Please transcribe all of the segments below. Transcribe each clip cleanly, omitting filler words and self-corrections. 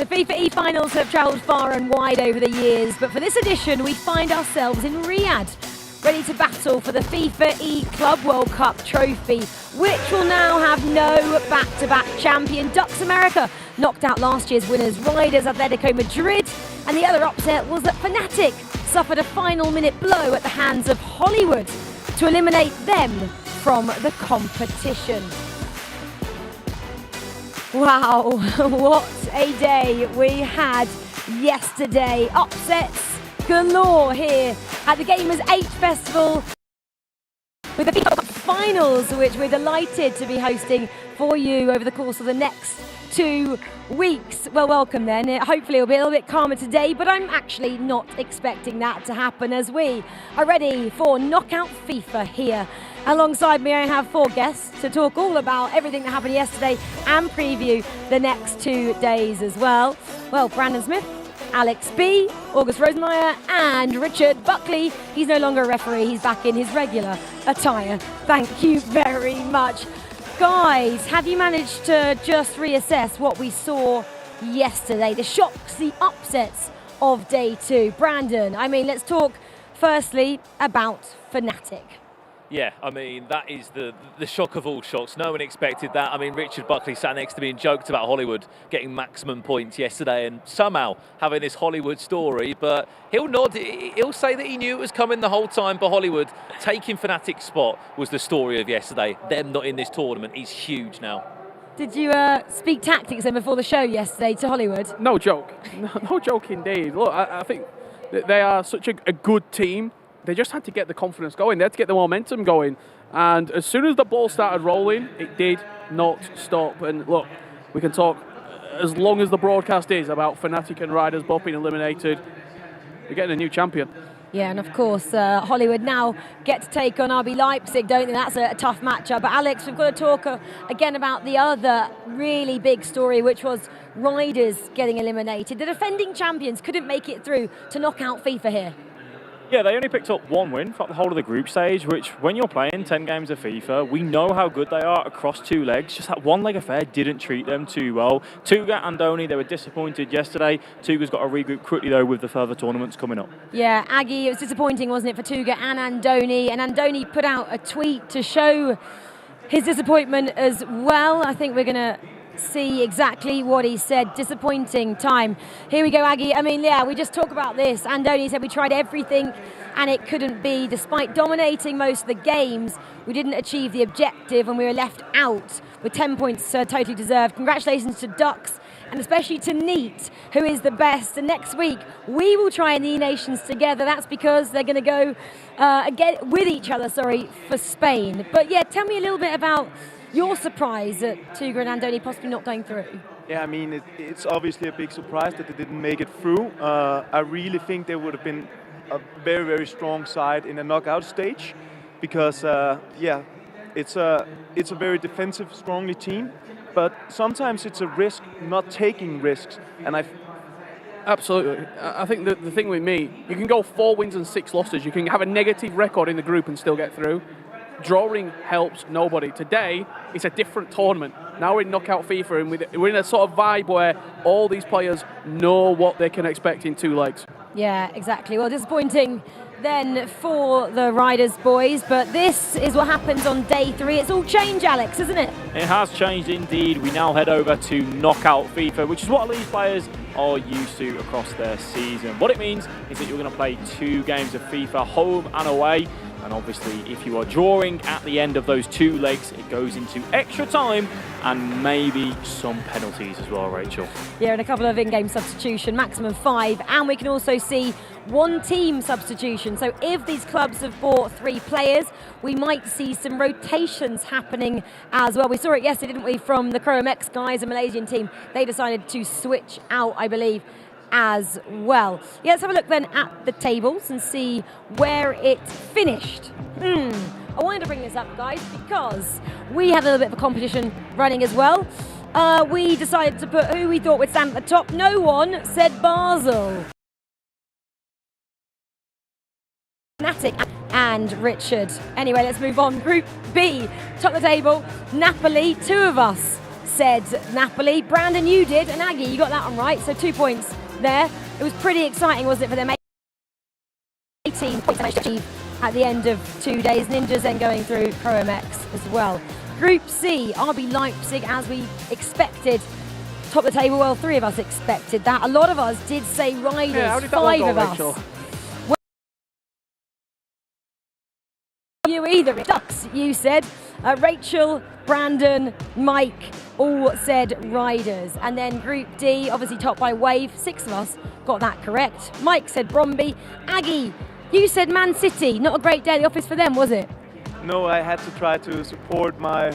The FIFA E-finals have travelled far and wide over the years, but for this edition we find ourselves in Riyadh, ready to battle for the FIFA E Club World Cup trophy, which will now have no back-to-back champion. Ducks America knocked out last year's winners, Riders Atletico Madrid, and the other upset was that FNATIC suffered a final minute blow at the hands of Hollywood to eliminate them from the competition. Wow, what a day we had yesterday. Upsets galore here at the Gamers 8 Festival with the FIFA Finals, which we're delighted to be hosting for you over the course of the next 2 weeks. Well, welcome then. Hopefully it'll be a little bit calmer today, but I'm actually not expecting that to happen as we are ready for Knockout FIFA here. Alongside me, I have 4 guests to talk all about everything that happened yesterday and preview the next 2 days as well. Well, Brandon Smith, Alex B, August Rosenmeyer, and Richard Buckley. He's no longer a referee, he's back in his regular attire. Thank you very much. Guys, have you managed to just reassess what we saw yesterday? The shocks, the upsets of day 2. Brandon, I mean, let's talk firstly about FNATIC. Yeah, I mean, that is the shock of all shocks. No one expected that. I mean, Richard Buckley sat next to me and joked about Hollywood getting maximum points yesterday and somehow having this Hollywood story, but he'll nod, he'll say that he knew it was coming the whole time, but Hollywood taking FNATIC's spot was the story of yesterday. Them not in this tournament is huge now. Did you speak tactics then before the show yesterday to Hollywood? No joke. No joke indeed. Look, I think that they are such a good team. They just had to get the confidence going. They had to get the momentum going. And as soon as the ball started rolling, it did not stop. And look, we can talk as long as the broadcast is about FNATIC and Riders both being eliminated. We're getting a new champion. Yeah, and of course, Hollywood now get to take on RB.LEIPZIG, don't they? That's a tough matchup. But Alex, we've got to talk again about the other really big story, which was Riders getting eliminated. The defending champions couldn't make it through to knock out FIFA here. Yeah, they only picked up 1 win throughout the whole of the group stage, which when you're playing 10 games of FIFA, we know how good they are across 2 legs. Just that 1 leg affair didn't treat them too well. Tuga and Andoni, they were disappointed yesterday. Tuga's got to regroup quickly, though, with the further tournaments coming up. Yeah, Aggie, it was disappointing, wasn't it, for Tuga and Andoni? And Andoni put out a tweet to show his disappointment as well. I think we're going to see exactly what he said. Disappointing time. Here we go, Aggie. I mean, yeah, we just talk about this. Andoni said we tried everything and it couldn't be. Despite dominating most of the games, we didn't achieve the objective and we were left out with 10 points totally deserved. Congratulations to Ducks and especially to NEAT, who is the best. And next week, we will try the E-Nations together. That's because they're going to go again with each other, for Spain. But yeah, tell me a little bit about your surprise at Tuga and Andoni possibly not going through. Yeah, I mean, it's obviously a big surprise that they didn't make it through. I really think they would have been a very, very strong side in a knockout stage because, yeah, it's a very defensive, strongly team, but sometimes it's a risk not taking risks. And Absolutely. I think the thing with me, you can go 4 wins and 6 losses. You can have a negative record in the group and still get through. Drawing helps nobody. Today, it's a different tournament. Now we're in Knockout FIFA and we're in a sort of vibe where all these players know what they can expect in 2 legs. Yeah, exactly. Well, disappointing then for the Riders boys, but this is what happens on day 3. It's all changed, Alex, isn't it? It has changed indeed. We now head over to Knockout FIFA, which is what these players are used to across their season. What it means is that you're going to play 2 games of FIFA, home and away. And obviously, if you are drawing at the end of those 2 legs, it goes into extra time and maybe some penalties as well, Rachel. Yeah, and a couple of in-game substitution, maximum 5. And we can also see 1 team substitution. So if these clubs have bought 3 players, we might see some rotations happening as well. We saw it yesterday, didn't we, from the KROWMX guys, a Malaysian team. They decided to switch out, I believe, as well. Yeah, let's have a look then at the tables and see where it finished. I wanted to bring this up, guys, because we had a little bit of a competition running as well. We decided to put who we thought would stand at the top. No one said BASEL. FNATIC and Richard. Anyway, let's move on. Group B, top of the table, Napoli. 2 of us said Napoli. Brandon, you did, and Aggie, you got that one right, so 2 points there. It was pretty exciting, wasn't it, for them? 18 points they managed to achieve at the end of 2 days. Ninjas then going through KROWMX as well. Group C, RB Leipzig, as we expected. Top of the table, well, 3 of us expected that. A lot of us did say Riders, Yeah, how did that 5 one of go, us. Rachel? You either, Ducks, you said. Rachel, Brandon, Mike all said Riders. And then Group D, obviously topped by Wave. 6 of us got that correct. Mike said BRONDBY. Aggie, you said Man City. Not a great day at the office for them, was it? No, I had to try to support my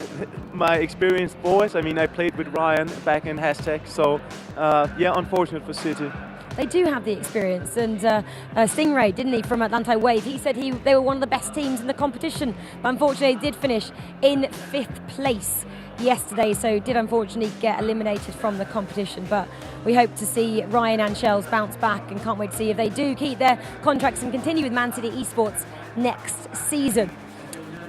experienced boys. I mean, I played with Ryan back in #, so yeah, unfortunate for City. They do have the experience, and Stingray, didn't he, from Atlanta Wave, he said they were one of the best teams in the competition, but unfortunately did finish in 5th place yesterday, so did unfortunately get eliminated from the competition. But we hope to see Ryan and Shells bounce back, and can't wait to see if they do keep their contracts and continue with Man City Esports next season.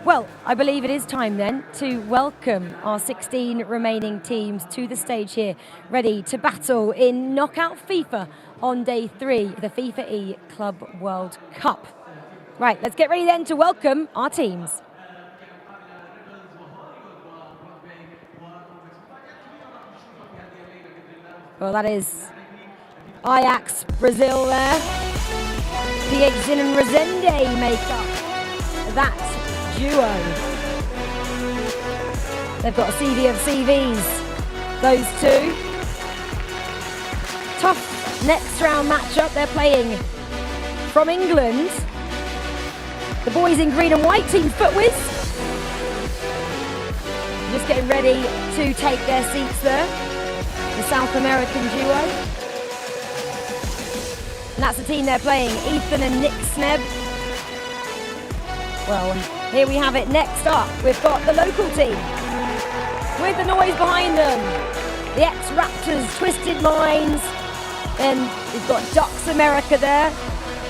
Well, I believe it is time then to welcome our 16 remaining teams to the stage here, ready to battle in Knockout FIFA on day 3 of the FIFAe Club World Cup. Right, let's get ready then to welcome our teams. Well, that is AJAX Brazil there. PH and Resende make up that duo. They've got a CV of CVs, those two. Tough next round matchup. They're playing from England. The boys in green and white, Team FUTWIZ. Just getting ready to take their seats there. The South American duo. And that's the team they're playing, Ethan and Nick Sneb. Well, here we have it. Next up, we've got the local team with the noise behind them. The XRAPTORS, Twisted Minds, and we've got Ducks America there.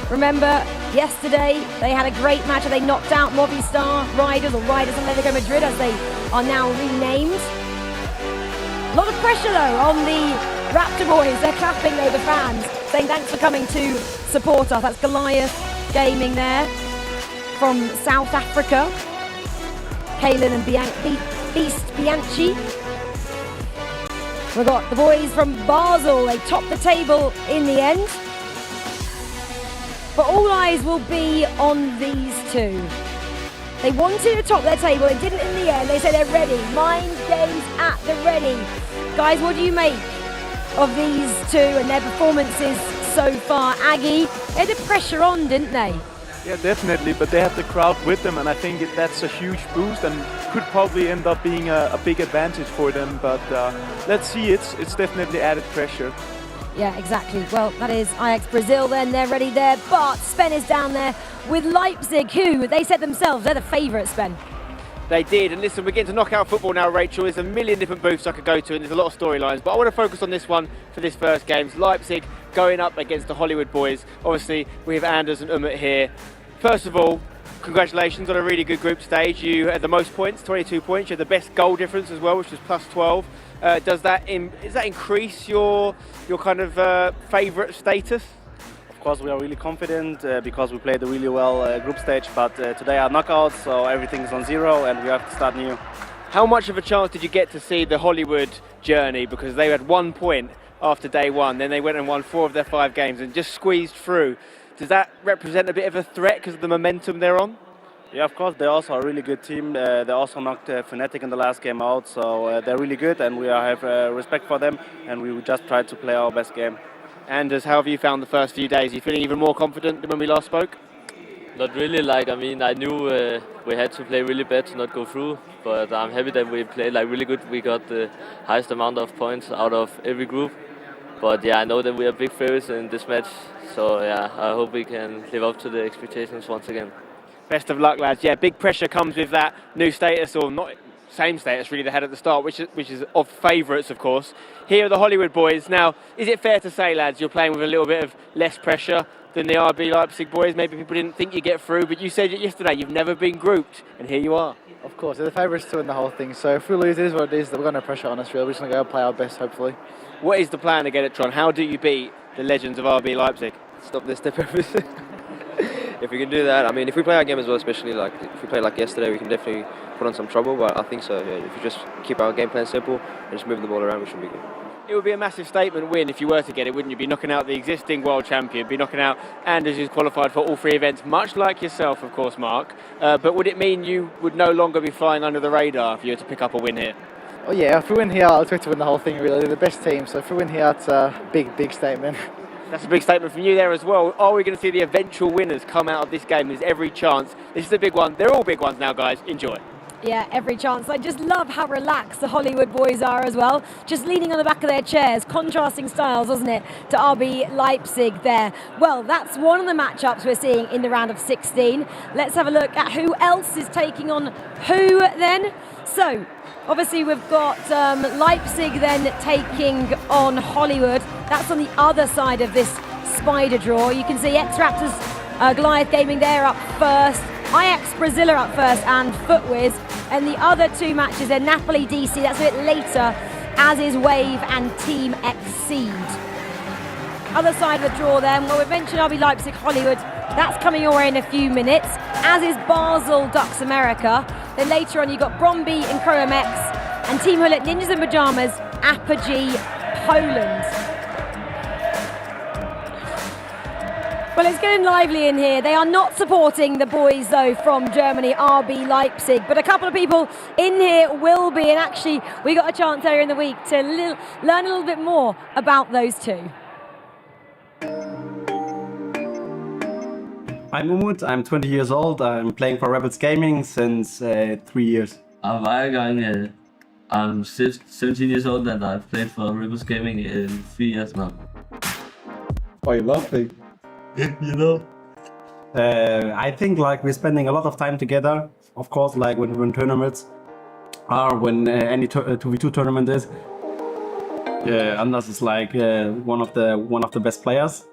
Remember, yesterday they had a great match and they knocked out Movistar Riders, or Riders Atletico Madrid as they are now renamed. A lot of pressure though on the Raptor boys. They're clapping though, the fans, saying thanks for coming to support us. That's Goliath Gaming there from South Africa. Kaylin and Beast Bianchi. We've got the boys from Basel. They topped the table in the end. But all eyes will be on these two. They wanted to top their table, they didn't in the end. They said they're ready. Mind games at the ready. Guys, what do you make of these two and their performances so far? Aggie, they had the pressure on, didn't they? Yeah, definitely, but they have the crowd with them, and I think that's a huge boost and could probably end up being a big advantage for them. But let's see, it's definitely added pressure. Yeah, exactly. Well, that is AJAX Brazil then, they're ready there. But Sven is down there with Leipzig, who they said themselves, they're the favourites, Sven. They did, and listen, we're getting to knockout football now, Rachel. There's a million different booths I could go to, and there's a lot of storylines, but I want to focus on this one for this first game. Leipzig going up against the Hollywood boys. Obviously, we have Anders and Umut here. First of all, congratulations on a really good group stage. You had the most points, 22 points. You had the best goal difference as well, which was plus 12. Does that increase your kind of favourite status? Of course, we are really confident because we played a really well group stage, but today are knockouts, so everything is on 0 and we have to start new. How much of a chance did you get to see the Hollywood journey? Because they had 1 point after day 1, then they went and won 4 of their 5 games and just squeezed through. Does that represent a bit of a threat because of the momentum they're on? Yeah, of course, they're also a really good team. They also knocked FNATIC in the last game out, so they're really good and we have respect for them, and we will just try to play our best game. Anders, how have you found the first few days? Are you feeling even more confident than when we last spoke? Not really. I knew we had to play really bad to not go through, but I'm happy that we played really good. We got the highest amount of points out of every group. But yeah, I know that we are big favorites in this match, so yeah, I hope we can live up to the expectations once again. Best of luck, lads. Yeah, big pressure comes with that new status, or not same status really they had at the start, which is of favourites, of course. Here are the Hollywood boys. Now, is it fair to say, lads, you're playing with a little bit of less pressure than the RB Leipzig boys? Maybe people didn't think you'd get through, but you said it yesterday, you've never been grouped, and here you are. Of course, they're the favourites to win the whole thing, so if we lose, it is what it is. We've got no pressure on us, really. We're just going to go play our best, hopefully. What is the plan to get it, Tron? How do you beat the legends of RB Leipzig? Stop this step everything. If we can do that, I mean, if we play our game as well, especially like if we play like yesterday, we can definitely put on some trouble, but I think so, yeah. If we just keep our game plan simple and just move the ball around, we should be good. It would be a massive statement win if you were to get it, wouldn't you? Be knocking out the existing world champion, be knocking out Anders, who's qualified for all 3 events, much like yourself, of course, Mark. But would it mean you would no longer be flying under the radar if you were to pick up a win here? Oh yeah, if we win here, I'll expect to win the whole thing, really. They're the best team, so if we win here, it's a big, big statement. That's a big statement from you there as well. Are we going to see the eventual winners come out of this game? There's every chance. This is a big one. They're all big ones now, guys. Enjoy. Yeah, every chance. I just love how relaxed the Hollywood boys are as well. Just leaning on the back of their chairs. Contrasting styles, wasn't it, to RB Leipzig there. Well, that's one of the matchups we're seeing in the round of 16. Let's have a look at who else is taking on who then. So, obviously we've got Leipzig then taking on Hollywood. That's on the other side of this spider draw. You can see XRAPTORS, Goliath Gaming there up first. AJAX Brazil are up first and FUTWIZ. And the other 2 matches are NAPOLI DC, that's a bit later, as is Wave and Team EXEED. Other side of the draw then, well, we've mentioned RB Leipzig Hollywood. That's coming your way in a few minutes, as is BASEL Ducks America. Then later on you've got BRONDBY and KROWMX and Team Hullet Ninjas in Pyjamas, APOGEE, Poland. Well, it's getting lively in here. They are not supporting the boys, though, from Germany, RB Leipzig. But a couple of people in here will be. And actually, we got a chance earlier in the week to learn a little bit more about those two. I'm Umut, I'm 20 years old. I'm playing for Rebels Gaming since 3 years. I'm Eiergang. I'm 17 years old and I've played for Rebels Gaming in 3 years now. Why are you laughing? You know? I think like we're spending a lot of time together. Of course, like when we win tournaments or when any 2v2 tournament is. Anders is like one of the best players.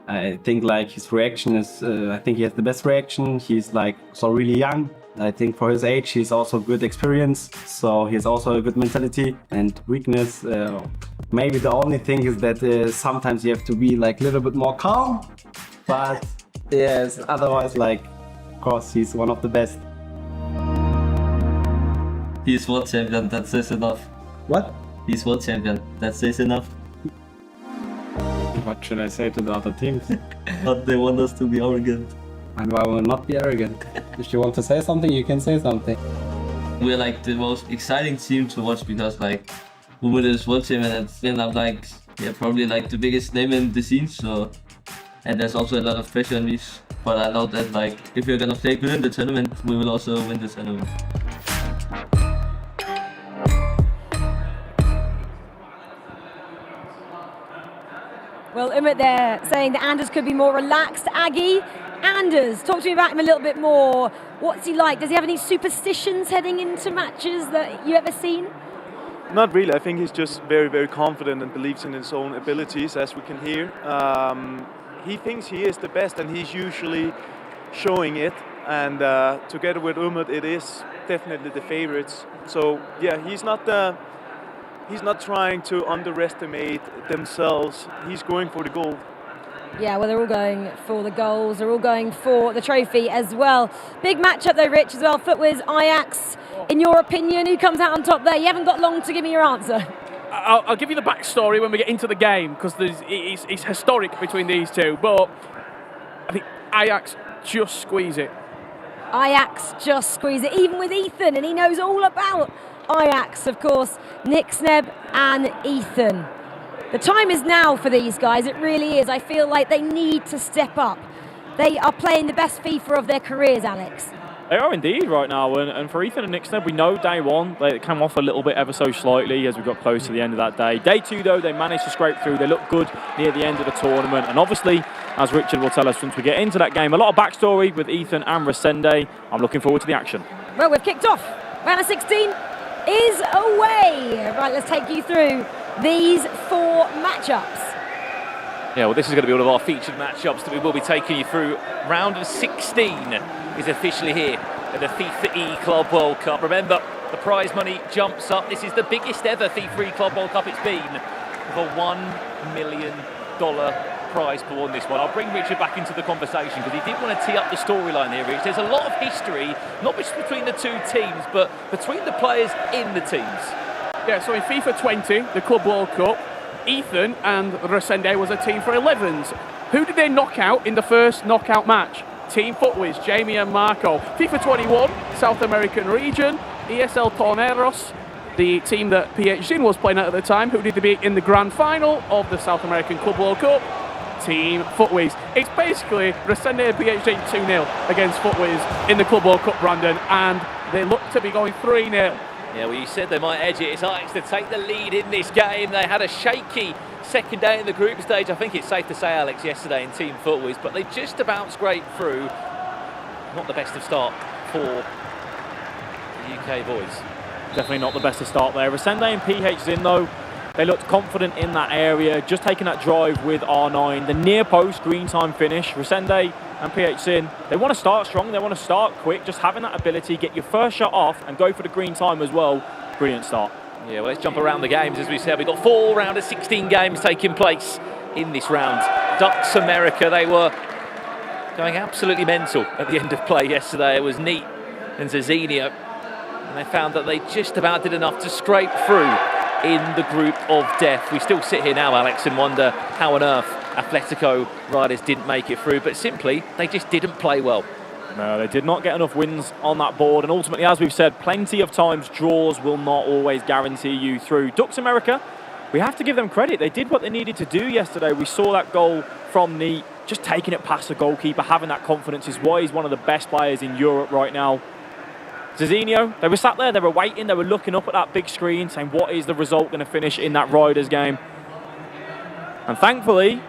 I think like his reaction is, I think he has the best reaction. He's like so really young. I think for his age, he's also good experience. So he has also a good mentality and weakness. Maybe the only thing is that sometimes you have to be like a little bit more calm. But yes, otherwise, like, of course, he's one of the best. He's world champion, that says enough. What? He's world champion, that says enough. What should I say to the other teams? But they want us to be arrogant. And I will not be arrogant. If you want to say something, you can say something. We're like the most exciting team to watch because like Umut is world champion and then I'm like, yeah, probably like the biggest name in the scene, so. And there's also a lot of pressure on me, but I know that like if we're gonna play good in the tournament, we will also win the tournament. Well, Umut there saying that Anders could be more relaxed. Aggie, Anders, talk to me about him a little bit more. What's he like? Does he have any superstitions heading into matches that you ever seen? Not really. I think he's just very, very confident and believes in his own abilities, as we can hear. He thinks he is the best and he's usually showing it. And together with Umut, it is definitely the favorites. So yeah, he's not trying to underestimate themselves. He's going for the gold. Yeah, well, they're all going for the goals. They're all going for the trophy as well. Big matchup though, Rich, as well. FUTWIZ, AJAX. In your opinion, who comes out on top there? You haven't got long to give me your answer. I'll give you the backstory when we get into the game because it's historic between these two. But I think AJAX just squeeze it. AJAX just squeeze it, even with Ethan, and he knows all about AJAX, of course. Nick Sneb and Ethan. The time is now for these guys, it really is. I feel like they need to step up. They are playing the best FIFA of their careers, Alex. They are indeed right now, and for Ethan and Nick Sneb, we know day one, they came off a little bit ever so slightly as we got close to the end of that day. Day two, though, they managed to scrape through. They looked good near the end of the tournament, and obviously, as Richard will tell us once we get into that game, a lot of backstory with Ethan and Resende. I'm looking forward to the action. Well, we've kicked off. Round of 16. is away. Right, let's take you through these 4 matchups. Yeah, well, this is going to be one of our featured matchups that we will be taking you through. Round of 16 is officially here at the FIFA E-Club World Cup. Remember, the prize money jumps up. This is the biggest ever FIFA E-Club World Cup it's been, with a $1 million prize pool on this one. I'll bring Richard back into the conversation because he did want to tee up the storyline here, Rich. There's a lot of history, not just between the 2 teams, but between the players in the teams. Yeah, so in FIFA 20, the Club World Cup, Ethan and Resende was a team for 11s. Who did they knock out in the first knockout match? Team FUTWIZ, Jamie and Marco. FIFA 21, South American region, ESL Torneros, the team that PHZin was playing at the time. Who did they beat in the grand final of the South American Club World Cup? Team FUTWIZ. It's basically Resende and PHZin 2-0 against FUTWIZ in the Club World Cup, Brandon, and they look to be going 3-0. Yeah, well, you said they might edge it. It's AJAX to take the lead in this game. They had a shaky second day in the group stage. I think it's safe to say, Alex, yesterday in Team FUTWIZ, but they just about scraped through. Not the best of start for the UK boys. Definitely not the best of start there. Resende and PHZin, though, they looked confident in that area, just taking that drive with R9. The near post green time finish. Resende and PHZin, they want to start strong, they want to start quick, just having that ability, get your first shot off and go for the green time as well. Brilliant start. Yeah, well, let's jump around the games. As we said, we've got 4 round of 16 games taking place in this round. Ducks America, they were going absolutely mental at the end of play yesterday. It was Neat and Zizinho, and they found that they just about did enough to scrape through in the group of death. We still sit here now, Alex, and wonder how on earth Atletico riders didn't make it through, but simply they just didn't play well. No, they did not get enough wins on that board, and ultimately, as we've said, plenty of times draws will not always guarantee you through. Ducks America, we have to give them credit. They did what they needed to do yesterday. We saw that goal from Neat, just taking it past the goalkeeper, having that confidence is why he's one of the best players in Europe right now. Zizinho, they were sat there, they were waiting, they were looking up at that big screen saying what is the result going to finish in that Riders game. And thankfully,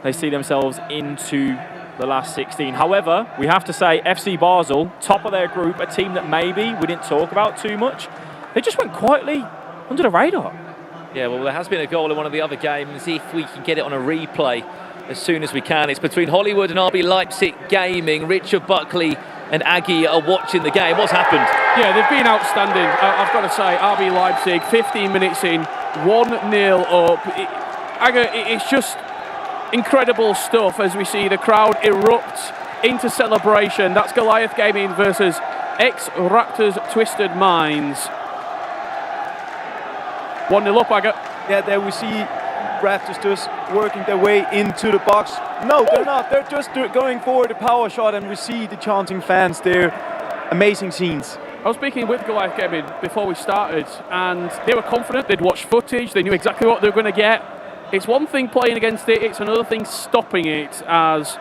they see themselves into the last 16. However, we have to say FC Basel, top of their group, a team that maybe we didn't talk about too much. They just went quietly under the radar. Yeah, well, there has been a goal in one of the other games. If we can get it on a replay as soon as we can. It's between Hollywood and RB.Leipzig Gaming. Richard Buckley and Aggie are watching the game. What's happened? Yeah, they've been outstanding. I've got to say, RB Leipzig, 15 minutes in, 1-0 up. It's just incredible stuff as we see the crowd erupt into celebration. That's Goliath Gaming versus XRAPTORS Twisted Minds. 1-0 up, Aga. Yeah, there we see Raptors just working their way into the box. No, they're not. They're just going for the power shot, and we see the chanting fans there. Amazing scenes. I was speaking with Goliath Gaming before we started, and they were confident. They'd watched footage. They knew exactly what they were going to get. It's one thing playing against it. It's another thing stopping it, as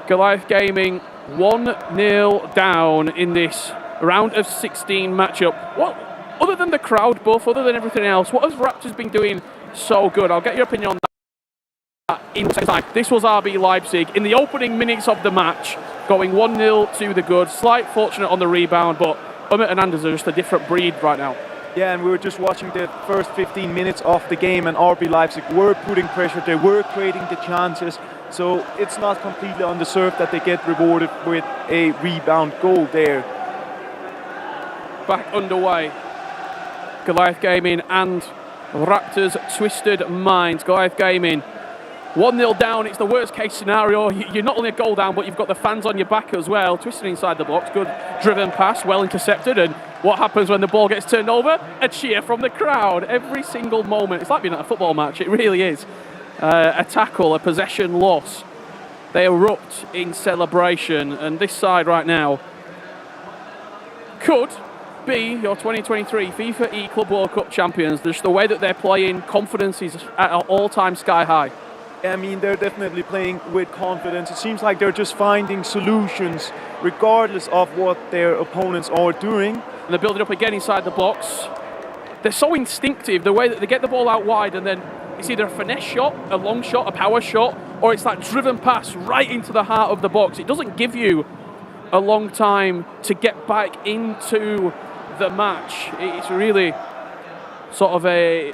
Goliath Gaming 1-0 down in this round of 16 matchup. What, other than the crowd buff, other than everything else, what has Raptors been doing so good? I'll get your opinion on that in a second. This was RB Leipzig in the opening minutes of the match, going 1-0 to the good. Slight fortunate on the rebound, but Umit and Anders are just a different breed right now. Yeah, and we were just watching the first 15 minutes of the game, and RB Leipzig were putting pressure, they were creating the chances, so it's not completely undeserved that they get rewarded with a rebound goal there. Back underway. Goliath Gaming and Raptors Twisted Minds. Goliath Gaming 1-0 down. It's the worst case scenario. You're not only a goal down, but you've got the fans on your back as well. Twisted inside the box. Good driven pass, well intercepted. And what happens when the ball gets turned over? A cheer from the crowd every single moment. It's like being at a football match. It really is. A tackle, a possession loss. They erupt in celebration. And this side right now could be your 2023 FIFA E-Club World Cup champions. Just the way that they're playing, confidence is at an all-time sky high. I mean, they're definitely playing with confidence. It seems like they're just finding solutions regardless of what their opponents are doing. And they're building up again inside the box. They're so instinctive, the way that they get the ball out wide, and then it's either a finesse shot, a long shot, a power shot, or it's that driven pass right into the heart of the box. It doesn't give you a long time to get back into the match, it's really sort of a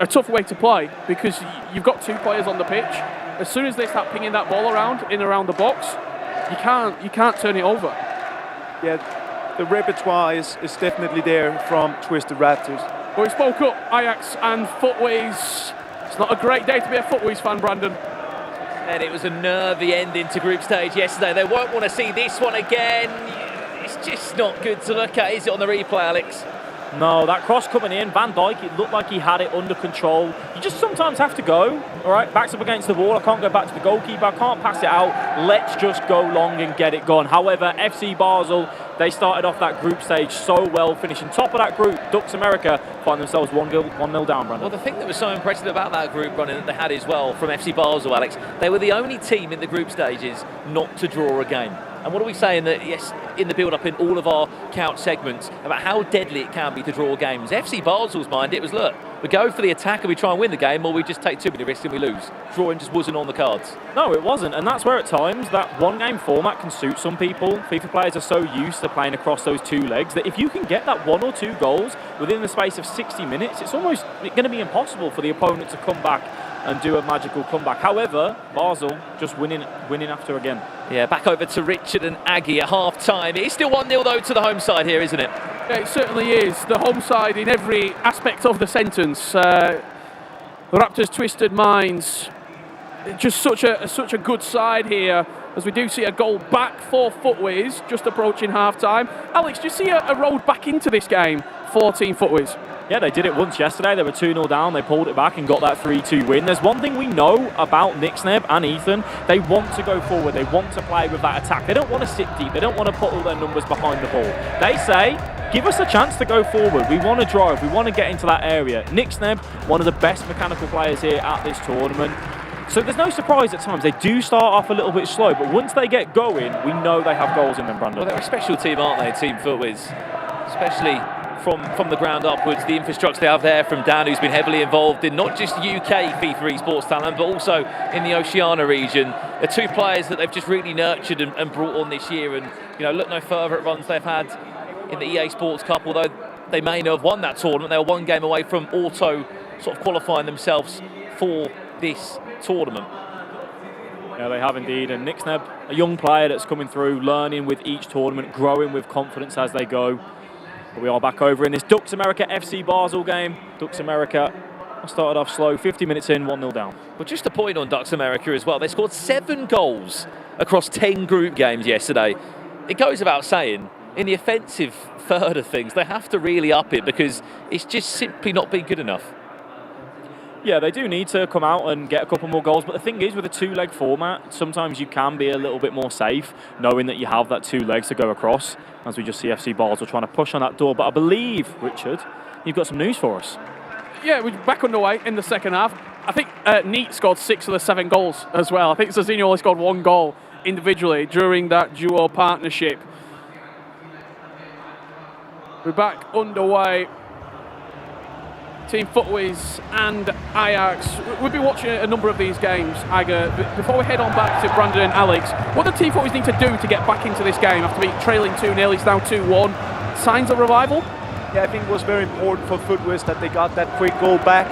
tough way to play because you've got 2 players on the pitch. As soon as they start pinging that ball around, in around the box, you can't turn it over. Yeah, the repertoire is definitely there from Twisted Raptors. Well, we spoke up, Ajax and FUTWIZ. It's not a great day to be a FUTWIZ fan, Brandon. And it was a nervy ending to group stage yesterday. They won't want to see this one again. It's just not good to look at, is it, on the replay, Alex? No, that cross coming in, Van Dijk, it looked like he had it under control. You just sometimes have to go, all right, backs up against the wall. I can't go back to the goalkeeper, I can't pass it out. Let's just go long and get it gone. However, FC Basel, they started off that group stage so well, finishing top of that group. Ducks America find themselves 1-0 down, Brandon. Well, the thing that was so impressive about that group running that they had as well from FC Basel, Alex, they were the only team in the group stages not to draw a game. And what are we saying that, yes, in the build-up in all of our couch segments about how deadly it can be to draw games. FC Basel's mind, it was, look, we go for the attack and we try and win the game, or we just take too many risks and we lose. Drawing just wasn't on the cards. No, it wasn't, and that's where at times that one-game format can suit some people. FIFA players are so used to playing across those 2 legs that if you can get that 1 or 2 goals within the space of 60 minutes, it's almost going to be impossible for the opponent to come back and do a magical comeback. However, Basel just winning after again. Yeah, back over to Richard and Aggie at half-time. It's still 1-0 though to the home side here, isn't it? Yeah, it certainly is. The home side in every aspect of the sentence. The Raptors' twisted minds. Just such a good side here, as we do see a goal back for FUTWIZ, just approaching half-time. Alex, do you see a road back into this game for Team FUTWIZ? Yeah, they did it once yesterday. They were 2-0 down. They pulled it back and got that 3-2 win. There's one thing we know about Nixneb and Ethan. They want to go forward. They want to play with that attack. They don't want to sit deep. They don't want to put all their numbers behind the ball. They say, give us a chance to go forward. We want to drive. We want to get into that area. Nixneb, one of the best mechanical players here at this tournament. So there's no surprise at times. They do start off a little bit slow, but once they get going, we know they have goals in them, Brandon. Well, they're a special team, aren't they, Team FUTWIZ? Especially from the ground upwards, the infrastructure they have there from Dan, who's been heavily involved in not just UK FIFA esports talent, but also in the Oceania region. They're 2 players that they've just really nurtured and brought on this year, and look no further at runs they've had in the EA Sports Cup, although they may not have won that tournament. They were 1 game away from auto sort of qualifying themselves for this tournament. Yeah, they have indeed, and Nixneb, a young player that's coming through, learning with each tournament, growing with confidence as they go. But we are back over in this Ducks America FC Basel game. Ducks America started off slow, 50 minutes in, 1-0 down. Well, just a point on Ducks America as well. They scored 7 goals across 10 group games yesterday. It goes without saying, in the offensive third of things, they have to really up it because it's just simply not been good enough. Yeah, they do need to come out and get a couple more goals, but the thing is, with a 2-leg format, sometimes you can be a little bit more safe, knowing that you have that 2 legs to go across, as we just see FC Basel trying to push on that door. But I believe, Richard, you've got some news for us. Yeah, we're back underway in the second half. I think NEAT scored 6 of the 7 goals as well. I think Zazinho only scored 1 goal individually during that duo partnership. We're back underway. Team FUTWIZ and Ajax. We've been watching a number of these games, Aga. Before we head on back to Brandon and Alex, what do Team FUTWIZ need to do to get back into this game after being trailing 2-0? It's now 2-1. Signs of revival? Yeah, I think it was very important for FUTWIZ that they got that quick goal back.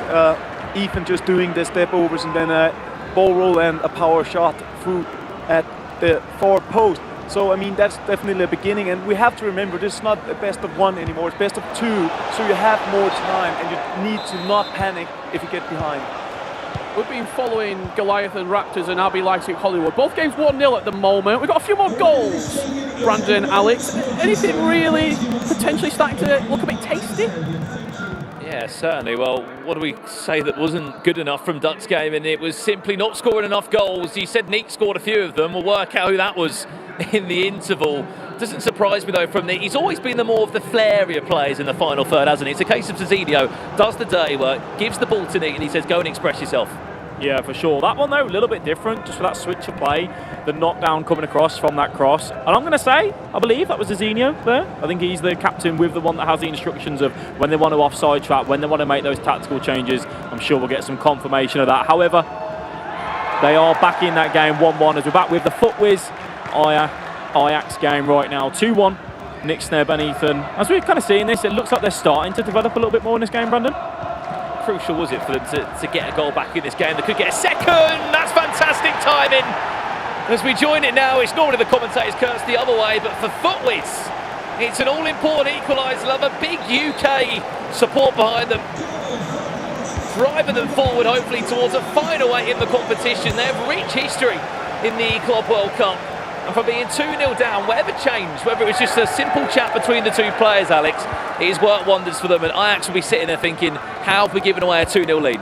Even just doing the step overs and then a ball roll and a power shot through at the forward post. So, I mean, that's definitely a beginning, and we have to remember this is not the best of 1 anymore, it's best of 2, so you have more time, and you need to not panic if you get behind. We've been following Goliath and Raptors and RB LEIPZIG Hollywood. Both games 1-0 at the moment. We've got a few more goals, Brandon, Alex. Anything really potentially starting to look a bit tasty? Yeah, certainly. Well, what do we say that wasn't good enough from Ducks game? And it was simply not scoring enough goals. You said Neek scored a few of them. We'll work out who that was in the interval. Doesn't surprise me though from Neek. He's always been the more of the flairier players in the final third, hasn't he? It's a case of Zazinho does the dirty work, gives the ball to Neek, and he says, go and express yourself. Yeah, for sure. That one, though, a little bit different, just for that switch of play, the knockdown coming across from that cross. And I'm going to say, I believe that was Zazinho there. I think he's the captain with the one that has the instructions of when they want to offside trap, when they want to make those tactical changes. I'm sure we'll get some confirmation of that. However, they are back in that game 1-1 as we're back with the FUTWIZ Ajax game right now. 2-1 Nick Snebb and Ethan. As we're kind of seeing this, it looks like they're starting to develop a little bit more in this game, Brandon. Crucial was it for them to get a goal back in this game? They could get a second. That's fantastic timing. As we join it now, it's normally the commentators curse the other way, but for FUTWIZ, it's an all-important equaliser. Love a big UK support behind them, driving them forward, hopefully towards a final eight in the competition. They have rich history in the Club World Cup, and from being 2-0 down, whatever changed, whether it was just a simple chat between the two players, Alex, it has worked wonders for them, and Ajax will be sitting there thinking, how have we given away a 2-0 lead?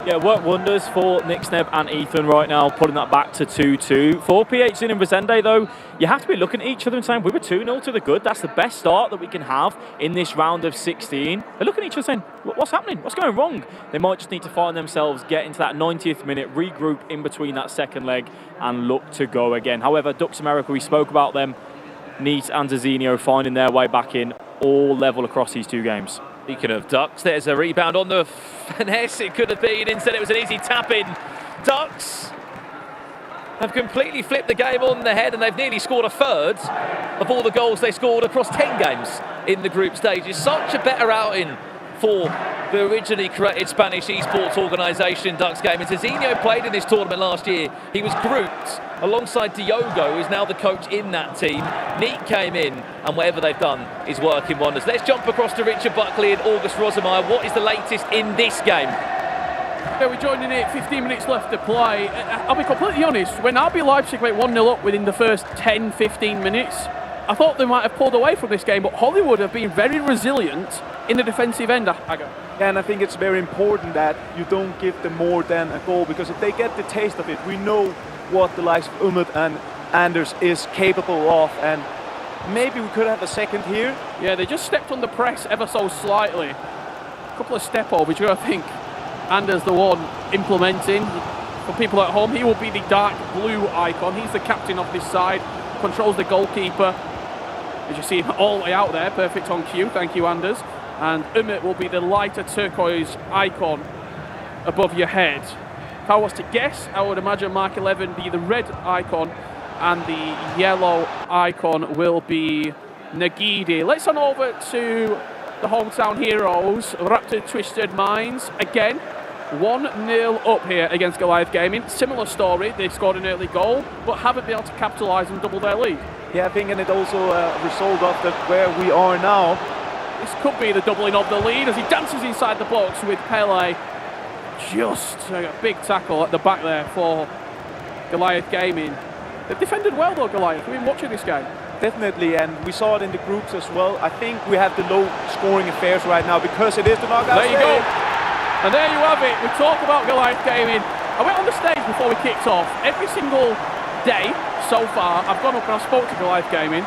Yeah, worked wonders for Nick Snebb and Ethan right now, putting that back to 2-2. For PHC and Resende, though, you have to be looking at each other and saying, we were 2-0 to the good. That's the best start that we can have in this round of 16. They're looking at each other saying, what's happening? What's going wrong? They might just need to find themselves, get into that 90th minute, regroup in between that second leg and look to go again. However, Ducks America, we spoke about them, Neat and Zazinho finding their way back in, all level across these two games. Speaking of Ducks, there's a rebound on the finesse. It could have been. Instead, it was an easy tap-in. Ducks have completely flipped the game on the head, and they've nearly scored a third of all the goals they scored across 10 games in the group stage. It's such a better outing for the originally created Spanish esports organisation, Ducks Gaming. Zazinho played in this tournament last year. He was grouped alongside Diogo, who's now the coach in that team. Neat came in, and whatever they've done is working wonders. Let's jump across to Richard Buckley and August Rosemeyer. What is the latest in this game? Yeah, we're joining it, 15 minutes left to play. I'll be completely honest, when RB Leipzig went 1-0 up within the first 10-15 minutes, I thought they might have pulled away from this game, but Hollywood have been very resilient in the defensive end. Yeah, and I think it's very important that you don't give them more than a goal, because if they get the taste of it, we know what the likes of Umut and Anders is capable of, and maybe we could have a second here. Yeah, they just stepped on the press ever so slightly. A couple of step overs, I think Anders the one implementing. For people at home, he will be the dark blue icon. He's the captain of this side, controls the goalkeeper. As you see him all the way out there, perfect on cue, thank you Anders. And Umut will be the lighter turquoise icon above your head. If I was to guess, I would imagine Mark 11 be the red icon and the yellow icon will be Nagidi. Let's on over to the hometown heroes, Raptor Twisted Minds. Again, 1-0 up here against Goliath Gaming. Similar story, they scored an early goal, but haven't been able to capitalise and double their lead. Yeah, I think, and it also a result of where we are now. This could be the doubling of the lead as he dances inside the box with Pele. Just a big tackle at the back there for Goliath Gaming. They've defended well though, Goliath. We've been watching this game. Definitely, and we saw it in the groups as well. I think we have the low scoring affairs right now because it is the knockout stage. There you go. And there you have it. We talk about Goliath Gaming. I went on the stage before we kicked off. Every single day so far, I've gone up and I spoke to Goliath Gaming.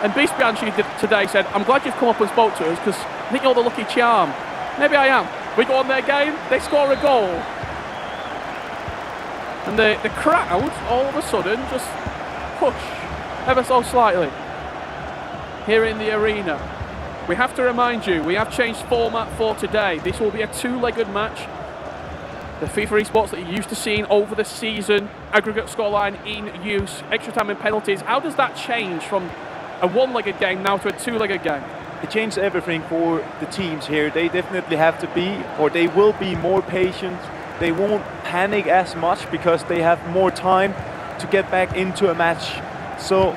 And Beast Bianchi today said, I'm glad you've come up and spoke to us because I think you're the lucky charm. Maybe I am. We go on their game, they score a goal. And the crowd, all of a sudden, just push ever so slightly here in the arena. We have to remind you, we have changed format for today. This will be a two-legged match. The FIFA esports that you're used to seeing over the season, aggregate scoreline in use, extra time and penalties. How does that change from a one-legged game now to a two-legged game? It changed everything for the teams here. They definitely have to be, or they will be more patient. They won't panic as much because they have more time to get back into a match. So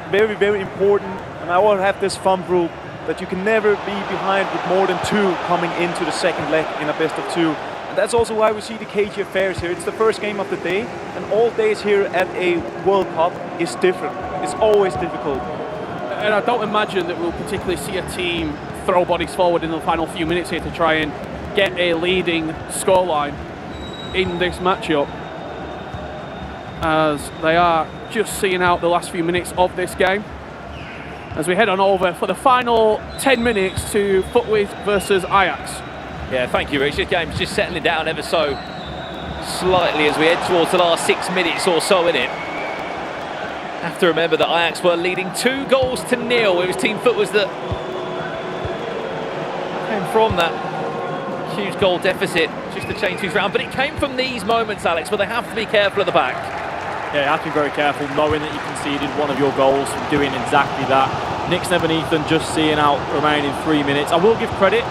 very, very important. And I will have this thumb rule that you can never be behind with more than two coming into the second leg in a best of two. And that's also why we see the cagey affairs here. It's the first game of the day, and all days here at a World Cup is different. It's always difficult. And I don't imagine that we'll particularly see a team throw bodies forward in the final few minutes here to try and get a leading scoreline in this matchup, as they are just seeing out the last few minutes of this game. As we head on over for the final 10 minutes to FUTWIZ versus Ajax. Yeah, thank you, Rich. This game's just settling down ever so slightly as we head towards the last 6 minutes or so in it. Have to remember that Ajax were leading 2-0. It was Team FUTWIZ that came from that huge goal deficit just to change things around. But it came from these moments, Alex, where they have to be careful at the back. Yeah, you have to be very careful knowing that you conceded one of your goals from doing exactly that. Nick's Never Ethan just seeing out remaining 3 minutes. I will give credit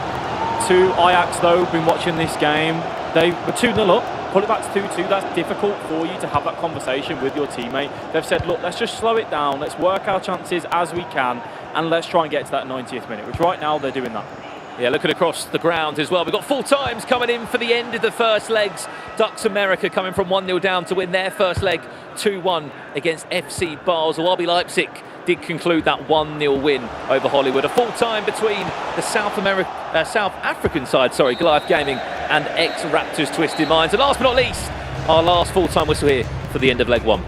to Ajax though, been watching this game. They were 2-0 up, pull it back to 2-2. That's difficult for you to have that conversation with your teammate. They've said, look, let's just slow it down, let's work our chances as we can, and let's try and get to that 90th minute, which right now they're doing that. Yeah, looking across the ground as well. We've got full times coming in for the end of the first legs. Ducks America coming from 1-0 down to win their first leg 2-1 against FC Basel. RB Leipzig did conclude that 1-0 win over Hollywood. A full time between the South African side, Goliath Gaming, and XRAPTORS Twisted Minds. And last but not least, our last full time whistle here for the end of leg 1.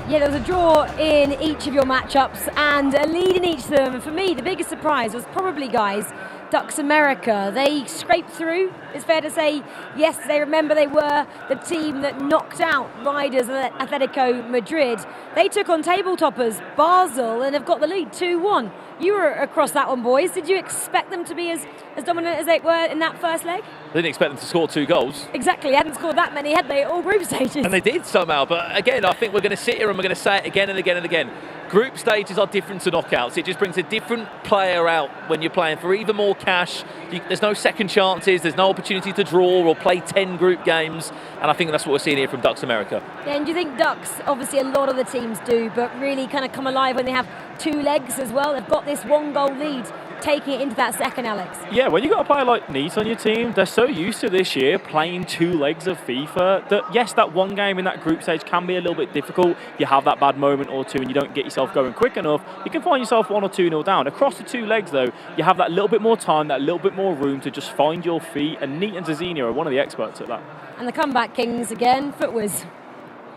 Yeah, there was a draw in each of your matchups and a lead in each of them. And for me, the biggest surprise was probably, guys, Ducks America. They scraped through, it's fair to say. Yesterday, remember, they were the team that knocked out Riders and Atletico Madrid. They took on table toppers Basel and have got the lead 2-1. You were across that one, boys. Did you expect them to be as dominant as they were in that first leg? They didn't expect them to score 2 goals. Exactly, they hadn't scored that many, had they, at all group stages? And they did somehow, but again, I think we're going to sit here and we're going to say it again and again and again. Group stages are different to knockouts. It just brings a different player out when you're playing for even more cash. There's no second chances, there's no opportunity to draw or play 10 group games, and I think that's what we're seeing here from Ducks America. Yeah, and do you think Ducks, obviously a lot of the teams do, but really kind of come alive when they have 2 legs as well? They've got this 1-goal lead, taking it into that second, Alex. Yeah, when you've got a player like Neat on your team, they're so used to this year playing 2 legs of FIFA that, yes, that one game in that group stage can be a little bit difficult. You have that bad moment or two and you don't get yourself going quick enough, you can find yourself 1 or 2-0 down. Across the 2 legs, though, you have that little bit more time, that little bit more room to just find your feet, and Neat and Zazina are one of the experts at that. And the comeback kings again, FUTWIZ.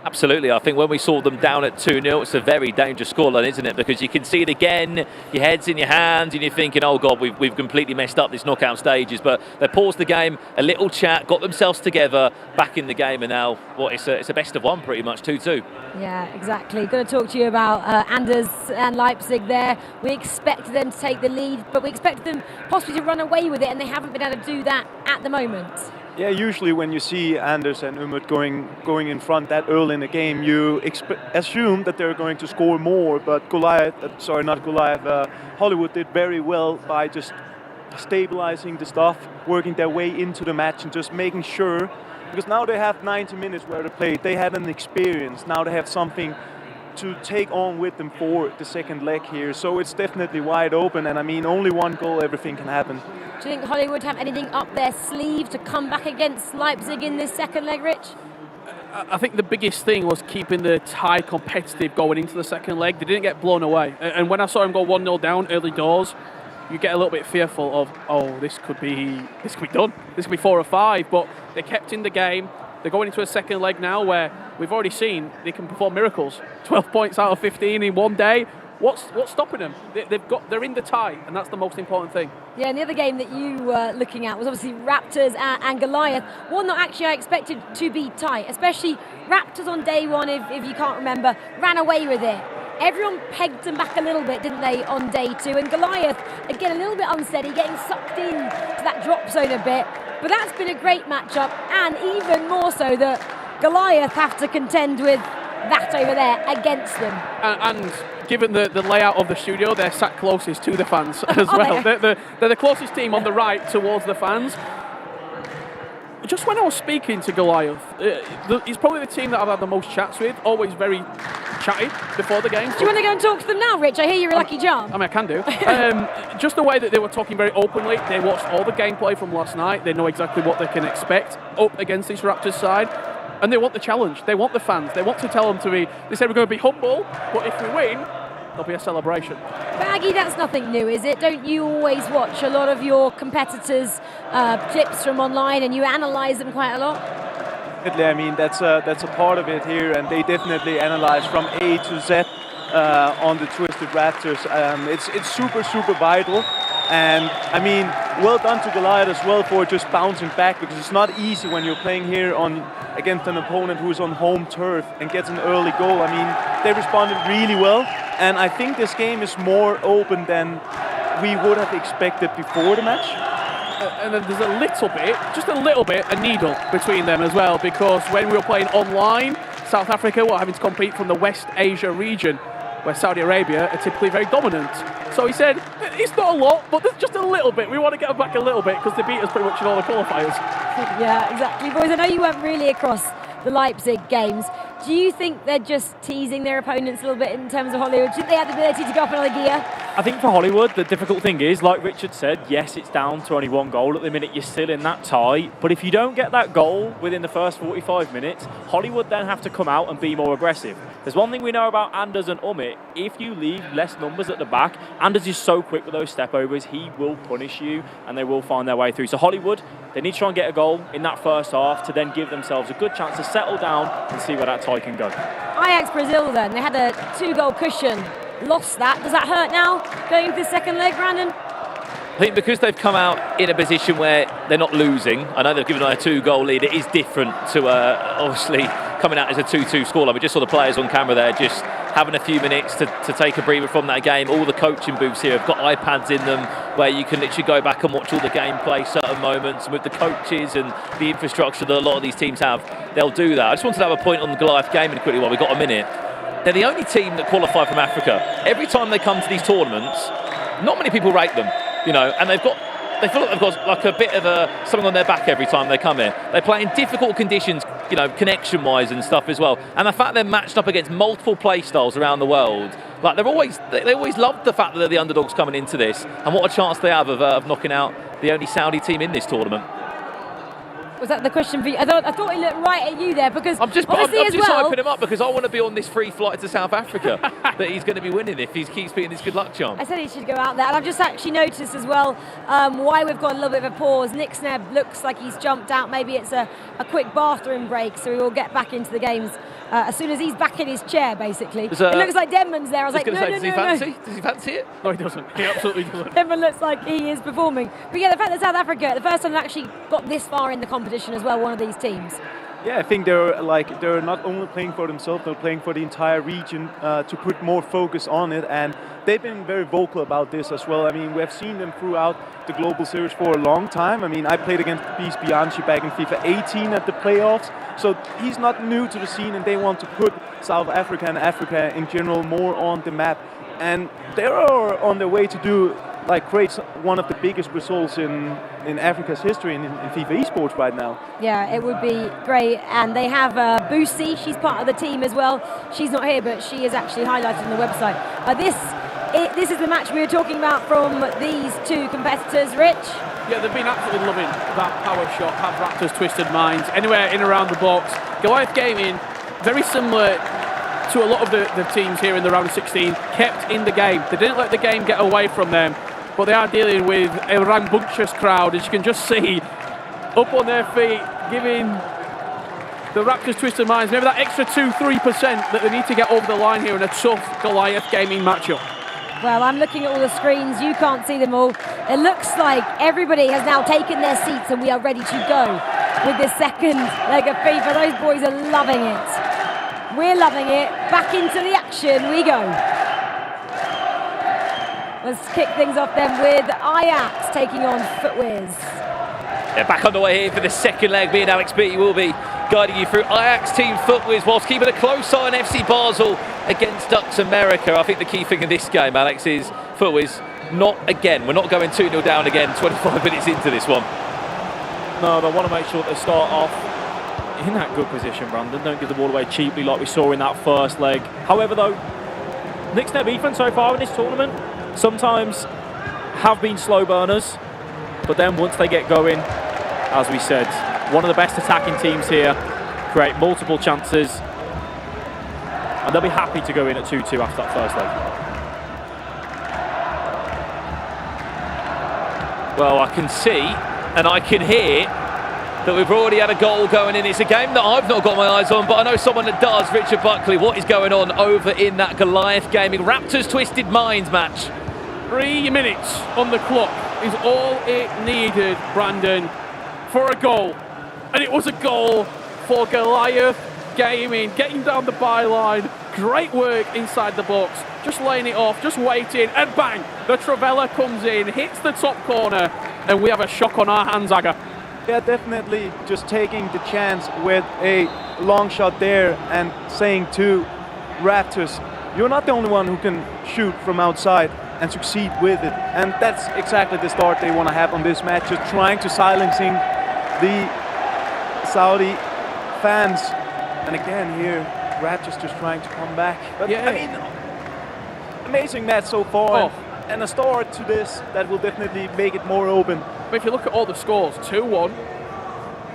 Absolutely. I think when we saw them down at 2-0, it's a very dangerous scoreline, isn't it? Because you can see it again, your head's in your hands, and you're thinking, oh, God, we've completely messed up this knockout stages. But they paused the game, a little chat, got themselves together, back in the game, and now, it's a best of 1 pretty much, 2-2. Yeah, exactly. Got to talk to you about Anders and Leipzig there. We expected them to take the lead, but we expected them possibly to run away with it, and they haven't been able to do that at the moment. Yeah, usually when you see Anders and Umut going in front that early in the game, you assume that they're going to score more. But Hollywood did very well by just stabilizing the stuff, working their way into the match, and just making sure. Because now they have 90 minutes where to play. They had an experience. Now they have something to take on with them for the second leg here. So it's definitely wide open, and I mean, only 1 goal, everything can happen. Do you think Hollywood have anything up their sleeve to come back against Leipzig in this second leg, Rich? I think the biggest thing was keeping the tie competitive going into the second leg. They didn't get blown away. And when I saw him go 1-0 down early doors, you get a little bit fearful of, oh, this could be done. This could be 4 or 5, but they kept in the game. They're going into a second leg now where we've already seen they can perform miracles. 12 points out of 15 in 1 day. What's stopping them? They're in the tie, and that's the most important thing. Yeah, and the other game that you were looking at was obviously Raptors and Goliath. One that actually I expected to be tight, especially Raptors on day 1, if you can't remember, ran away with it. Everyone pegged them back a little bit, didn't they, on day 2? And Goliath, again, a little bit unsteady, getting sucked in to that drop zone a bit. But that's been a great matchup, and even more so that Goliath have to contend with that over there against them. And given the layout of the studio, they're sat closest to the fans as well. They're the closest team on the right towards the fans. Just when I was speaking to Goliath, he's probably the team that I've had the most chats with, always very chatty before the games. Do you want to go and talk to them now, Rich? I hear you're a lucky charm. I mean, I can do. Just the way that they were talking very openly, they watched all the gameplay from last night, they know exactly what they can expect up against this Raptors side, and they want the challenge, they want the fans, they want to tell them to be, they said we're going to be humble, but if we win, there'll be a celebration. Baggy, that's nothing new, is it? Don't you always watch a lot of your competitors' clips from online and you analyse them quite a lot? I mean, that's a part of it here, and they definitely analyze from A to Z on the Twisted Raptors. It's super vital, and I mean, well done to Goliath as well for just bouncing back, because it's not easy when you're playing here against an opponent who's on home turf and gets an early goal. I mean, they responded really well, and I think this game is more open than we would have expected before the match. And then there's a little bit, just a little bit, a needle between them as well, because when we were playing online, South Africa were having to compete from the West Asia region. where Saudi Arabia are typically very dominant. So he said, it's not a lot, but there's just a little bit. We want to get them back a little bit because they beat us pretty much in all the qualifiers. Yeah, exactly. Boys, I know you weren't really across the Leipzig games. Do you think they're just teasing their opponents a little bit in terms of Hollywood? Should they have the ability to go up another gear? I think for Hollywood, the difficult thing is, like Richard said, yes, it's down to only 1 goal at the minute. You're still in that tie. But if you don't get that goal within the first 45 minutes, Hollywood then have to come out and be more aggressive. There's one thing we know about Anders and Umit. If you leave less numbers at the back, Anders is so quick with those step overs, he will punish you and they will find their way through. So Hollywood, they need to try and get a goal in that first half to then give themselves a good chance to settle down and see where that tie can go. AJAX Brazil then, they had a 2-goal cushion. Lost that. Does that hurt now going into the second leg, Brandon? I think because they've come out in a position where they're not losing, I know they've given a 2-goal lead, it is different to obviously coming out as a 2-2 scoreline. We just saw the players on camera there just having a few minutes to take a breather from that game. All the coaching booths here have got iPads in them where you can literally go back and watch all the gameplay, certain moments, and with the coaches and the infrastructure that a lot of these teams have, they'll do that. I just wanted to have a point on the Goliath game and quickly while we've got a minute. They're the only team that qualify from Africa. Every time they come to these tournaments, not many people rate them, you know, and they feel like they've got like a bit of something on their back every time they come here. They play in difficult conditions, you know, connection-wise and stuff as well. And the fact they're matched up against multiple play styles around the world, like they always loved the fact that they're the underdogs coming into this, and what a chance they have of knocking out the only Saudi team in this tournament. Was that the question for you? I thought he looked right at you there because I'm just well, hyping him up because I want to be on this free flight to South Africa that he's going to be winning if he keeps beating his good luck charm. I said he should go out there, and I've just actually noticed as well why we've got a little bit of a pause. Nick Sneb looks like he's jumped out. Maybe it's a quick bathroom break, so he will get back into the games as soon as he's back in his chair, basically. It looks like Denman's there. I was like, no. Does he fancy it? No, he doesn't. He absolutely doesn't. Denman looks like he is performing. But yeah, the fact that South Africa, the first time they actually got this far in the competition as well, one of these teams. Yeah, I think they're not only playing for themselves, they're playing for the entire region to put more focus on it, and they've been very vocal about this as well. I mean, we have seen them throughout the Global Series for a long time. I mean, I played against Beast Bianchi back in FIFA 18 at the playoffs, so he's not new to the scene, and they want to put South Africa and Africa in general more on the map, and they are on their way to do create one of the biggest results in Africa's history in FIFA Esports right now. Yeah, it would be great. And they have Boosie, she's part of the team as well. She's not here, but she is actually highlighted on the website. This is the match we were talking about from these two competitors, Rich. Yeah, they've been absolutely loving that power shot, have Raptors twisted minds, anywhere in around the box. Goliath Gaming, very similar to a lot of the teams here in the round of 16, kept in the game. They didn't let the game get away from them, but they are dealing with a rambunctious crowd, as you can just see, up on their feet, giving the Raptors twisted minds maybe that extra 2-3% that they need to get over the line here in a tough Goliath Gaming matchup. Well, I'm looking at all the screens, you can't see them all. It looks like everybody has now taken their seats and we are ready to go with this second leg of FIFA. Those boys are loving it. We're loving it. Back into the action we go. Let's kick things off then with AJAX taking on FUTWIZ. They're back underway here for the second leg. Me and Alex B will be guiding you through AJAX team FUTWIZ whilst keeping a close eye on FC Basel against Dux America. I think the key thing in this game, Alex, is FUTWIZ not again. We're not going 2-0 down again 25 minutes into this one. No, they want to make sure that they start off in that good position, Brandon. Don't give the ball away cheaply like we saw in that first leg. However, though, Nick's net defense so far in this tournament sometimes have been slow burners, but then once they get going, as we said, one of the best attacking teams here, create multiple chances, and they'll be happy to go in at 2-2 after that first leg. Well, I can see and I can hear that we've already had a goal going in. It's a game that I've not got my eyes on, but I know someone that does. Richard Buckley, what is going on over in that Goliath Gaming Raptors Twisted Minds match? 3 minutes on the clock is all it needed, Brandon, for a goal. And it was a goal for Goliath Gaming, getting down the byline. Great work inside the box, just laying it off, just waiting, and bang! The Travella comes in, hits the top corner, and we have a shock on our hands, Aga. Yeah, definitely just taking the chance with a long shot there and saying to Raptors, you're not the only one who can shoot from outside and succeed with it. And that's exactly the start they want to have on this match, just trying to silencing the Saudi fans. And again here, Raptors just trying to come back. But Yeah. I mean, amazing match so far. And a start to this that will definitely make it more open. But if you look at all the scores, 2-1,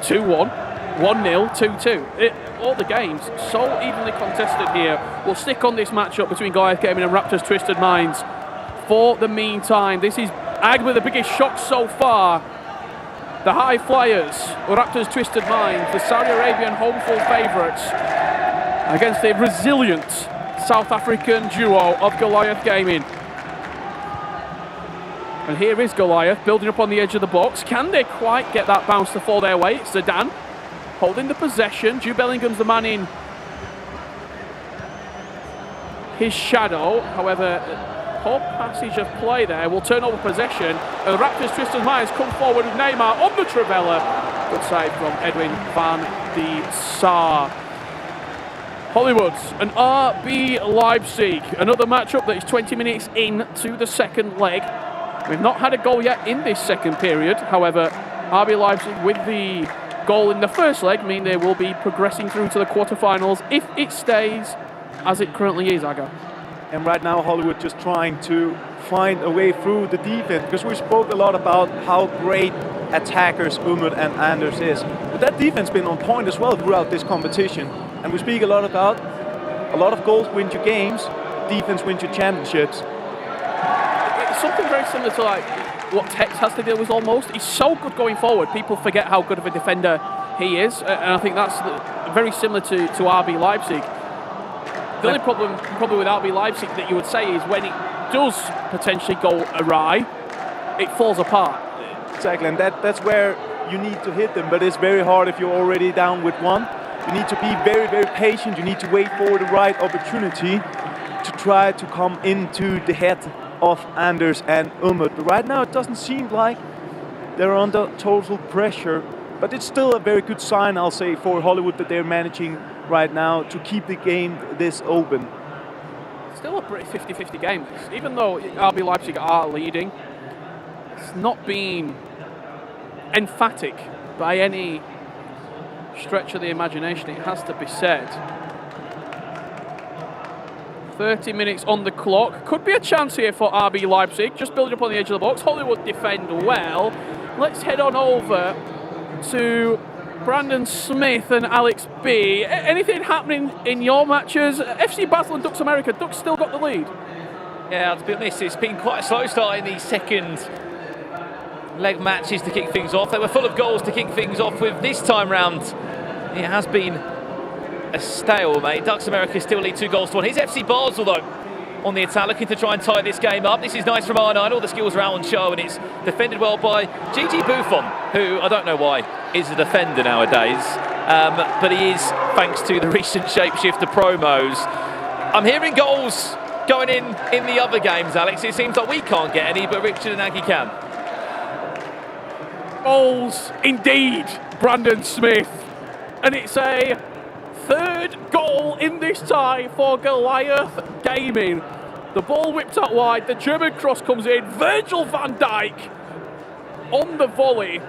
2-1, 1-0, 2-2. All the games so evenly contested here. We'll stick on this matchup between Goliath Gaming and Raptors Twisted Minds for the meantime. This is arguably the biggest shock so far. The High Flyers, Raptors Twisted Minds, the Saudi Arabian home field favourites against the resilient South African duo of Goliath Gaming. And here is Goliath building up on the edge of the box. Can they quite get that bounce to fall their way? It's Zidane holding the possession. Jude Bellingham's the man in his shadow. However, poor passage of play there will turn over possession. And Raptors Twisted Minds come forward with Neymar on the Trivella. Good save from Edwin van de Sar. Hollywoods and RB Leipzig. Another matchup that is 20 minutes into the second leg. We've not had a goal yet in this second period. However, RB Leipzig with the goal in the first leg mean they will be progressing through to the quarterfinals if it stays as it currently is, Aga. And right now Hollywood just trying to find a way through the defense, because we spoke a lot about how great attackers Umut and Anders is. But that defense been on point as well throughout this competition. And we speak a lot about a lot of goals win you games, defense wins you championships. It's something very similar to like what Tex has to deal with almost. He's so good going forward. People forget how good of a defender he is. And I think that's very similar to RB Leipzig. The only problem probably with RB Leipzig that you would say is when it does potentially go awry, it falls apart. Exactly, and that's where you need to hit them, but it's very hard if you're already down with one. You need to be very, very patient. You need to wait for the right opportunity to try to come into the head of Anders and Umut. But right now it doesn't seem like they're under total pressure, but it's still a very good sign, I'll say, for Hollywood that they're managing right now to keep the game this open. Still a pretty 50-50 game. Even though RB Leipzig are leading, it's not been emphatic by any stretch of the imagination, it has to be said. 30 minutes on the clock. Could be a chance here for RB Leipzig. Just building up on the edge of the box. Hollywood defend well. Let's head on over to Brandon Smith and Alex B. Anything happening in your matches? FC Basel and Ducks America. Ducks still got the lead. Yeah, to be honest, it's been quite a slow start in the second leg matches to kick things off. They were full of goals to kick things off with. This time round, it has been a stalemate. Ducks America still lead 2-1. Here's FC Basel though on the attack, looking to try and tie this game up. This is nice from R9. All the skills are out on show, and it's defended well by Gigi Buffon, who I don't know why is a defender nowadays, but he is thanks to the recent shapeshifter promos. I'm hearing goals going in the other games, Alex. It seems like we can't get any, but Richard and Aggie can. Goals indeed, Brandon Smith, and it's a third goal in this tie for Goliath Gaming. The ball whipped out wide, the German cross comes in, Virgil van Dijk on the volley,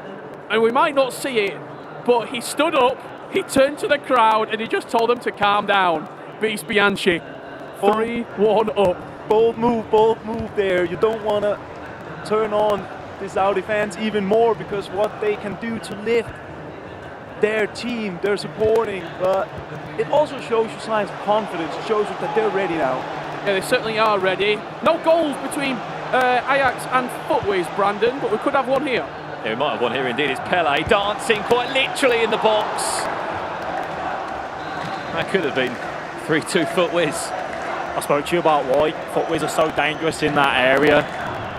and we might not see it, but he stood up, he turned to the crowd, and he just told them to calm down. Beast Bianchi, 3-1 up. Bold move there. You don't want to turn on the Saudi fans even more, because what they can do to lift their team, they're supporting, but it also shows you signs of confidence. It shows you that they're ready now. Yeah, they certainly are ready. No goals between AJAX and FUTWIZ, Brandon, but we could have one here. Yeah, we might have one here indeed. It's Pele dancing quite literally in the box. That could have been 3-2 FUTWIZ. I spoke to you about why FUTWIZ are so dangerous in that area.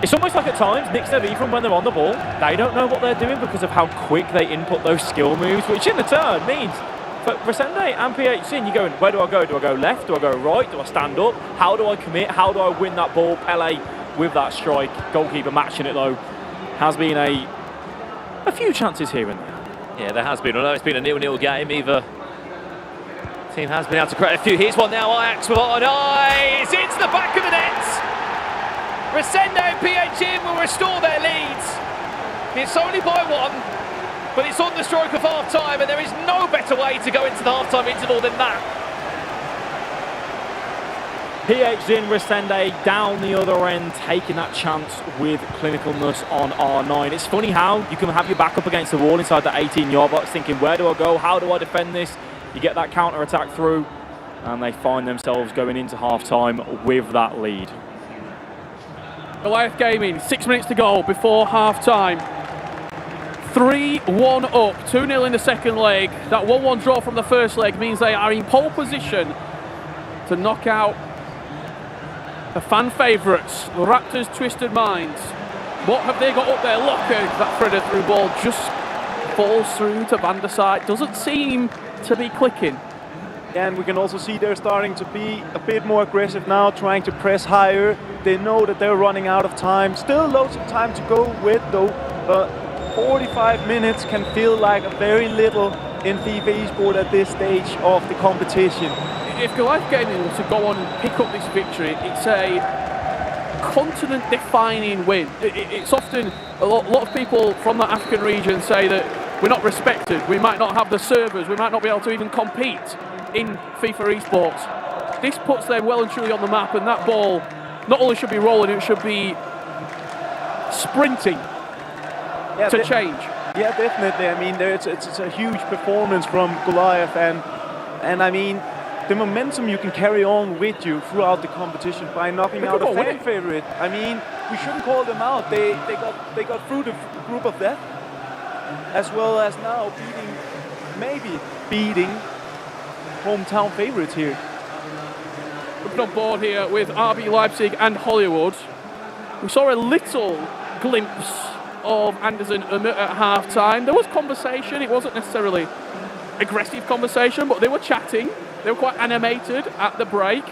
It's almost like at times, Nick Even when they're on the ball, they don't know what they're doing because of how quick they input those skill moves, which in the turn means for Resende and PHC, and you're going, where do I go? Do I go left? Do I go right? Do I stand up? How do I commit? How do I win that ball? Pele with that strike, goalkeeper matching it though. Has been a few chances here and there. Yeah, there has been. Although it's been a 0-0 game, either Team has been able to create a few. Here's one now, Ajax with on eye. It's into the back of the net. Resende and PHM will restore their leads. It's only by one, but it's on the stroke of half-time, and there is no better way to go into the half-time interval than that. PHM Resende down the other end, taking that chance with clinicalness on R9. It's funny how you can have your back up against the wall inside the 18-yard box, thinking, where do I go? How do I defend this? You get that counter-attack through, and they find themselves going into half-time with that lead. Goliath Gaming, 6 minutes to go before half-time. 3-1 up, 2-0 in the second leg. That 1-1 draw from the first leg means they are in pole position to knock out the fan favourites, the Raptors' Twisted Minds. What have they got up there? Look, that threaded through ball just falls through to Van der Sar. Doesn't seem to be clicking. And we can also see they're starting to be a bit more aggressive now, trying to press higher. They know that they're running out of time. Still loads of time to go with though, but 45 minutes can feel like a very little in FIFA Esport at this stage of the competition. If Goliath Gaming was to go on and pick up this victory, it's a continent-defining win. It's often, a lot of people from the African region say that we're not respected, we might not have the servers, we might not be able to even compete in FIFA Esports. This puts them well and truly on the map, and that ball not only should be rolling, it should be sprinting to change. Yeah, definitely. I mean, it's a huge performance from Goliath, and I mean, the momentum you can carry on with you throughout the competition by knocking out a fan favorite. I mean, we shouldn't call them out. They got through the group of death, as well as now maybe beating hometown favorites here. We've been on board here with RB Leipzig and Hollywood. We saw a little glimpse of Anderson at half-time. There was conversation. It wasn't necessarily aggressive conversation, but they were chatting. They were quite animated at the break.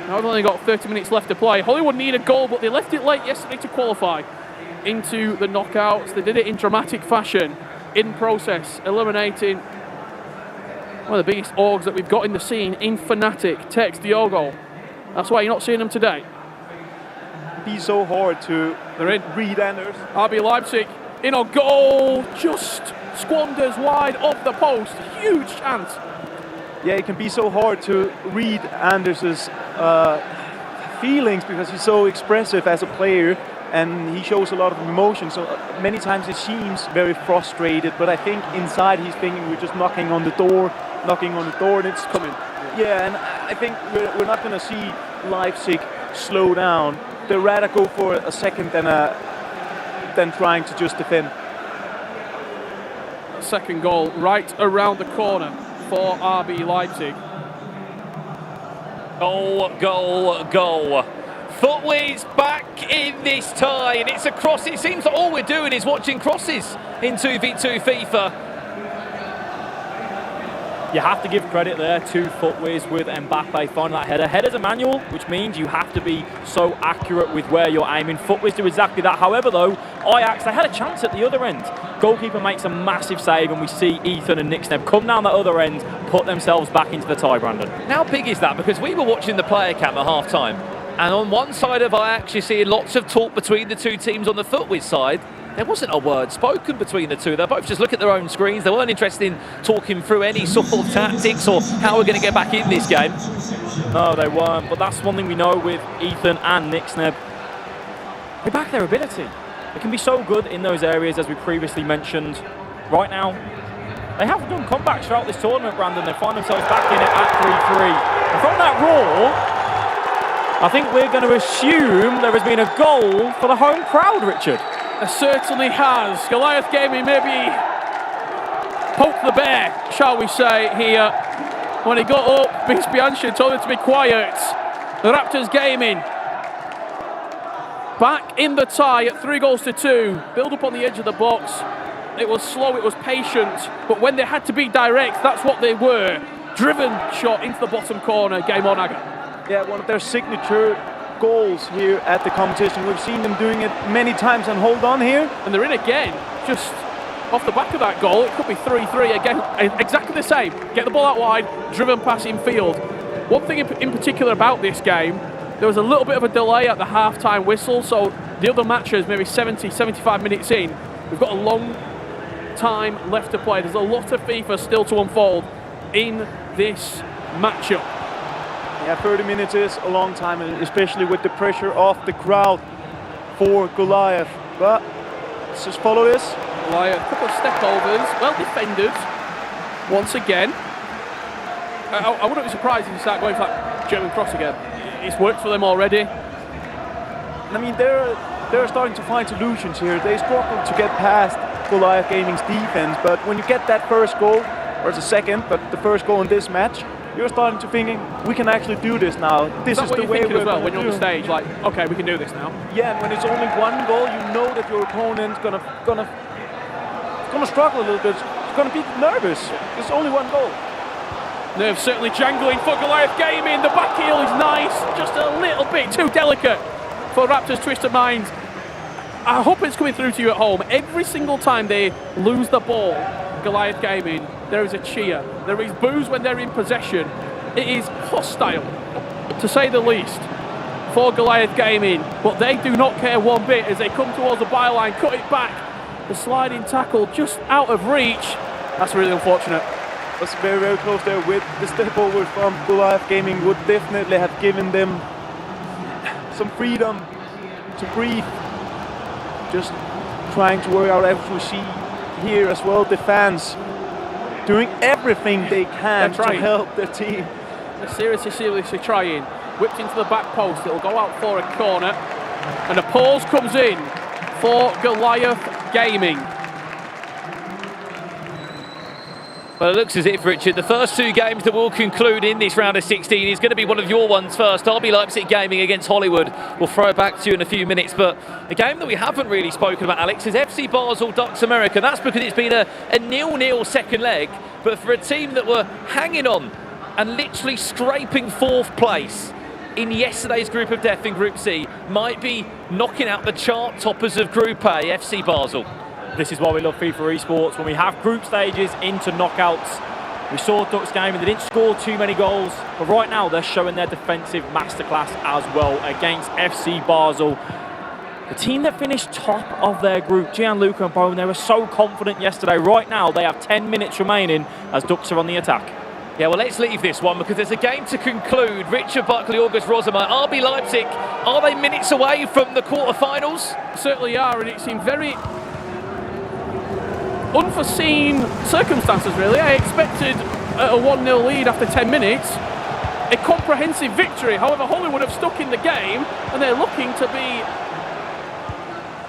Now they've only got 30 minutes left to play. Hollywood need a goal, but they left it late yesterday to qualify into the knockouts. They did it in dramatic fashion, in process, eliminating one of the biggest orgs that we've got in the scene in FNATIC, Tex Diogo. That's why you're not seeing them today. Be so hard to read Anders. RB Leipzig in on goal, just squanders wide off the post. Huge chance. Yeah, it can be so hard to read Anders's feelings because he's so expressive as a player and he shows a lot of emotion. So many times it seems very frustrated, but I think inside he's thinking we're just knocking on the door, and it's coming. Yeah, and I think we're not going to see Leipzig slow down. They'd rather go for a second than trying to just defend. Second goal right around the corner for RB Leipzig. Goal. FUTWIZ back in this tie, and it's a cross. It seems that all we're doing is watching crosses in 2v2 FIFA. You have to give credit there to FUTWIZ with Mbappe finding that header. Header's a manual, which means you have to be so accurate with where you're aiming. FUTWIZ do exactly that. However, though, Ajax, they had a chance at the other end. Goalkeeper makes a massive save, and we see Ethan and Nixneb come down that other end, put themselves back into the tie, Brandon. How big is that? Because we were watching the player cam at half-time, and on one side of Ajax, you're seeing lots of talk between the two teams. On the FUTWIZ side, there wasn't a word spoken between the two. They both just look at their own screens. They weren't interested in talking through any sort of tactics or how we're going to get back in this game. No, they weren't. But that's one thing we know with Ethan and Nixneb. They back their ability. They can be so good in those areas, as we previously mentioned. Right now, they have done comebacks throughout this tournament, Brandon. They find themselves back in it at 3-3. And from that roar, I think we're going to assume there has been a goal for the home crowd, Richard. It certainly has. Goliath Gaming maybe poked the bear, shall we say, here. When he got up, Vince Bianchi told him to be quiet. The Raptors Gaming back in the tie at 3-2. Build up on the edge of the box. It was slow, it was patient, but when they had to be direct, that's what they were. Driven shot into the bottom corner, game on, Aga. Yeah, one of their signature goals here at the competition. We've seen them doing it many times, and hold on here. And they're in again. Just off the back of that goal, it could be 3-3 again, exactly the same. Get the ball out wide, driven pass in field. One thing in particular about this game, there was a little bit of a delay at the half-time whistle, so the other matches, maybe 70, 75 minutes in, we've got a long time left to play. There's a lot of FIFA still to unfold in this matchup. Yeah, 30 minutes is a long time, especially with the pressure of the crowd for Goliath. But let's just follow this. Goliath, a couple of step-overs, well defended once again. I wouldn't be surprised if you start going for that German cross again. It's worked for them already. I mean, they're starting to find solutions here. They struggle to get past Goliath Gaming's defense, but when you get that first goal, or it's a second, but the first goal in this match, you're starting to thinking, we can actually do this now. This is the way we're as well when you're on the stage, like, okay, we can do this now. Yeah, and when it's only one goal, you know that your opponent's gonna struggle a little bit. It's gonna be nervous. There's only one goal. Nerves certainly jangling for Goliath Gaming. The back heel is nice, just a little bit too delicate for Raptors' Twisted Minds. I hope it's coming through to you at home. Every single time they lose the ball, Goliath Gaming, there is a cheer. There is boos when they're in possession. It is hostile, to say the least, for Goliath Gaming. But they do not care one bit as they come towards the byline, cut it back. The sliding tackle just out of reach. That's really unfortunate. Was very, very close there. With the step over from Goliath Gaming would definitely have given them some freedom to breathe. Just trying to work out, as we see here as well, the fans doing everything they can to help their team. They're seriously trying. Whipped into the back post, it'll go out for a corner. And a pause comes in for Goliath Gaming. Well, it looks as if, Richard, the first two games that will conclude in this round of 16 is going to be one of your ones first. RB Gaming against Hollywood. We'll throw it back to you in a few minutes. But a game that we haven't really spoken about, Alex, is FC Basel Ducks America. That's because it's been a 0-0 second leg. But for a team that were hanging on and literally scraping fourth place in yesterday's group of death in Group C, might be knocking out the chart toppers of Group A, FC Basel. This is why we love FIFA Esports. When we have group stages into knockouts, we saw Ducks game and they didn't score too many goals, but right now they're showing their defensive masterclass as well against FC Basel. The team that finished top of their group, Gianluca and Bone, they were so confident yesterday. Right now they have 10 minutes remaining as Ducks are on the attack. Yeah, well, let's leave this one because there's a game to conclude. Richard Buckley, August Rosemeyer, RB Leipzig, are they minutes away from the quarterfinals? Certainly are, and it seemed very unforeseen circumstances, really. I expected a 1-0 lead after 10 minutes, a comprehensive victory. However, Hollywood have stuck in the game and they're looking to be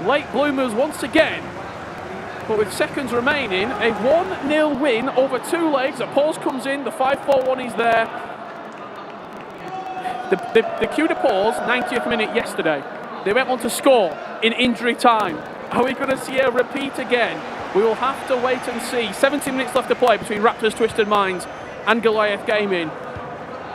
late bloomers once again. But with seconds remaining, a 1-0 win over two legs. A pause comes in, the 5-4-1 is there. The cue to pause, 90th minute yesterday. They went on to score in injury time. Are we going to see a repeat again? We will have to wait and see. 70 minutes left to play between Raptors Twisted Minds and Goliath Gaming.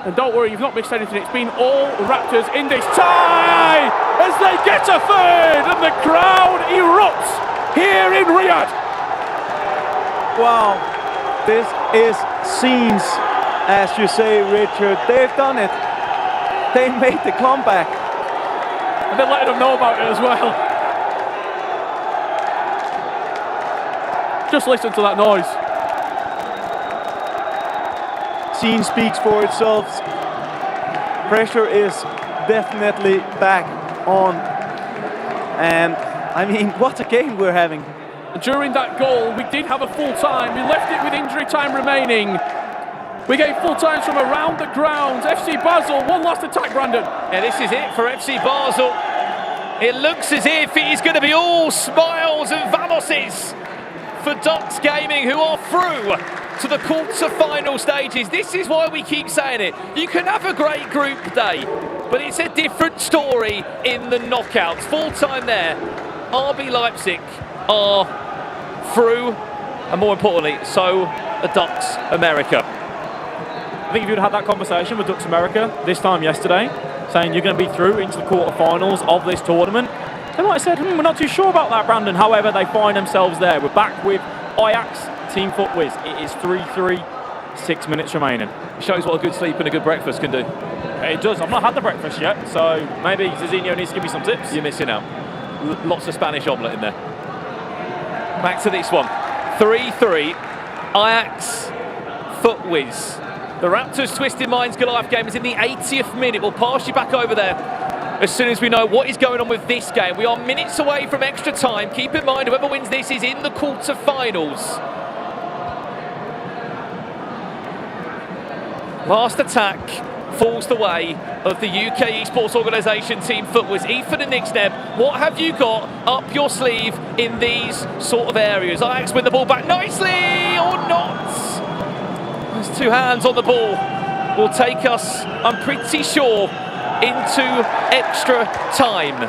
And don't worry, you've not missed anything. It's been all Raptors in this tie as they get a third and the crowd erupts here in Riyadh. Wow, this is scenes, as you say, Richard. They've done it. They made the comeback. And they're letting them know about it as well. Just listen to that noise. Scene speaks for itself. Pressure is definitely back on. And I mean, what a game we're having. During that goal, we did have a full time. We left it with injury time remaining. We gave full times from around the grounds. FC Basel, one last attack, Brandon. Yeah, this is it for FC Basel. It looks as if it is going to be all smiles and vamoses for Ducks Gaming, who are through to the quarter-final stages. This is why we keep saying it. You can have a great group day, but it's a different story in the knockouts. Full time there. RB Leipzig are through, and more importantly, so are Ducks America. I think if you'd had that conversation with Ducks America this time yesterday, saying you're going to be through into the quarterfinals of this tournament, they might have said, we're not too sure about that, Brandon. However, they find themselves there. We're back with Ajax, Team FUTWIZ. It is 3-3, 6 minutes remaining. Shows what a good sleep and a good breakfast can do. It does. I've not had the breakfast yet, so maybe Zizinho needs to give me some tips. You're missing out. Lots of Spanish omelette in there. Back to this one. 3-3, Ajax, FUTWIZ. The Raptors Twisted Minds Goliath game is in the 80th minute. We'll pass you back over there as soon as we know what is going on with this game. We are minutes away from extra time. Keep in mind, whoever wins this is in the quarter-finals. Last attack falls the way of the UK Esports organisation Team FUTWIZ. Ethan and XRAPTORS, what have you got up your sleeve in these sort of areas? Ajax win the ball back nicely or not? There's two hands on the ball. Will take us, I'm pretty sure, into extra time.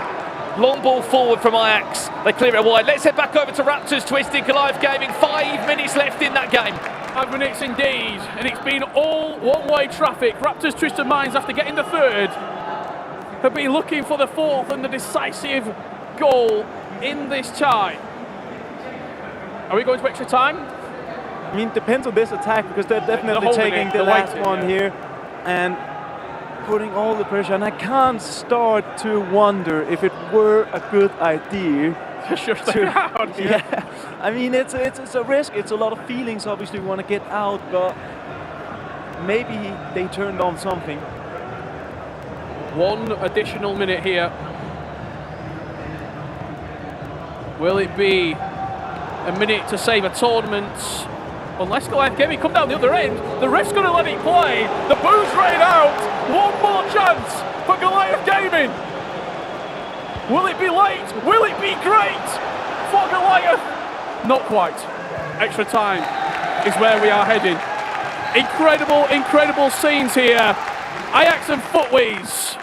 Long ball forward from Ajax. They clear it wide. Let's head back over to Raptors Twisted Goliath Gaming. 5 minutes left in that game. 5 minutes indeed, and it's been all one-way traffic. Raptors Twisted Minds, after getting the third, have been looking for the fourth and the decisive goal in this tie. Are we going to extra time? I mean, depends on this attack, because they're definitely taking the last one here and putting all the pressure. And I can't start to wonder if it were a good idea. Yeah, I mean, it's a risk. It's a lot of feelings. Obviously, we want to get out, but maybe they turned on something. 1 additional minute here. Will it be a minute to save a tournament? Unless Goliath Gaming come down the other end, the ref's going to let it play. The boo's rain out. One more chance for Goliath Gaming. Will it be late? Will it be great for Goliath? Not quite. Extra time is where we are heading. Incredible, incredible scenes here. Ajax and FUTWIZ.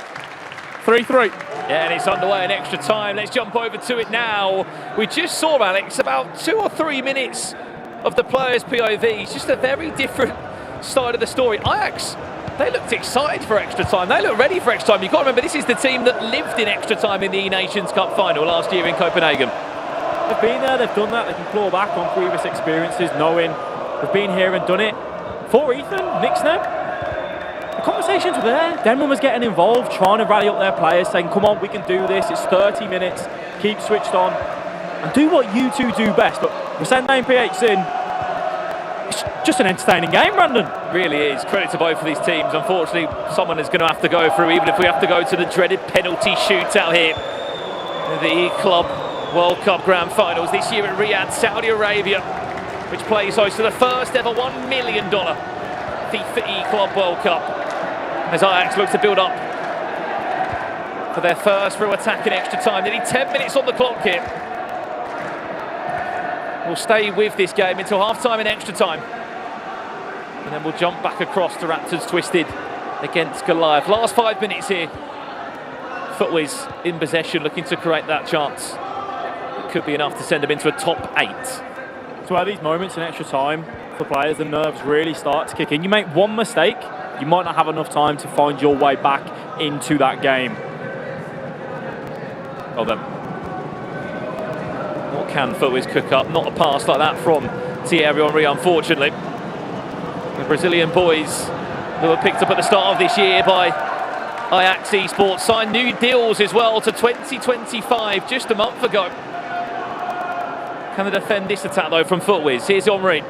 3-3. Yeah, and it's underway in extra time. Let's jump over to it now. We just saw, Alex, about 2 or 3 minutes of the players' POVs. Just a very different side of the story. Ajax, they looked excited for extra time. They look ready for extra time. You've got to remember, this is the team that lived in extra time in the E-Nations Cup final last year in Copenhagen. They've been there, they've done that. They can claw back on previous experiences, knowing they've been here and done it. For Ethan, Nixner, the conversations were there. Denman was getting involved, trying to rally up their players, saying, come on, we can do this. It's 30 minutes. Keep switched on. And do what you two do best. But we're sending 9 PHs in. It's just an entertaining game, Brandon. Really is. Credit to both of these teams. Unfortunately, someone is going to have to go through, even if we have to go to the dreaded penalty shootout here. The E-Club World Cup Grand Finals this year at Riyadh, Saudi Arabia, which plays host to the first ever $1 million FIFA E-Club World Cup. As Ajax look to build up for their first real attack in extra time. Nearly 10 minutes on the clock here. We'll stay with this game until half-time in extra time. And then we'll jump back across to Raptors Twisted against Goliath. Last 5 minutes here. FUTWIZ in possession, looking to create that chance. It could be enough to send them into a top 8. So at these moments in extra time, for players, the nerves really start to kick in. You make one mistake, you might not have enough time to find your way back into that game. Well then. What can FUTWIZ cook up? Not a pass like that from Thierry Henry, unfortunately. The Brazilian boys who were picked up at the start of this year by Ajax Esports signed new deals as well to 2025 just a month ago. Can they defend this attack though from FUTWIZ? Here's Henry.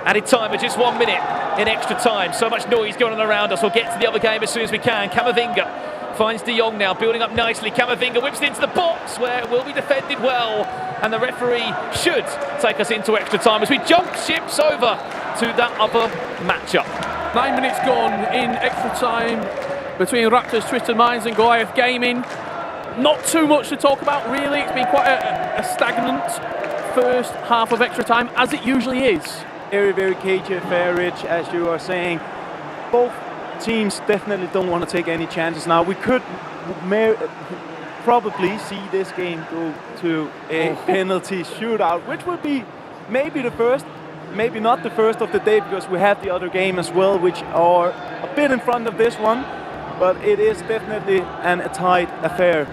Added time of just 1 minute in extra time. So much noise going on around us. We'll get to the other game as soon as we can. Camavinga finds De Jong now, building up nicely. Camavinga whips it into the box where it will be defended well. And the referee should take us into extra time as we jump ships over to that other matchup. 9 minutes gone in extra time between Raptors Twisted Minds and Goliath Gaming. Not too much to talk about, really. It's been quite a stagnant first half of extra time, as it usually is. Very, very cagey affair, Rich, as you are saying. Both teams definitely don't want to take any chances now. We could probably see this game go to a penalty shootout, which would be maybe the first, maybe not the first of the day, because we have the other game as well, which are a bit in front of this one, but it is definitely a tight affair.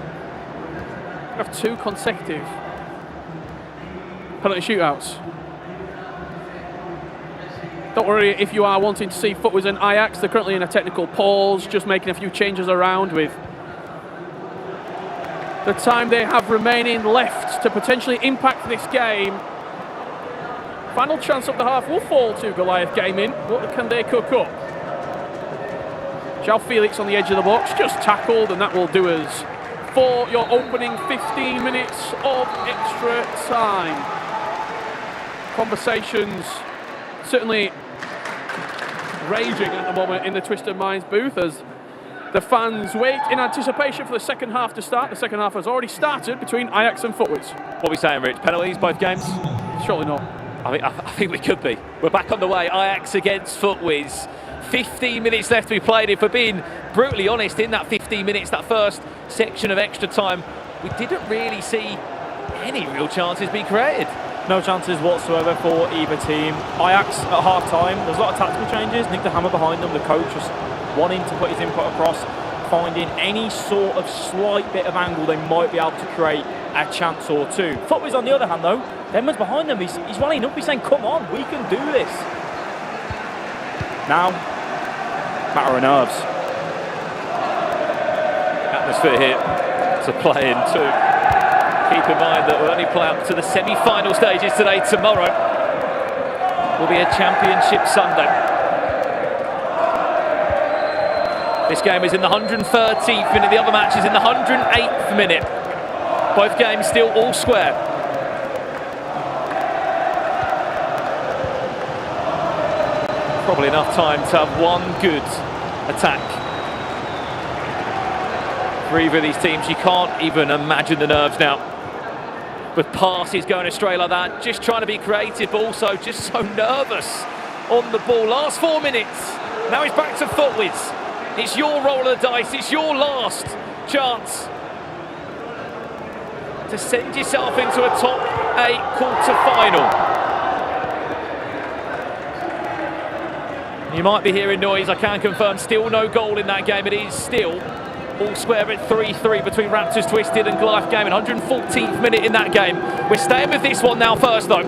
We have 2 consecutive penalty shootouts. Don't worry if you are wanting to see FUTWIZ and AJAX. They're currently in a technical pause, just making a few changes around with the time they have remaining left to potentially impact this game. Final chance of the half will fall to Goliath Gaming. What can they cook up? João Felix on the edge of the box, just tackled, and that will do us for your opening 15 minutes of extra time. Conversations certainly raging at the moment in the Twisted Minds booth as the fans wait in anticipation for the second half to start. The second half has already started between AJAX and FUTWIZ. What are we saying, Rich? Penalties, both games? Surely not. I think we could be. We're back on the way. AJAX against FUTWIZ. 15 minutes left to be played. If we're being brutally honest, in that 15 minutes, that first section of extra time, we didn't really see any real chances being created. No chances whatsoever for either team. AJAX at half-time, there's a lot of tactical changes. Nick the Hammer behind them, the coach just wanting to put his input across, finding any sort of slight bit of angle they might be able to create a chance or two. FUTWIZ on the other hand though, Denman's behind them, he's rallying up, he's saying come on, we can do this. Now, matter of nerves. Atmosphere here to play into. Keep in mind that we'll only play up to the semi-final stages today. Tomorrow will be a championship Sunday. This game is in the 113th minute, the other match is in the 108th minute. Both games still all square. Probably enough time to have one good attack. For either of these teams, you can't even imagine the nerves now. With passes going astray like that, just trying to be creative, but also just so nervous on the ball. Last 4 minutes, now he's back to FUTWIZ. It's your roll of the dice, it's your last chance to send yourself into a top 8 quarter-final. You might be hearing noise, I can confirm, still no goal in that game. It is still all square at 3-3 between Raptors Twisted and Goliath Gaming. 114th minute in that game. We're staying with this one now first though.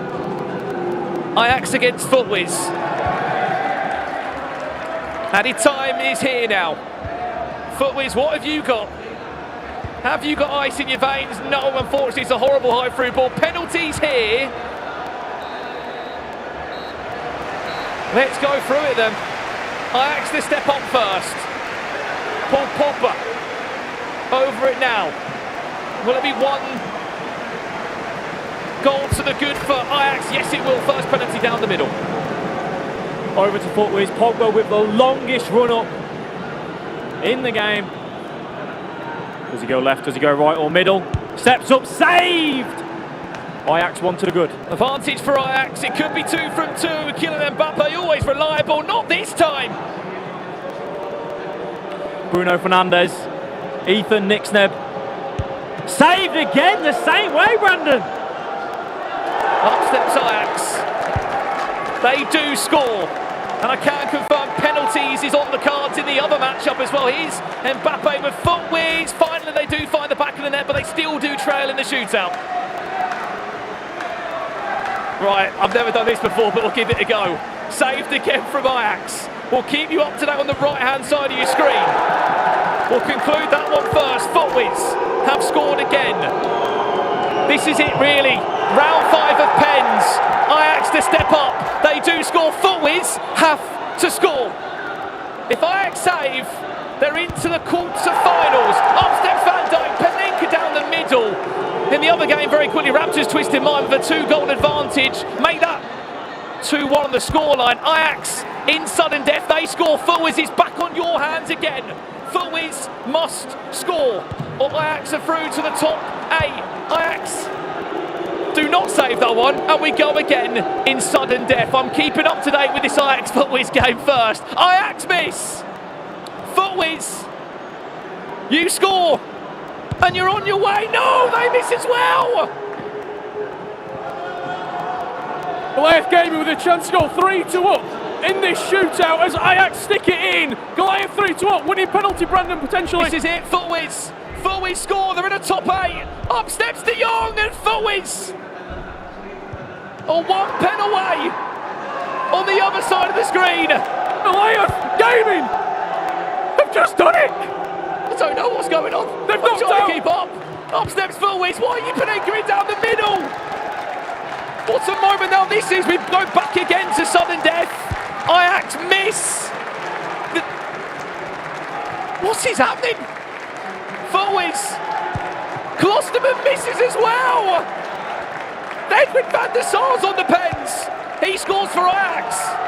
AJAX against FUTWIZ. Added time is here now. FUTWIZ, what have you got? Have you got ice in your veins? No, unfortunately, it's a horrible high through ball. Penalties here. Let's go through it then. AJAX to step up first. Paul Pogba over it now. Will it be one goal to the good for AJAX? Yes, it will. First penalty down the middle. Over to FUTWIZ. Pogba with the longest run up in the game. Does he go left? Does he go right or middle? Steps up, saved! AJAX one to the good. Advantage for AJAX. It could be 2 from 2. Kylian Mbappe always reliable. Not this time. Bruno Fernandes. Ethan Nixneb. Saved again the same way, Brandon. Up steps AJAX. They do score. And I can confirm penalties is on the cards in the other matchup as well. Here's Mbappe with FUTWIZ. Finally, they do find the back of the net, but they still do trail in the shootout. Right, I've never done this before, but we'll give it a go. Saved again from AJAX. We'll keep you up to date on the right-hand side of your screen. We'll conclude that one first. FUTWIZ have scored again. This is it, really. Round 5 of pens. AJAX to step up. They do score. FUTWIZ have to score. If AJAX save, they're into the quarter-finals. Up steps Van Dijk. Panenka down the middle. In the other game, very quickly, Raptors Twisted Mind with a 2-goal advantage. Make that 2-1 on the scoreline. AJAX in sudden death. They score. FUTWIZ is back on your hands again. FUTWIZ must score, or AJAX are through to the top 8. AJAX do not save that one, and we go again in sudden death. I'm keeping up to date with this AJAX FUTWIZ game first. AJAX miss. FUTWIZ, you score, and you're on your way. No, they miss as well. Goliath Gaming with a chance to go 3-2 up in this shootout as AJAX stick it in. Goliath 3-2 up, winning penalty, Brandon, potentially. This is it, FUTWIZ. FUTWIZ score, they're in a top 8. Up steps De Jong and FUTWIZ are 1 pen away on the other side of the screen. Goliath Gaming have just done it. I don't know what's going on. They've I'm knocked trying out. to keep up. Up steps FUTWIZ. Why are you going down the middle? What a moment now this is. We go back again to sudden death. AJAX miss. What's happening? FUTWIZ. Klosterman misses as well. Edwin van der Sar's on the pens. He scores for AJAX.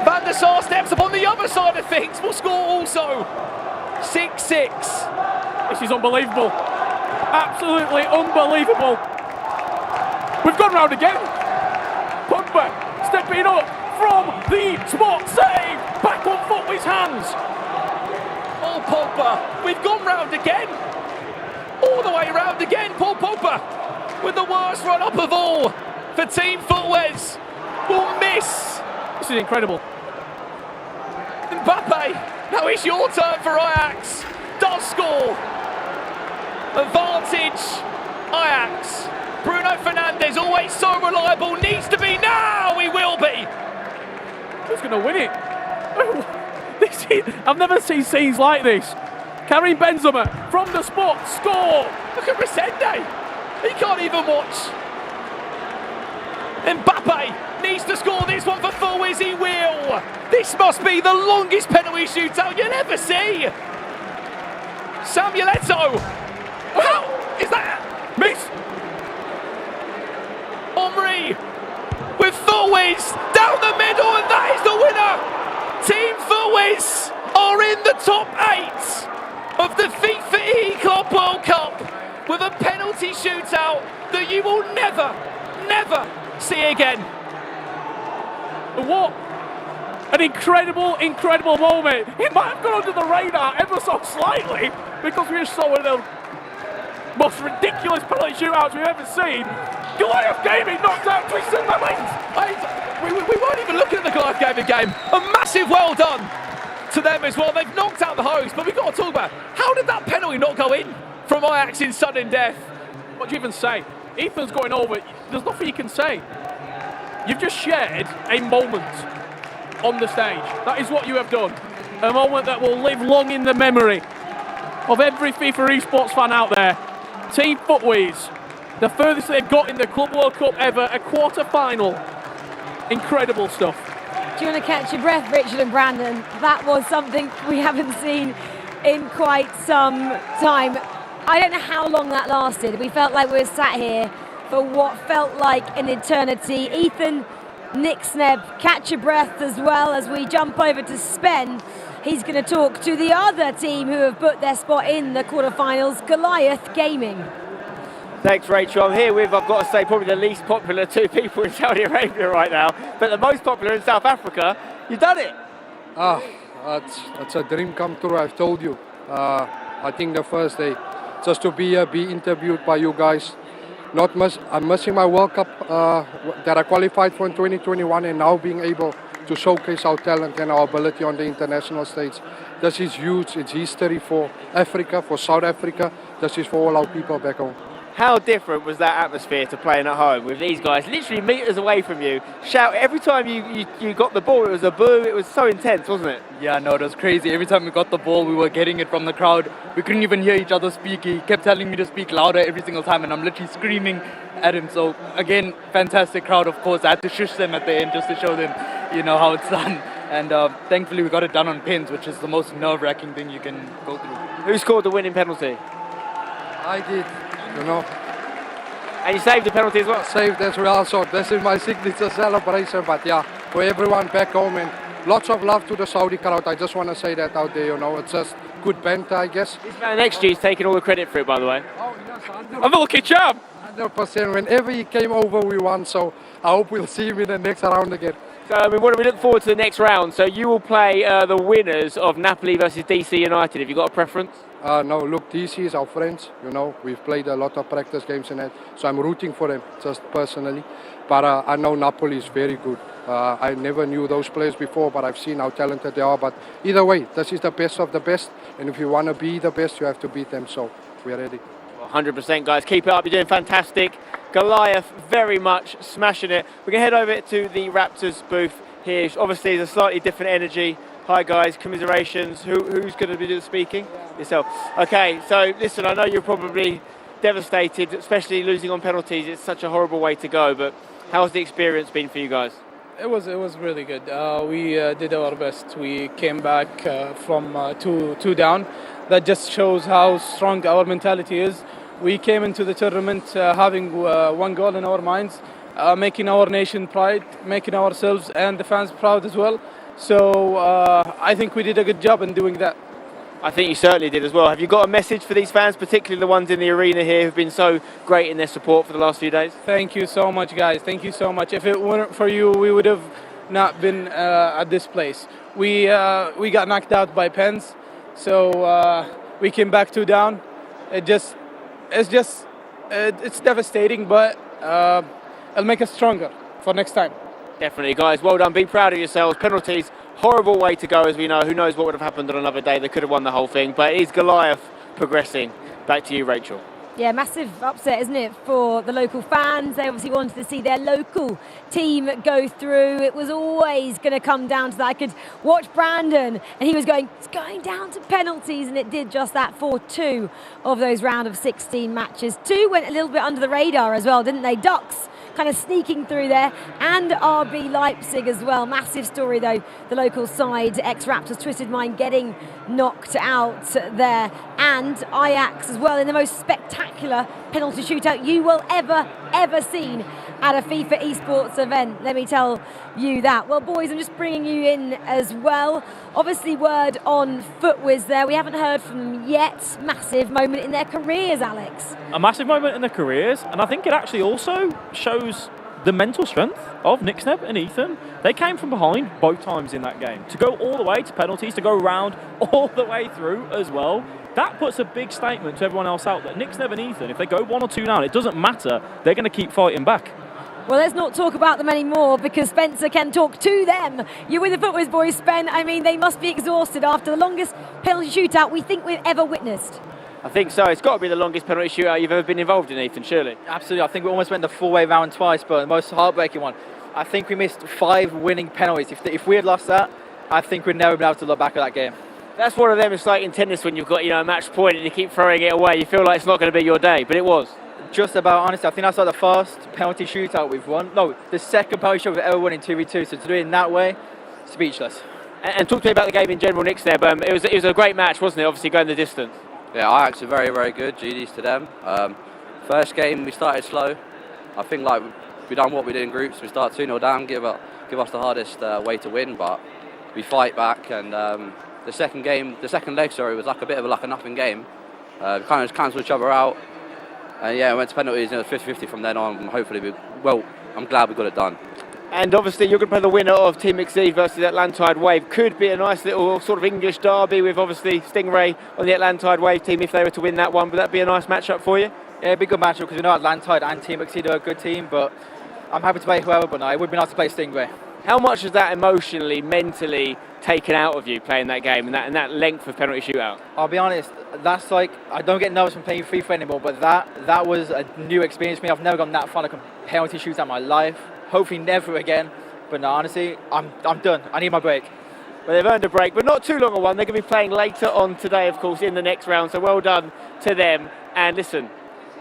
Van der Sar steps up on the other side of things. Will score also. 6-6. This is unbelievable. Absolutely unbelievable. We've gone round again. Pogba stepping up from the spot. Save. Back on FUTWIZ hands. Oh, Pogba. We've gone round again. All the way round again. Paul Pogba with the worst run up of all for Team FUTWIZ. Will miss. This is incredible. Mbappe, now it's your turn for AJAX. Does score. Advantage, AJAX. Bruno Fernandes, always so reliable, needs to be now. He will be. Who's going to win it? I've never seen scenes like this. Karim Benzema from the spot, score. Look at Resende. He can't even watch. Mbappe needs to score this one for FUTWIZ. He will. This must be the longest penalty shootout you'll ever see. Samuel Eto'o. How is that? Miss. Henry with FUTWIZ down the middle, and that is the winner. Team FUTWIZ are in the top 8 of the FIFA E-Club World Cup with a penalty shootout that you will never see again. What an incredible moment. It might have gone under the radar ever so slightly because we saw one of the most ridiculous penalty shootouts we've ever seen. Goliath Gaming knocked out Twisted Memories. We weren't even looking at the Goliath Gaming game. A massive well done to them as well. They've knocked out the host, but we've got to talk about how did that penalty not go in from AJAX in sudden death? What do you even say? Ethan's going over. There's nothing you can say. You've just shared a moment on the stage. That is what you have done. A moment that will live long in the memory of every FIFA esports fan out there. Team FUTWIZ, the furthest they've got in the Club World Cup ever, a quarter-final. Incredible stuff. Do you want to catch your breath, Richard and Brandon? That was something we haven't seen in quite some time. I don't know how long that lasted. We felt like we were sat here for what felt like an eternity. Ethan, Nick Sneb, catch your breath as well as we jump over to Spen. He's going to talk to the other team who have put their spot in the quarterfinals, Goliath Gaming. Thanks, Rachel. I'm here with, I've got to say, probably the least popular 2 people in Saudi Arabia right now, but the most popular in South Africa. You've done it. It's a dream come true, I've told you. I think the first day, just to be here, be interviewed by you guys. I'm missing my World Cup that I qualified for in 2021, and now being able to showcase our talent and our ability on the international stage. This is huge. It's history for Africa, for South Africa. This is for all our people back home. How different was that atmosphere to playing at home with these guys literally meters away from you? Shout every time you got the ball, it was a boo. It was so intense, wasn't it? Yeah, no, it was crazy. Every time we got the ball, we were getting it from the crowd. We couldn't even hear each other speak. He kept telling me to speak louder every single time, and I'm literally screaming at him. So again, fantastic crowd, of course. I had to shush them at the end just to show them, how it's done. And thankfully we got it done on pins, which is the most nerve-wracking thing you can go through. Who scored the winning penalty? I did, And you saved the penalty as well? Saved as well, so this is my signature celebration. But yeah, for everyone back home, and lots of love to the Saudi crowd. I just want to say that out there, it's just good banter, I guess. This man next to you is taking all the credit for it, by the way. Oh, yes, I'm the lucky charm. 100%. Whenever he came over, we won, so I hope we'll see him in the next round again. So, we look forward to the next round. So you will play the winners of Napoli versus DC United. Have you got a preference? No, look, DC is our friends, we've played a lot of practice games in that, so I'm rooting for them, just personally. But I know Napoli is very good. I never knew those players before, but I've seen how talented they are. But either way, this is the best of the best, and if you want to be the best, you have to beat them, so we're ready. 100%, guys. Keep it up. You're doing fantastic. Goliath very much smashing it. We're going to head over to the Raptors booth here. Obviously, there's a slightly different energy. Hi guys, commiserations. Who's going to be doing the speaking? Yourself. Okay, so listen, I know you're probably devastated, especially losing on penalties. It's such a horrible way to go, but how's the experience been for you guys? It was really good. We did our best. We came back from two down. That just shows how strong our mentality is. We came into the tournament having one goal in our minds, making our nation proud, making ourselves and the fans proud as well. So I think we did a good job in doing that. I think you certainly did as well. Have you got a message for these fans, particularly the ones in the arena here who've been so great in their support for the last few days? Thank you so much, guys. Thank you so much. If it weren't for you, we would have not been at this place. We got knocked out by pens, so we came back 2 down. It's devastating, but it'll make us stronger for next time. Definitely, guys. Well done. Be proud of yourselves. Penalties, horrible way to go, as we know. Who knows what would have happened on another day? They could have won the whole thing. But it is Goliath progressing. Back to you, Rachel. Yeah, massive upset, isn't it, for the local fans? They obviously wanted to see their local team go through. It was always going to come down to that. I could watch Brandon, and he was going, it's going down to penalties, and it did just that for 2 of those round of 16 matches. 2 went a little bit under the radar as well, didn't they? Ducks kind of sneaking through there, and RB Leipzig as well. Massive story though, the local side, XRAPTORS, Twisted Mind getting knocked out there, and AJAX as well in the most spectacular penalty shootout you will ever seen at a FIFA esports event. Let me tell you that. Well, boys, I'm just bringing you in as well. Obviously, word on FUTWIZ there. We haven't heard from them yet. Massive moment in their careers, Alex. A massive moment in their careers, and I think it actually also shows the mental strength of Nixneb and Ethan. They came from behind both times in that game. To go all the way to penalties, to go round all the way through as well, that puts a big statement to everyone else out there. Nixneb and Ethan, if they go 1 or 2 down, it doesn't matter. They're going to keep fighting back. Well, let's not talk about them anymore because Spencer can talk to them. You're with the FUTWIZ boys, Spen. I mean, they must be exhausted after the longest penalty shootout we think we've ever witnessed. I think so. It's got to be the longest penalty shootout you've ever been involved in, Ethan, surely. Absolutely. I think we almost went the full-way round twice, but the most heartbreaking one. I think we missed 5 winning penalties. If we had lost that, I think we'd never been able to look back at that game. That's one of them. It's like in tennis when you've got, a match point and you keep throwing it away. You feel like it's not going to be your day, but it was. Just about, honestly, I think that's like the first penalty shootout we've won. No, the second penalty shootout we've ever won in 2v2. So to do it in that way, speechless. And talk to me about the game in general, Nick. There, it was a great match, wasn't it? Obviously going the distance. Yeah, AJAX are very, very good. GD's to them. First game we started slow. I think we done what we did in groups. We start 2-0 down, give us the hardest way to win, but we fight back. And the second leg, was like a bit of a nothing game. We kind of just cancelled each other out. And yeah, went to penalties, 50-50 from then on. Hopefully, I'm glad we got it done. And obviously, you're going to play the winner of Team EXEED versus the Atlantide Wave. Could be a nice little sort of English derby with obviously Stingray on the Atlantide Wave team if they were to win that one. Would that be a nice matchup for you? Yeah, it'd be a good matchup because we know Atlantide and Team EXEED are a good team, but I'm happy to play whoever, but no, it would be nice to play Stingray. How much has that emotionally, mentally taken out of you playing that game and that length of penalty shootout? I'll be honest, that's I don't get nervous from playing FIFA anymore, but that was a new experience for me. I've never gone that far like a penalty shootout in my life. Hopefully never again. But no, honestly, I'm done. I need my break. Well, they've earned a break, but not too long a one. They're going to be playing later on today, of course, in the next round. So well done to them. And listen,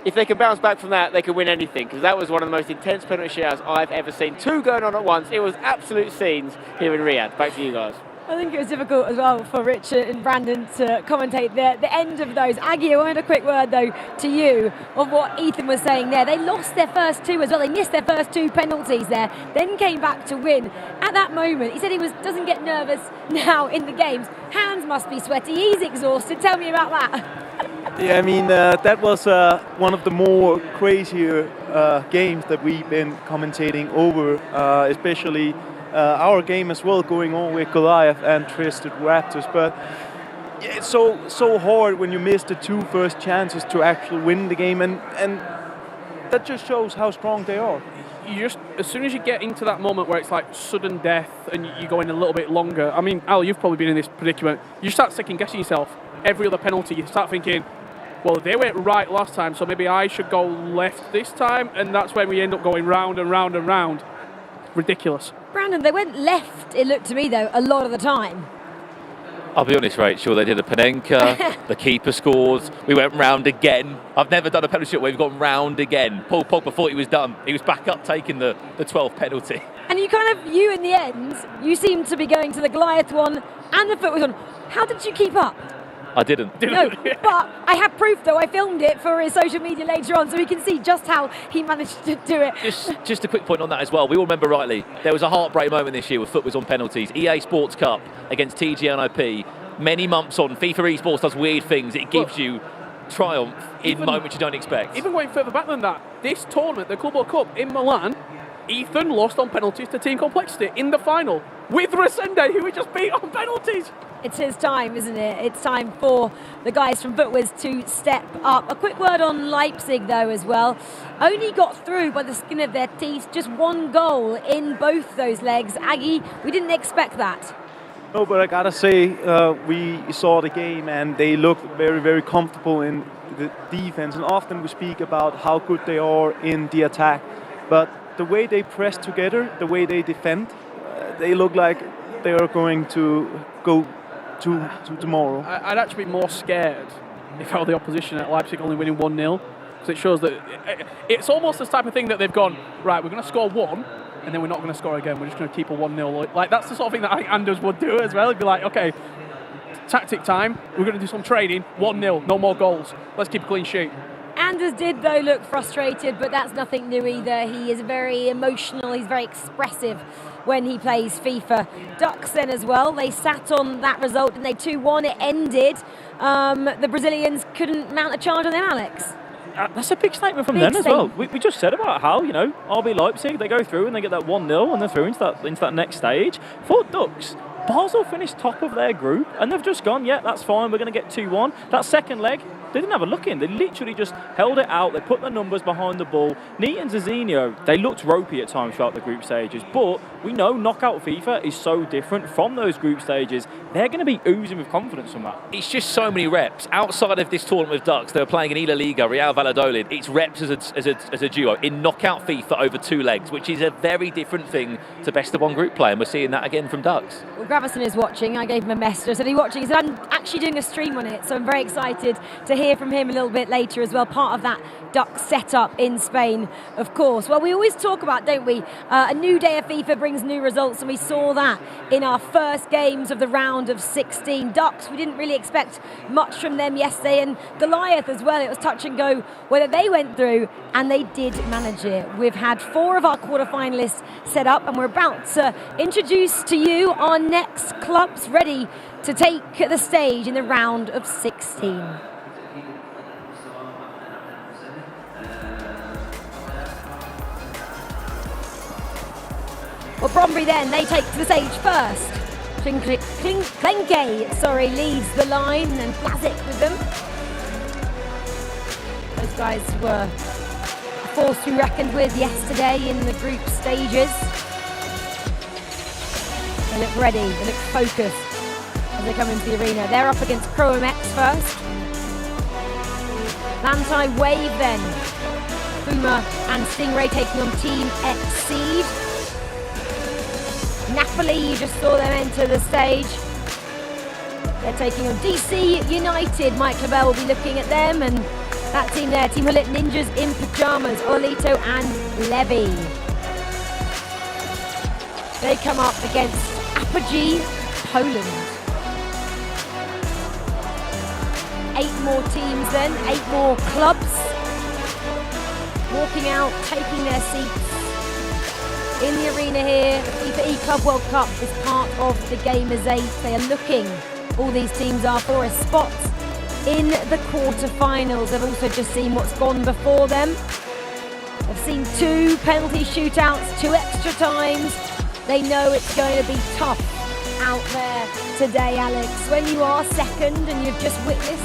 if they can bounce back from that, they can win anything, because that was one of the most intense penalty shootouts I've ever seen. 2 going on at once. It was absolute scenes here in Riyadh. Back to you guys. I think it was difficult as well for Richard and Brandon to commentate the end of those. Aggie, I wanted a quick word though to you of what Ethan was saying there. They lost their first 2 as well. They missed their first 2 penalties there, then came back to win. At that moment, he said he doesn't get nervous now in the games. Hands must be sweaty. He's exhausted. Tell me about that. Yeah, I mean, that was one of the more crazier games that we've been commentating over, especially our game as well, going on with Goliath and Twisted Raptors. But yeah, it's so hard when you miss the 2 first chances to actually win the game, and that just shows how strong they are. As soon as you get into that moment where it's like sudden death and you go in a little bit longer, I mean, Al, you've probably been in this predicament, you start second guessing yourself. Every other penalty, you start thinking, well, they went right last time, so maybe I should go left this time, and that's when we end up going round and round and round. Ridiculous. Brandon, they went left, it looked to me, though, a lot of the time. I'll be honest, Rachel, they did a Panenka, the keeper scored, we went round again. I've never done a penalty shot where we've gone round again. Paul Pogba thought he was done. He was back up taking the 12th penalty. And you in the end, you seemed to be going to the Goliath one and the FUTWIZ one. How did you keep up? I didn't. No, but I have proof though. I filmed it for his social media later on, so we can see just how he managed to do it. Just a quick point on that as well. We all remember rightly, there was a heartbreak moment this year with FUTWIZ on penalties. EA Sports Cup against TG.NIP. Many months on, FIFA Esports does weird things. It gives you triumph in moments you don't expect. Even going further back than that, this tournament, the Club World Cup in Milan, Ethan lost on penalties to Team Complexity in the final with Resende, who we just beat on penalties. It's his time, isn't it? It's time for the guys from FUTWIZ to step up. A quick word on LEIPZIG, though, as well. Only got through by the skin of their teeth, just one goal in both those legs. Aggie, we didn't expect that. No, but I gotta say, we saw the game and they looked very, very comfortable in the defense. And often we speak about how good they are in the attack. But the way they press together, the way they defend, they look like they are going to go to tomorrow. I'd actually be more scared if I were the opposition at Leipzig only winning 1-0. Because it shows that it's almost this type of thing that they've gone, right, we're going to score one, and then we're not going to score again. We're just going to keep a 1-0. Like, that's the sort of thing that I think Anders would do as well. He'd be like, okay, tactic time, we're going to do some training, 1-0, no more goals. Let's keep a clean sheet. Anders did, though, look frustrated, but that's nothing new either. He is very emotional, he's very expressive when he plays FIFA. Ducks then as well, they sat on that result and they 2-1, it ended. The Brazilians couldn't mount a charge on them, Alex. That's a big statement from them as well. We just said about how, you know, RB Leipzig, they go through and they get that 1-0 and they're through into that next stage. For Ducks, Basel finished top of their group and they've just gone, yeah, that's fine, we're going to get 2-1. That second leg, they didn't have a look in. They literally just held it out. They put the numbers behind the ball. Neat and Zizinho, they looked ropey at times throughout the group stages, but we know knockout FIFA is so different from those group stages. They're going to be oozing with confidence from that. It's just so many reps. Outside of this tournament with Ducks, they were playing in La Liga, Real Valladolid. It's reps as a duo in knockout FIFA over 2 legs, which is a very different thing to best of 1 group play, and we're seeing that again from Ducks. Well, Gravison is watching. I gave him a message. I said, are you watching? He said, I'm actually doing a stream on it, so I'm very excited to hear from him a little bit later as well, part of that Duck setup in Spain, of course. Well, we always talk about, don't we, a new day of FIFA brings new results, and we saw that in our first games of the round of 16. Ducks, we didn't really expect much from them yesterday, and Goliath as well. It was touch and go whether they went through, and they did manage it. We've had 4 of our quarterfinalists set up, and we're about to introduce to you our next clubs ready to take the stage in the round of 16. Well, BRONDBY then, they take to the stage first. Klenke, leads the line, and BLZ with them. Those guys were a force to be reckoned with yesterday in the group stages. They look ready, they look focused as they come into the arena. They're up against KROWMX first. Lantai Wave then. Puma and Stingray taking on Team EXEED. Napoli, you just saw them enter the stage. They're taking on DC United. Mike Labelle will be looking at them, and that team there, Team Hulit Ninjas in Pajamas, Olito and Levy. They come up against APOGEE, Poland. 8 more teams then, 8 more clubs. Walking out, taking their seats in the arena here. The FIFA E-Club World Cup is part of the Gamers 8. They are looking, all these teams are, for a spot in the quarterfinals. They've also just seen what's gone before them. They've seen 2 penalty shootouts, 2 extra times. They know it's going to be tough out there today, Alex. When you are second and you've just witnessed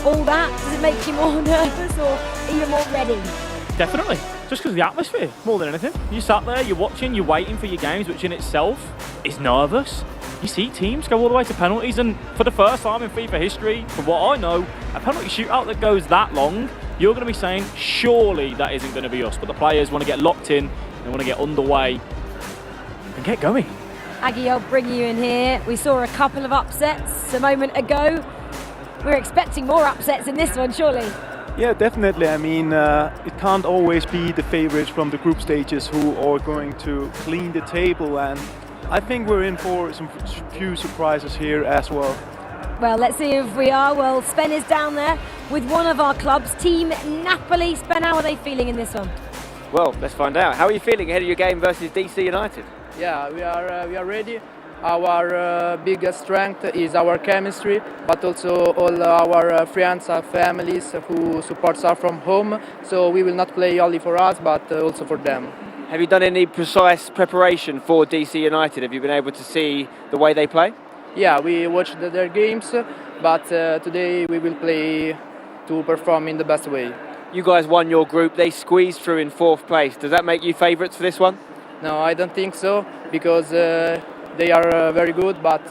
all that, does it make you more nervous or even more ready? Definitely. Just because of the atmosphere, more than anything. You sat there, you're watching, you're waiting for your games, which in itself is nervous. you see teams go all the way to penalties, and for the first time in FIFA history, from what I know, a penalty shootout that goes that long, you're going to be saying, surely that isn't going to be us. But the players want to get locked in, they want to get underway and get going. Aggie, I'll bring you in here. We saw a couple of upsets a moment ago. We're expecting more upsets in this one, surely. Yeah, definitely. I mean, it can't always be the favorites from the group stages who are going to clean the table, and I think we're in for some few surprises here as well. Well, let's see if we are. Well, Sven is down there with one of our clubs, Team Napoli. Sven, how are they feeling in this one? Well, let's find out. How are you feeling ahead of your game versus DC United? Yeah, we are ready. Our biggest strength is our chemistry, but also all our friends and families who support us from home. So we will not play only for us, but also for them. Have you done any precise preparation for DC United? Have you been able to see the way they play? Yeah, we watched their games, but today we will play to perform in the best way. You guys won your group. They squeezed through in 4th place. Does that make you favourites for this one? No, I don't think so, because they are very good, but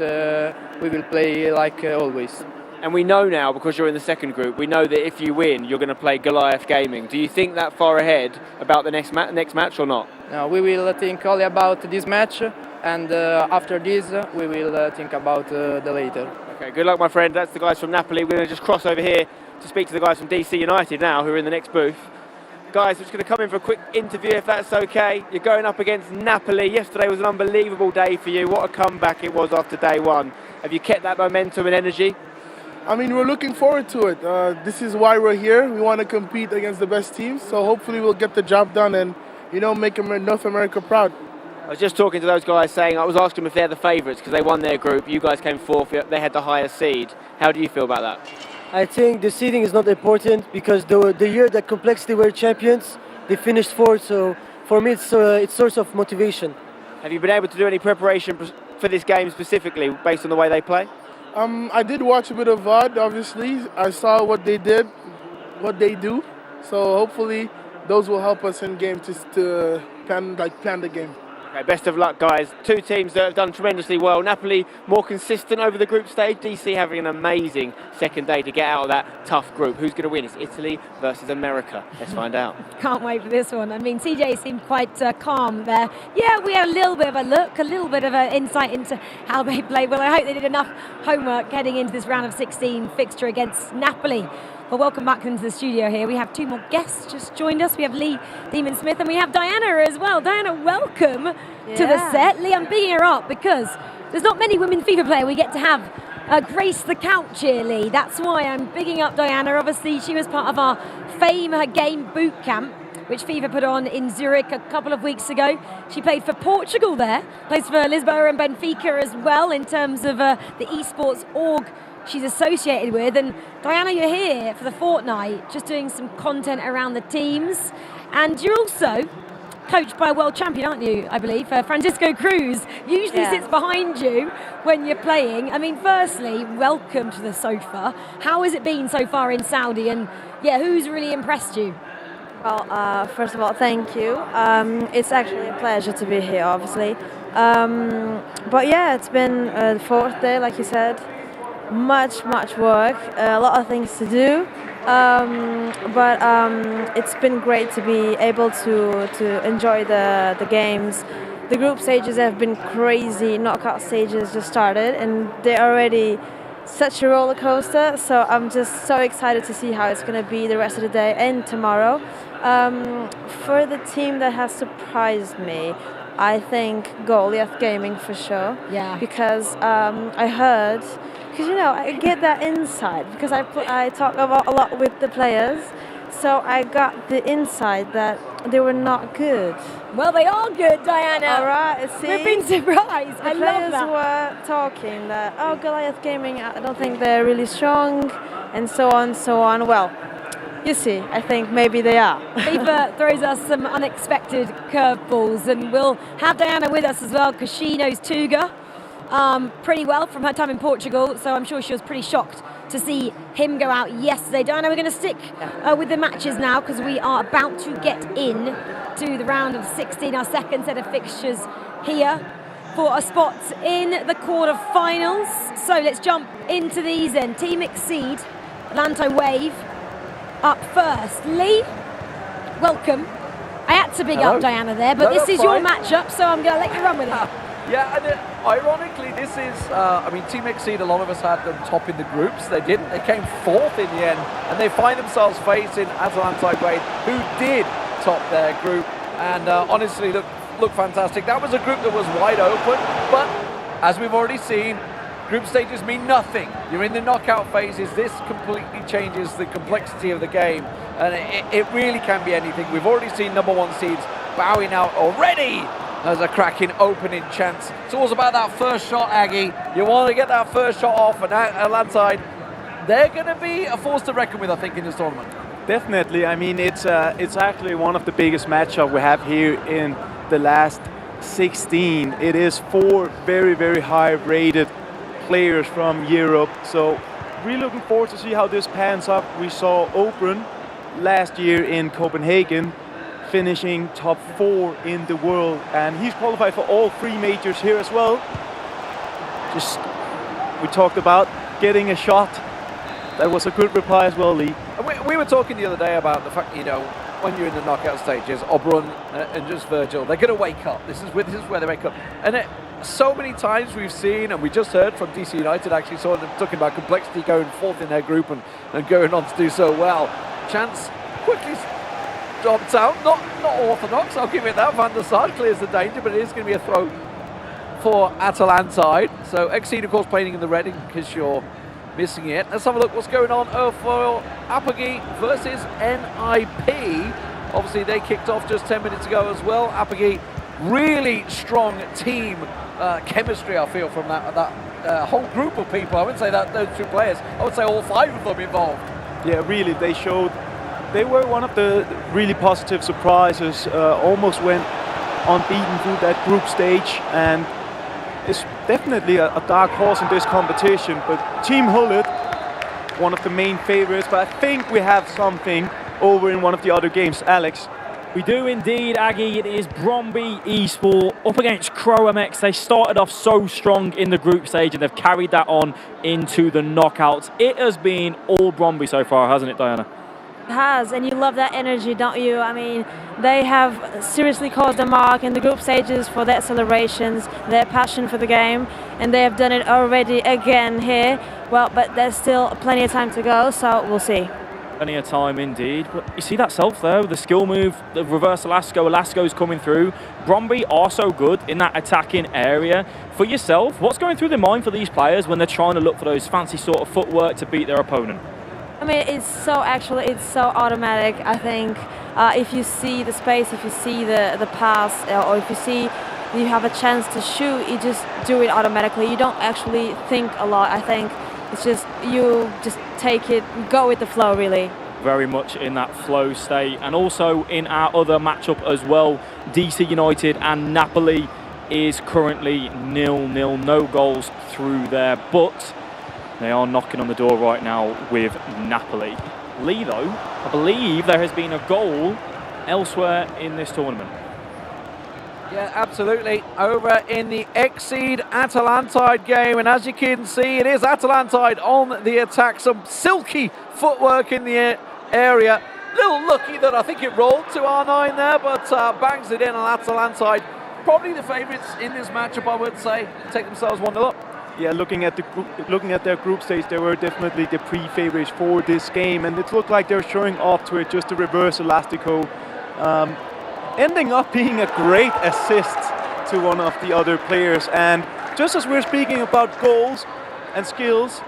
we will play like always. And we know now, because you're in the 2nd group, we know that if you win, you're going to play Goliath Gaming. Do you think that far ahead about the next match or not? No, we will think only about this match, and after this, we will think about the later. Okay, good luck, my friend. That's the guys from Napoli. We're going to just cross over here to speak to the guys from DC United now, who are in the next booth. Guys, we're just going to come in for a quick interview, if that's okay. You're going up against Napoli. Yesterday was an unbelievable day for you. What a comeback it was after day one. Have you kept that momentum and energy? I mean, we're looking forward to it. This is why we're here. We want to compete against the best teams, so hopefully we'll get the job done and, you know, make North America proud. I was just talking to those guys saying, I was asking them if they're the favourites because they won their group. You guys came 4th, they had the highest seed. How do you feel about that? I think the seeding is not important because the year that Complexity were champions, they finished 4th, so for me it's source of motivation. Have you been able to do any preparation for this game specifically based on the way they play? I did watch a bit of VOD, obviously. I saw what they did, what they do, so hopefully those will help us in game to plan the game. Okay, best of luck, guys. Two teams that have done tremendously well. Napoli more consistent over the group stage. DC having an amazing second day to get out of that tough group. Who's going to win? It's Italy versus America. Let's find out. Can't wait for this one. I mean, TJ seemed quite calm there. Yeah, we had a little bit of a look, a little bit of an insight into how they played. Well, I hope they did enough homework heading into this round of 16 fixture against Napoli. Well, welcome back into the studio here. We have two more guests just joined us. We have Lee Demon-Smith and we have Diana as well. Diana, welcome to the set. Lee, I'm bigging her up because there's not many women FIFA player we get to have grace the couch here, Lee. That's why I'm bigging up Diana. Obviously, she was part of our Fame Her Game boot camp, which FIFA put on in Zurich a couple of weeks ago. She played for Portugal there, plays for Lisboa and Benfica as well in terms of the esports org she's associated with. And Diana, you're here for the fortnight, just doing some content around the teams. And you're also coached by a world champion, aren't you, I believe? Francisco Cruz usually sits behind you when you're playing. I mean, firstly, welcome to the sofa. How has it been so far in Saudi? And yeah, who's really impressed you? Well, first of all, thank you. It's actually a pleasure to be here, obviously. But yeah, it's been the 4th day, like you said. Much work, a lot of things to do, but it's been great to be able to enjoy the games. The group stages have been crazy. Knockout stages just started and they're already such a roller coaster, so I'm just so excited to see how it's going to be the rest of the day and tomorrow. For the team that has surprised me, I think Goliath Gaming for sure. Yeah. Because I heard, because you know, I get that insight because I talk about a lot with the players, so I got the insight that they were not good. Well, they are good, Diana. All right, see? We've been surprised. The I love players that. were talking that, oh, Goliath Gaming, I don't think they're really strong, and so on, so on. Well, you see, I think maybe they are. FIFA throws us some unexpected curveballs, and we'll have Diana with us as well because she knows Tuga pretty well from her time in Portugal, so I'm sure she was pretty shocked to see him go out yesterday. Diana, we're going to stick with the matches now because we are about to get in to the round of 16, our second set of fixtures here. for a spot in the quarter-finals. So let's jump into these then. Team EXEED, Atlanta Wave, up first. Lee, welcome. I had to big up Diana there, but this is your matchup, so I'm going to let you run with it. Yeah, and ironically, this is, I mean, Team EXEED, a lot of us had them top in the groups. They didn't. They came fourth in the end, and they find themselves facing ATLANTIDE Wave, who did top their group, and honestly, look fantastic. That was a group that was wide open, but as we've already seen, group stages mean nothing. You're in the knockout phases. This completely changes the complexity of the game, and it really can be anything. We've already seen #1 seeds bowing out already as a cracking opening chance. It's all about that first shot, Aggie. You want to get that first shot off, and Atlantide, they're going to be a force to reckon with, I think, in this tournament. Definitely. I mean, it's actually one of the biggest matchups we have here in the last 16. It is 4 very, very high-rated players from Europe. So really looking forward to see how this pans up. We saw Open last year in Copenhagen, finishing top 4 in the world, and he's qualified for all 3 majors here as well. Just, we talked about getting a shot. That was a good reply as well, Lee. We were talking the other day about the fact, you know, when you're in the knockout stages, Oberon and just Virgil, they're going to wake up. This is where they wake up. And so many times we've seen, and we just heard from DC United actually, saw them talking about complexity going fourth in their group and going on to do so well. Chance quickly dropped out, not orthodox, I'll give it that. Van der Sar clears the danger, but it is going to be a throw for Atalantide. So EXEED, of course, playing in the red in case you're missing it. Let's have a look what's going on for APOGEE versus NIP. Obviously, they kicked off just 10 minutes ago as well. APOGEE, really strong team chemistry, I feel, from that whole group of people. I wouldn't say that those 2 players. I would say all 5 of them involved. Yeah, really, they showed. They were one of the really positive surprises, almost went unbeaten through that group stage, and it's definitely a dark horse in this competition. But Team Hullet, one of the main favorites, but I think we have something over in one of the other games. Alex? We do indeed, Aggie. It is BRONDBY eSport up against KROWMX. They started off so strong in the group stage and they've carried that on into the knockouts. It has been all BRONDBY so far, hasn't it, Diana? It has, and you love that energy, don't you? I mean, they have seriously caused a mark in the group stages for their celebrations, their passion for the game, and they have done it already again here. Well, but there's still plenty of time to go, so we'll see. Plenty of time indeed, but you see that self though, the skill move, the reverse Elasko's coming through. BRONDBY are so good in that attacking area. For yourself, what's going through their mind for these players when they're trying to look for those fancy sort of footwork to beat their opponent? I mean, it's so automatic. I think if you see the space, if you see the pass, or if you see you have a chance to shoot, you just do it automatically. You don't actually think a lot. I think it's just, you just take it, go with the flow, really. Very much in that flow state. And also in our other matchup as well, DC United and Napoli is currently 0-0, no goals through there, but they are knocking on the door right now with Napoli. Lee, though, I believe there has been a goal elsewhere in this tournament. Yeah, absolutely. Over in the EXEED Atalantide game, and as you can see, it is Atalantide on the attack. Some silky footwork in the area. Little lucky that I think it rolled to R9 there, but bangs it in on Atalantide. Probably the favourites in this matchup, I would say. Take themselves 1-0 up. Yeah, looking at their group stage, they were definitely the pre-favorites for this game, and it looked like they're showing off to it, just to reverse Elastico, ending up being a great assist to one of the other players. And just as we're speaking about goals and skills,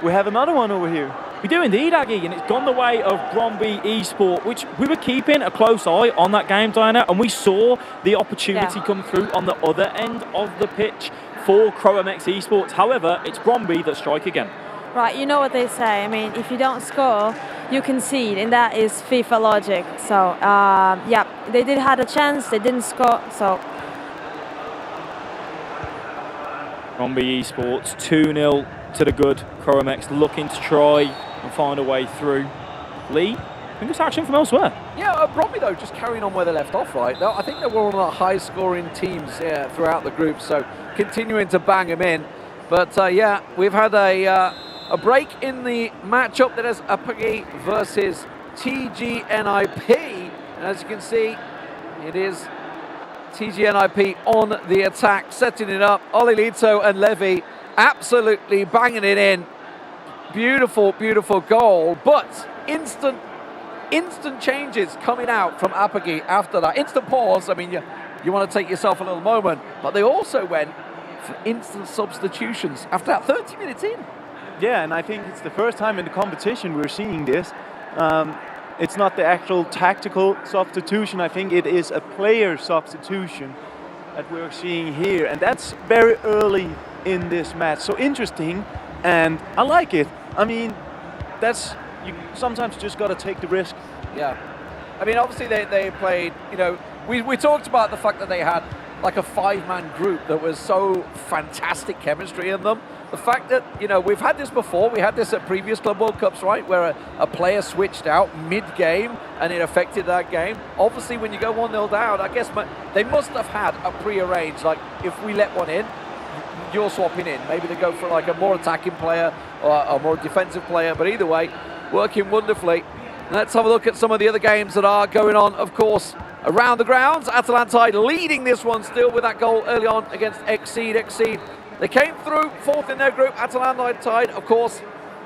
we have another one over here. We do indeed, Aggie, and it's gone the way of BRONDBY eSport, which we were keeping a close eye on that game, Diana, and we saw the opportunity come through on the other end of the pitch for KROWMX eSports. However, it's BRONDBY that strike again. Right, you know what they say. I mean, if you don't score, you concede, and that is FIFA logic. So, yeah, they did have a chance, they didn't score, so. BRONDBY eSports 2-0 to the good. KROWMX looking to try and find a way through. Lee, I think it's action from elsewhere. Yeah, BRONDBY Brondby, though, just carrying on where they left off, right? I think they were one of the high-scoring teams throughout the group, so continuing to bang them in. But, yeah, we've had a break in the matchup that is APOGEE versus TG.NIP. And as you can see, it is TG.NIP on the attack, setting it up. Olilito and Levy absolutely banging it in. Beautiful, beautiful goal, but instant changes coming out from APOGEE after that. Instant pause. I mean, you want to take yourself a little moment, but they also went for instant substitutions after that 30 minutes in. Yeah, and I think it's the first time in the competition we're seeing this. It's not the actual tactical substitution. I think it is a player substitution that we're seeing here, and that's very early in this match. So interesting, and I like it. I mean, you sometimes just got to take the risk. Yeah. I mean, obviously they played, you know, we talked about the fact that they had like a 5-man group that was so fantastic chemistry in them. The fact that, you know, we've had this before. We had this at previous Club World Cups, right, where a player switched out mid-game and it affected that game. Obviously, when you go 1-0 down, I guess they must have had a pre-arranged, like, if we let one in, you're swapping in. Maybe they go for like a more attacking player or a more defensive player, but either way, working wonderfully. Let's have a look at some of the other games that are going on, of course, around the grounds. Atalantide leading this one still with that goal early on against XRAPTORS. XRAPTORS, they came through 4th in their group. Atalantide, of course,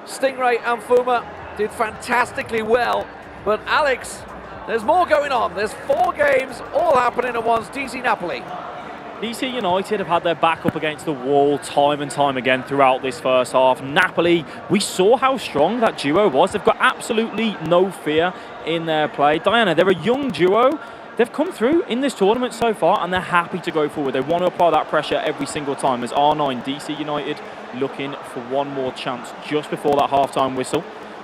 Stingray and Fuma did fantastically well. But Alex, there's more going on. There's 4 games all happening at once. DC Napoli. DC United have had their back up against the wall time and time again throughout this first half. Napoli, we saw how strong that duo was. They've got absolutely no fear in their play. Diana, they're a young duo. They've come through in this tournament so far and they're happy to go forward. They want to apply that pressure every single time. As R9, DC United looking for one more chance just before that half-time whistle.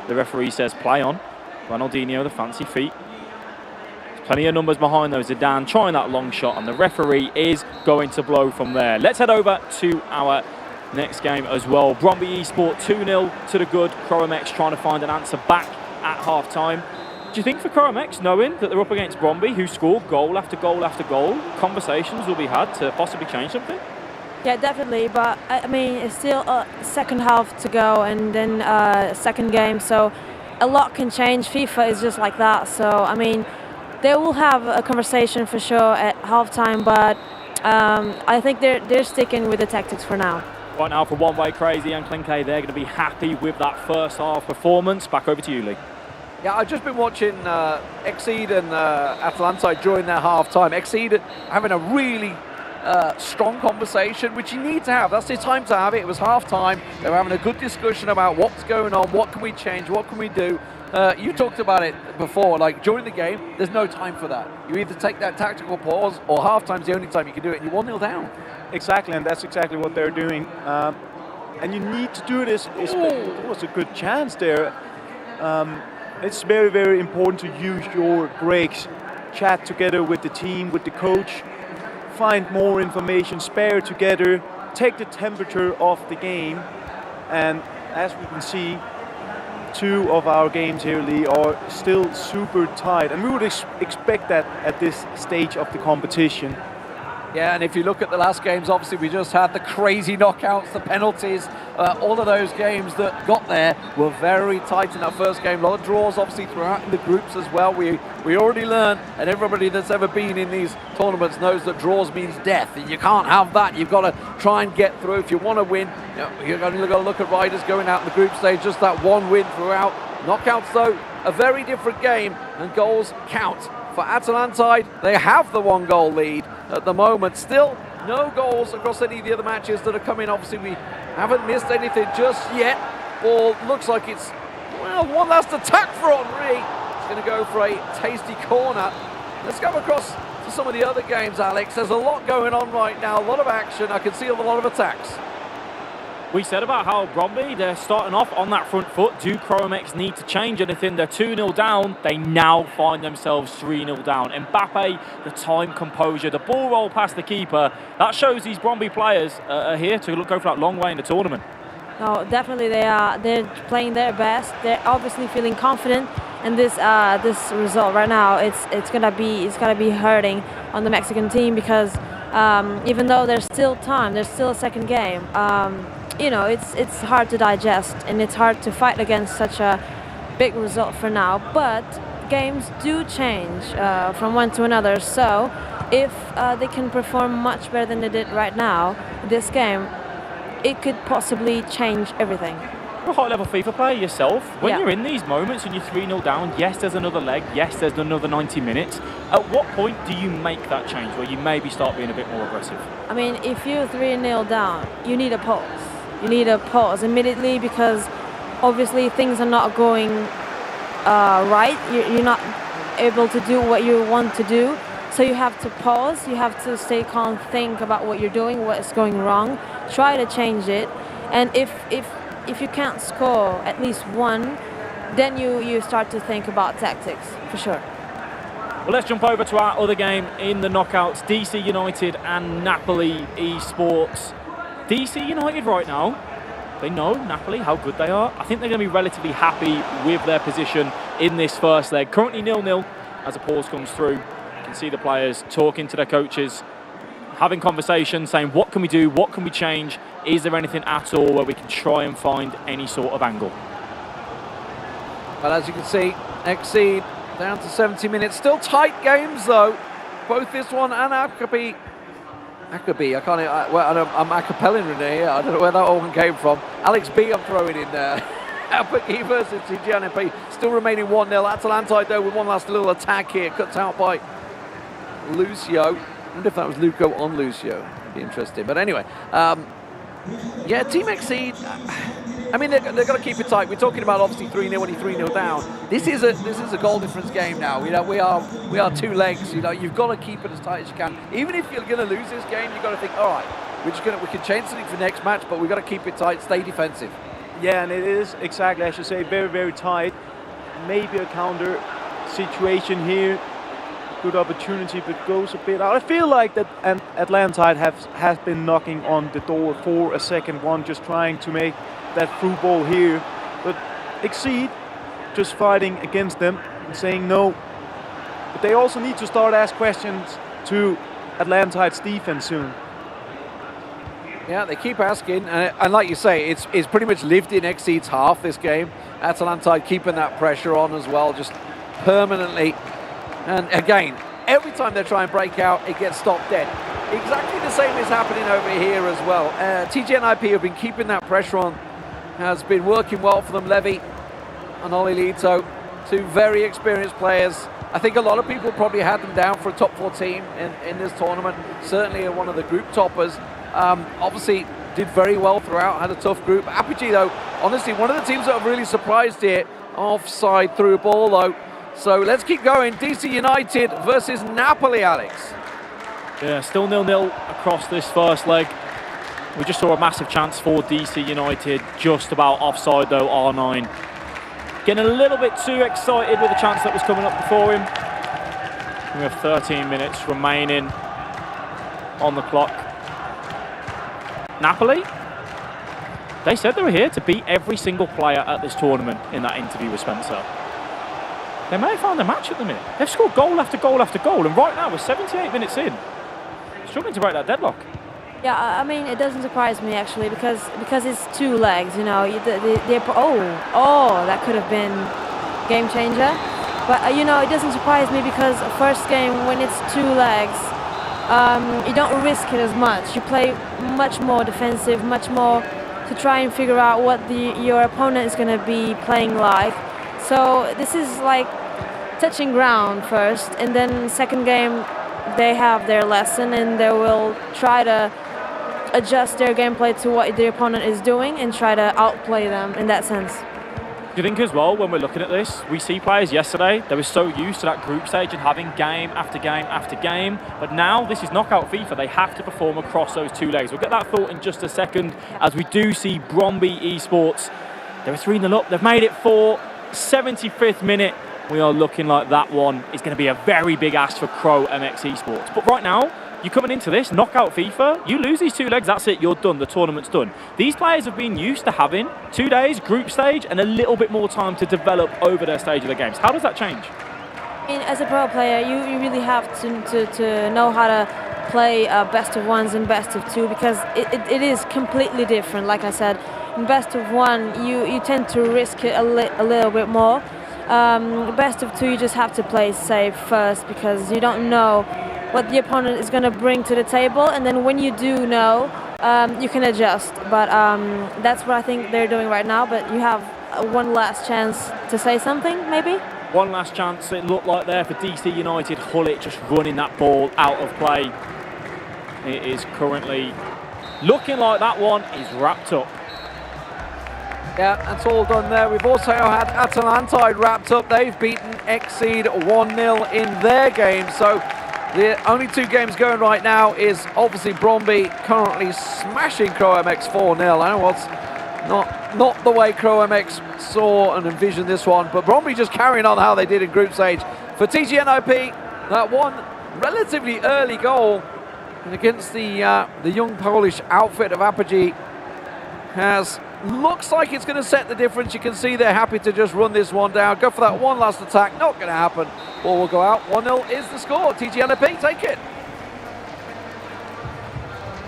The referee says play on. Ronaldinho, the fancy feet. Plenty of numbers behind those. Zidane trying that long shot, and the referee is going to blow from there. Let's head over to our next game as well. BRONDBY eSport 2-0 to the good. KROWMX trying to find an answer back at half-time. Do you think for KROWMX, knowing that they're up against BRONDBY, who score goal after goal after goal, conversations will be had to possibly change something? Yeah, definitely, but I mean, it's still a second half to go and then second game, so a lot can change. FIFA is just like that, so I mean, they will have a conversation for sure at halftime, but I think they're sticking with the tactics for now. Right now for One Way Crazy and Klinke, they're going to be happy with that first half performance. Back over to you, Lee. Yeah, I've just been watching EXEED and Atlantide during their half-time. EXEED having a really strong conversation, which you need to have. That's the time to have it. It was half-time. They were having a good discussion about what's going on, what can we change, what can we do. You talked about it before, like during the game, there's no time for that. You either take that tactical pause or half-time's the only time you can do it, and you're 1-0 down. Exactly, and that's exactly what they're doing. And you need to do this. It was a good chance there. It's very, very important to use your breaks. Chat together with the team, with the coach. Find more information, spare together. Take the temperature of the game. And as we can see, 2 of our games here, Lee, are still super tight. And we would expect that at this stage of the competition. Yeah, and if you look at the last games, obviously we just had the crazy knockouts, the penalties, all of those games that got there were very tight in that first game. A lot of draws, obviously, throughout in the groups as well. We already learned, and everybody that's ever been in these tournaments knows that draws means death. And you can't have that. You've got to try and get through. If you want to win, you've got to look at riders going out in the group stage, just that one win throughout. Knockouts, though, a very different game, and goals count. For Atalantide, they have the 1-goal lead at the moment. Still, no goals across any of the other matches that are coming. Obviously, we haven't missed anything just yet. Ball looks like it's, well, one last attack for Henri. It's going to go for a tasty corner. Let's go across to some of the other games, Alex. There's a lot going on right now, a lot of action. I can see a lot of attacks. We said about how BRONDBY, they're starting off on that front foot. Do KROWMX need to change anything? They're 2-0 down. They now find themselves 3-0 down. Mbappe, the time, composure, the ball roll past the keeper. That shows these BRONDBY players are here to go for that long way in the tournament. No, definitely they are. They're playing their best. They're obviously feeling confident. And this result right now, it's gonna be hurting on the Mexican team because even though there's still time, there's still a second game. You know, it's hard to digest and it's hard to fight against such a big result for now. But games do change from one to another. So if they can perform much better than they did right now, this game, it could possibly change everything. You're a high-level FIFA player yourself. When Yeah. you're in these moments and you're 3-0 down, yes, there's another leg, yes, there's another 90 minutes. At what point do you make that change where you maybe start being a bit more aggressive? I mean, if you're 3-0 down, you need a pause. You need a pause immediately because obviously things are not going right. You're not able to do what you want to do. So you have to pause, you have to stay calm, think about what you're doing, what's going wrong, try to change it. And if you can't score at least one, then you start to think about tactics, for sure. Well, let's jump over to our other game in the knockouts, DC United and Napoli Esports. DC United right now, they know Napoli, how good they are. I think they're going to be relatively happy with their position in this first leg. Currently 0-0 as a pause comes through. You can see the players talking to their coaches, having conversations, saying what can we do, what can we change, is there anything at all where we can try and find any sort of angle. Well, as you can see, EXEED down to 70 minutes. Still tight games though. Both this one and APOGEE. I'm acapelling Renee. I don't know where that one came from. Alex B, I'm throwing in there. APOGEE versus TG.NIP. Still remaining 1-0. Atalantide though with one last little attack here. Cuts out by Lucio. I wonder if that was Luco on Lucio. That'd be interesting. But anyway, yeah, Team EXEED. I mean, they're going to keep it tight. We're talking about obviously 3-0 when you're 3-0 down. This is a goal difference game now. You know, we are two legs. You know, you've got to keep it as tight as you can. Even if you're going to lose this game, you've got to think, all right, we can change something for next match, but we've got to keep it tight, stay defensive. Yeah, and it is exactly, I should say, very, very tight. Maybe a counter situation here. Good opportunity, but goes a bit out. I feel like that Atlantide has been knocking on the door for a second one, just trying to make that through ball here. But EXEED just fighting against them and saying no. But they also need to start ask questions to Atlantide's defense soon. Yeah, they keep asking, and like you say, it's pretty much lived in EXEED's half this game. Atalantide keeping that pressure on as well, just permanently. And again, every time they try and break out, it gets stopped dead. Exactly the same is happening over here as well. TG.NIP have been keeping that pressure on, has been working well for them. Levy and Olilito, two very experienced players. I think a lot of people probably had them down for a top 4 team in this tournament. Certainly one of the group toppers. Obviously did very well throughout, had a tough group. APOGEE though, honestly, one of the teams that have really surprised here. Offside through ball though. So let's keep going. DC United versus Napoli, Alex. Yeah, still 0-0 across this first leg. We just saw a massive chance for DC United, just about offside though, R9. Getting a little bit too excited with the chance that was coming up before him. We have 13 minutes remaining on the clock. Napoli, they said they were here to beat every single player at this tournament in that interview with Spencer. They may have found a match at the minute. They've scored goal after goal after goal, and right now we're 78 minutes in. Struggling to break that deadlock. Yeah, I mean, it doesn't surprise me actually because it's two legs, you know. That could have been game changer. But you know, it doesn't surprise me because first game when it's two legs, you don't risk it as much. You play much more defensive, much more to try and figure out what your opponent is going to be playing like. So this is like touching ground first, and then second game they have their lesson and they will try to adjust their gameplay to what the opponent is doing and try to outplay them in that sense. Do you think as well, when we're looking at this, we see players yesterday, they were so used to that group stage and having game after game after game, but now this is knockout FIFA, they have to perform across those two legs. We'll get that thought in just a second as we do see BRONDBY Esports. They were 3-0 up, they've made it 4. 75th minute, we are looking like that one is going to be a very big ask for KROWMX Esports. But right now, you're coming into this, knockout FIFA, you lose these 2 legs, that's it, you're done, the tournament's done. These players have been used to having 2 days, group stage, and a little bit more time to develop over their stage of the games. How does that change? As a pro player, you really have to know how to play best of ones and best of 2, because it is completely different. Like I said, in best of 1, you tend to risk it a little bit more. Best of 2, you just have to play safe first, because you don't know what the opponent is going to bring to the table, and then when you do know, you can adjust. But that's what I think they're doing right now. But you have one last chance to say something, maybe? One last chance, it looked like there for DC United. Hullet just running that ball out of play. It is currently looking like that one is wrapped up. Yeah, that's all done there. We've also had Atalantide wrapped up. They've beaten XRAPTORS 1-0 in their game. So the only 2 games going right now is obviously BRONDBY currently smashing KROWMX 4-0. I know what's not the way KROWMX saw and envisioned this one, but BRONDBY just carrying on how they did in group stage. For TG.NIP, that one relatively early goal against the young Polish outfit of APOGEE looks like it's going to set the difference. You can see they're happy to just run this one down, go for that one last attack. Not going to happen. Ball will go out. 1-0 is the score. TG.NIP, take it.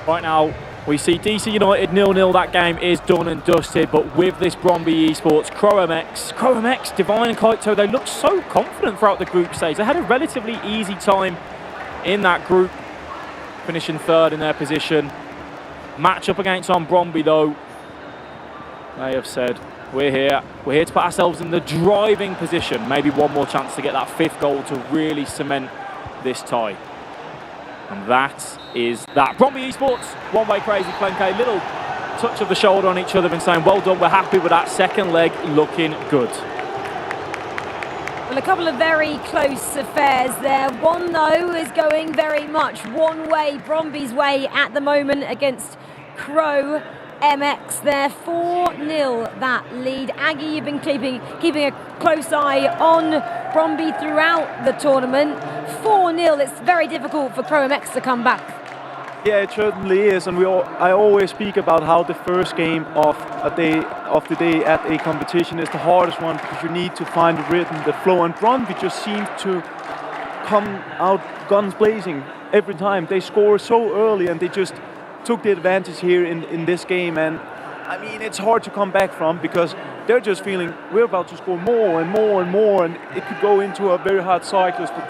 Right now, we see DC United 0-0. That game is done and dusted. But with this BRONDBY Esports, KROWMX, Divine and Kaito, they look so confident throughout the group stage. They had a relatively easy time in that group, finishing 3rd in their position. Match up against BRONDBY though. They have said, we're here to put ourselves in the driving position. Maybe one more chance to get that 5th goal to really cement this tie. And that is that. BRONDBY Esports, one-way crazy Klenke, little touch of the shoulder on each other and saying, well done, we're happy with that 2nd leg, looking good. Well, a couple of very close affairs there. One, though, is going very much one way, BRONDBY's way at the moment against KROWMX. They're 4-0 that lead. Aggie, you've been keeping a close eye on BRONDBY throughout the tournament. 4-0, it's very difficult for KROWMX to come back. Yeah, it certainly is, and I always speak about how the first game of the day at a competition is the hardest one, because you need to find the rhythm, the flow, and BRONDBY just seems to come out guns blazing every time. They score so early, and they just took the advantage here in this game, and I mean, it's hard to come back from, because they're just feeling we're about to score more and more and more, and it could go into a very hard cycle for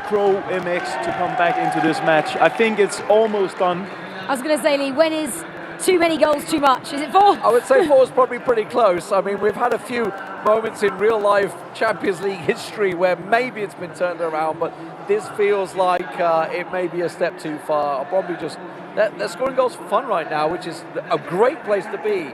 KROWMX to come back into this match. I think it's almost done. I was going to say, Lee, when is too many goals too much? Is it 4? I would say 4 is probably pretty close. I mean, we've had a few moments in real life Champions League history where maybe it's been turned around, but this feels like it may be a step too far. BRONDBY just, they're scoring goals for fun right now, which is a great place to be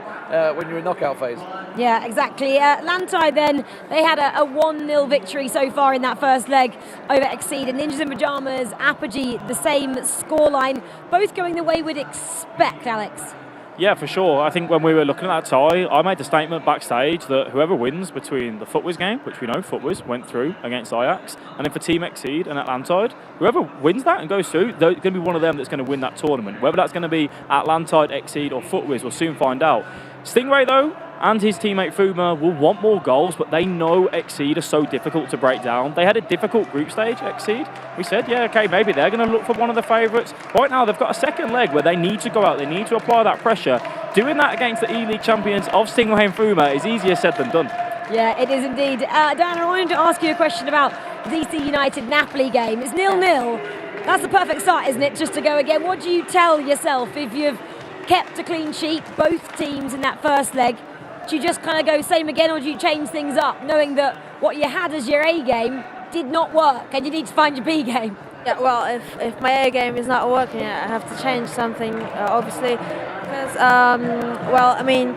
when you're in knockout phase. Yeah, exactly. ATLANTIDE then, they had a 1-0 victory so far in that first leg over XRAPTORS. And Ninjas in Pyjamas, APOGEE, the same scoreline, both going the way we'd expect, Alex. Yeah, for sure. I think when we were looking at that tie, I made the statement backstage that whoever wins between the FUTWIZ game, which we know FUTWIZ went through against AJAX, and then for Team XEED and ATLANTIDE, whoever wins that and goes through, they're going to be one of them that's going to win that tournament. Whether that's going to be ATLANTIDE, XEED or FUTWIZ, we'll soon find out. Stingray, though, and his teammate Fuma will want more goals, but they know XEED are so difficult to break down. They had a difficult group stage, XEED. We said, yeah, okay, maybe they're going to look for one of the favourites. Right now, they've got a 2nd leg where they need to go out, they need to apply that pressure. Doing that against the E-League champions of Stingray and Fuma is easier said than done. Yeah, it is indeed. Dan, I wanted to ask you a question about DC United Napoli game. It's 0-0. That's the perfect start, isn't it, just to go again? What do you tell yourself if you've kept a clean sheet, both teams in that first leg? Do you just kind of go same again, or do you change things up, knowing that what you had as your A game did not work and you need to find your B game? Yeah, well, if my A game is not working, I have to change something, obviously, because, well, I mean,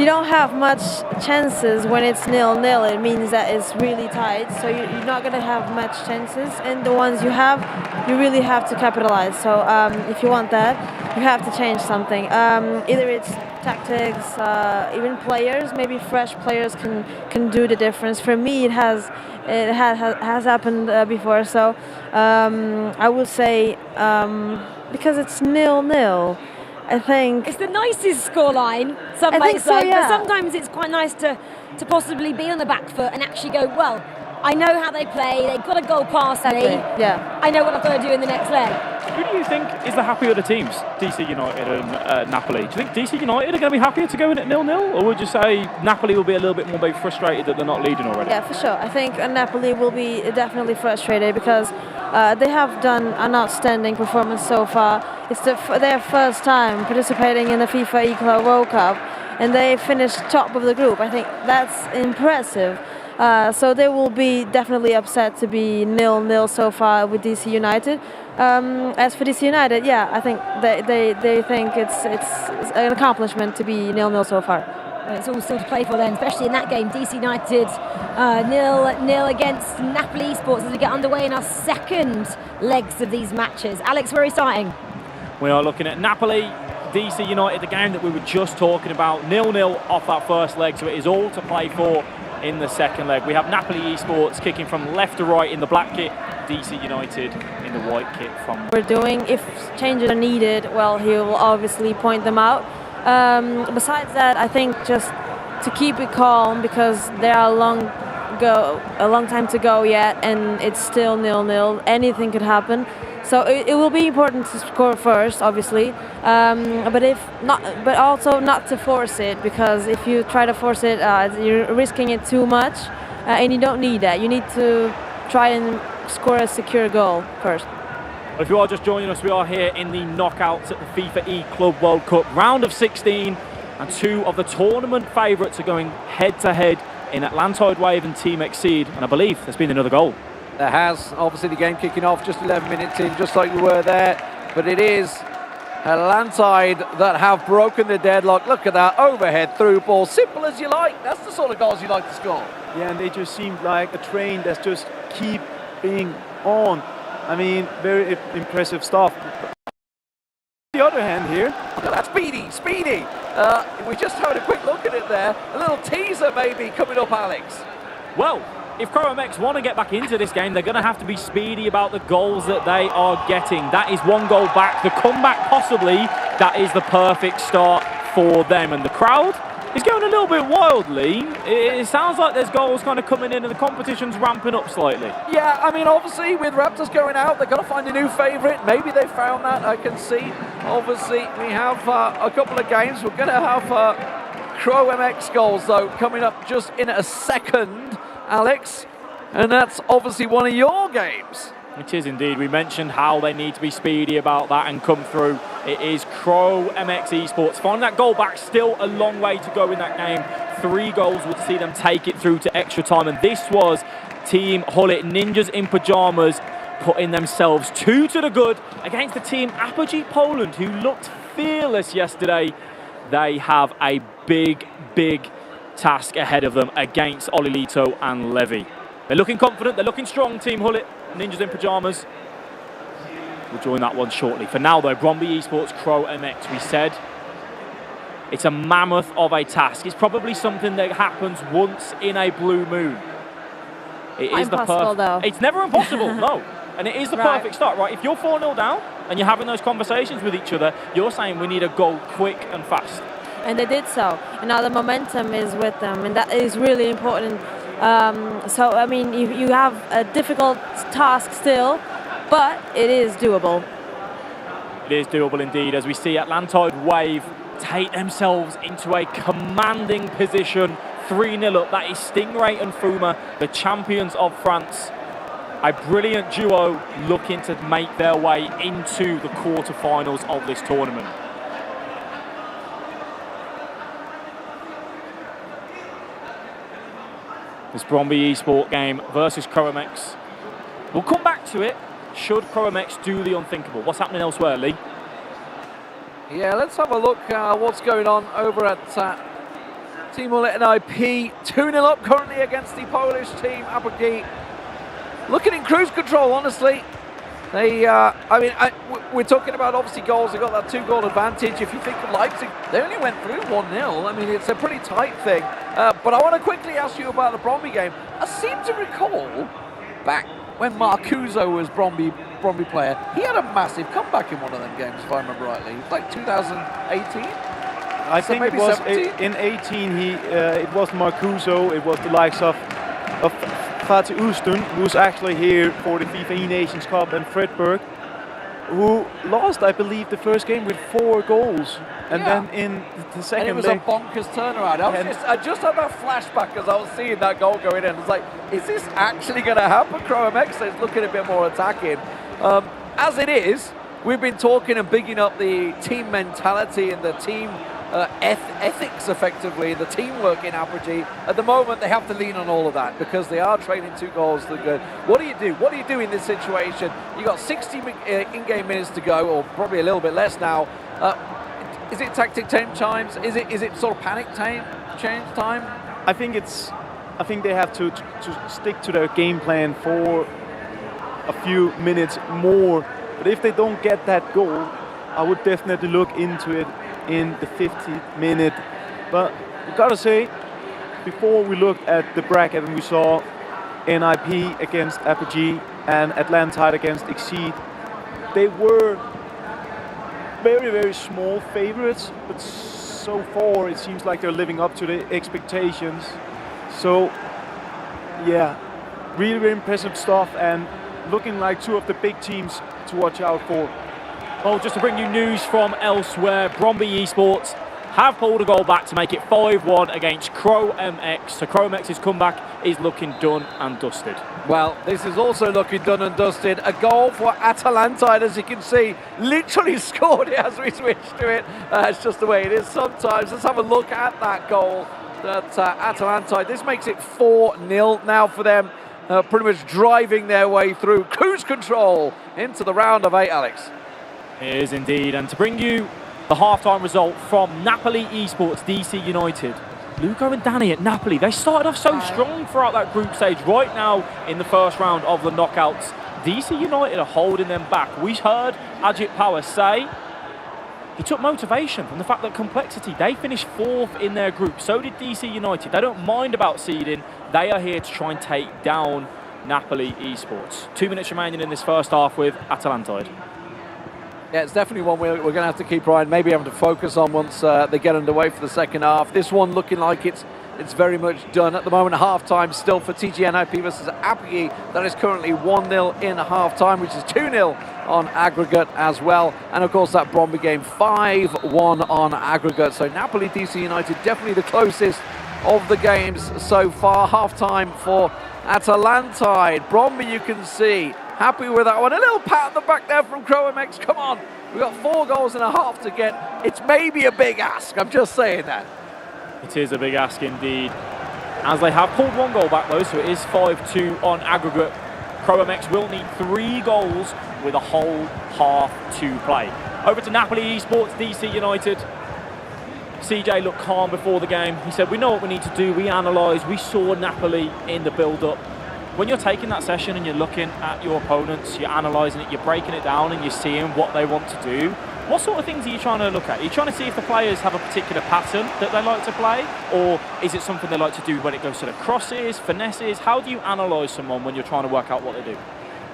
you don't have much chances when it's 0-0. It means that it's really tight, so you're not going to have much chances, and the ones you have, you really have to capitalize. So if you want that, you have to change something. Either it's tactics, even players. Maybe fresh players can do the difference. For me, it has happened before. So I would say because it's 0-0. I think it's the nicest scoreline. Some I might think so, say, yeah. but sometimes it's quite nice to possibly be on the back foot and actually go, well, I know how they play. They've got to go past me. Yeah. I know what I've got to do in the next leg. Who do you think is the happier of the teams, DC United and Napoli? Do you think DC United are going to be happier to go in at 0-0, or would you say Napoli will be a little bit more maybe frustrated that they're not leading already? Yeah, for sure. I think Napoli will be definitely frustrated because they have done an outstanding performance so far. It's their first time participating in the FIFA E-Club World Cup, and they finished top of the group. I think that's impressive. So they will be definitely upset to be 0-0 so far with DC United. As for DC United, yeah, I think they think it's an accomplishment to be 0-0 so far. Well, it's all still to play for then, especially in that game. DC United 0-0 against Napoli Esports as we get underway in our second legs of these matches. Alex, where are we starting? We are looking at Napoli, DC United, the game that we were just talking about. 0-0 off that first leg, so it is all to play for in the second leg. We have Napoli Esports kicking from left to right in the black kit, DC United in the white kit from... We're doing, if changes are needed, well, he will obviously point them out. Besides that, I think just to keep it calm because there are a long time to go yet, and it's still 0-0. Anything could happen. So it will be important to score first, obviously, but also not to force it, because if you try to force it, you're risking it too much, and you don't need that. You need to try and score a secure goal first. If you are just joining us, we are here in the knockouts at the FIFA E-Club World Cup round of 16, and two of the tournament favourites are going head-to-head in ATLANTIDE Wave and Team XRAPTORS, and I believe there's been another goal. There has, obviously the game kicking off just 11 minutes in, just like we were there, but it is ATLANTIDE that have broken the deadlock. Look at that, overhead through ball, simple as you like. That's the sort of goals you like to score. Yeah, and they just seem like a train that's just keep being on. I mean, very impressive stuff. On the other hand here, look at that, speedy. We just had a quick look at it there. A little teaser maybe coming up, Alex. Well, if KROWMX want to get back into this game, they're going to have to be speedy about the goals that they are getting. That is one goal back. The comeback, possibly, that is the perfect start for them. And the crowd is going a little bit wildly. It sounds like there's goals kind of coming in and the competition's ramping up slightly. Yeah, I mean, obviously, with Raptors going out, they're going to find a new favourite. Maybe they found that, I can see. Obviously, we have a couple of games. We're going to have KROWMX goals, though, coming up just in a second, Alex, and that's obviously one of your games. It is indeed. We mentioned how they need to be speedy about that and come through. It is KROWMX Esports. Finding that goal back, still a long way to go in that game. 3 goals would see them take it through to extra time, and this was Team Hullet, Ninjas in Pyjamas, putting themselves 2 to the good against the team APOGEE Poland, who looked fearless yesterday. They have a big task ahead of them against Olilito and Levy. They're looking confident, they're looking strong, Team Hullet, Ninjas in Pyjamas. We'll join that one shortly. For now though, BRONDBY Esports, KROWMX, we said it's a mammoth of a task. It's probably something that happens once in a blue moon. It is impossible, though. It's never impossible, no. And it is the perfect start, right? If you're 4-0 down and you're having those conversations with each other, you're saying we need a goal quick and fast. And they did so. And now the momentum is with them, and that is really important. So, I mean, you have a difficult task still, but it is doable. It is doable indeed, as we see ATLANTIDE Wave take themselves into a commanding position. 3-0 up. That is Stingray and Fuma, the champions of France. A brilliant duo looking to make their way into the quarterfinals of this tournament. This BRONDBY Esport game versus KROWMX. We'll come back to it. Should KROWMX do the unthinkable? What's happening elsewhere, Lee? Yeah, let's have a look what's going on over at Team Hullet and IP. 2-0 up currently against the Polish team, APOGEE. Looking in cruise control, honestly. We're talking about obviously goals. They got that 2-goal advantage. If you think of Leipzig, they only went through 1-0. I mean, it's a pretty tight thing. But I want to quickly ask you about the Brondby game. I seem to recall back when Marcuso was Brondby player, he had a massive comeback in one of them games, if I remember rightly. It was like 2018. I think maybe it was 17? in 18. It was Marcuso. It was the likes of Fatih Ustun, who's actually here for the FIFA E-Nations Cup, and Fredberg, who lost, I believe, the first game with 4 goals. And then in the second leg... And it was a bonkers turnaround. I just had that flashback as I was seeing that goal going in. It's like, is this actually going to happen? KROWMX is looking a bit more attacking. As it is, we've been talking and bigging up the team mentality and the team ethics, effectively, the teamwork in APOGEE. At the moment, they have to lean on all of that because they are trailing 2 goals to good. What do you do? What do you do in this situation? You got 60 in-game minutes to go, or probably a little bit less now. Is it tactic change times? Is it sort of panic change time? I think they have to stick to their game plan for a few minutes more. But if they don't get that goal, I would definitely look into it in the 50th minute. But we gotta say, before we looked at the bracket and we saw NIP against APOGEE and ATLANTIDE against EXEED, they were very, very small favorites, but so far it seems like they're living up to the expectations. So yeah, really, really impressive stuff, and looking like 2 of the big teams to watch out for. Well, just to bring you news from elsewhere, Brondby Esports have pulled a goal back to make it 5-1 against KROWMX. So KROWMX's comeback is looking done and dusted. Well, this is also looking done and dusted. A goal for ATLANTIDE, as you can see, literally scored it as we switched to it. It's just the way it is sometimes. Let's have a look at that goal that ATLANTIDE. This makes it 4-0 now for them. Pretty much driving their way through cruise control into the round of 8, Alex. It is indeed, and to bring you the half-time result from Napoli Esports DC United. Luco and Danny at Napoli, they started off so strong throughout that group stage. Right now in the first round of the knockouts, DC United are holding them back. We heard Ajit Power say he took motivation from the fact that complexity, they finished 4th in their group. So did DC United. They don't mind about seeding. They are here to try and take down Napoli Esports. 2 minutes remaining in this first half with ATLANTIDE. Yeah, it's definitely one we're going to have to keep our eye on, maybe having to focus on once they get underway for the second half. This one looking like it's very much done. At the moment, half-time still for TG.NIP versus APOGEE. That is currently 1-0 in half-time, which is 2-0 on aggregate as well. And, of course, that Brondby game, 5-1 on aggregate. So Napoli DC United definitely the closest of the games so far. Half-time for ATLANTIDE. Brondby, you can see, happy with that one. A little pat on the back there from KROWMX. Come on. We've got 4 goals and a half to get. It's maybe a big ask. I'm just saying that. It is a big ask indeed. As they have pulled 1 goal back though, so it is 5-2 on aggregate. KROWMX will need 3 goals with a whole half to play. Over to Napoli Esports, DC United. CJ looked calm before the game. He said, we know what we need to do. We analysed. We saw Napoli in the build-up. When you're taking that session and you're looking at your opponents, you're analysing it, you're breaking it down and you're seeing what they want to do, what sort of things are you trying to look at? Are you trying to see if the players have a particular pattern that they like to play? Or is it something they like to do when it goes to the crosses, finesses? How do you analyse someone when you're trying to work out what they do?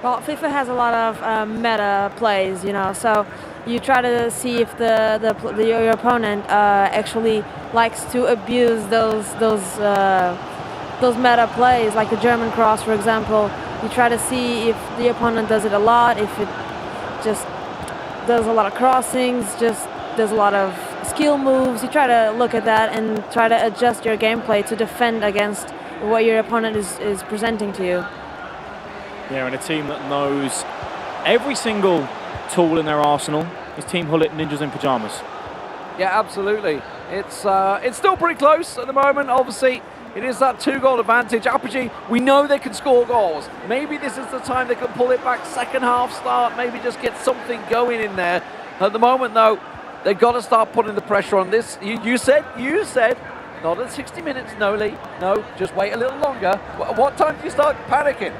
Well, FIFA has a lot of meta plays, you know, so you try to see if your opponent actually likes to abuse those meta plays, like the German cross, for example. You try to see if the opponent does it a lot, if it just does a lot of crossings, just does a lot of skill moves. You try to look at that and try to adjust your gameplay to defend against what your opponent is presenting to you. Yeah, and a team that knows every single tool in their arsenal is Team Hullet Ninjas in Pyjamas. Yeah, absolutely. It's still pretty close at the moment, obviously. It is that 2-goal advantage. APOGEE, we know they can score goals. Maybe this is the time they can pull it back, second half start, maybe just get something going in there. At the moment, though, they've got to start putting the pressure on this. You said, not at 60 minutes, no, Lee. No, just wait a little longer. What time do you start panicking?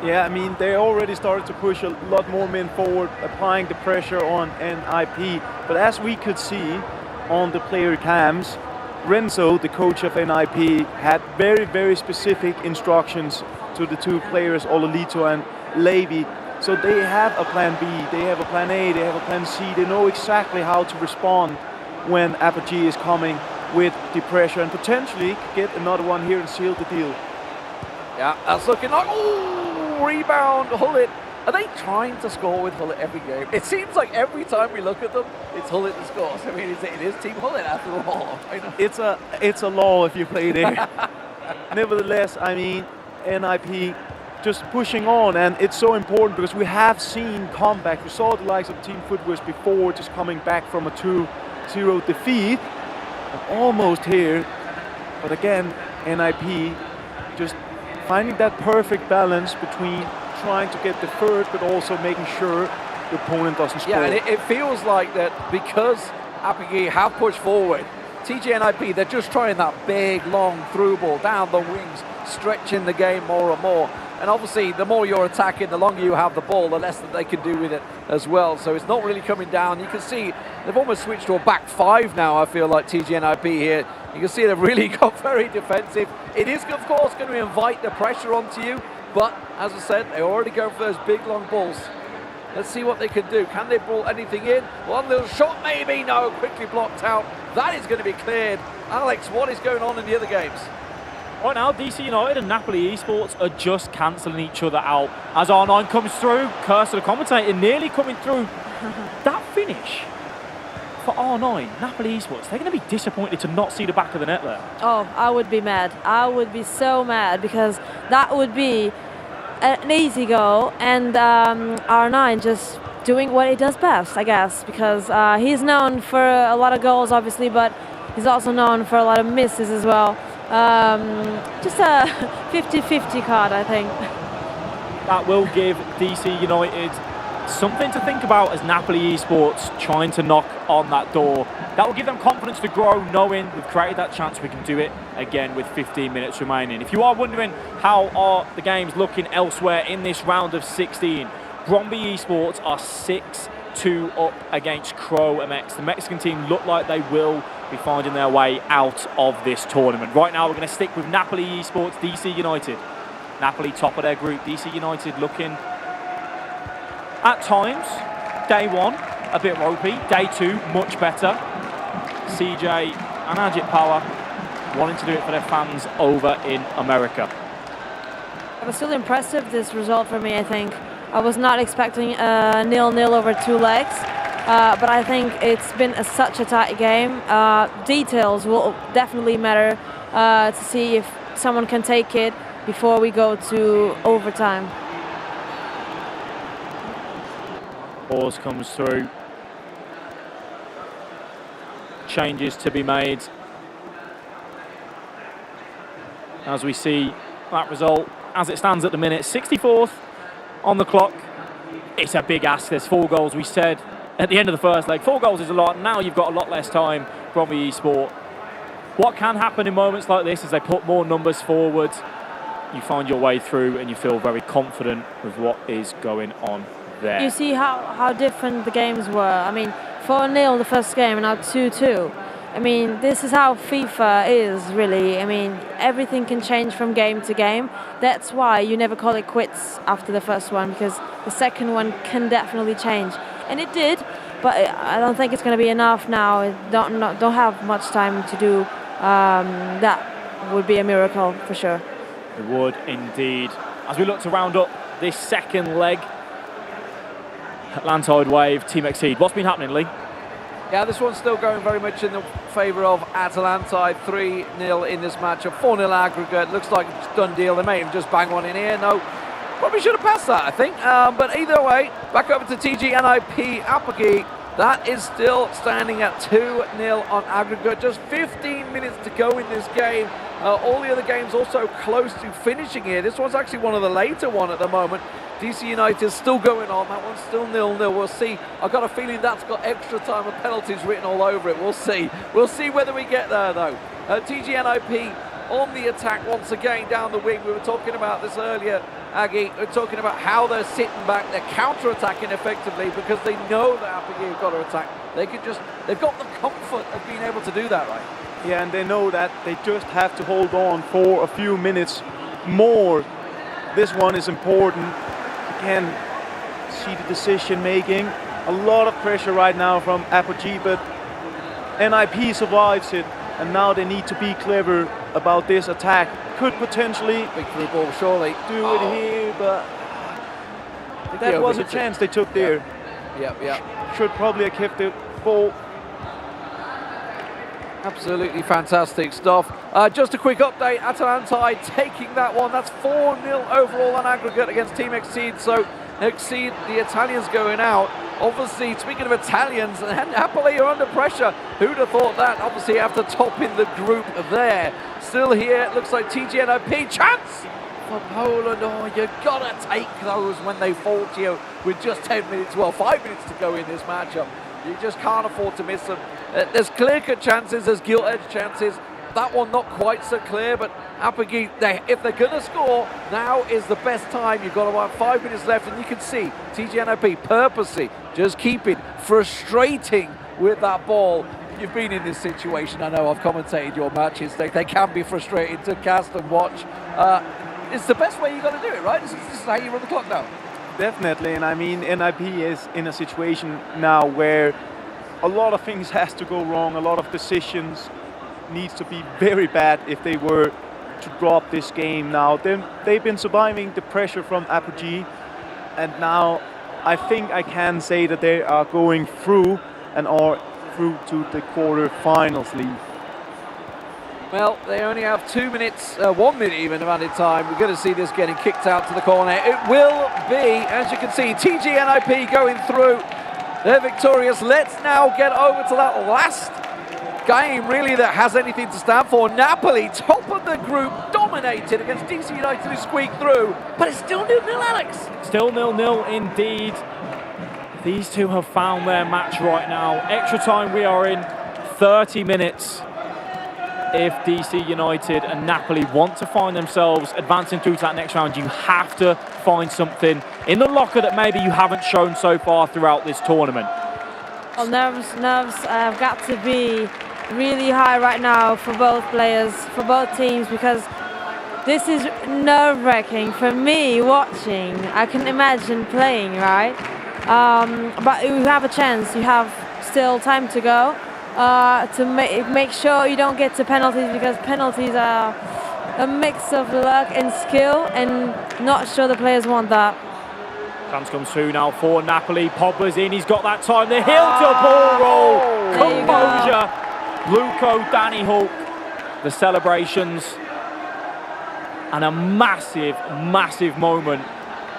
Yeah, I mean, they already started to push a lot more men forward, applying the pressure on NIP. But as we could see on the player cams, Renzo, the coach of NIP, had very, very specific instructions to the two players, Ololito and Levy. So they have a plan B, they have a plan A, they have a plan C. They know exactly how to respond when APOGEE is coming with the pressure, and potentially get another one here and seal the deal. Yeah, that's looking like, oh, rebound, Hullet. Are they trying to score with Hullet every game? It seems like every time we look at them, it's Hullet that scores. I mean, it is Team Hullet after all. It's a law if you play there. Nevertheless, I mean, NIP just pushing on, and it's so important because we have seen comeback. We saw the likes of Team FUTWIZ before, just coming back from a 2-0 defeat. And almost here, but again, NIP just finding that perfect balance between trying to get the third, but also making sure the opponent doesn't score. Yeah, and it feels like that because APOGEE have pushed forward, TG.NIP, they're just trying that big, long through ball down the wings, stretching the game more and more. And obviously, the more you're attacking, the longer you have the ball, the less that they can do with it as well. So it's not really coming down. You can see they've almost switched to a back five now, I feel like, TG.NIP here. You can see they've really got very defensive. It is, of course, going to invite the pressure onto you. But, as I said, they already go for those big, long balls. Let's see what they can do. Can they ball anything in? One little shot, maybe. No, quickly blocked out. That is going to be cleared. Alex, what is going on in the other games? Right now, DC United and Napoli Esports are just cancelling each other out. As R9 comes through, curse of the commentator nearly coming through. That finish for R9, Napoli Esports, they're going to be disappointed to not see the back of the net there. Oh, I would be mad. I would be so mad because that would be an easy goal, and R9 just doing what he does best, I guess, because he's known for a lot of goals, obviously, but he's also known for a lot of misses as well. Just a 50-50 card, I think. That will give DC United something to think about as Napoli Esports trying to knock on that door. That will give them confidence to grow, knowing we've created that chance, we can do it again with 15 minutes remaining. If you are wondering how are the games looking elsewhere in this round of 16, BRONDBY Esports are 6-2 up against KROWMX. The Mexican team look like they will be finding their way out of this tournament. Right now we're going to stick with Napoli Esports, DC United. Napoli top of their group, DC United looking at times, day one, a bit ropey, day two, much better. CJ and Ajit Power wanting to do it for their fans over in America. It was still impressive, this result for me, I think. I was not expecting a 0-0 over 2 legs. But I think it's been such a tight game. Details will definitely matter to see if someone can take it before we go to overtime. Pause comes through. Changes to be made. As we see that result, as it stands at the minute, 64th on the clock. It's a big ask. There's 4 goals, we said. At the end of the first leg, 4 goals is a lot. Now you've got a lot less time from the eSport. What can happen in moments like this is they put more numbers forward. You find your way through and you feel very confident with what is going on there. You see how different the games were. I mean, 4-0 the first game and now 2-2. I mean, this is how FIFA is, really. I mean, everything can change from game to game. That's why you never call it quits after the first one, because the second one can definitely change. And it did, but I don't think it's going to be enough now. Don't have much time to do. That would be a miracle for sure. It would indeed. As we look to round up this second leg, Atlantide Wave, Team EXEED. What's been happening, Lee? Yeah, this one's still going very much in the favour of Atlantide. 3-0 in this match, a 4-0 aggregate. Looks like it's a done deal. They may even just bang one in here. No, probably should have passed that, I think. But either way, back over to TG.NIP APOGEE. That is still standing at 2-0 on aggregate. Just 15 minutes to go in this game. All the other games also close to finishing here. This one's actually one of the later one at the moment. DC United still going on. That one's still 0-0. We'll see. I've got a feeling that's got extra time and penalties written all over it. We'll see. We'll see whether we get there, though. TG.NIP on the attack once again down the wing. We were talking about this earlier, Aggie. We're talking about how they're sitting back, they're counter-attacking effectively because they know that APOGEE have got to attack. They've got the comfort of being able to do that, right? Yeah, and they know that they just have to hold on for a few minutes more. This one is important. Again, see the decision making. A lot of pressure right now from APOGEE, but NIP survives it, and now they need to be clever about this attack. Could potentially big through ball, surely do it here, but that was a chance they took there. Yep. Should probably have kept it ball. Absolutely fantastic stuff. Just a quick update, Atalantide taking that one. That's 4-0 overall on aggregate against Team XRAPTORS. So XRAPTORS, the Italians going out. Obviously, speaking of Italians, and Napoli are under pressure. Who'd have thought that? Obviously, after topping the group there. Still here, it looks like TG.NIP. Chance for Poland. Oh, you gotta take those when they fall to you with just 10 minutes, well, 5 minutes to go in this matchup. You just can't afford to miss them. There's clear-cut chances, there's gilt-edged chances. That one not quite so clear, but APOGEE, if they're going to score, now is the best time. You've got about 5 minutes left, and you can see TG.NIP purposely just keeping frustrating with that ball. You've been in this situation. I know I've commentated your matches. They can be frustrating to cast and watch. It's the best way you've got to do it, right? This is how you run the clock now. Definitely, and I mean, NIP is in a situation now where a lot of things has to go wrong. A lot of decisions needs to be very bad if they were to drop this game now. They've been surviving the pressure from APOGEE, and now I think I can say that they are going through and are through to the quarter-finals league. Well, they only have 2 minutes, 1 minute even of added time. We're going to see this getting kicked out to the corner. It will be, as you can see, TG.NIP going through. They're victorious. Let's now get over to that last game, really, that has anything to stand for. Napoli, top of the group, dominated against DC United, who squeaked through. But it's still 0-0, Alex. Still 0-0 indeed. These two have found their match right now. Extra time we are in, 30 minutes. If DC United and Napoli want to find themselves advancing through to that next round, you have to find something in the locker that maybe you haven't shown so far throughout this tournament. Well, nerves have got to be really high right now for both players, for both teams, because this is nerve-wracking for me watching. I can imagine playing, right? But you have a chance. You have still time to go. To make sure you don't get to penalties, because penalties are a mix of luck and skill, and not sure the players want that. Chance comes through now for Napoli. Pogba's in, he's got that time. The hill to ball roll. Composure. Luco, Danny Hulk. The celebrations. And a massive, massive moment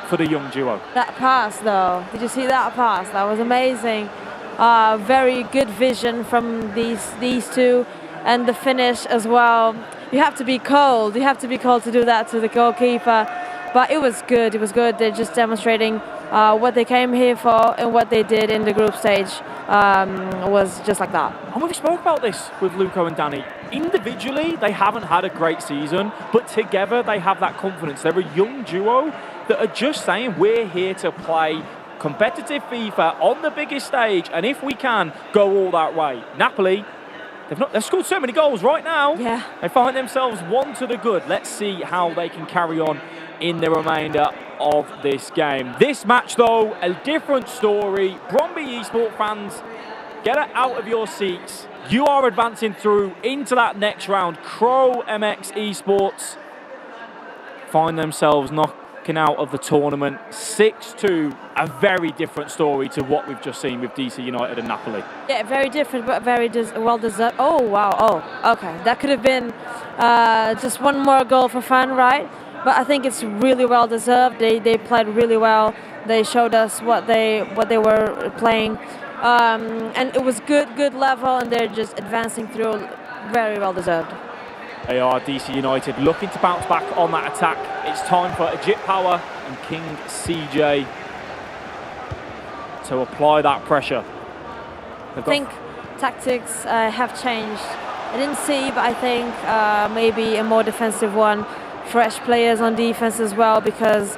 for the young duo. That pass though, did you see that pass? That was amazing. Very good vision from these two, and the finish as well. You have to be cold. You have to be cold to do that to the goalkeeper. But it was good. It was good. They're just demonstrating what they came here for, and what they did in the group stage was just like that. And we've spoke about this with Luco and Danny. Individually, they haven't had a great season, but together they have that confidence. They're a young duo that are just saying, we're here to play competitive FIFA on the biggest stage, and if we can, go all that way. Napoli, they've scored so many goals right now. Yeah. They find themselves one to the good. Let's see how they can carry on in the remainder of this game. This match, though, a different story. BRONDBY eSport fans, get it out of your seats. You are advancing through into that next round. KROWMX Esports find themselves knocking out of the tournament 6-2. A very different story to what we've just seen with DC United and Napoli. Yeah, very different, but very well deserved. Oh wow! Oh, okay. That could have been just one more goal for fun, right? But I think it's really well deserved. They played really well. They showed us what they were playing, and it was good level, and they're just advancing through. Very well deserved. They are DC United looking to bounce back on that attack. It's time for Ajit Power and King CJ to apply that pressure. I think tactics have changed I didn't see, but I think maybe a more defensive one. Fresh players on defense as well, because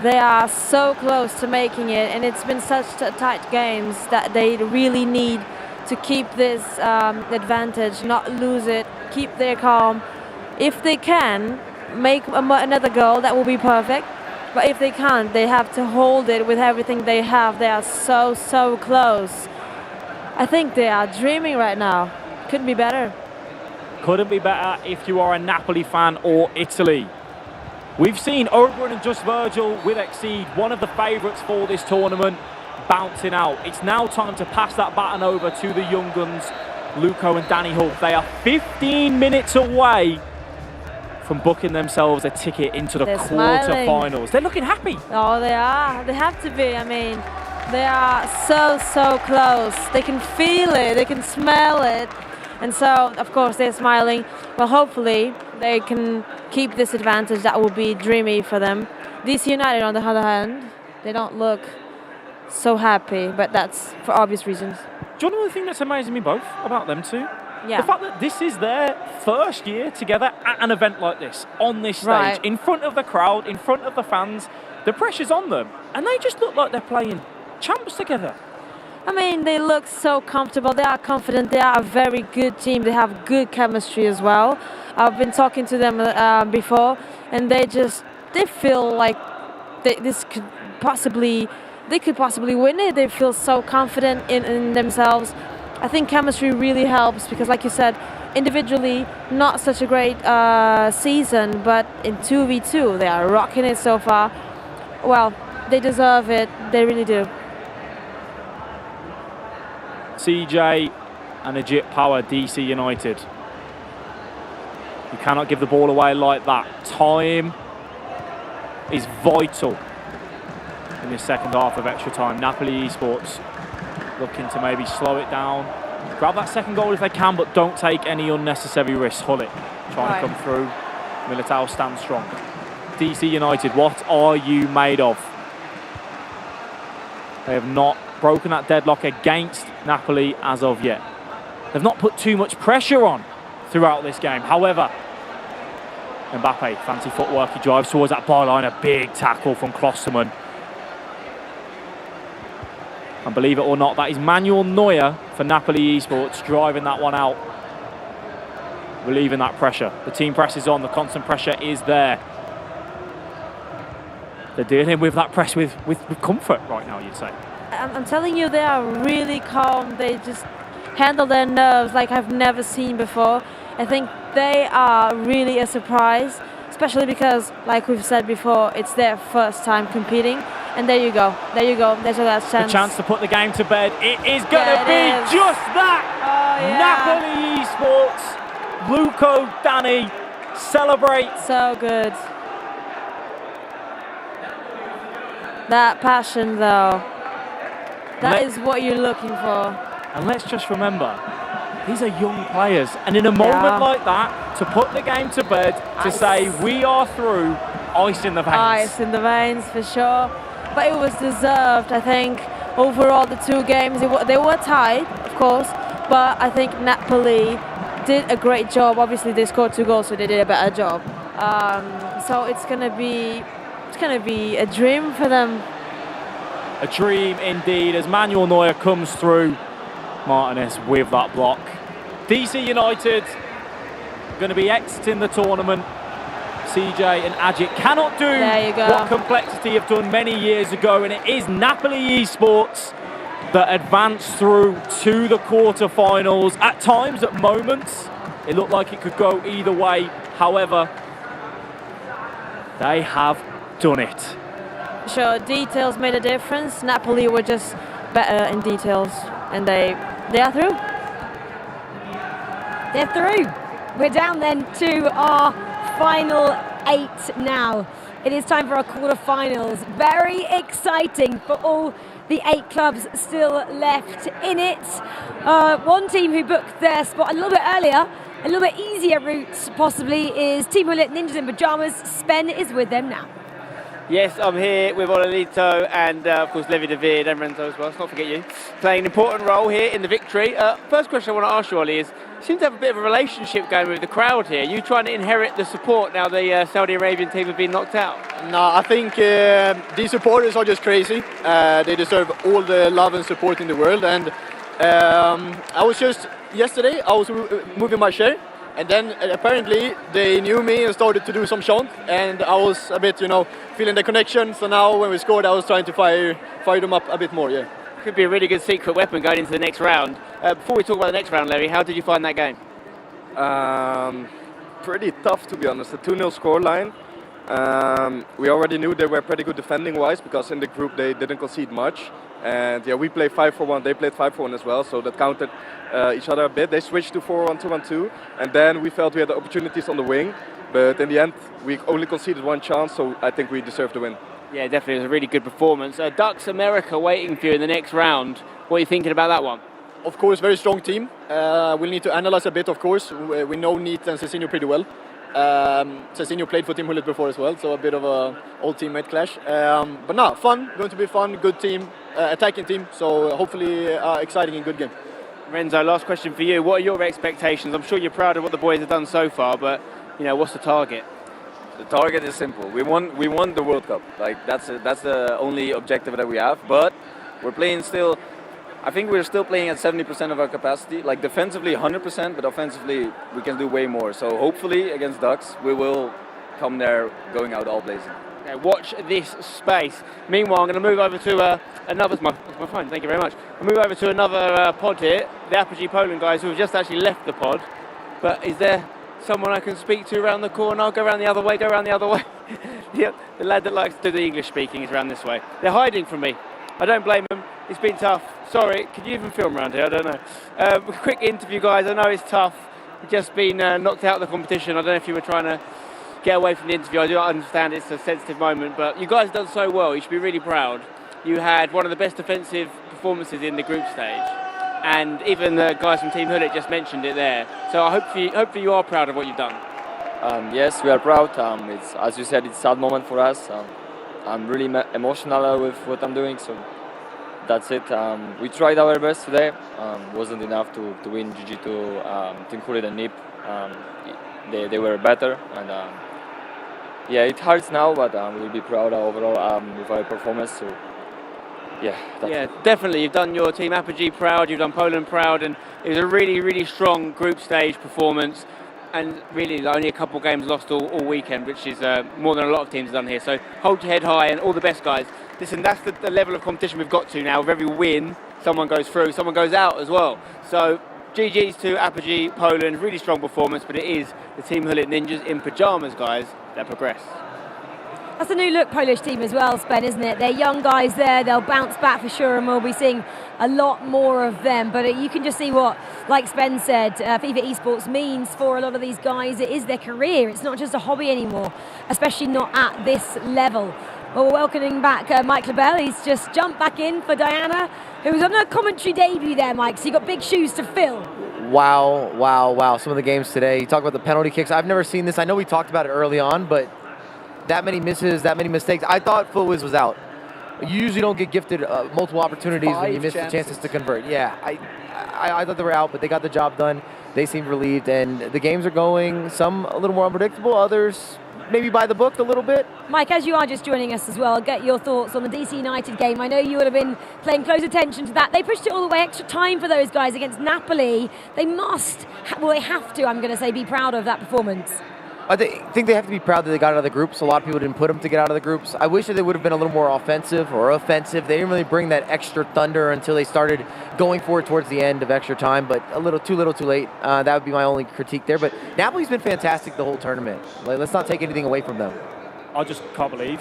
they are so close to making it, and it's been such tight games that they really need to keep this advantage, not lose it, keep their calm. If they can make another goal, that will be perfect. But if they can't, they have to hold it with everything they have. They are so close. I think they are dreaming right now. Couldn't be better. Couldn't be better if you are a Napoli fan or Italy. We've seen Oberon and Just Virgil with EXEED, one of the favourites for this tournament, bouncing out. It's now time to pass that baton over to the young guns, Luco and Danny Hull. They are 15 minutes away from booking themselves a ticket into the quarter-finals. They're looking happy. Oh, they are. They have to be. I mean, they are so close. They can feel it. They can smell it. And so, of course, they're smiling. Well, hopefully, they can keep this advantage. That will be dreamy for them. DC United, on the other hand, they don't look so happy, but that's for obvious reasons. Do you know the thing that's amazing me both about them two? Yeah. The fact that this is their first year together at an event like this, on this stage, in front of the crowd, in front of the fans. The pressure's on them, and they just look like they're playing champs together. I mean, they look so comfortable. They are confident. They are a very good team. They have good chemistry as well. I've been talking to them before, and they feel like they could possibly win it. They feel so confident in themselves. I think chemistry really helps because, like you said, individually, not such a great season, but in 2v2, they are rocking it so far. Well, they deserve it. They really do. CJ and Ajit Power, DC United. You cannot give the ball away like that. Time is vital in this second half of extra time. Napoli Esports looking to maybe slow it down. Grab that second goal if they can, but don't take any unnecessary risks. Hullet trying to come through. Militao stands strong. DC United, what are you made of? They have not broken that deadlock against Napoli as of yet. They've not put too much pressure on throughout this game. However, Mbappe, fancy footwork, he drives towards that byline, a big tackle from Klostermann. And believe it or not, that is Manuel Neuer for Napoli Esports driving that one out, relieving that pressure. The team press is on, the constant pressure is there. They're dealing with that press with comfort right now, you'd say. I'm telling you, they are really calm. They just handle their nerves like I've never seen before. I think they are really a surprise, especially because, like we've said before, it's their first time competing. And there you go. There's your last chance. A chance to put the game to bed. It is going to be just that. Oh, yeah. Napoli Esports, Luco, Danny, celebrate. So good. That passion, though. That is what you're looking for. And let's just remember, these are young players. And in a moment like that, to put the game to bed, to say we are through, ice in the veins. Ice in the veins, for sure. But it was deserved, I think. Overall, the two games, they were tied, of course. But I think Napoli did a great job. Obviously, they scored 2 goals, so they did a better job. So it's gonna be a dream for them. A dream indeed, as Manuel Neuer comes through. Martinez with that block. DC United going to be exiting the tournament. CJ and Ajit cannot do what Complexity have done many years ago, and it is Napoli Esports that advance through to the quarter-finals. At times, at moments, it looked like it could go either way. However, they have done it. Sure, details made a difference. Napoli were just better in details, and they are through. They're through. We're down then to our final 8 now. It is time for our quarterfinals. Very exciting for all the 8 clubs still left in it. One team who booked their spot a little bit earlier, a little bit easier route possibly, is Team Hullet Ninjas in Pyjamas. Sven is with them now. Yes, I'm here with Ololito and, of course, Levi David and Renzo as well. Let's not forget you. Playing an important role here in the victory. First question I want to ask you, Ollie, is seem to have a bit of a relationship going with the crowd here. You trying to inherit the support now the Saudi Arabian team have been knocked out? No, I think these supporters are just crazy. They deserve all the love and support in the world. And yesterday I was moving my chair, and then apparently they knew me and started to do some chant, and I was a bit, feeling the connection. So now when we scored, I was trying to fire them up a bit more, yeah. Could be a really good secret weapon going into the next round. Before we talk about the next round, Larry, how did you find that game? Pretty tough, to be honest. A 2-0 scoreline. We already knew they were pretty good defending-wise because in the group they didn't concede much. And yeah, we played 5-4-1. They played 5-4-1 as well, so that countered each other a bit. They switched to 4-1-2-1-2, and then we felt we had the opportunities on the wing. But in the end, we only conceded one chance, so I think we deserved the win. Yeah, definitely. It was a really good performance. Ducks America waiting for you in the next round. What are you thinking about that one? Of course, very strong team. We'll need to analyze a bit, of course. We know Neat and Cezinho pretty well. Cezinho played for Team Hullet before as well, so a bit of a old teammate clash. But no, fun. Going to be fun. Good team. Attacking team. So hopefully exciting and good game. Renzo, last question for you. What are your expectations? I'm sure you're proud of what the boys have done so far, but what's the target? The target is simple. We won the World Cup. Like that's the only objective that we have. But we're playing still. I think we're still playing at 70% of our capacity. Like defensively 100%, but offensively we can do way more. So hopefully against Ducks we will come there going out all blazing. Okay, watch this space. Meanwhile, I'm going to move over to another. My phone. Thank you very much. I'll move over to another pod here. The APOGEE Poland guys who have just actually left the pod. But is there someone I can speak to around the corner? I'll go around the other way. Go around the other way. Yeah, the lad that likes to do the English speaking is around this way. They're hiding from me. I don't blame them. It's been tough. Sorry, could you even film around here? I don't know. Quick interview, guys. I know it's tough. You've just been knocked out of the competition. I don't know if you were trying to get away from the interview. I do understand it's a sensitive moment, but you guys have done so well. You should be really proud. You had one of the best defensive performances in the group stage, and even the guys from Team Hullet just mentioned it there. So hopefully you are proud of what you've done. Yes, we are proud. It's, as you said, it's a sad moment for us. I'm really emotional with what I'm doing, so that's it. We tried our best today. Wasn't enough to win GG2. Team Hullet and NIP, they were better, and yeah, it hurts now, but we'll be proud overall with our performance. So yeah, definitely. You've done your team APOGEE proud. You've done Poland proud, and it was a really, really strong group stage performance. And really, only a couple games lost all weekend, which is more than a lot of teams have done here. So hold your head high and all the best, guys. Listen, that's the level of competition we've got to now. With every win, someone goes through, someone goes out as well. So GG's to APOGEE Poland, really strong performance, but it is the Team Hullet Ninjas in pyjamas, guys, that progress. That's a new look Polish team as well, Spen, isn't it? They're young guys there, they'll bounce back for sure, and we'll be seeing a lot more of them. But you can just see what, like Spen said, FIFA Esports means for a lot of these guys. It is their career, it's not just a hobby anymore, especially not at this level. Well, we're welcoming back Mike Lebel. He's just jumped back in for Diana, who was on a commentary debut there, Mike, so you've got big shoes to fill. Wow. Some of the games today, you talk about the penalty kicks. I've never seen this. I know we talked about it early on, but that many misses, that many mistakes. I thought FUTWIZ was out. You usually don't get gifted multiple opportunities when you miss the chances to convert. Yeah, I thought they were out, but they got the job done. They seemed relieved, and the games are going, some a little more unpredictable, others maybe by the book a little bit. Mike, as you are just joining us as well, I'll get your thoughts on the DC United game. I know you would have been paying close attention to that. They pushed it all the way, extra time for those guys against Napoli. They must, well, they have to, I'm going to say, be proud of that performance. I think they have to be proud that they got out of the groups. A lot of people didn't put them to get out of the groups. I wish that they would have been a little more offensive or offensive. They didn't really bring that extra thunder until they started going for it towards the end of extra time, but a little too late. That would be my only critique there. But Napoli's been fantastic the whole tournament. Let's not take anything away from them. I just can't believe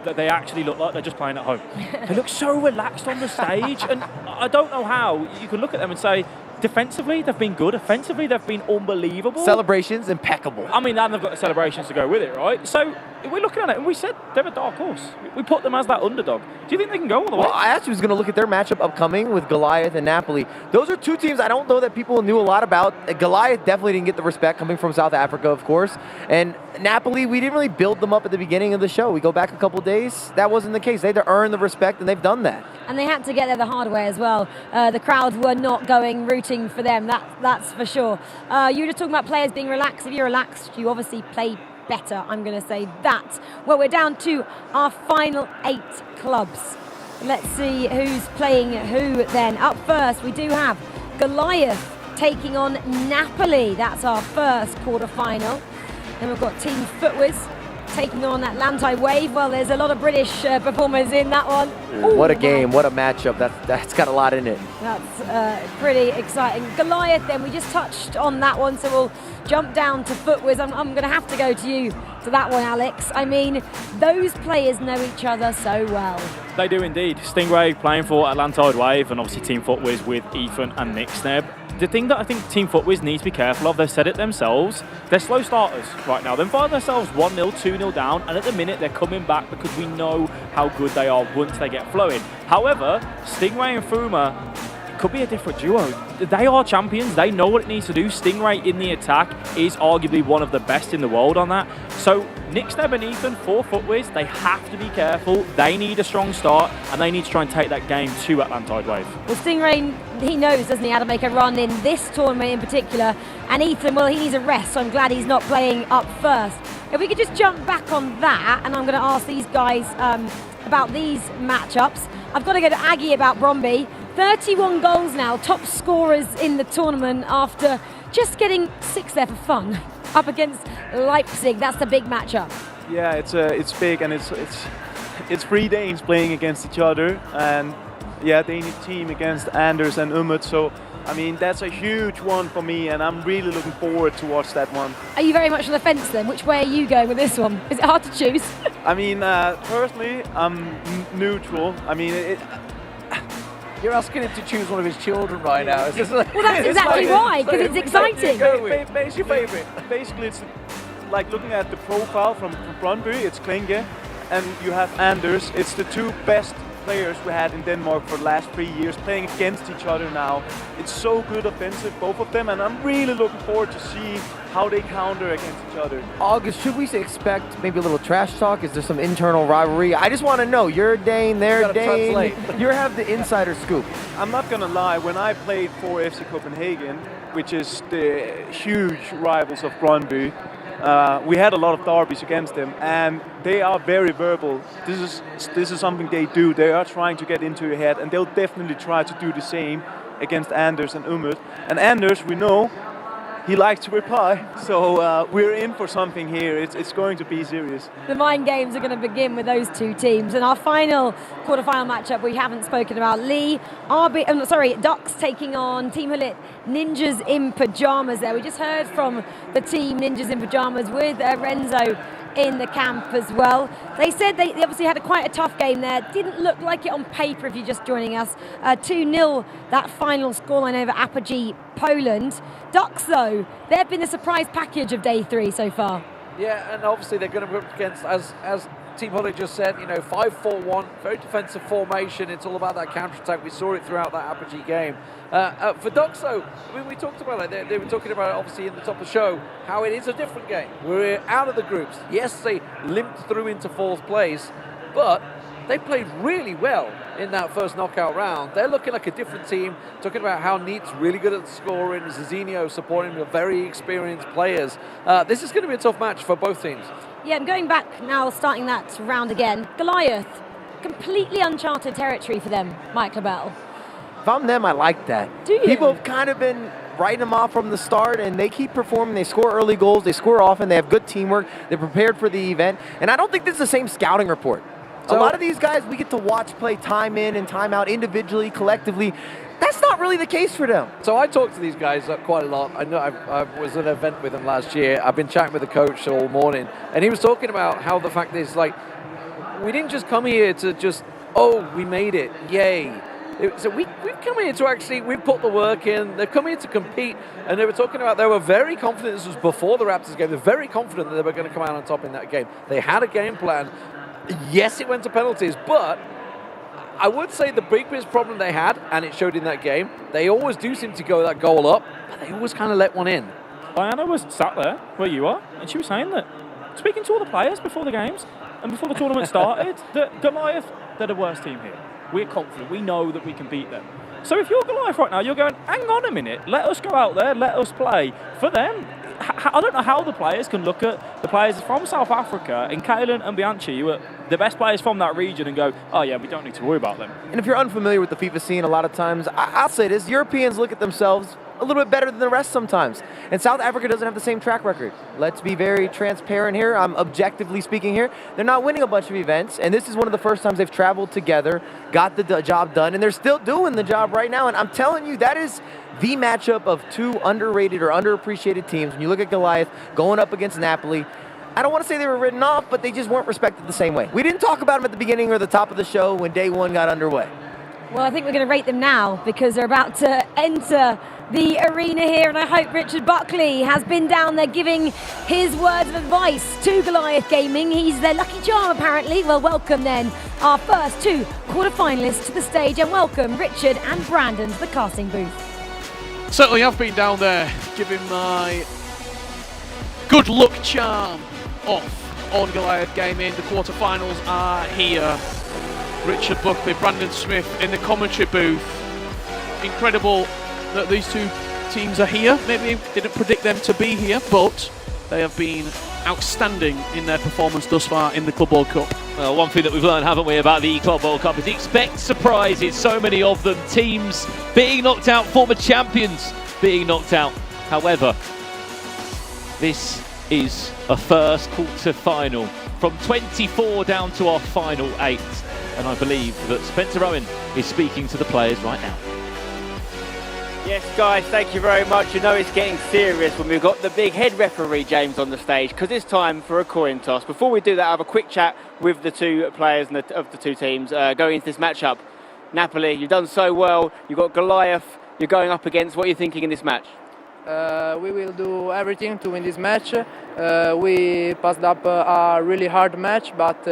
that they actually look like they're just playing at home. They look so relaxed on the stage, and I don't know how. You can look at them and say, defensively, they've been good. Offensively, they've been unbelievable. Celebrations, impeccable. I mean, and they've got the celebrations to go with it, right? So we're looking at it and we said they're a dark horse. We put them as that underdog. Do you think they can go all the way? Well, I actually was going to look at their matchup upcoming with Goliath and Napoli. Those are two teams I don't know that people knew a lot about. Goliath definitely didn't get the respect coming from South Africa, of course. And Napoli, we didn't really build them up at the beginning of the show. We go back a couple days, that wasn't the case. They had to earn the respect, and they've done that. And they had to get there the hard way as well. The crowd were not rooting for them, that's for sure. You were just talking about players being relaxed. If you're relaxed, you obviously play better, I'm going to say that. Well, we're down to our final 8 clubs. Let's see who's playing who then. Up first, we do have Goliath taking on Napoli. That's our first quarter-final. Then we've got Team FUTWIZ taking on ATLANTIDE Wave. Well, there's a lot of British performers in that one. Ooh, what a game, what a matchup. That's got a lot in it. That's pretty exciting. Goliath then, we just touched on that one, so we'll jump down to FUTWIZ. I'm going to have to go to you to that one, Alex. I mean, those players know each other so well. They do indeed. Stingray playing for ATLANTIDE Wave, and obviously Team FUTWIZ with Ethan and Nick Sneb. The thing that I think Team FUTWIZ needs to be careful of, they've said it themselves, they're slow starters right now. They find themselves 1-0, 2-0 down, and at the minute they're coming back because we know how good they are once they get flowing. However, Stingray and Fuma could be a different duo. They are champions, they know what it needs to do. Stingray in the attack is arguably one of the best in the world on that. So Nick Sneb and Ethan for FUTWIZ, they have to be careful. They need a strong start, and they need to try and take that game to ATLANTIDE Wave. Well, Stingray, he knows, doesn't he, how to make a run in this tournament in particular. And Ethan, well, he needs a rest, so I'm glad he's not playing up first. If we could just jump back on that, and I'm going to ask these guys about these matchups. I've got to go to Aggie about BRONDBY. 31 goals now, top scorers in the tournament after just getting 6 there for fun. Up against LEIPZIG, that's the big matchup. Yeah, it's big, and it's 3 Danes playing against each other, and yeah, Danish team against Anders and Umut. So I mean, that's a huge one for me, and I'm really looking forward to watch that one. Are you very much on the fence then? Which way are you going with this one? Is it hard to choose? I mean, personally, I'm neutral. I mean, You're asking him to choose one of his children right now. It's just like, well, that's exactly why, because it's exciting. What's your favorite? Basically, it's like looking at the profile from BRONDBY, it's Klinge, and you have Anders. It's the 2 best players we had in Denmark for the last 3 years playing against each other now. It's so good offensive, both of them, and I'm really looking forward to see how they counter against each other. August, should we expect maybe a little trash talk? Is there some internal rivalry? I just want to know, you're Dane, they're Dane. You have the insider scoop. I'm not going to lie, when I played for FC Copenhagen, which is the huge rivals of BRONDBY, we had a lot of derbies against them, and they are very verbal. This is something they do. They are trying to get into your head, and they'll definitely try to do the same against Anders and Umut. And Anders, we know, he likes to reply, so we're in for something here. It's going to be serious. The mind games are going to begin with those 2 teams. And our final quarterfinal matchup we haven't spoken about. Ducks taking on Team Hulit Ninjas in Pyjamas there. We just heard from the team Ninjas in Pyjamas with Renzo in the camp as well. They said they obviously had quite a tough game there. Didn't look like it on paper if you're just joining us. 2-0 that final scoreline over APOGEE Poland. Ducks though, they've been the surprise package of day 3 so far. Yeah, and obviously they're going to be up against, as Team Hulit just said, 5-4-1, very defensive formation. It's all about that counter-attack. We saw it throughout that APOGEE game. For Ducks though, I mean, we talked about it. They were talking about it obviously in the top of the show, how it is a different game. We're out of the groups. Yes, they limped through into 4th place, but they played really well in that first knockout round. They're looking like a different team, talking about how Neat's really good at scoring, Zizinho supporting with very experienced players. This is going to be a tough match for both teams. Yeah, I'm going back now, starting that round again. Goliath, completely uncharted territory for them, Mike LaBelle. If I'm them, I like that. Do you? People have kind of been writing them off from the start, and they keep performing. They score early goals. They score often. They have good teamwork. They're prepared for the event. And I don't think this is the same scouting report. So, a lot of these guys we get to watch play time in and time out individually, collectively. That's not really the case for them. So I talked to these guys quite a lot. I know I was at an event with them last year. I've been chatting with the coach all morning, and he was talking about how the fact is, like, we didn't just come here to just, oh, we made it, yay. So we've come here to actually, we've put the work in, they've come here to compete, and they were talking about, they were very confident, this was before the Raptors game, they're very confident that they were going to come out on top in that game. They had a game plan. Yes, it went to penalties, but I would say the biggest problem they had, and it showed in that game, they always do seem to go that goal up, but they always kind of let one in. Diana was sat there where you are, and she was saying that, speaking to all the players before the games and before the tournament started, that Goliath, they're the worst team here. We're confident. We know that we can beat them. So if you're Goliath right now, you're going, hang on a minute, let us go out there, let us play. For them, I don't know how the players can look at the players from South Africa, and Kaelan and Bianchi, who are the best players from that region, and go, oh yeah, we don't need to worry about them. And if you're unfamiliar with the FIFA scene, a lot of times, I'll say this, Europeans look at themselves a little bit better than the rest sometimes. And South Africa doesn't have the same track record. Let's be very transparent here. I'm objectively speaking here. They're not winning a bunch of events, and this is one of the first times they've traveled together, got the job done, and they're still doing the job right now. And I'm telling you, that is the matchup of two underrated or underappreciated teams. When you look at Goliath going up against Napoli, I don't want to say they were written off, but they just weren't respected the same way. We didn't talk about them at the beginning or the top of the show when day one got underway. Well, I think we're going to rate them now because they're about to enter the arena here, and I hope Richard Buckley has been down there giving his words of advice to Goliath Gaming. He's their lucky charm, apparently. Well, welcome then our first two quarter-finalists to the stage, and welcome Richard and Brandon to the casting booth. Certainly have been down there giving my good luck charm off on Goliath Gaming. The quarter-finals are here. Richard Buckley, Brandon Smith in the commentary booth. Incredible that these two teams are here. Maybe didn't predict them to be here, but they have been outstanding in their performance thus far in the Club World Cup. Well, one thing that we've learned, haven't we, about the Club World Cup is expect surprises. So many of them, teams being knocked out, former champions being knocked out. However, this is a first quarter-final from 24 down to our final 8. And I believe that Spencer Owen is speaking to the players right now. Yes, guys, thank you very much. You know it's getting serious when we've got the big head referee, James, on the stage, because it's time for a coin toss. Before we do that, I have a quick chat with the two players of the two teams going into this matchup. Napoli, you've done so well. You've got Goliath you're going up against. What are you thinking in this match? We will do everything to win this match. We passed up a really hard match, but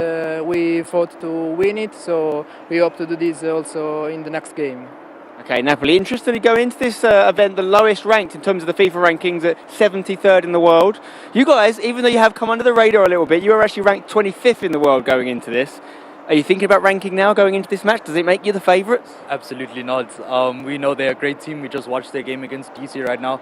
we fought to win it, so we hope to do this also in the next game. Okay, Napoli, interested in going into this event, the lowest ranked in terms of the FIFA rankings at 73rd in the world. You guys, even though you have come under the radar a little bit, you are actually ranked 25th in the world going into this. Are you thinking about ranking now going into this match? Does it make you the favourites? Absolutely not. We know they're a great team. We just watched their game against DC right now.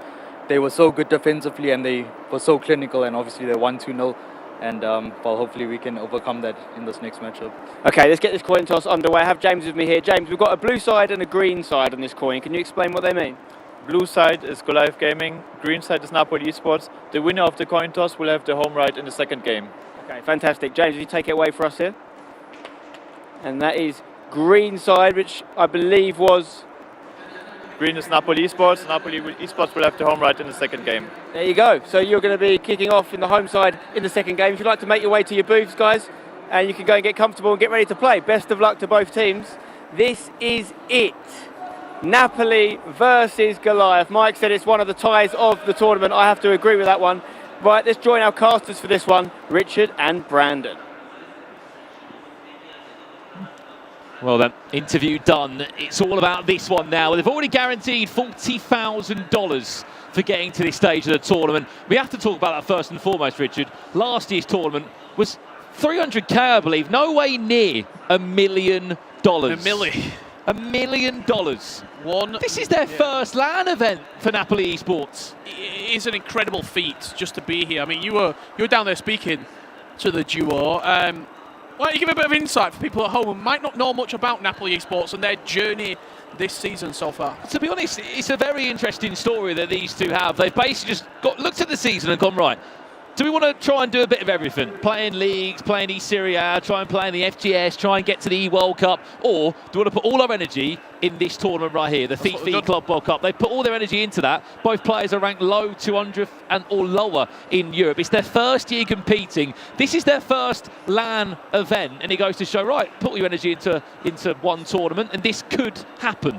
They were so good defensively and they were so clinical, and obviously they won 2-0. And well, hopefully we can overcome that in this next matchup. Okay, let's get this coin toss underway. I have James with me here. James, we've got a blue side and a green side on this coin. Can you explain what they mean? Blue side is Goliath Gaming, green side is Napoli Esports. The winner of the coin toss will have the home right in the second game. Okay, fantastic. James, if you take it away for us here. And that is green side, which I believe was... Green is Napoli Esports. Napoli Esports will have the home right in the second game. There you go. So you're going to be kicking off in the home side in the second game. If you'd like to make your way to your booths, guys, and you can go and get comfortable and get ready to play. Best of luck to both teams. This is it. Napoli versus Goliath. Mike said it's one of the ties of the tournament. I have to agree with that one. Right, let's join our casters for this one, Richard and Brandon. Well then, interview done. It's all about this one now. They've already guaranteed $40,000 for getting to this stage of the tournament. We have to talk about that first and foremost, Richard. Last year's tournament was $300K, I believe. No way near $1 million. $1 million. This is their first LAN event for Napoli Esports. It is an incredible feat just to be here. I mean, you were down there speaking to the duo. Why don't you give a bit of insight for people at home who might not know much about Napoli Esports and their journey this season so far? To be honest, it's a very interesting story that these two have. They've basically just looked at the season and gone, right, do we want to try and do a bit of everything? Play in leagues, play in Serie A, try and play in the FGS, try and get to the E-World Cup? Or do we want to put all our energy in this tournament right here, the FIFA Club World Cup? They put all their energy into that. Both players are ranked low 200 and or lower in Europe. It's their first year competing. This is their first LAN event, and it goes to show, right, put all your energy into one tournament, and this could happen.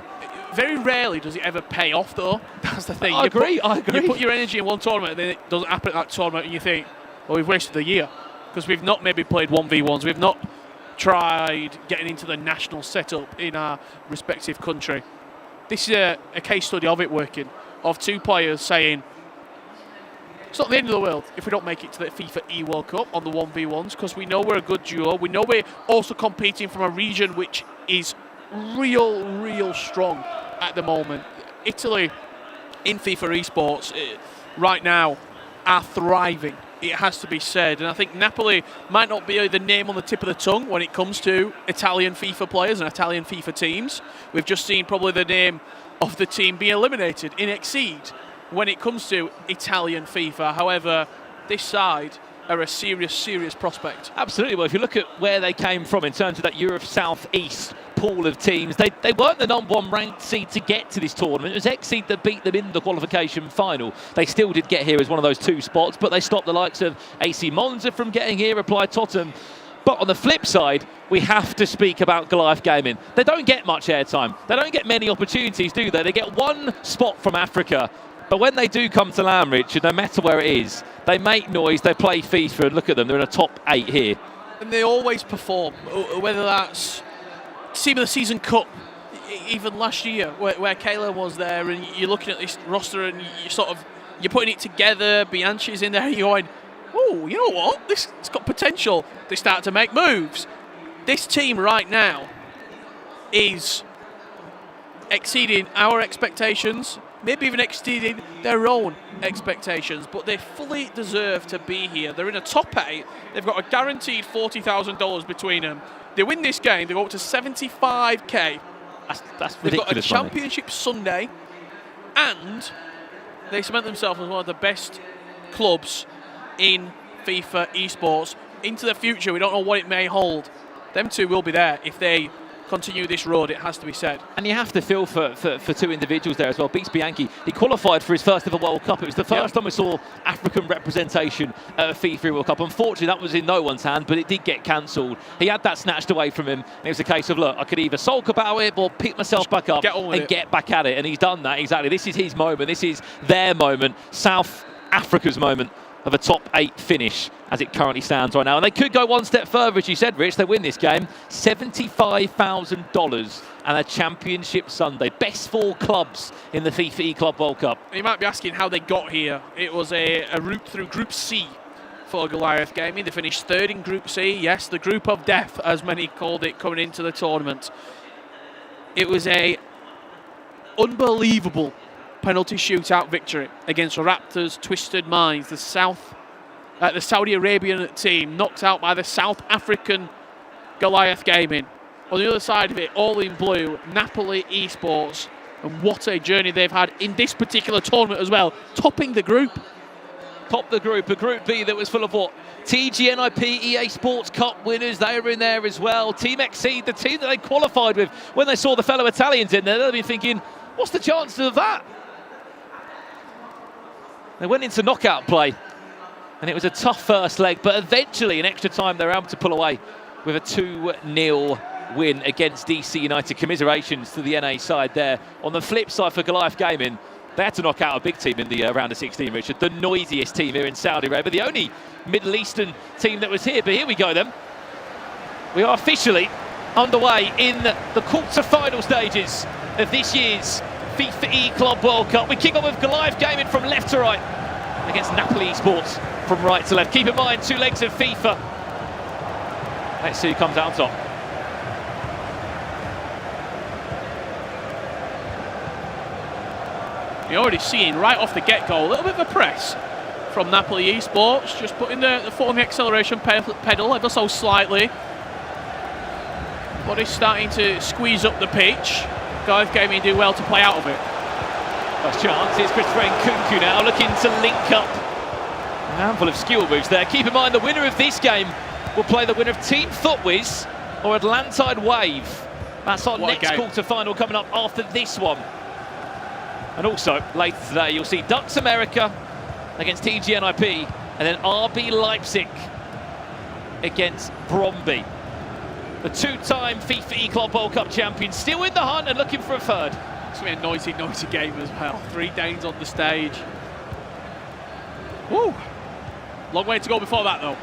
Very rarely does it ever pay off, though. That's the thing. I agree. You put your energy in one tournament, and then it doesn't happen at that tournament, and you think, well, we've wasted the year. Because we've not maybe played 1v1s. We've not tried getting into the national setup in our respective country. This is a case study of it working, of two players saying, it's not the end of the world if we don't make it to the FIFA E-World Cup on the 1v1s, because we know we're a good duo. We know we're also competing from a region which is real strong at the moment. Italy in FIFA Esports right now are thriving, it has to be said, and I think Napoli might not be the name on the tip of the tongue when it comes to Italian FIFA players and Italian FIFA teams. We've just seen probably the name of the team be eliminated in EXEED when it comes to Italian FIFA. However, this side are a serious prospect. Absolutely. Well, if you look at where they came from in terms of that Europe South-East pool of teams, they weren't the number one ranked seed to get to this tournament. It was EXEED that beat them in the qualification final. They still did get here as one of those two spots, but they stopped the likes of AC Monza from getting here, Applied Tottenham. But on the flip side, we have to speak about Goliath Gaming. They don't get much airtime. They don't get many opportunities, do they? They get one spot from Africa. But when they do come to LAN, Richard, no matter where it is, they make noise, they play FIFA, and look at them, they're in a top 8 here. And they always perform, whether that's Team of the Season Cup, even last year, where Kayla was there, and you're looking at this roster and you're putting it together, Bianchi's in there, and you're going, oh, you know what, it's got potential. They start to make moves. This team right now is exceeding our expectations, maybe even exceeding their own expectations, but they fully deserve to be here. They're in a top 8. They've got a guaranteed $40,000 between them. They win this game, they go up to 75k. That's ridiculous. They've got a money. championship Sunday, and they cement themselves as one of the best clubs in FIFA Esports. Into the future, we don't know what it may hold. Them two will be there if they continue this road, it has to be said. And you have to feel for two individuals there as well. Beats Bianchi, he qualified for his first ever World Cup. It was the first time we saw African representation at a FIFA World Cup. Unfortunately, that was in no one's hand, but it did get cancelled. He had that snatched away from him. And it was a case of, look, I could either sulk about it or pick myself back up and get back at it. And he's done that, exactly. This is his moment. This is their moment. South Africa's moment of a top 8 finish as it currently stands right now. And they could go one step further, as you said, Rich. They win this game. $75,000 and a championship Sunday. Best 4 clubs in the FIFA E-Club World Cup. You might be asking how they got here. It was a route through Group C for Goliath Gaming. They finished 3rd in Group C. Yes, the group of death, as many called it, coming into the tournament. It was a unbelievable penalty shootout victory against Raptors Twisted Minds, the Saudi Arabian team, knocked out by the South African Goliath Gaming. On the other side of it, all in blue, Napoli Esports, and what a journey they've had in this particular tournament as well, topping the group. Top the group, a Group B that was full of what? TG.NIP, EA Sports Cup winners, they were in there as well. Team XRAPTORS, the team that they qualified with, when they saw the fellow Italians in there, they'll be thinking, what's the chances of that? They went into knockout play, and it was a tough first leg, but eventually in extra time they were able to pull away with a 2-0 win against DC United. Commiserations to the NA side there. On the flip side for Goliath Gaming, they had to knock out a big team in the round of 16, Richard. The noisiest team here in Saudi Arabia, the only Middle Eastern team that was here. But here we go then. We are officially underway in the quarter-final stages of this year's FIFA E-Club World Cup. We kick off with Goliath Gaming from left to right against Napoli Esports from right to left. Keep in mind, 2 legs of FIFA. Let's see who comes out on top. You're already seeing right off the get-go a little bit of a press from Napoli Esports, just putting the foot on the acceleration pedal ever so slightly. But it's starting to squeeze up the pitch. Goliath Gaming do well to play out of it. First chance, here's Christopher Nkunku now looking to link up A handful of skill moves there. Keep in mind the winner of this game will play the winner of Team FUTWIZ or Atlantide Wave. That's our next quarter-final coming up after this one. And also, later today, you'll see Ducks America against TG.NIP and then RB LEIPZIG against BRONDBY. The two-time FIFA E-Club World Cup champion still in the hunt and looking for a third. It's going to be a noisy, noisy game as well. 3 Danes on the stage. Woo! Long way to go before that, though.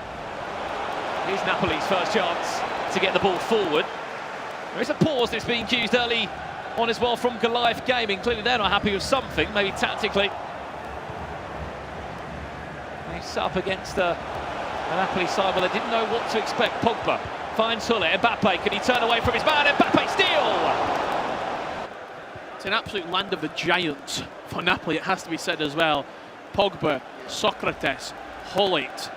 Here's Napoli's first chance to get the ball forward. There is a pause that's being used early on as well from Goliath Gaming. Clearly they're not happy with something, maybe tactically. He's up against the Napoli side, but they didn't know what to expect. Pogba finds Hulle. Mbappe, can he turn away from his man? Mbappe steal! It's an absolute land of the giants for Napoli, it has to be said as well. Pogba, Socrates, Hullet.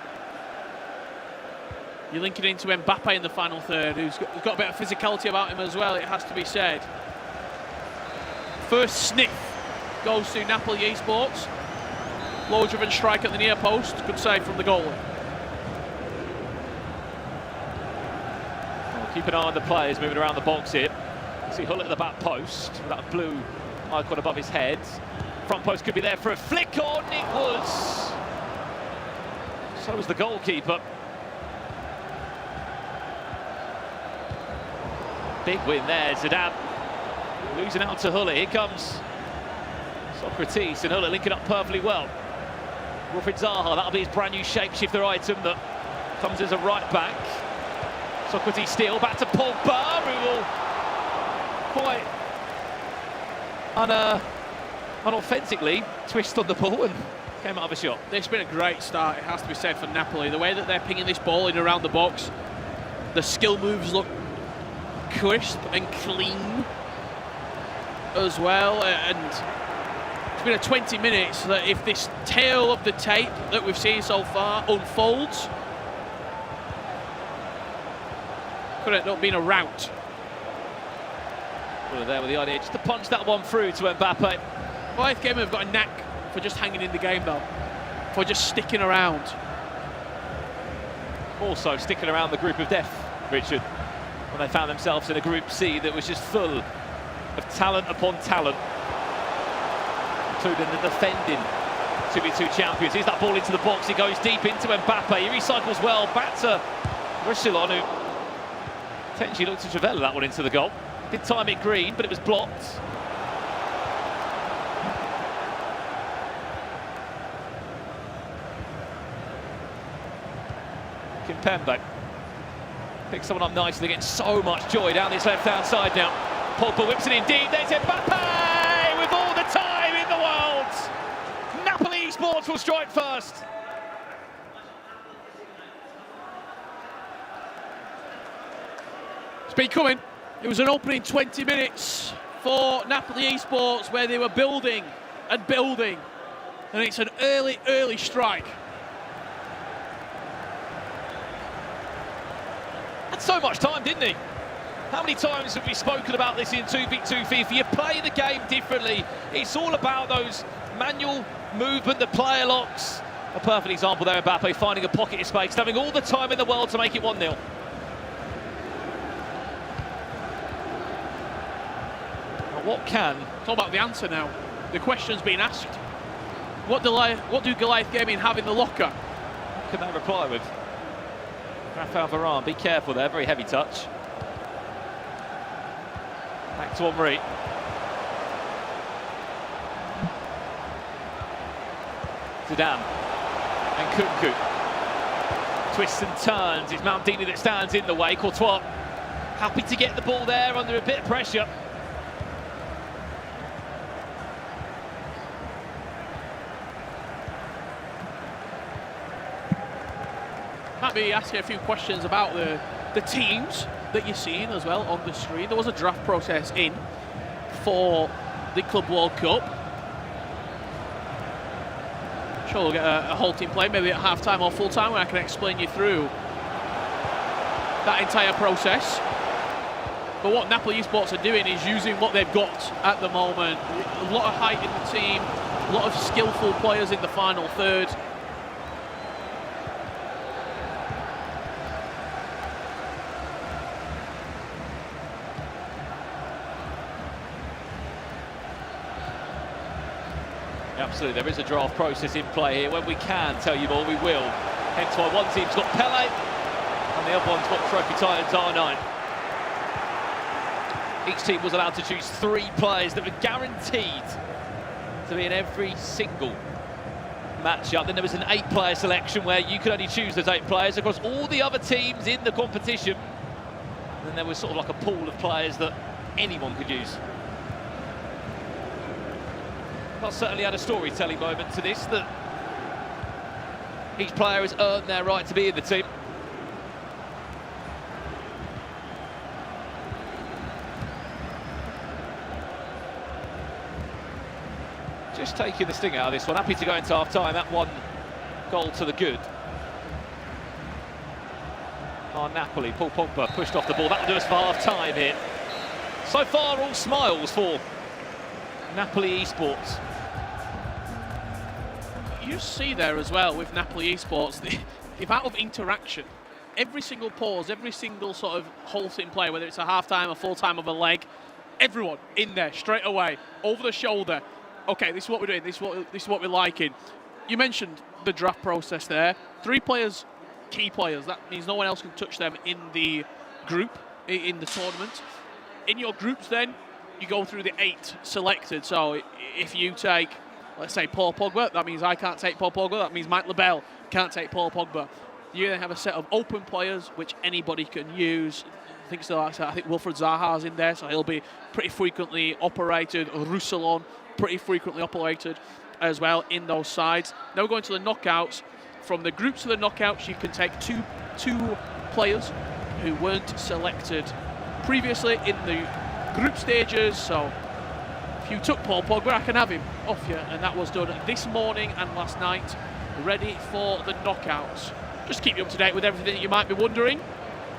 You're linking into Mbappe in the final third, who's got a bit of physicality about him as well, it has to be said. First sniff goes to Napoli Esports. Low-driven strike at the near post. Good save from the goalie. Well, keep an eye on the players moving around the box here. See Hull at the back post with that blue icon above his head. Front post could be there for a flick on. It was. So was the goalkeeper. Big win there. Zidane losing out to Hulle. Here comes Socrates and Hulle linking up perfectly well. Wilfried Zaha, that'll be his brand new shapeshifter item that comes as a right back. Socrates steal, back to Pogba, who will quite unauthentically twist on the ball and came out of a shot. It's been a great start, it has to be said, for Napoli. The way that they're pinging this ball in around the box, the skill moves look crisp and clean as well, and it's been a 20 minutes that if this tale of the tape that we've seen so far unfolds, could end up being a rout. Well, there with the idea just to punch that one through to Mbappe. Goliath Gaming have got a knack for just hanging in the game though, for just sticking around. Also sticking around the group of death, Richard, when they found themselves in a Group C that was just full of talent upon talent, including the defending 2v2 champions. Here's that ball into the box, he goes deep into Mbappe, he recycles well, back to Roussillon, who potentially looked to Travella that one into the goal. Did time it green, but it was blocked. Kimpembe picks someone up nicely, getting so much joy down this left-hand side now. Pogba whips it indeed, there's Mbappe with all the time in the world. Napoli Esports will strike first. It's been coming. It was an opening 20 minutes for Napoli Esports where they were building and building, and it's an early strike. Had so much time, didn't he? How many times have we spoken about this in 2v2 FIFA? You play the game differently. It's all about those manual movement, the player locks. A perfect example there, Mbappe finding a pocket of space, having all the time in the world to make it 1-0. What can? It's all about the answer now. The question's been asked. What do Goliath Gaming have in the locker? What can they reply with? Rafael Varane, be careful there, very heavy touch. Back to Henry. Zidane and Kunku. Twists and turns, it's Maldini that stands in the way. Courtois happy to get the ball there under a bit of pressure. Might be asking a few questions about the teams that you're seeing as well on the screen. There was a draft process in for the Club World Cup. Sure, we'll get a whole team play, maybe at half-time or full-time, where I can explain you through that entire process. But what Napoli Esports are doing is using what they've got at the moment. A lot of height in the team, a lot of skillful players in the final third. absolutely. There is a draft process in play here. When we can tell you more, we will. Hence why one team's got Pele and the other one's got Trophy Titans R9. Each team was allowed to choose 3 players that were guaranteed to be in every single matchup. Then there was an 8-player selection where you could only choose those 8 players across all the other teams in the competition. And then there was sort of like a pool of players that anyone could use. But certainly had a storytelling moment to this, that each player has earned their right to be in the team. Just taking the sting out of this one. Happy to go into half-time at 1 goal to the good. Napoli, Paul Pogba pushed off the ball. That'll do us for half-time here. So far, all smiles for Napoli Esports. You see there as well with Napoli Esports, the amount of interaction. Every single pause, every single sort of halting play, whether it's a half-time, a full-time of a leg, everyone in there straight away, over the shoulder. Okay, this is what we're doing, this is what we're liking. You mentioned the draft process there. 3 players, key players. That means no one else can touch them in the group, in the tournament. In your groups then, you go through the 8 selected. So if you take, let's say, Paul Pogba, that means I can't take Paul Pogba. That means Mike LaBelle can't take Paul Pogba. You then have a set of open players, which anybody can use. I think Wilfried Zaha's in there, so he'll be pretty frequently operated. Roussillon, pretty frequently operated as well in those sides. Now we're going to the knockouts. From the groups to the knockouts, you can take two players who weren't selected previously in the group stages. So if you took Paul Pogba, I can have him off you, and that was done this morning and last night, ready for the knockouts. Just keep you up to date with everything that you might be wondering.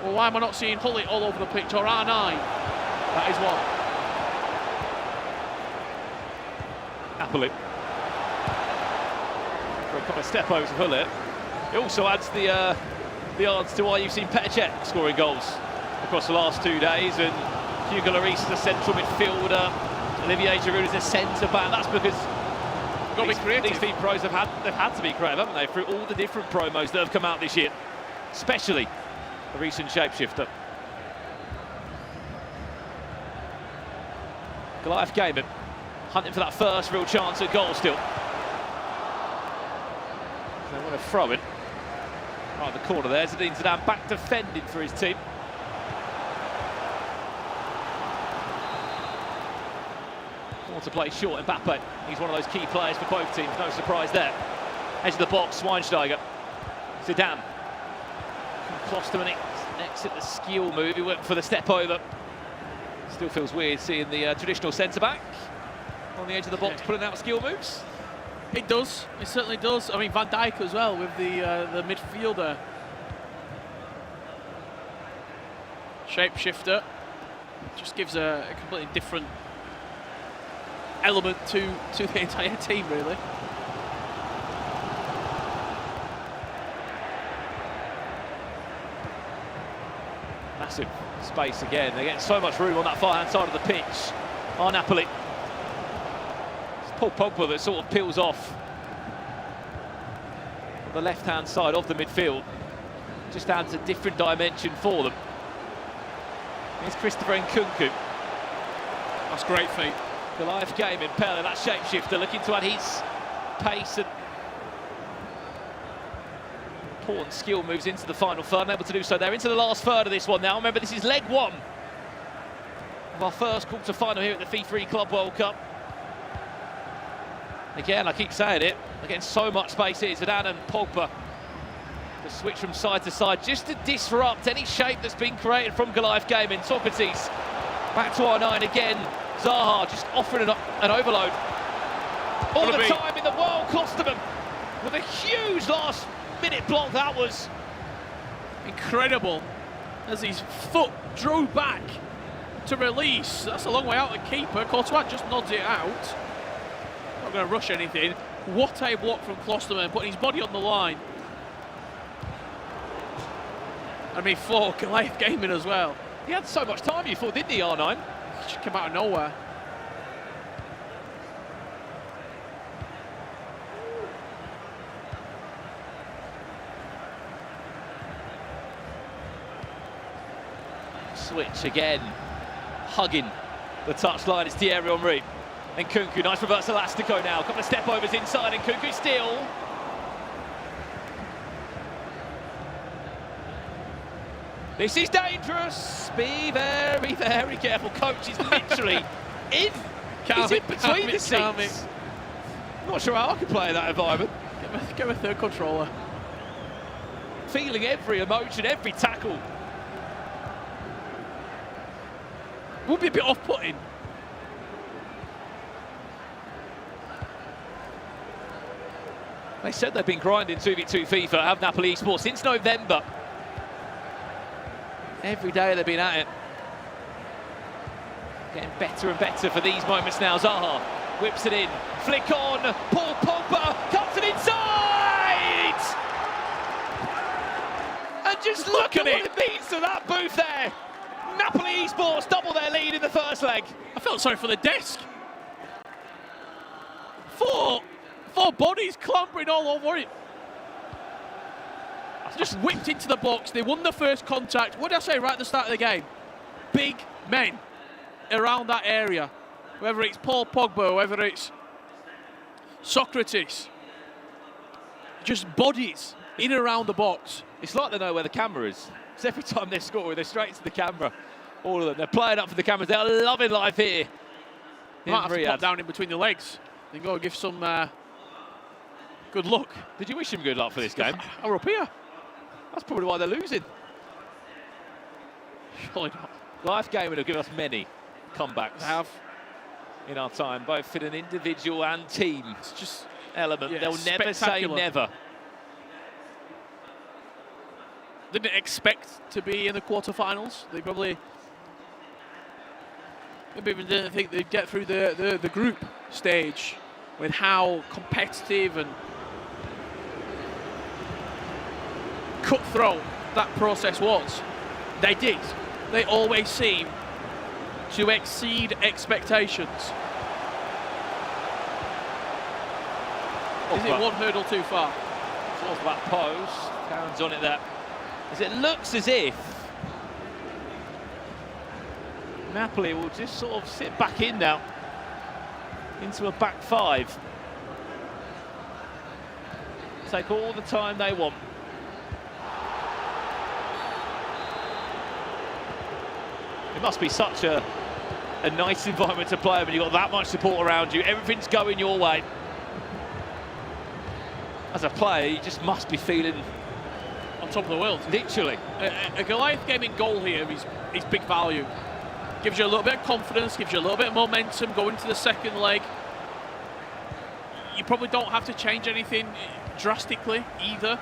Well, why am I not seeing Hullet all over the pitch, or R9? That is what. Napoli. For a couple of step overs of Hullet. It also adds the odds to why you've seen Petr Cech scoring goals across the last 2 days, and Hugo Lloris is a central midfielder, Olivier Giroud is a centre back. That's because these FIFA pros they've had to be creative, haven't they, through all the different promos that have come out this year, especially the recent shapeshifter. Goliath Gaming hunting for that first real chance at goal still. They want to throw it. Right at the corner there, Zinedine Zidane back defending for his team. Want to play short, Mbappe. He's one of those key players for both teams, no surprise there. Edge of the box, Schweinsteiger. Zidane. Klosterman exit the skill move, he went for the step over. Still feels weird seeing the traditional centre-back on the edge of the box pulling out skill moves. It does, it certainly does. I mean, Van Dijk as well with the midfielder. Shapeshifter just gives a completely different element to the entire team, really. Massive space again. They're getting so much room on that far-hand side of the pitch. Napoli. It's Paul Pogba that sort of peels off on the left-hand side of the midfield. Just adds a different dimension for them. Here's Christopher Nkunku. That's great feat. Goliath Gaming, Pele, that shapeshifter, looking to add his pace and important skill moves into the final third, and able to do so there into the last third of this one now. Remember, this is leg 1 of our first quarter-final here at the FIFA Club World Cup. Again, I keep saying it, they're getting so much space here. Zidane and Pogba to switch from side to side just to disrupt any shape that's been created from Goliath Gaming. Socrates back to R9 again. Zaha just offering an overload. All the time in the world, Klosterman with a huge last-minute block. That was incredible. As his foot drew back to release. That's a long way out the keeper. Courtois just nods it out. Not going to rush anything. What a block from Klosterman, putting his body on the line. I mean, for Goliath Gaming as well. He had so much time, you thought, didn't he, R9? Just came out of nowhere. switch again. Hugging the touchline, it's Thierry Henry. And Nkunku, nice reverse elastico now. Couple of step overs inside, and Nkunku still. This is dangerous. Be very, very careful. Coach is literally in between the seats. Not sure how I could play in that environment. Get a third controller. Feeling every emotion, every tackle. Would be a bit off-putting. They said they've been grinding 2v2 FIFA, have Napoli Esports since November. Every day they've been at it. Getting better and better for these moments now. Zaha whips it in, flick on, Paul Pogba cuts it inside! And just look at what it means to that booth there. Napoli Esports double their lead in the first leg. I felt sorry for the desk. Four bodies clambering all over it. Just whipped into the box. They won the first contact. What did I say right at the start of the game? Big men around that area. Whether it's Paul Pogba, whether it's Socrates. Just bodies in and around the box. It's like they know where the camera is. Because every time they score, they're straight to the camera. All of them. They're playing up for the cameras. They are loving life here. Might have to pop down in between the legs. Then go and give some good luck. Did you wish him good luck for this game? We're up here. That's probably why they're losing. Surely not. Life Gaming have given us many comebacks. They have. In our time, both for an individual and team element. Yeah, they'll never say never. Didn't expect to be in the quarterfinals. They probably maybe even didn't think they'd get through the group stage with how competitive and cutthroat that process was. They did. They always seem to exceed expectations. Is it one hurdle too far? Towards that post. Karen's on it there. As it looks as if Napoli will just sort of sit back in now into a back five. Take all the time they want. It must be such a nice environment to play in when you've got that much support around you. Everything's going your way. As a player, you just must be feeling on top of the world. Literally. A Goliath gaming goal here is big value. Gives you a little bit of confidence, gives you a little bit of momentum going to the second leg. You probably don't have to change anything drastically either.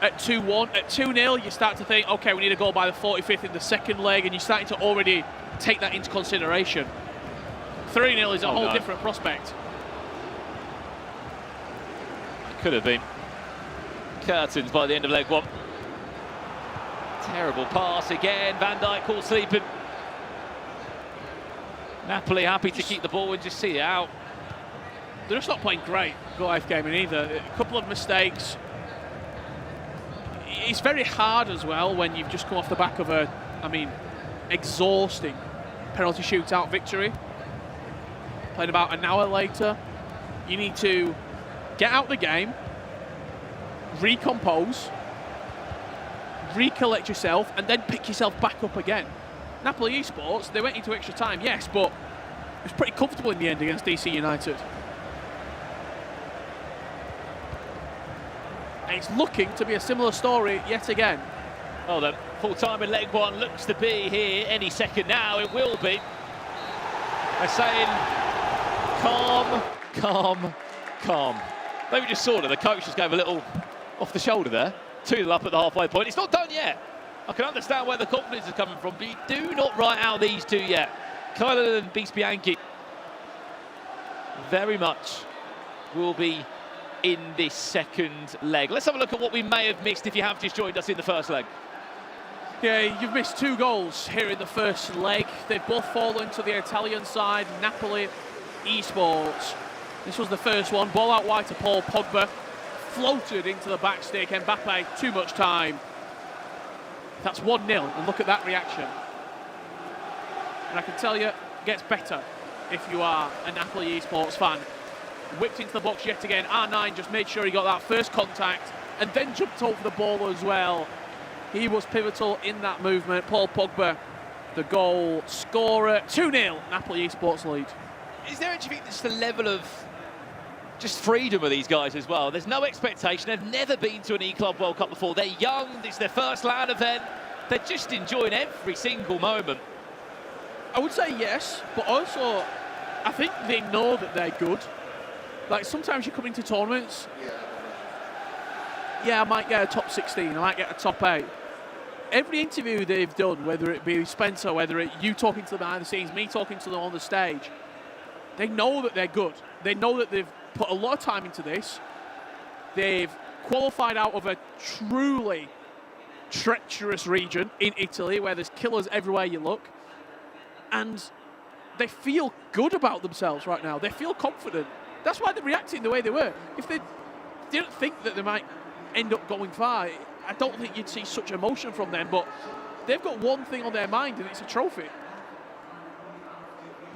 At 2-1, at 2-0, you start to think, okay, we need a goal by the 45th in the second leg, and you're starting to already take that into consideration. 3-0 is a whole different prospect. Could have been. Curtains by the end of leg one. Terrible pass again. Van Dijk caught sleeping. Napoli happy to keep the ball and just see it out. They're just not playing great, Goliath gaming either. A couple of mistakes. It's very hard as well when you've just come off the back of a, exhausting penalty shootout victory. Playing about an hour later. You need to get out the game, recompose, recollect yourself, and then pick yourself back up again. Napoli Esports, they went into extra time, yes, but it was pretty comfortable in the end against DC United. And it's looking to be a similar story yet again. Well then, full time in leg one looks to be here any second now. It will be. They're saying calm, calm, calm. Maybe just saw that the coach just gave a little off the shoulder there. 2-0 up at the halfway point. It's not done yet. I can understand where the confidence is coming from, but you do not write out these two yet. Kylan and Beast Bianchi very much will be in this second leg. Let's have a look at what we may have missed if you have just joined us in the first leg. Yeah, you've missed 2 goals here in the first leg. They've both fallen to the Italian side, Napoli Esports. This was the first one. Ball out wide to Paul Pogba. Floated into the back stick. Mbappe, too much time. That's 1-0, and look at that reaction. And I can tell you, it gets better if you are a Napoli Esports fan. Whipped into the box yet again. R9 just made sure he got that first contact and then jumped over the ball as well. He was pivotal in that movement. Paul Pogba, the goal scorer. 2-0, Napoli Esports lead. Is there, do you think, just the level of just freedom of these guys as well? There's no expectation. They've never been to an E-Club World Cup before. They're young. It's their first LAN event. They're just enjoying every single moment. I would say yes, but also I think they know that they're good. Like, sometimes you come into tournaments, yeah, I might get a top 16, I might get a top 8. Every interview they've done, whether it be Spencer, whether it you talking to them behind the scenes, me talking to them on the stage, they know that they're good. They know that they've put a lot of time into this. They've qualified out of a truly treacherous region in Italy where there's killers everywhere you look. And they feel good about themselves right now. They feel confident. That's why they're reacting the way they were. If they didn't think that they might end up going far, I don't think you'd see such emotion from them. But they've got one thing on their mind, and it's a trophy.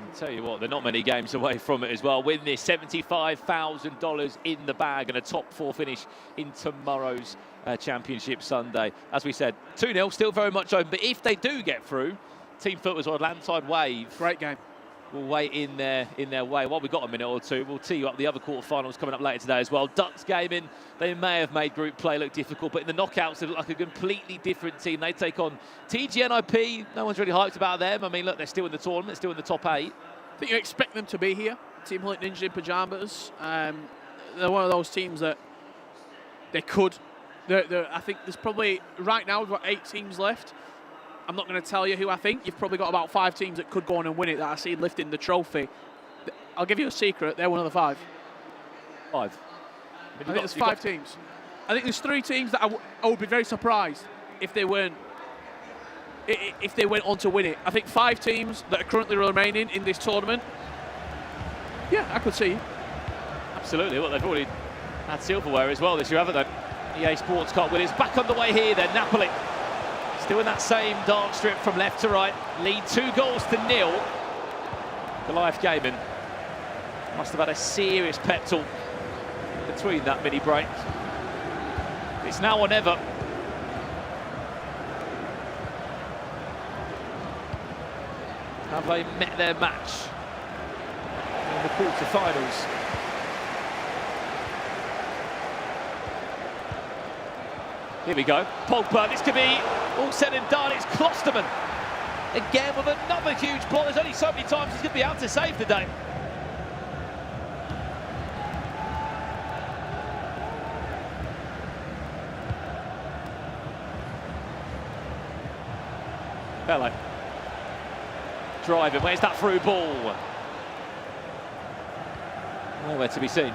I'll tell you what, they're not many games away from it as well. Win this, $75,000 in the bag and a top 4 finish in tomorrow's Championship Sunday. As we said, 2-0, still very much open. But if they do get through, Team FUTWIZ or ATLANTIDE Wave. Great game. Will wait in their way. Well, we've got a minute or two. We'll tee you up the other quarterfinals coming up later today as well. Ducks Gaming, they may have made group play look difficult, but in the knockouts, they look like a completely different team. They take on TG.NIP. No one's really hyped about them. I mean, look, they're still in the tournament, still in the top 8. I think you expect them to be here. Team Hunt Ninja in pyjamas. They're one of those teams that they could. I think there's probably, right now, we've got 8 teams left. I'm not going to tell you who I think. You've probably got about 5 teams that could go on and win it that I see lifting the trophy. I'll give you a secret. They're one of the 5. 5? I think there's 5 teams. I think there's 3 teams that I would be very surprised if they went on to win it. I think 5 teams that are currently remaining in this tournament. Yeah, I could see. Absolutely. Well, they've already had silverware as well this year, haven't they? EA Sports Cup winners back underway here. Then Napoli. Still in that same dark strip from left to right. Lead 2-0. Goliath Gaming must have had a serious pep talk between that mini break. It's now or never. Have they met their match in the quarterfinals? Here we go. Pogba, this could be all said and done. It's Klosterman again with another huge block. There's only so many times he's going to be able to save today. Hello. Driving. Where's that through ball? Nowhere to be seen.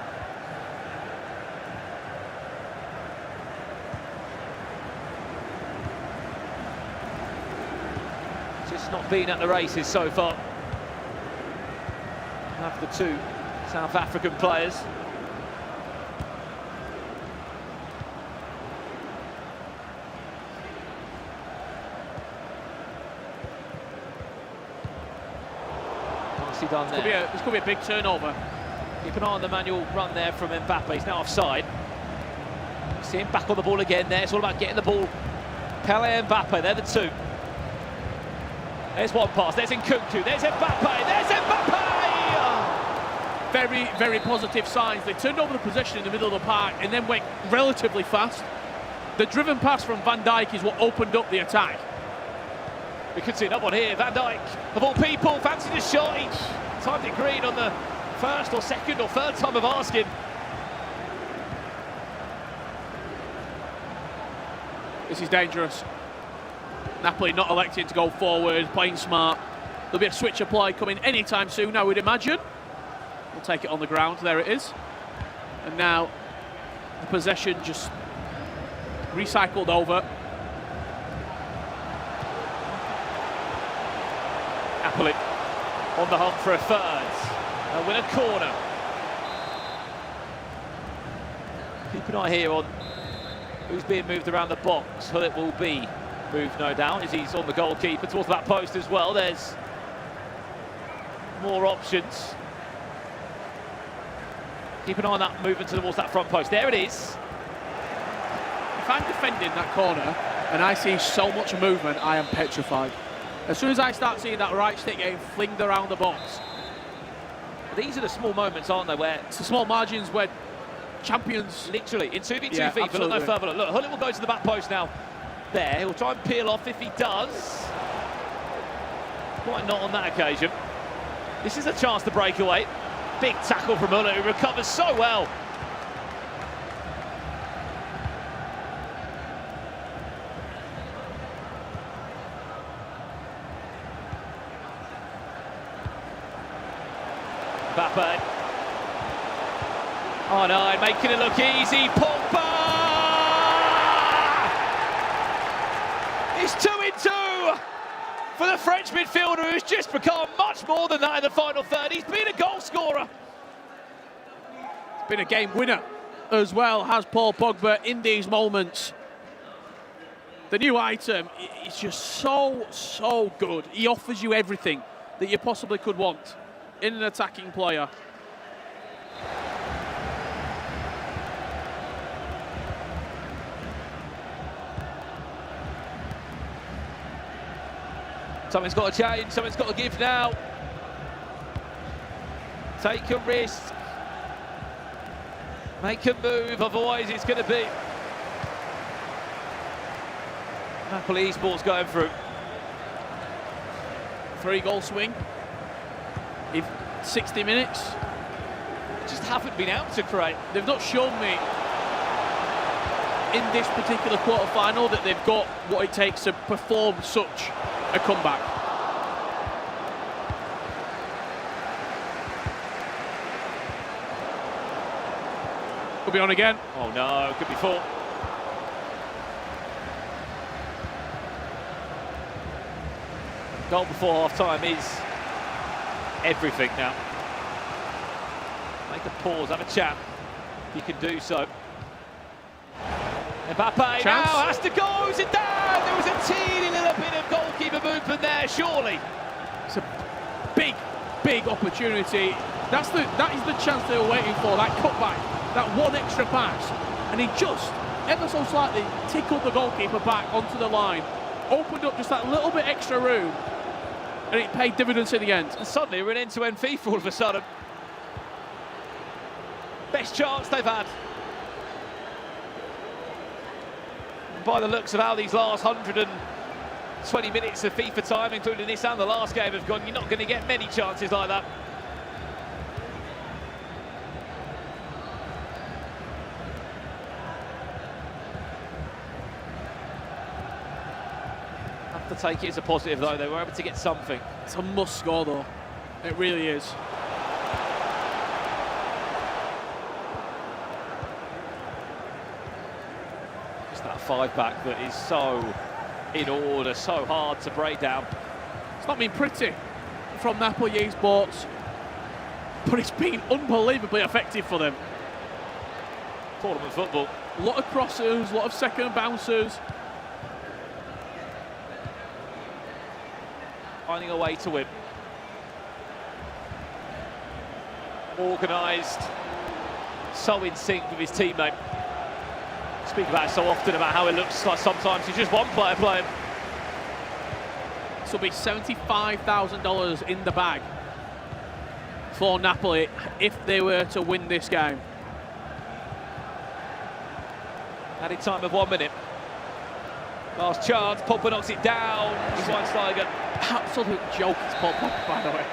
Just not been at the races so far. Have the 2 South African players. Nicely done there. This could be a big turnover. Keep an eye on the manual run there from Mbappe. He's now offside. See him back on the ball again there. It's all about getting the ball. Pele and Mbappe, they're the 2. There's one pass, there's Nkunku, there's Mbappe, there's Mbappe! Very, very positive signs. They turned over the possession in the middle of the park and then went relatively fast. The driven pass from Van Dijk is what opened up the attack. We could see another one here. Van Dijk, of all people, fancy the shot. Timed it green on the first or second or third time of asking. This is dangerous. Napoli not electing to go forward, playing smart. There'll be a switch of play coming anytime soon, I would imagine. We'll take it on the ground. There it is. And now the possession just recycled over. Napoli on the hunt for a third. They'll win a corner. Keep an eye here on who's being moved around the box. Who it will be moved, no doubt, as he's on the goalkeeper towards that post as well. There's more options. Keep an eye on that movement towards that front post. There it is. If I'm defending that corner and I see so much movement, I am petrified. As soon as I start seeing that right stick getting flinged around the box. These are the small moments, aren't they, where... It's the small margins where champions... Literally, in 2v2 yeah, FIFA, absolutely. look no further. Look, Hullet will go to the back post now. There, he'll try and peel off if he does. Quite not on that occasion. This is a chance to break away. Big tackle from Hullet, who recovers so well. Mbappe. Oh no, making it look easy. Pogba! It's 2-2 for the French midfielder, who's just become much more than that in the final third. He's been a goal scorer. It's been a game winner as well, has Paul Pogba in these moments. The new item is just so good. He offers you everything that you possibly could want in an attacking player. Something's got to change, something's got to give now. Take a risk. Make a move, otherwise it's going to be Napoli Esports going through. 3-goal swing. If 60 minutes. Just haven't been able to create. They've not shown me in this particular quarter-final that they've got what it takes to perform such a comeback. Could be on again. Oh no, could be 4. Goal before half-time is everything now. Make a pause, have a chat. You can do so. Mbappe Chance. now has to go. Zidane! There was a teeny little bit of goalkeeper movement there, surely. It's a big opportunity. That is the chance they were waiting for. That cutback, that one extra pass, and he just ever so slightly tickled the goalkeeper back onto the line, opened up just that little bit extra room, and it paid dividends in the end. And suddenly we're in end-to-end FIFA all of a sudden. Best chance they've had. And by the looks of how these last 120 minutes of FIFA time, including this and the last game, have gone, you're not going to get many chances like that. Have to take it as a positive, though. They were able to get something. It's a must score, though. It really is. Just that 5-back that is so in order, so hard to break down. It's not been pretty from Napoli Esports, but it's been unbelievably effective for them. Tournament football. A lot of crosses, a lot of second bouncers. Finding a way to win. Organised, so in sync with his teammate. Speak about it so often about how it looks like sometimes he's just one player playing. This will be $75,000 in the bag for Napoli if they were to win this game. Added time of 1 minute. Last chance, Pogba knocks it down. Schweinsteiger. Absolute joke, it's Pogba, by the way.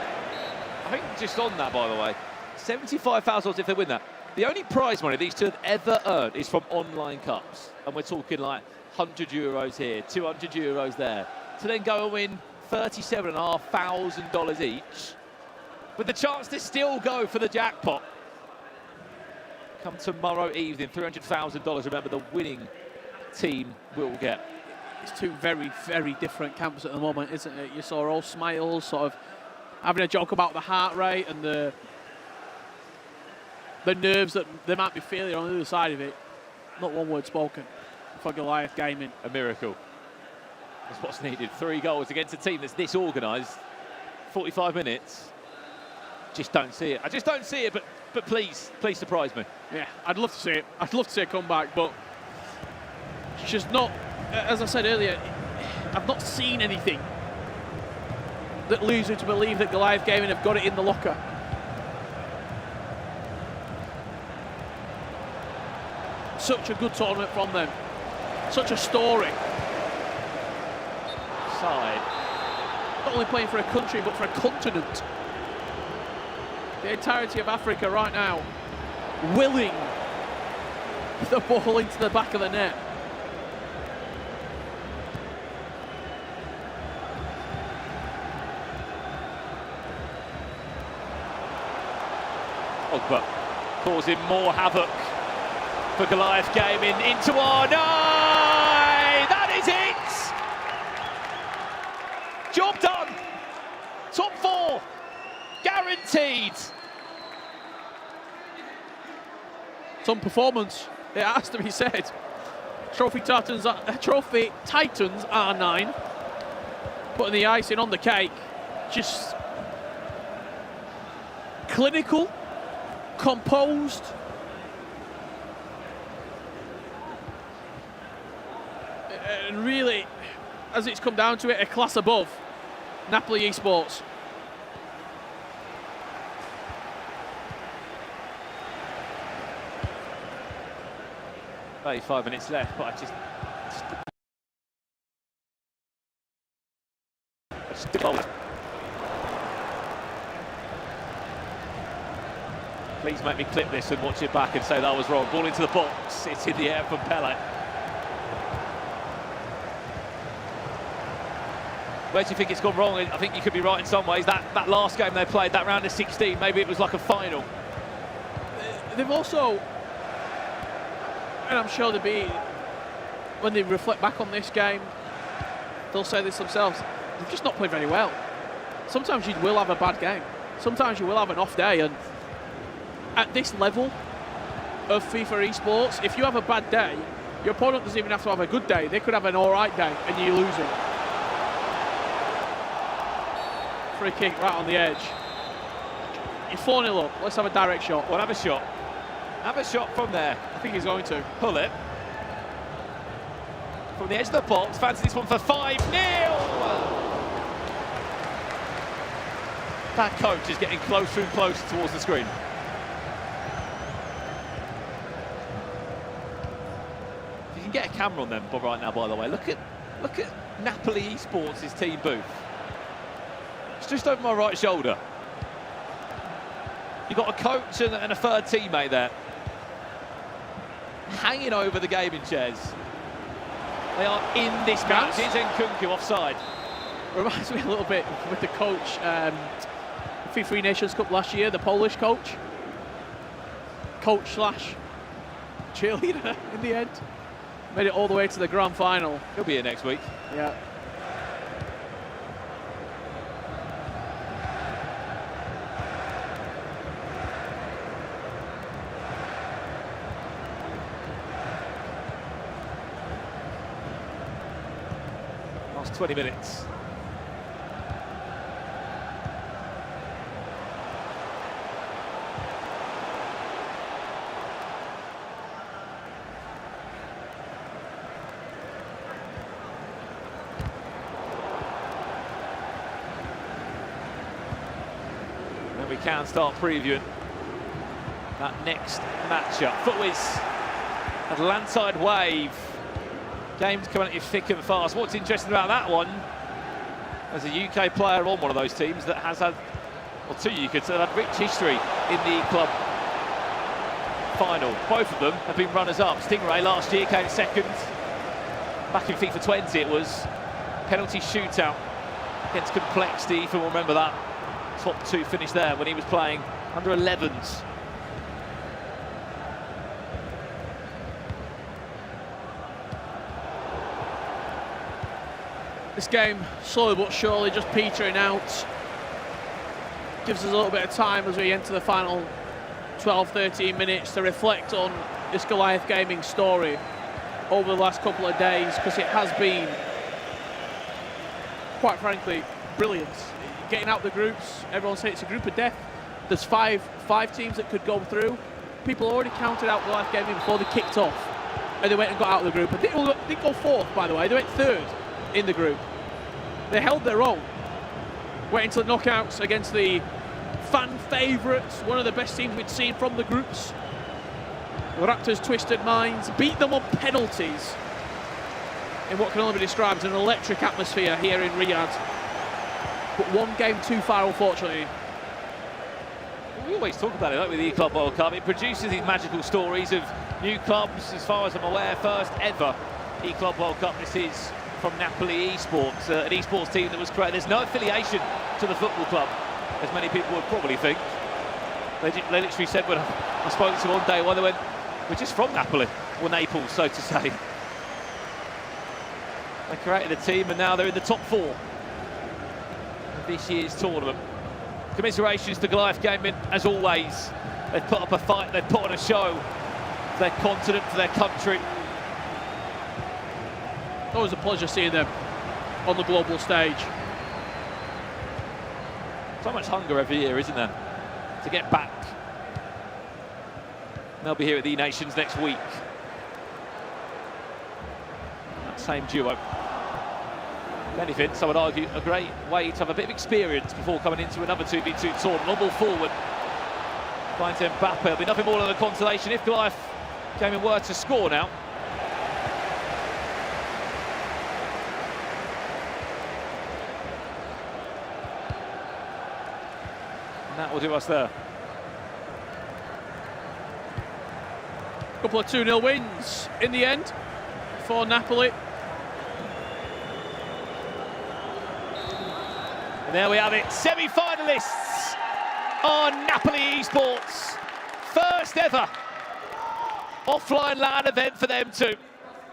I think just on that, by the way, $75,000 if they win that. The only prize money these two have ever earned is from online cups. And we're talking like €100 here, €200 there. To then go and win $37,500 each, with the chance to still go for the jackpot. Come tomorrow evening, $300,000. Remember, the winning team will get. It's two very, very different camps at the moment, isn't it? You saw all smiles, sort of having a joke about the heart rate and the nerves that they might be feeling on the other side of it. Not one word spoken for Goliath Gaming. A miracle. That's what's needed. 3 goals against a team that's this organised. 45 minutes. just don't see it. I just don't see it, but please surprise me. Yeah, I'd love to see it. I'd love to see a comeback, but it's just not, as I said earlier, I've not seen anything that leads me to believe that Goliath Gaming have got it in the locker. Such a good tournament from them. Such a story. Side. Not only playing for a country, but for a continent. The entirety of Africa right now willing the ball into the back of the net. Ogba causing more havoc for Goliath Gaming into our nine. That is it. Job done. Top 4 guaranteed. Some performance, it has to be said. Trophy Titans are R9, putting the icing on the cake. Just clinical, composed, and really, as it's come down to it, a class above Napoli Esports. 35 minutes left, but I just please make me clip this and watch it back and say that was wrong. Ball into the box, it's in the air from Pele. Where do you think it's gone wrong? I think you could be right in some ways. That last game they played, that round of 16, maybe it was like a final. They've also, and I'm sure they'll be, when they reflect back on this game, they'll say this themselves, they've just not played very well. Sometimes you will have a bad game. Sometimes you will have an off day, and at this level of FIFA esports, if you have a bad day, your opponent doesn't even have to have a good day. They could have an all right day and you lose it. Free kick right on the edge. You're 4-0 up. Let's have a direct shot. Well, have a shot. Have a shot from there. I think he's going to. Pull it. From the edge of the box. Fancy this one for 5-0. That coach is getting closer and closer towards the screen. If you can get a camera on them right now, by the way, look at Napoli Esports' team booth. It's just over my right shoulder. You've got a coach and a third teammate there, hanging over the gaming chairs. They are in this match. It's Nkunku offside. Reminds me a little bit with the coach, FIFA Nations Cup last year, the Polish coach. Coach/cheerleader in the end. Made it all the way to the grand final. He'll be here next week. Yeah. Last 20 minutes. We can start previewing that next matchup. FUTWIZ, Atlantide Wave. Games coming at you thick and fast. What's interesting about that one, as a UK player on one of those teams that has had, or two you could say, had rich history in the club final. Both of them have been runners-up. Stingray last year came second. Back in FIFA 20 it was penalty shootout against Complexity, if you remember that. Top 2 finish there when he was playing under 11s. This game, slowly but surely, just petering out. Gives us a little bit of time as we enter the final 12-13 minutes to reflect on this Goliath Gaming story over the last couple of days, because it has been, quite frankly, brilliant. Getting out the groups, everyone says it's a group of death. there's five teams that could go through. People already counted out Goliath Gaming before they kicked off, and they went and got out of the group. And they didn't go fourth, by the way. They went third in the group. They held their own. Went into the knockouts against the fan favourites, one of the best teams we'd seen from the groups. The Raptors' Twisted Minds beat them on penalties in what can only be described as an electric atmosphere here in Riyadh. But one game too far, unfortunately. We always talk about it, like with the E-Club World Cup. It produces these magical stories of new clubs, as far as I'm aware, first ever E-Club World Cup. This is from Napoli Esports, an esports team that was created. There's no affiliation to the football club, as many people would probably think. They literally said when I spoke to them on day one, they went, we're just from Napoli, or Naples, so to say. They created a team and now they're in the top 4 of this year's tournament. Commiserations to Goliath Gaming, as always. They've put up a fight, they've put on a show for their continent, for their country. Always a pleasure seeing them on the global stage. So much hunger every year, isn't there, to get back. They'll be here at the Nations next week. That same duo. If anything, so I would argue a great way to have a bit of experience before coming into another 2v2 tournament. On ball forward, finds Mbappe. It'll be nothing more than a consolation if Goliath Gaming were to score now. And that will do us there. Couple of 2-0 wins in the end for Napoli. And there we have it, semi-finalists on Napoli Esports. First ever offline LAN event for them too.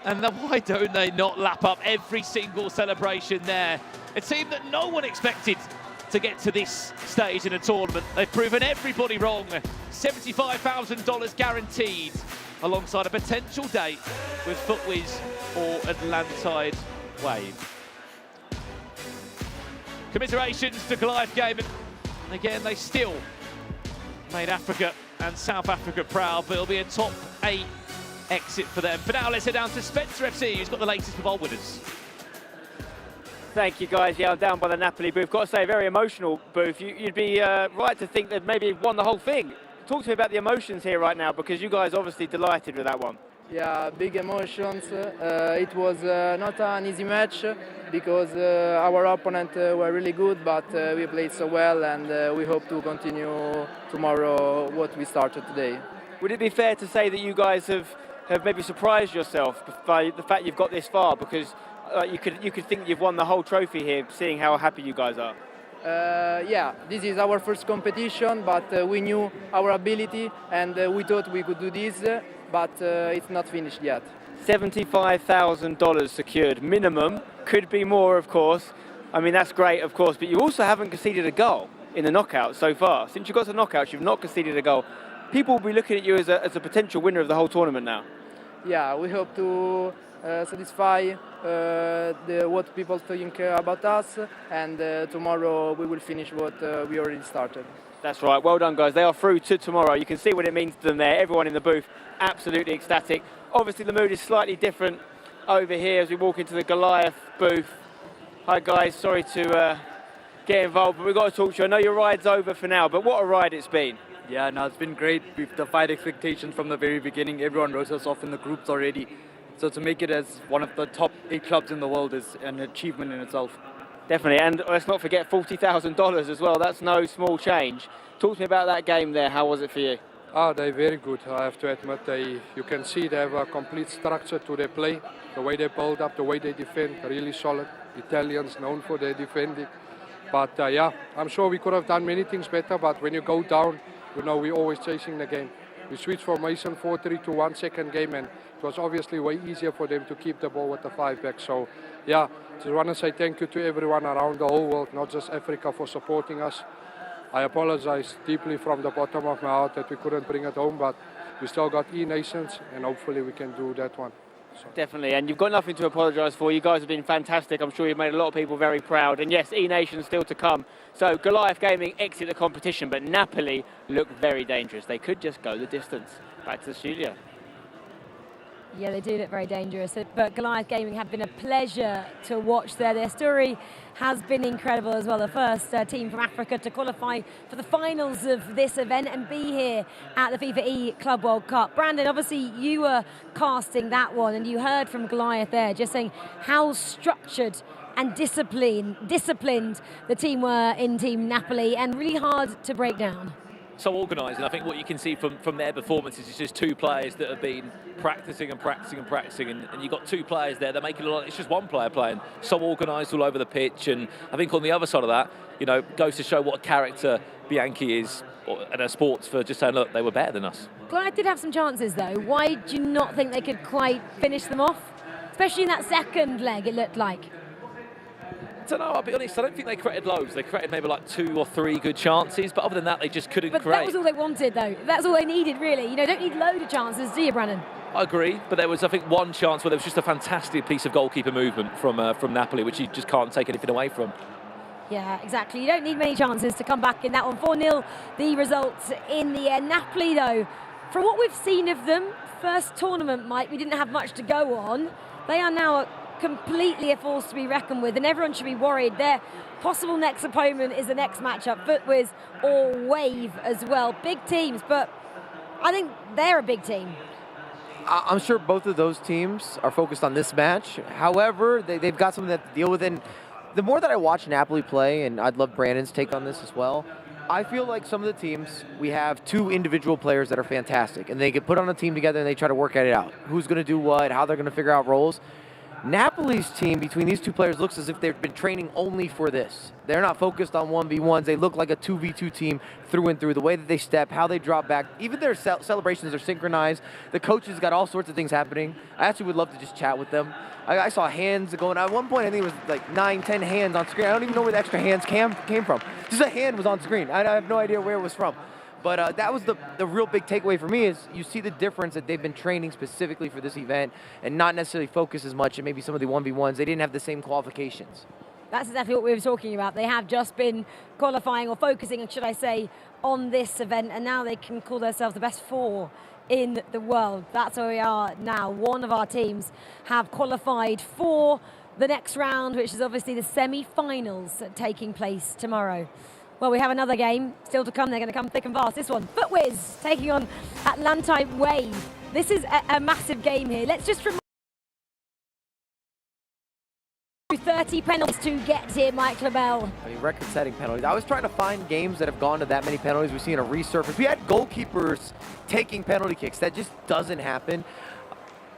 And why don't they not lap up every single celebration there? A team that no one expected to get to this stage in a tournament. They've proven everybody wrong. $75,000 guaranteed, alongside a potential date with FUTWIZ or Atlantide Wave. Commiserations to Goliath Gaming. And again, they still made Africa and South Africa proud, but it'll be a top 8 exit for them. For now, let's head down to Spencer FC, who's got the latest with our winners. Thank you, guys. Yeah, I'm down by the Napoli booth. Got to say, very emotional booth. You'd be right to think that maybe won the whole thing. Talk to me about the emotions here right now, because you guys obviously delighted with that one. Yeah, big emotions. It was not an easy match because our opponent were really good, but we played so well, and we hope to continue tomorrow what we started today. Would it be fair to say that you guys have maybe surprised yourself by the fact you've got this far? Because you could think you've won the whole trophy here, seeing how happy you guys are. Yeah, this is our first competition, but we knew our ability and we thought we could do this, but it's not finished yet. $75,000 secured minimum, could be more, of course. I mean, that's great, of course, but you also haven't conceded a goal in the knockout so far. Since you got to knockouts, you've not conceded a goal. People will be looking at you as a potential winner of the whole tournament now. Yeah, we hope to satisfy what people think about us, and tomorrow we will finish what we already started. That's right, well done guys. They are through to tomorrow. You can see what it means to them there. Everyone in the booth absolutely ecstatic. Obviously the mood is slightly different over here as we walk into the Goliath booth. Hi guys, sorry to get involved, but we've got to talk to you. I know your ride's over for now, but what a ride it's been. Yeah, no, it's been great. We've defied expectations from the very beginning. Everyone wrote us off in the groups already. So to make it as one of the top 8 clubs in the world is an achievement in itself. Definitely, and let's not forget $40,000 as well. That's no small change. Talk to me about that game there. How was it for you? Oh, they're very good, I have to admit. You can see they have a complete structure to their play. The way they build up, the way they defend, really solid. Italians known for their defending. But yeah, I'm sure we could have done many things better, but when you go down, you know, we're always chasing the game. We switched formation 4-3 to 1 second game, and it was obviously way easier for them to keep the ball with the 5 back. So yeah, just want to say thank you to everyone around the whole world, not just Africa, for supporting us. I apologize deeply from the bottom of my heart that we couldn't bring it home, but we still got E-Nations, and hopefully we can do that one. Definitely, and you've got nothing to apologise for. You guys have been fantastic. I'm sure you've made a lot of people very proud. And yes, E-Nation still to come. So Goliath Gaming exit the competition, but Napoli look very dangerous. They could just go the distance. Back to the studio. Yeah, they do look very dangerous, but Goliath Gaming have been a pleasure to watch there. Their story has been incredible as well. The first team from Africa to qualify for the finals of this event and be here at the FIFA E Club World Cup. Brandon, obviously you were casting that one and you heard from Goliath there, just saying how structured and disciplined the team were in Team Napoli and really hard to break down. So organised, and I think what you can see from their performances is just two players that have been practicing and you've got two players there. They're making a lot. It's just one player playing. So organised all over the pitch, and I think on the other side of that, you know, goes to show what a character Bianchi is and Esports for just saying, look, they were better than us. Goliath did have some chances though. Why do you not think they could quite finish them off, especially in that second leg? It looked like. I don't know, I'll be honest, I don't think they created loads. They created maybe like 2 or 3 good chances, but other than that, they just couldn't create. But that was all they wanted, though. That's all they needed, really. You know, don't need loads of chances, do you, Brandon? I agree, but there was, I think, one chance where there was just a fantastic piece of goalkeeper movement from Napoli, which you just can't take anything away from. Yeah, exactly. You don't need many chances to come back in that one. 4-0, the results in the end. Napoli, though, from what we've seen of them, first tournament, Mike, we didn't have much to go on. They are now completely a force to be reckoned with, and everyone should be worried. Their possible next opponent is the next matchup, FUTWIZ or Wave as well. Big teams, but I think they're a big team. I'm sure both of those teams are focused on this match. However, they've got something to deal with, and the more that I watch Napoli play, and I'd love Brandon's take on this as well, I feel like some of the teams, we have 2 individual players that are fantastic, and they get put on a team together and they try to work it out. Who's going to do what, how they're going to figure out roles. Napoli's team, between these 2 players, looks as if they've been training only for this. They're not focused on 1v1s. They look like a 2v2 team through and through. The way that they step, how they drop back, even their celebrations are synchronized. The coaches got all sorts of things happening. I actually would love to just chat with them. I saw hands going. At one point, I think it was like 9, 10 hands on screen. I don't even know where the extra hands came from. Just a hand was on screen. I have no idea where it was from. But that was the real big takeaway for me, is you see the difference that they've been training specifically for this event and not necessarily focus as much, and maybe some of the 1v1s, they didn't have the same qualifications. That's exactly what we were talking about. They have just been qualifying, or focusing, should I say, on this event, and now they can call themselves the best 4 in the world. That's where we are now. One of our teams have qualified for the next round, which is obviously the semi-finals taking place tomorrow. Well, we have another game still to come. They're going to come thick and fast. This one, FUTWIZ taking on ATLANTIDE Wave. This is a massive game here. Let's just remind 30 penalties to get here, Mike Labelle. I mean, record-setting penalties. I was trying to find games that have gone to that many penalties. We've seen a resurface. We had goalkeepers taking penalty kicks. That just doesn't happen.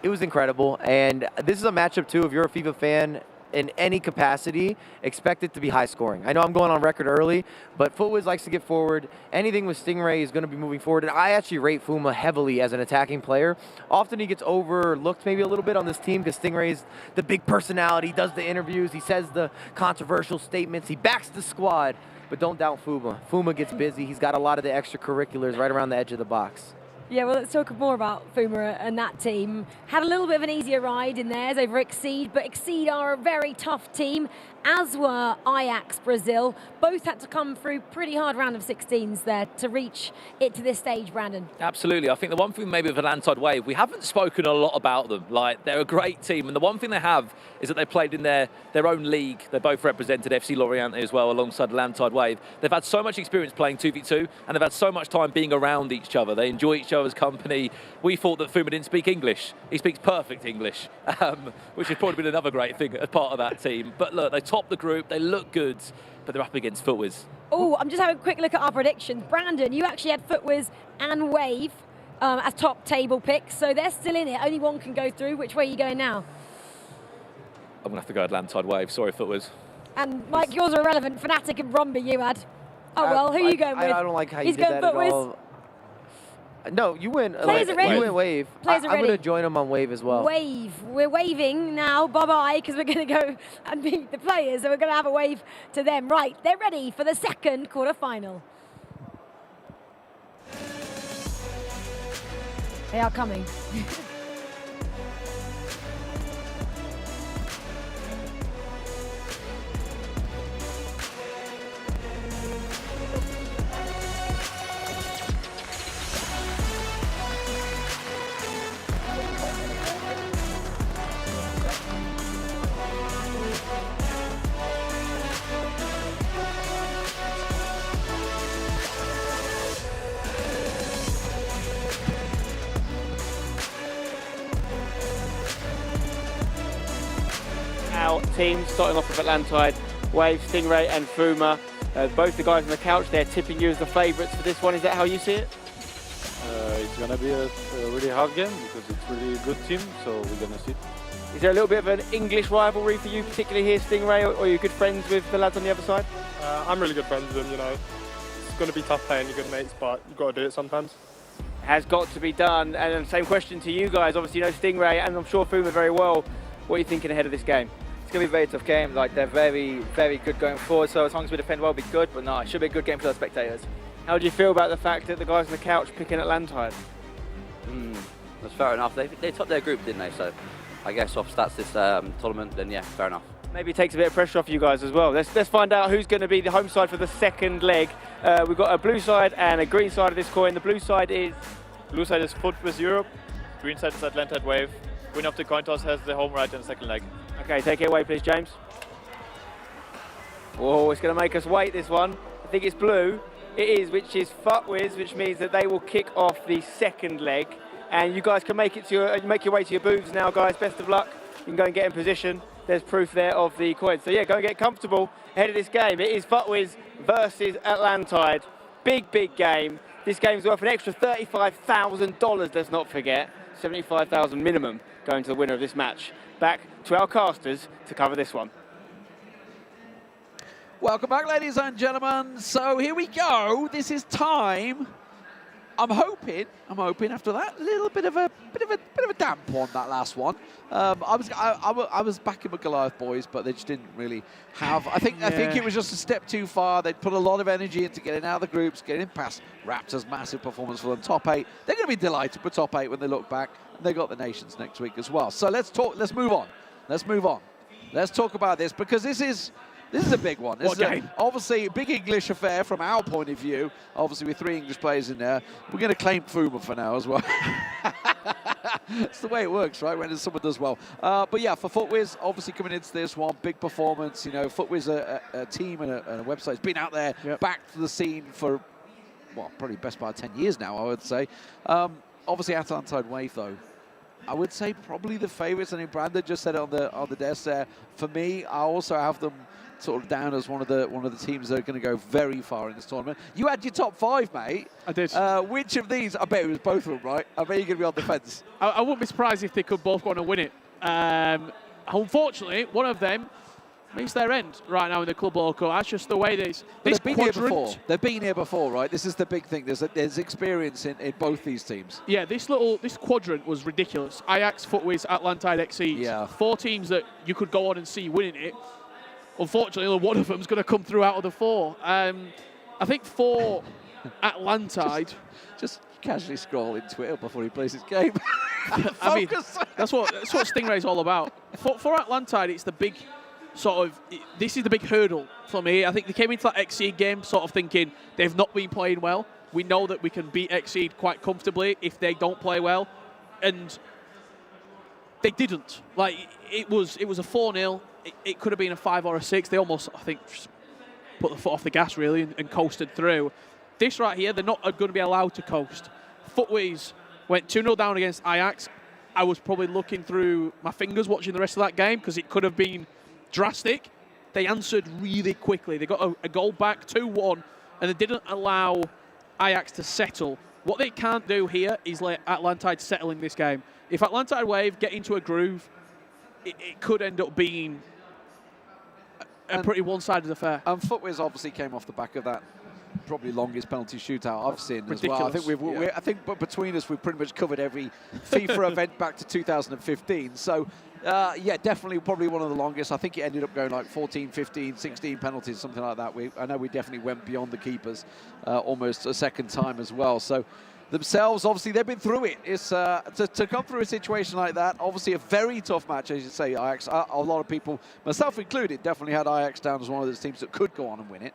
It was incredible. And this is a matchup, too, if you're a FIFA fan, in any capacity, expect it to be high scoring. I know I'm going on record early, but FUTWIZ likes to get forward. Anything with Stingray is going to be moving forward, and I actually rate Fuma heavily as an attacking player. Often he gets overlooked maybe a little bit on this team because Stingray's the big personality, does the interviews, he says the controversial statements, he backs the squad, but don't doubt Fuma. Fuma gets busy. He's got a lot of the extracurriculars right around the edge of the box. Yeah, well, let's talk more about Fuma and that team. Had a little bit of an easier ride in theirs over EXEED, but EXEED are a very tough team, as were AJAX Brazil. Both had to come through pretty hard round of 16s there to reach it to this stage, Brandon. Absolutely. I think the one thing maybe with ATLANTIDE Wave, we haven't spoken a lot about them. Like, they're a great team, and the one thing they have is that they played in their own league. They both represented FC Lorient as well alongside ATLANTIDE Wave. They've had so much experience playing 2v2, and they've had so much time being around each other. They enjoy each other's company. We thought that Fuma didn't speak English. He speaks perfect English, which has probably been another great thing as part of that team. But look, they topped the group, they look good, but they're up against FUTWIZ. Oh, I'm just having a quick look at our predictions. Brandon, you actually had FUTWIZ and Wave as top table picks, so they're still in it. Only one can go through. Which way are you going now? I'm going to have to go ATLANTIDE Wave. Sorry, FUTWIZ. And Mike, yours are irrelevant. FNATIC and BRONDBY you had. Oh, well, who are you going with? I don't like how you did that at all. No, you win. Players are ready. You win Wave. Players are ready. I'm going to join them on Wave as well. Wave. We're waving now. Bye-bye, because we're going to go and beat the players, so we're going to have a wave to them. Right, they're ready for the second quarter-final. They are coming. knockout teams, starting off with Atlantide, Wave, Stingray and Fuma. Both the guys on the couch, they're tipping you as the favourites for this one. Is that how you see it? It's going to be a really hard game because it's really a good team, so we're going to see. Is there a little bit of an English rivalry for you, particularly here, Stingray, or are you good friends with the lads on the other side? I'm really good friends with them, you know. It's going to be tough playing your good mates, but you've got to do it sometimes. Has got to be done. And same question to you guys. Obviously, you know Stingray and I'm sure Fuma very well. What are you thinking ahead of this game? It's going to be a very tough game. Like, they're very, very good going forward, so as long as we defend well, it'll be good. But no, it should be a good game for the spectators. How do you feel about the fact that the guys on the couch picking Atlantide? That's fair enough. They topped their group, didn't they? So I guess off stats this tournament, then yeah, fair enough. Maybe it takes a bit of pressure off you guys as well. Let's find out who's going to be the home side for the second leg. We've got a blue side and a green side of this coin. The blue side is FUTWIZ Europe. Green side is Atlantide Wave. Winner of the coin toss has the home right in the second leg. Okay, take it away, please, James. Whoa, it's going to make us wait, this one. I think it's blue. It is, which is FUTWIZ, which means that they will kick off the second leg. And you guys can make your way to your booths now, guys. Best of luck. You can go and get in position. There's proof there of the coins. So yeah, go and get comfortable ahead of this game. It is FUTWIZ versus Atlantide. Big, big game. This game's worth an extra $35,000, let's not forget. $75,000 minimum going to the winner of this match. Back to our casters to cover this one. Welcome back, ladies and gentlemen. So here we go. This is time. I'm hoping after that, a little bit of a damp on that last one. I was backing the Goliath boys, but they just didn't really have. I think it was just a step too far. They'd put a lot of energy into getting out of the groups, getting past Raptors. Massive performance for them. Top 8. They're going to be delighted with top 8 when they look back. And they got the Nations next week as well. So let's talk. Let's move on. Let's talk about this because this is a big one. This is obviously a big English affair from our point of view. Obviously, with 3 English players in there. We're going to claim Fuma for now as well. It's the way it works, right, when someone does well. But yeah, for FUTWIZ, obviously coming into this one, big performance. You know, FUTWIZ, a team and a website, has been out there, back to the scene for, well, probably best part of 10 years now, I would say. Obviously, Atlantide Wave, though. I would say probably the favourites. I mean, Brandon just said it on the desk there. For me, I also have them sort of down as one of the teams that are going to go very far in this tournament. You had your top 5, mate. I did. Which of these? I bet it was both of them, right? I bet you're going to be on the fence. I wouldn't be surprised if they could both go on and win it. Unfortunately, one of them meets their end right now in the Club Local. That's just the way this quadrant. They've been here before, right? This is the big thing. There's experience in both these teams. Yeah, this quadrant was ridiculous. AJAX, FUTWIZ, Atlantide, XRAPTORS. Yeah. 4 teams that you could go on and see winning it. Unfortunately, only one of them is going to come through out of the 4. I think for Atlantide, just casually scrolling Twitter before he plays his game. I mean, that's what Stingray's all about. For Atlantide, it's the big this is the big hurdle for me. I think they came into that XEED game sort of thinking they've not been playing well. We know that we can beat XEED quite comfortably if they don't play well, and they didn't. Like it was a 4-0. It could have been a 5 or a 6. They almost, I think, just put the foot off the gas really and coasted through. This right here, they're not going to be allowed to coast. FUTWIZ went 2-0 down against AJAX. I was probably looking through my fingers watching the rest of that game because it could have been drastic. They answered really quickly. They got a goal back, 2-1, and they didn't allow AJAX to settle. What they can't do here is let Atlantide settle in this game. If Atlantide Wave get into a groove, it could end up being a pretty one-sided affair. And FUTWIZ obviously came off the back of that probably longest penalty shootout I've seen as well. I think I think between us we've pretty much covered every FIFA event back to 2015. So yeah, definitely probably one of the longest. I think it ended up going like 14, 15, 16 penalties, something like that. I know we definitely went beyond the keepers almost a second time as well. So themselves, obviously, they've been through it. It's to come through a situation like that, obviously a very tough match, as you say, AJAX. A lot of people, myself included, definitely had AJAX down as one of those teams that could go on and win it.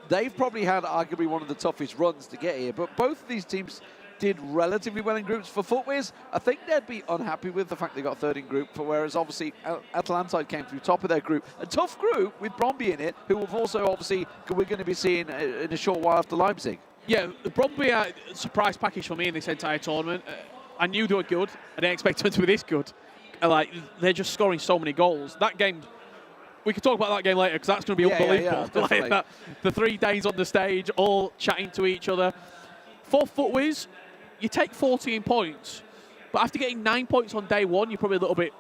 They've probably had arguably one of the toughest runs to get here, but both of these teams did relatively well in groups. For FUTWIZ, I think they'd be unhappy with the fact they got 3rd in group, whereas obviously Atlantide came through top of their group. A tough group with BRONDBY in it, who have also obviously we're going to be seeing in a short while after LEIPZIG. Yeah, the BRONDBY are a surprise package for me in this entire tournament. I knew they were good. I didn't expect them to be this good. like they're just scoring so many goals. That game, we could talk about that game later because that's going to be unbelievable. Like that, the 3 days on the stage, all chatting to each other. For FUTWIZ, you take 14 points, but after getting 9 points on day 1, you're probably a little bit.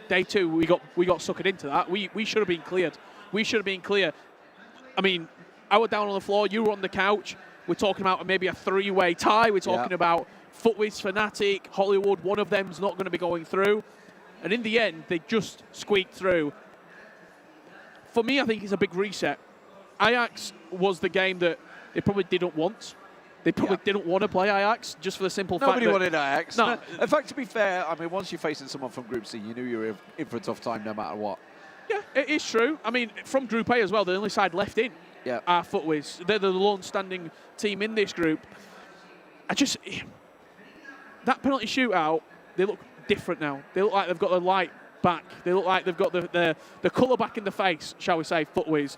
Day 2, we got suckered into that. We should have been cleared. We should have been clear. I mean, I was down on the floor. You were on the couch. We're talking about maybe a 3-way tie. We're talking about FUTWIZ, FNATIC, Hollywood. One of them's not going to be going through. And in the end, they just squeaked through. For me, I think it's a big reset. AJAX was the game that they probably didn't want. They probably didn't want to play AJAX just for the simple fact that... Nobody wanted AJAX. No. In fact, to be fair, I mean, once you're facing someone from Group C, you knew you were in for a tough time no matter what. Yeah, it is true. I mean, from Group A as well, the only side left in are FUTWIZ. They're the lone standing team in this group. That penalty shootout, they look different now. They look like they've got the light back. They look like they've got the colour back in the face, shall we say, FUTWIZ.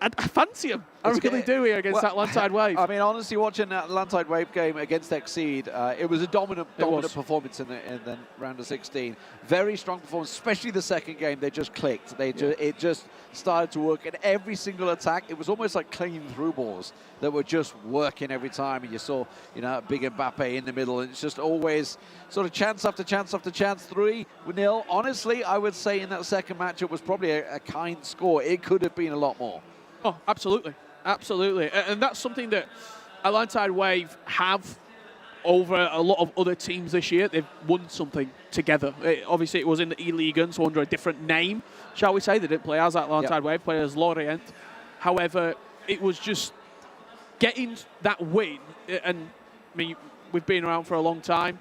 I fancy them. I really do here against Atlantide Wave. I mean, honestly, watching that Atlantide Wave game against EXEED, it was a dominant performance in the round of 16. Very strong performance, especially the second game. They just clicked. It just started to work. And every single attack, it was almost like clean through balls that were just working every time. And you saw, big Mbappe in the middle. And it's just always sort of chance after chance after chance. 3-0. Honestly, I would say in that second match, it was probably a kind score. It could have been a lot more. Oh, absolutely. Absolutely. And that's something that Atlantide Wave have over a lot of other teams this year. They've won something together. Obviously, it was in the E-Ligue, so under a different name, shall we say. They didn't play as Atlantide Wave, played as Lorient. However, it was just getting that win. And I mean, we've been around for a long time.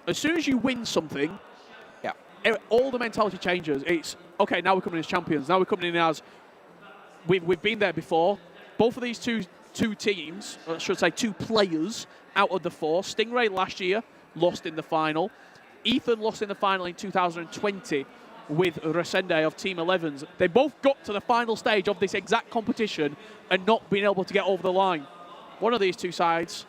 As soon as you win something, all the mentality changes. It's, okay, now we're coming as champions. Now we're coming in as... We've been there before. Both of these two teams, or I should say 2 players out of the 4. Stingray last year lost in the final. Ethan lost in the final in 2020 with Resende of Team 11s. They both got to the final stage of this exact competition and not been able to get over the line. One of these 2 sides,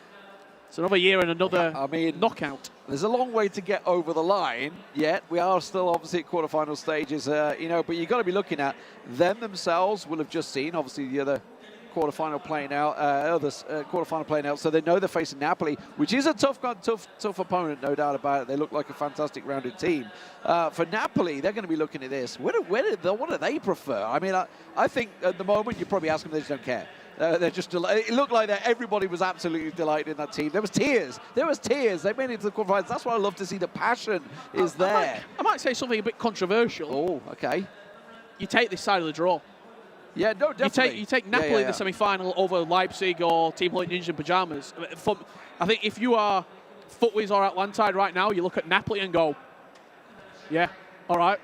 it's another year and another knockout. There's a long way to get over the line yet. We are still obviously at quarterfinal stages, but you've got to be looking at them themselves. Will have just seen obviously the other quarterfinal playing out, so they know they're facing Napoli, which is a tough opponent, no doubt about it. They look like a fantastic rounded team. For Napoli, they're going to be looking at this. What do they prefer? I mean, I think at the moment you probably ask them, they just don't care. They're just it looked like that everybody was absolutely delighted in that team. There was tears. They made it to the quarterfinals. That's what I love to see. The passion is there. I might say something a bit controversial. Oh, okay. You take this side of the draw. Yeah, no, definitely. You take Napoli in the semi-final over Leipzig or Team Hoyt Ninja in Pyjamas. I think if you are FUTWIZ or Atlantide right now, you look at Napoli and go, yeah, all right,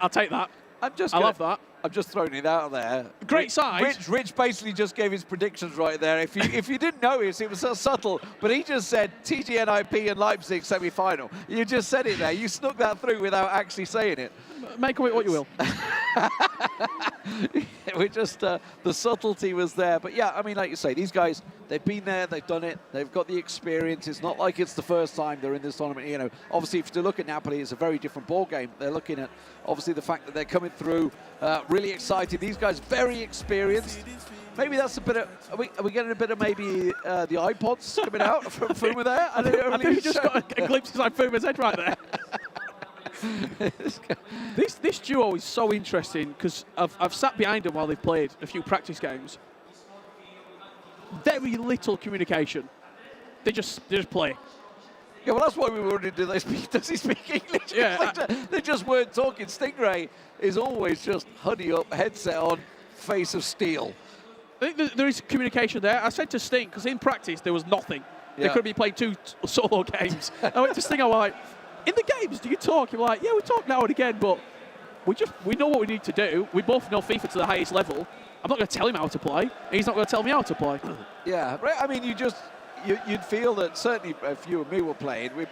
I'll take that. I love that. I'm just throwing it out there. Great side. Rich basically just gave his predictions right there. If you didn't notice, it was so subtle, but he just said TG.NIP and Leipzig semi-final. You just said it there. You snuck that through without actually saying it. Make of it what you will. We're just, the subtlety was there. But yeah, I mean, like you say, these guys, they've been there, they've done it, they've got the experience. It's not like it's the first time they're in this tournament. Obviously, if you look at Napoli, it's a very different ball game. They're looking at, obviously, the fact that they're coming through, really excited. These guys, very experienced. Maybe that's a bit of, are we getting a bit of maybe the iPods coming out from Fuma there? I think you just got a glimpse inside Fuma's head right there. This duo is so interesting because I've sat behind them while they've played a few practice games. Very little communication. They just play. Yeah, well, that's why we were wondering, does he speak English? Yeah, they just weren't talking. Stingray is always just hoodie up, headset on, face of steel. I think there is communication there. I said to Sting, because in practice there was nothing. They could be playing 2 solo games. I went to Sting, I was like, in the games, do you talk? You're like, yeah, we talk now and again, but we know what we need to do. We both know FIFA to the highest level. I'm not going to tell him how to play, and he's not going to tell me how to play. Yeah, right. I mean, you'd feel that certainly if you and me were playing, we'd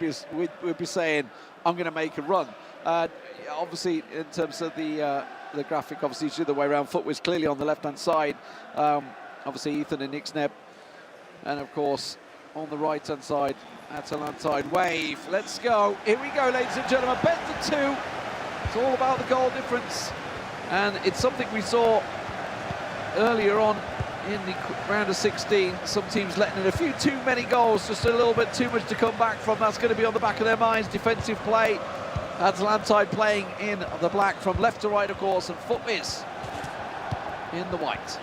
be saying, I'm going to make a run. Obviously, in terms of the graphic, obviously it's the other way around. FUTWIZ clearly on the left-hand side. Obviously, Ethan and XRAPTORS, and of course, on the right-hand side, Atalantide wave. Let's go. Here we go, ladies and gentlemen. Best of 2. It's all about the goal difference. And it's something we saw earlier on in the round of 16. Some teams letting in a few too many goals, just a little bit too much to come back from. That's going to be on the back of their minds. Defensive play. Atalantide playing in the black from left to right, of course, and FUTWIZ in the white.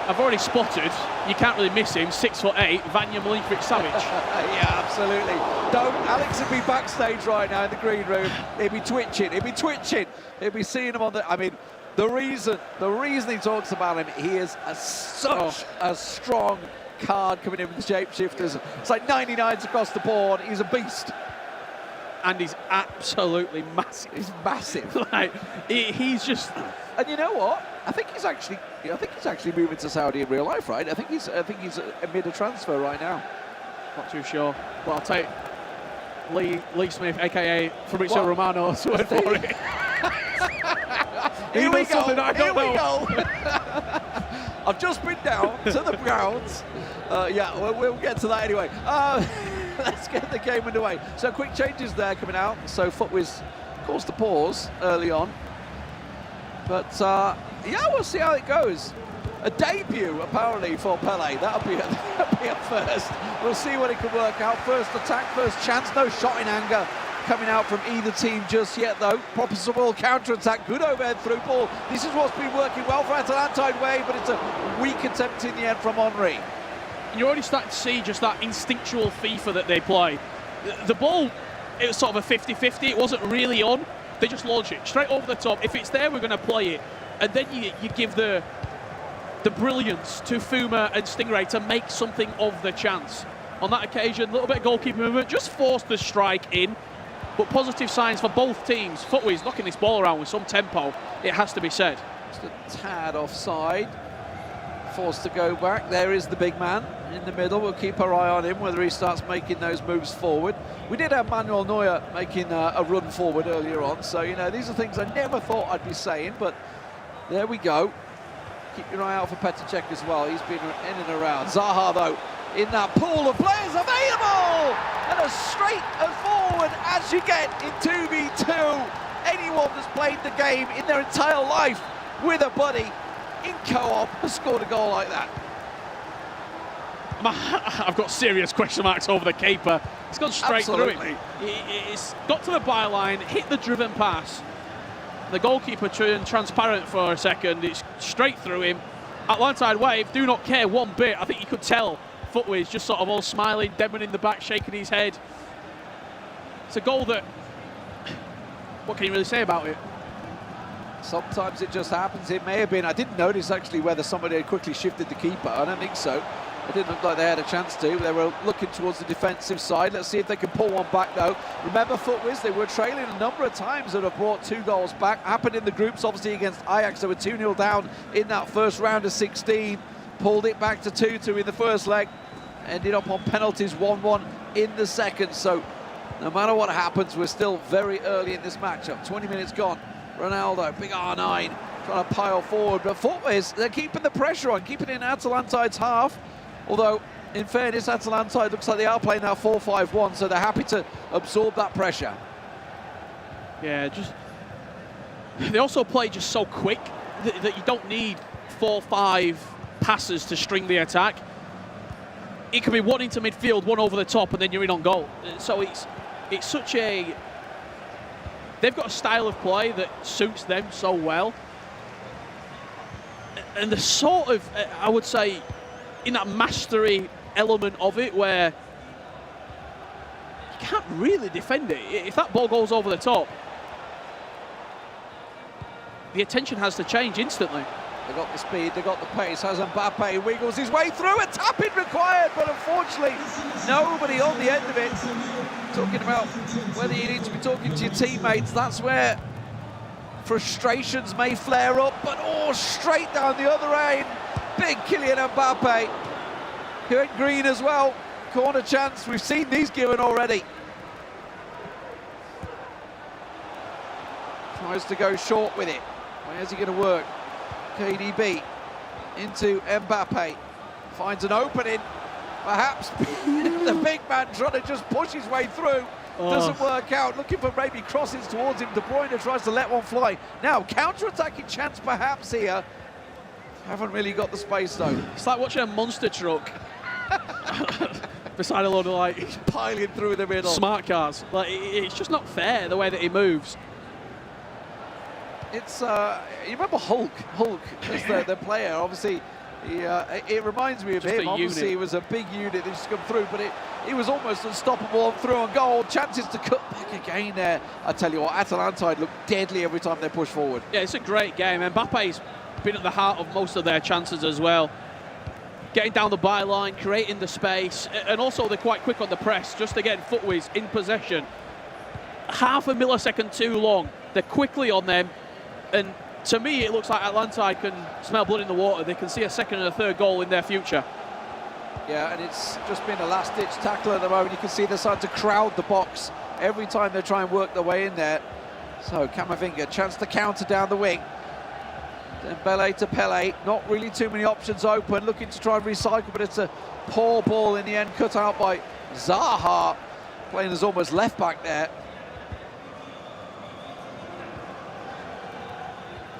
I've already spotted, you can't really miss him, 6'8", Vanya Milinkovic-Savic. Yeah, absolutely. Don't. Alex would be backstage right now in the green room. He'd be twitching. He'd be twitching. He'd be seeing him on the. I mean, the reason he talks about him, he is such a strong card coming in with the shapeshifters. It's like 99s across the board. He's a beast. And he's absolutely massive. He's massive. Like, he's just. And you know what? I think he's actually moving to Saudi in real life, right? I think he's amid a transfer right now. Not too sure, but I'll take Lee Smith, aka Fabrizio Romano's word for it. Here we go. Here we go. I've just been down to the grounds. Yeah, we'll get to that anyway. Let's get the game underway. So quick changes there coming out. So FUTWIZ caused the pause early on. But yeah, we'll see how it goes. A debut, apparently, for Pele. That'll be a first. We'll see what it can work out. First attack, first chance. No shot in anger coming out from either team just yet, though. Possible counter-attack. Good overhead through ball. This is what's been working well for Atalantide way, but it's a weak attempt in the end from Henry. You're already starting to see just that instinctual FIFA that they play. The ball, it was sort of a 50-50. It wasn't really on. They just launch it straight over the top. If it's there, we're going to play it. And then you give the brilliance to Fuma and Stingray to make something of the chance. On that occasion, a little bit of goalkeeper movement, just forced the strike in. But positive signs for both teams. FUTWIZ knocking this ball around with some tempo, it has to be said. Just a tad offside. Forced to go back. There is the big man in the middle. We'll keep our eye on him, whether he starts making those moves forward. We did have Manuel Neuer making a run forward earlier on, so, you know, these are things I never thought I'd be saying, but there we go. Keep your eye out for Petr Cech as well. He's been in and around. Zaha, though, in that pool of players available! And as straight as forward as you get in 2v2. Anyone that's played the game in their entire life with a buddy in co-op has scored a goal like that. I've got serious question marks over the keeper. It's gone straight through him. It's got to the byline, hit the driven pass. The goalkeeper turned transparent for a second. It's straight through him. Atlantide wave, do not care one bit. I think you could tell FUTWIZ just sort of all smiling, Demon in the back shaking his head. It's a goal that, what can you really say about it? Sometimes it just happens. It may have been, I didn't notice actually whether somebody had quickly shifted the keeper. I don't think so. It didn't look like they had a chance to. They were looking towards the defensive side. Let's see if they can pull one back, though. Remember, FUTWIZ, they were trailing a number of times and have brought 2 goals back. Happened in the groups, obviously, against Ajax. They were 2-0 down in that first round of 16. Pulled it back to 2-2 in the first leg. Ended up on penalties, 1-1 in the second. So, no matter what happens, we're still very early in this matchup. 20 minutes gone. Ronaldo, big R9, trying to pile forward. But FUTWIZ, they're keeping the pressure on, keeping it in Atalantide's half. Although, in fairness, Atalantide looks like they are playing that 4-5-1, so they're happy to absorb that pressure. Yeah, just they also play just so quick that you don't need 4-5 passes to string the attack. It can be one into midfield, one over the top, and then you're in on goal. So it's such a... They've got a style of play that suits them so well. And the sort of, I would say, in that mastery element of it where you can't really defend it. If that ball goes over the top, the attention has to change instantly. They got the speed, they got the pace. As Mbappe wiggles his way through, a tap-in required, but unfortunately, nobody on the end of it. Talking about whether you need to be talking to your teammates, that's where frustrations may flare up, but straight down the other end. Big Kylian Mbappe. Here in green as well. Corner chance. We've seen these given already. Tries to go short with it. Where's he going to work? KDB into Mbappe. finds an opening. Perhaps the big man trying to just push his way through. Doesn't work out. Looking for maybe crosses towards him. De Bruyne tries to let one fly. Now, counter-attacking chance perhaps here. Haven't really got the space though. It's like watching a monster truck beside a load of like piling through the middle. Smart cars. Like it's just not fair the way that he moves. It's you remember Hulk as the player. Obviously, it reminds me of just him. Obviously, he was a big unit that just come through, but he was almost unstoppable on through on goal. Chances to cut back again there. I tell you what, Atalantide look deadly every time they push forward. Yeah, it's a great game. Mbappe's been at the heart of most of their chances as well. Getting down the byline, creating the space, and also they're quite quick on the press. Just again, FUTWIZ in possession. Half a millisecond too long. They're quickly on them, and to me, it looks like Atlantide can smell blood in the water. They can see a second and a third goal in their future. Yeah, and it's just been a last-ditch tackle at the moment. You can see they're starting to crowd the box every time they try and work their way in there. So Camavinga, chance to counter down the wing. Dembele to Pele, not really too many options open, looking to try and recycle, but it's a poor ball in the end, cut out by Zaha, playing as almost left-back there.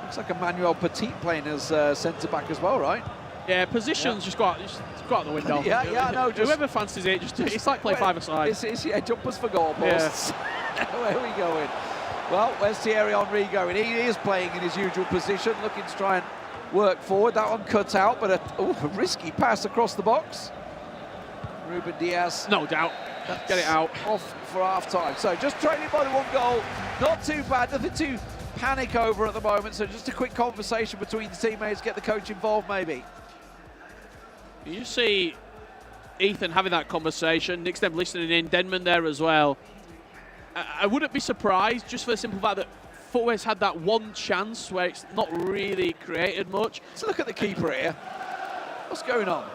Looks like Emmanuel Petit playing as centre-back as well, right? Yeah, positions just go out the window. yeah, I know. Whoever fancies it, it's like play five-a-side. It's jumpers for goalposts. Yeah. Where are we going? Well, where's Thierry Henry going? He is playing in his usual position, looking to try and work forward. That one cut out, but a risky pass across the box. Ruben Diaz. No doubt. Get it out. Off for half-time. So just trailing by the one goal. Not too bad, nothing to panic over at the moment. So just a quick conversation between the teammates, get the coach involved maybe. You see Ethan having that conversation, Nick's them listening in, Denman there as well. I wouldn't be surprised, just for the simple fact that FUTWIZ had that one chance where it's not really created much. Let's look at the keeper here. What's going on?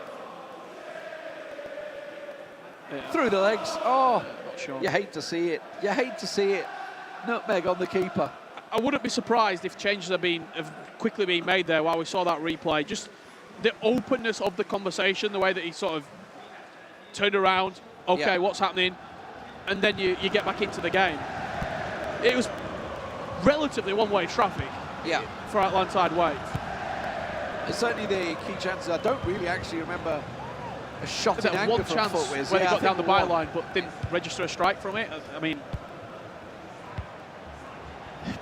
Yeah. Through the legs. Oh, not sure. You hate to see it. You hate to see it. Nutmeg on the keeper. I wouldn't be surprised if changes have quickly been made there while we saw that replay. Just the openness of the conversation, the way that he sort of turned around. Okay, what's happening? And then you get back into the game. It was relatively one-way traffic for Atlantide Wave. It's certainly the key chances. I don't really actually remember a shot in anger one from chance FUTWIZ. where he got down the byline but didn't register a strike from it. I mean,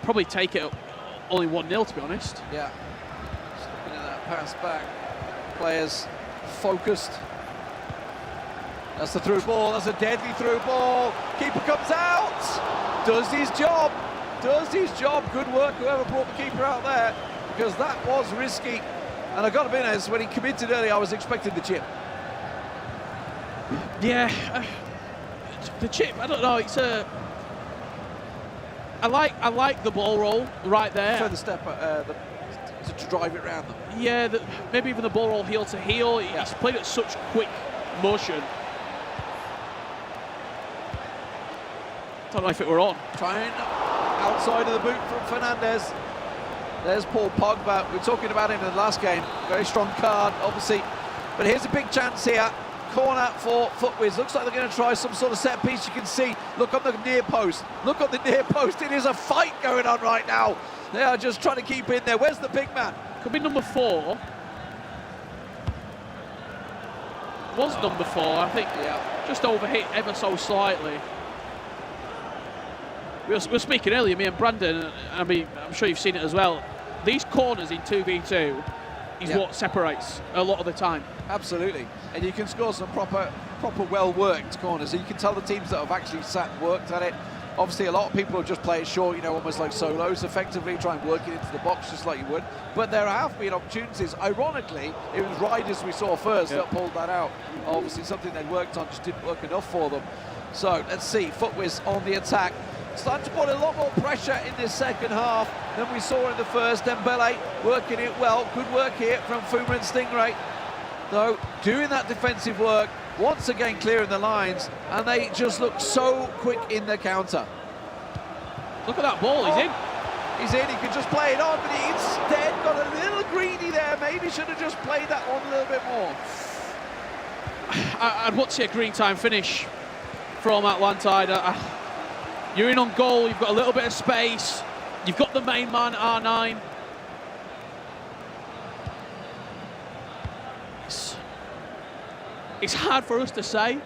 probably take it only 1-0 to be honest. Yeah. Just looking at that pass back. Players focused. That's the through ball, that's a deadly through ball. Keeper comes out, does his job. Good work, whoever brought the keeper out there, because that was risky. And I got to be honest, when he committed early, I was expecting the chip. Yeah, the chip, I don't know, it's a... I like the ball roll right there. For the step, to drive it around them. Yeah, maybe even the ball roll heel to heel. He's played at such quick motion. Don't know if it were on. Trying outside of the boot from Fernandez. There's Paul Pogba. We were talking about him in the last game. Very strong card, obviously. But here's a big chance here. Corner for FUTWIZ. Looks like they're going to try some sort of set piece. You can see, look on the near post. Look on the near post. It is a fight going on right now. They are just trying to keep in there. Where's the big man? Could be number 4. Was number 4, I think. Just overhit ever so slightly. We were speaking earlier, me and Brandon, I mean, I'm sure you've seen it as well. These corners in 2v2 is what separates a lot of the time. Absolutely. And you can score some proper well-worked corners. So you can tell the teams that have actually sat and worked at it. Obviously, a lot of people just play it short, you know, almost like solos, effectively try and work it into the box just like you would. But there have been opportunities. Ironically, it was Riders we saw first that pulled that out. Obviously, something they'd worked on just didn't work enough for them. So, let's see, FUTWIZ on the attack. Starting to put a lot more pressure in this second half than we saw in the first. Dembele working it well. Good work here from Fuma and Stingray. Though, doing that defensive work, once again clearing the lines, and they just look so quick in the counter. Look at that ball, he's in. He's in, he could just play it on, but he instead got a little greedy there. Maybe should have just played that one a little bit more. I'd want to see a green time finish from Atlantide. You're in on goal, you've got a little bit of space, you've got the main man, R9. It's hard for us to say,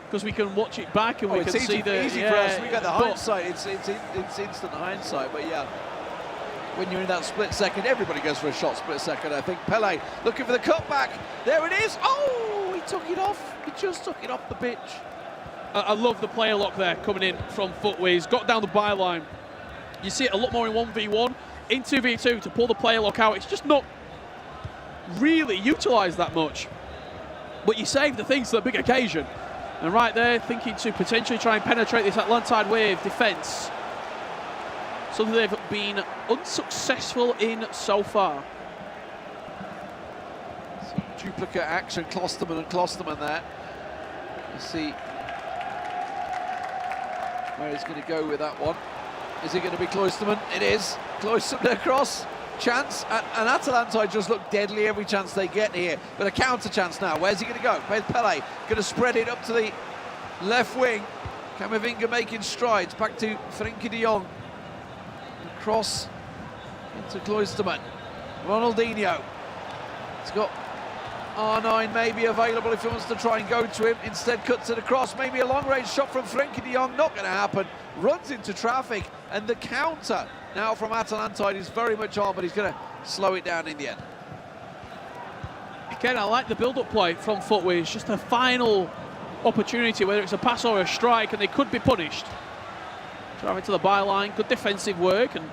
because we can watch it back and we can see the... easy for us, we got the hindsight, it's instant hindsight, but yeah. When you're in that split second, everybody goes for a shot split second. I think Pele looking for the cutback. There it is. Oh, he took it off. He just took it off the pitch. I love the player lock there coming in from FUTWIZ. Got down the byline. You see it a lot more in 1v1. In 2v2 to pull the player lock out. It's just not really utilised that much. But you save the things for the big occasion. And right there, thinking to potentially try and penetrate this Atlantide wave defence. Something they've been unsuccessful in so far. So duplicate action, Klosterman there. Let's see where he's going to go with that one. Is it going to be Klosterman? It is. Klosterman across. Chance, and Atalantide just look deadly every chance they get here. But a counter chance now. Where's he going to go? Where's Pele? Going to spread it up to the left wing. Camavinga making strides. Back to Frenkie de Jong. Cross into Klosterman. Ronaldinho. He's got R9 maybe available if he wants to try and go to him. Instead cuts it across. Maybe a long-range shot from Frenkie de Jong. Not going to happen. Runs into traffic. And the counter now from Atalantide is very much on, but he's going to slow it down in the end. Again, I like the build-up play from FUTWIZ. Just a final opportunity, whether it's a pass or a strike, and they could be punished. Driving to the byline, good defensive work, and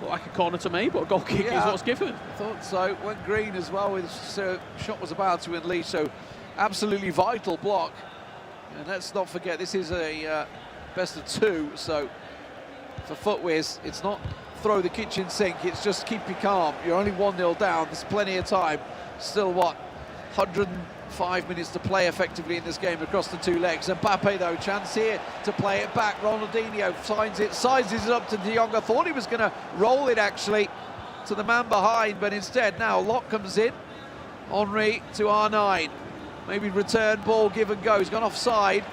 looked like a corner to me, but a goal kick is what's given. I thought so. Went green as well, with shot was about to unleash, so absolutely vital block. And let's not forget, this is a best of two, so for FUTWIZ, it's not throw the kitchen sink, it's just keep you calm. You're only 1-0 down, there's plenty of time. Still, what, 105 minutes to play effectively in this game across the two legs. And Mbappe, though, chance here to play it back. Ronaldinho finds it, sizes it up to de Jong. I thought he was going to roll it, actually, to the man behind, but instead, now Locke comes in. Henry to R9. Maybe return ball, give and go. He's gone offside.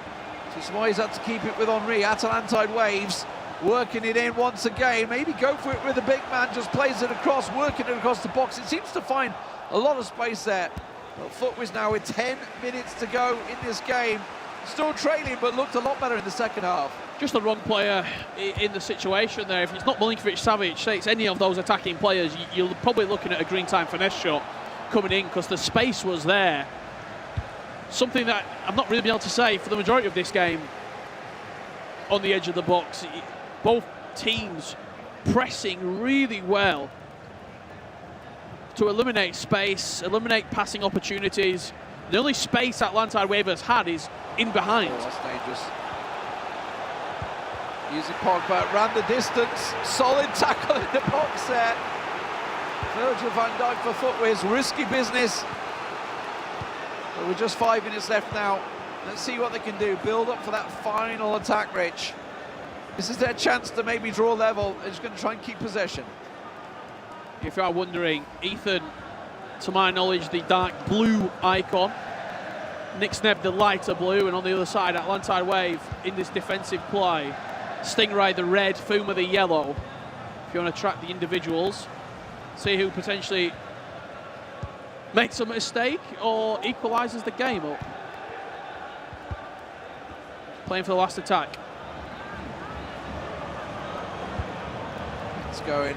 That's why he's had to keep it with Henry. Atalantide waves, working it in once again. Maybe go for it with the big man, just plays it across, working it across the box. It seems to find a lot of space there. But FUTWIZ now with 10 minutes to go in this game. Still trailing, but looked a lot better in the second half. Just the wrong player in the situation there. If it's not Milinkovic-Savic, say it's any of those attacking players, you're probably looking at a green time finesse shot coming in, because the space was there. Something that I've not really been able to say for the majority of this game on the edge of the box. Both teams pressing really well to eliminate space, eliminate passing opportunities. The only space Atlantide Wave has had is in behind. Oh, that's dangerous. Using Pogba, ran the distance, solid tackle in the box there. Virgil van Dijk for FUTWIZ, risky business. But with just 5 minutes left now, let's see what they can do. Build up for that final attack, Rich. This is their chance to maybe draw level. They're just going to try and keep possession. If you are wondering, Ethan, to my knowledge, the dark blue icon. Nick Sneb, the lighter blue, and on the other side, Atlantide Wave in this defensive play. Stingray, the red, Fuma, the yellow. If you want to track the individuals, see who potentially makes a mistake or equalises the game up. Playing for the last attack. It's going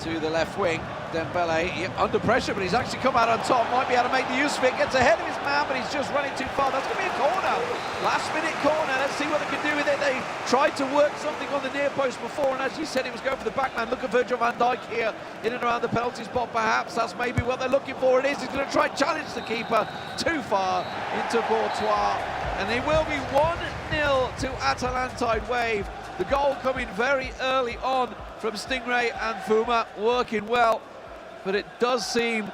to the left wing. Dembele under pressure, but he's actually come out on top. Might be able to make the use of it. Gets ahead of his man, but he's just running too far. That's going to be a corner. Last minute corner. Let's see what they can do with it. They tried to work something on the near post before, and as you said, it was going for the back man. Look at Virgil van Dijk here, in and around the penalty spot. Perhaps that's maybe what they're looking for. It is. He's going to try and challenge the keeper too far into Courtois, and it will be 1-0 to Atalantide Wave. The goal coming very early on from Stingray and Fuma, working well. But it does seem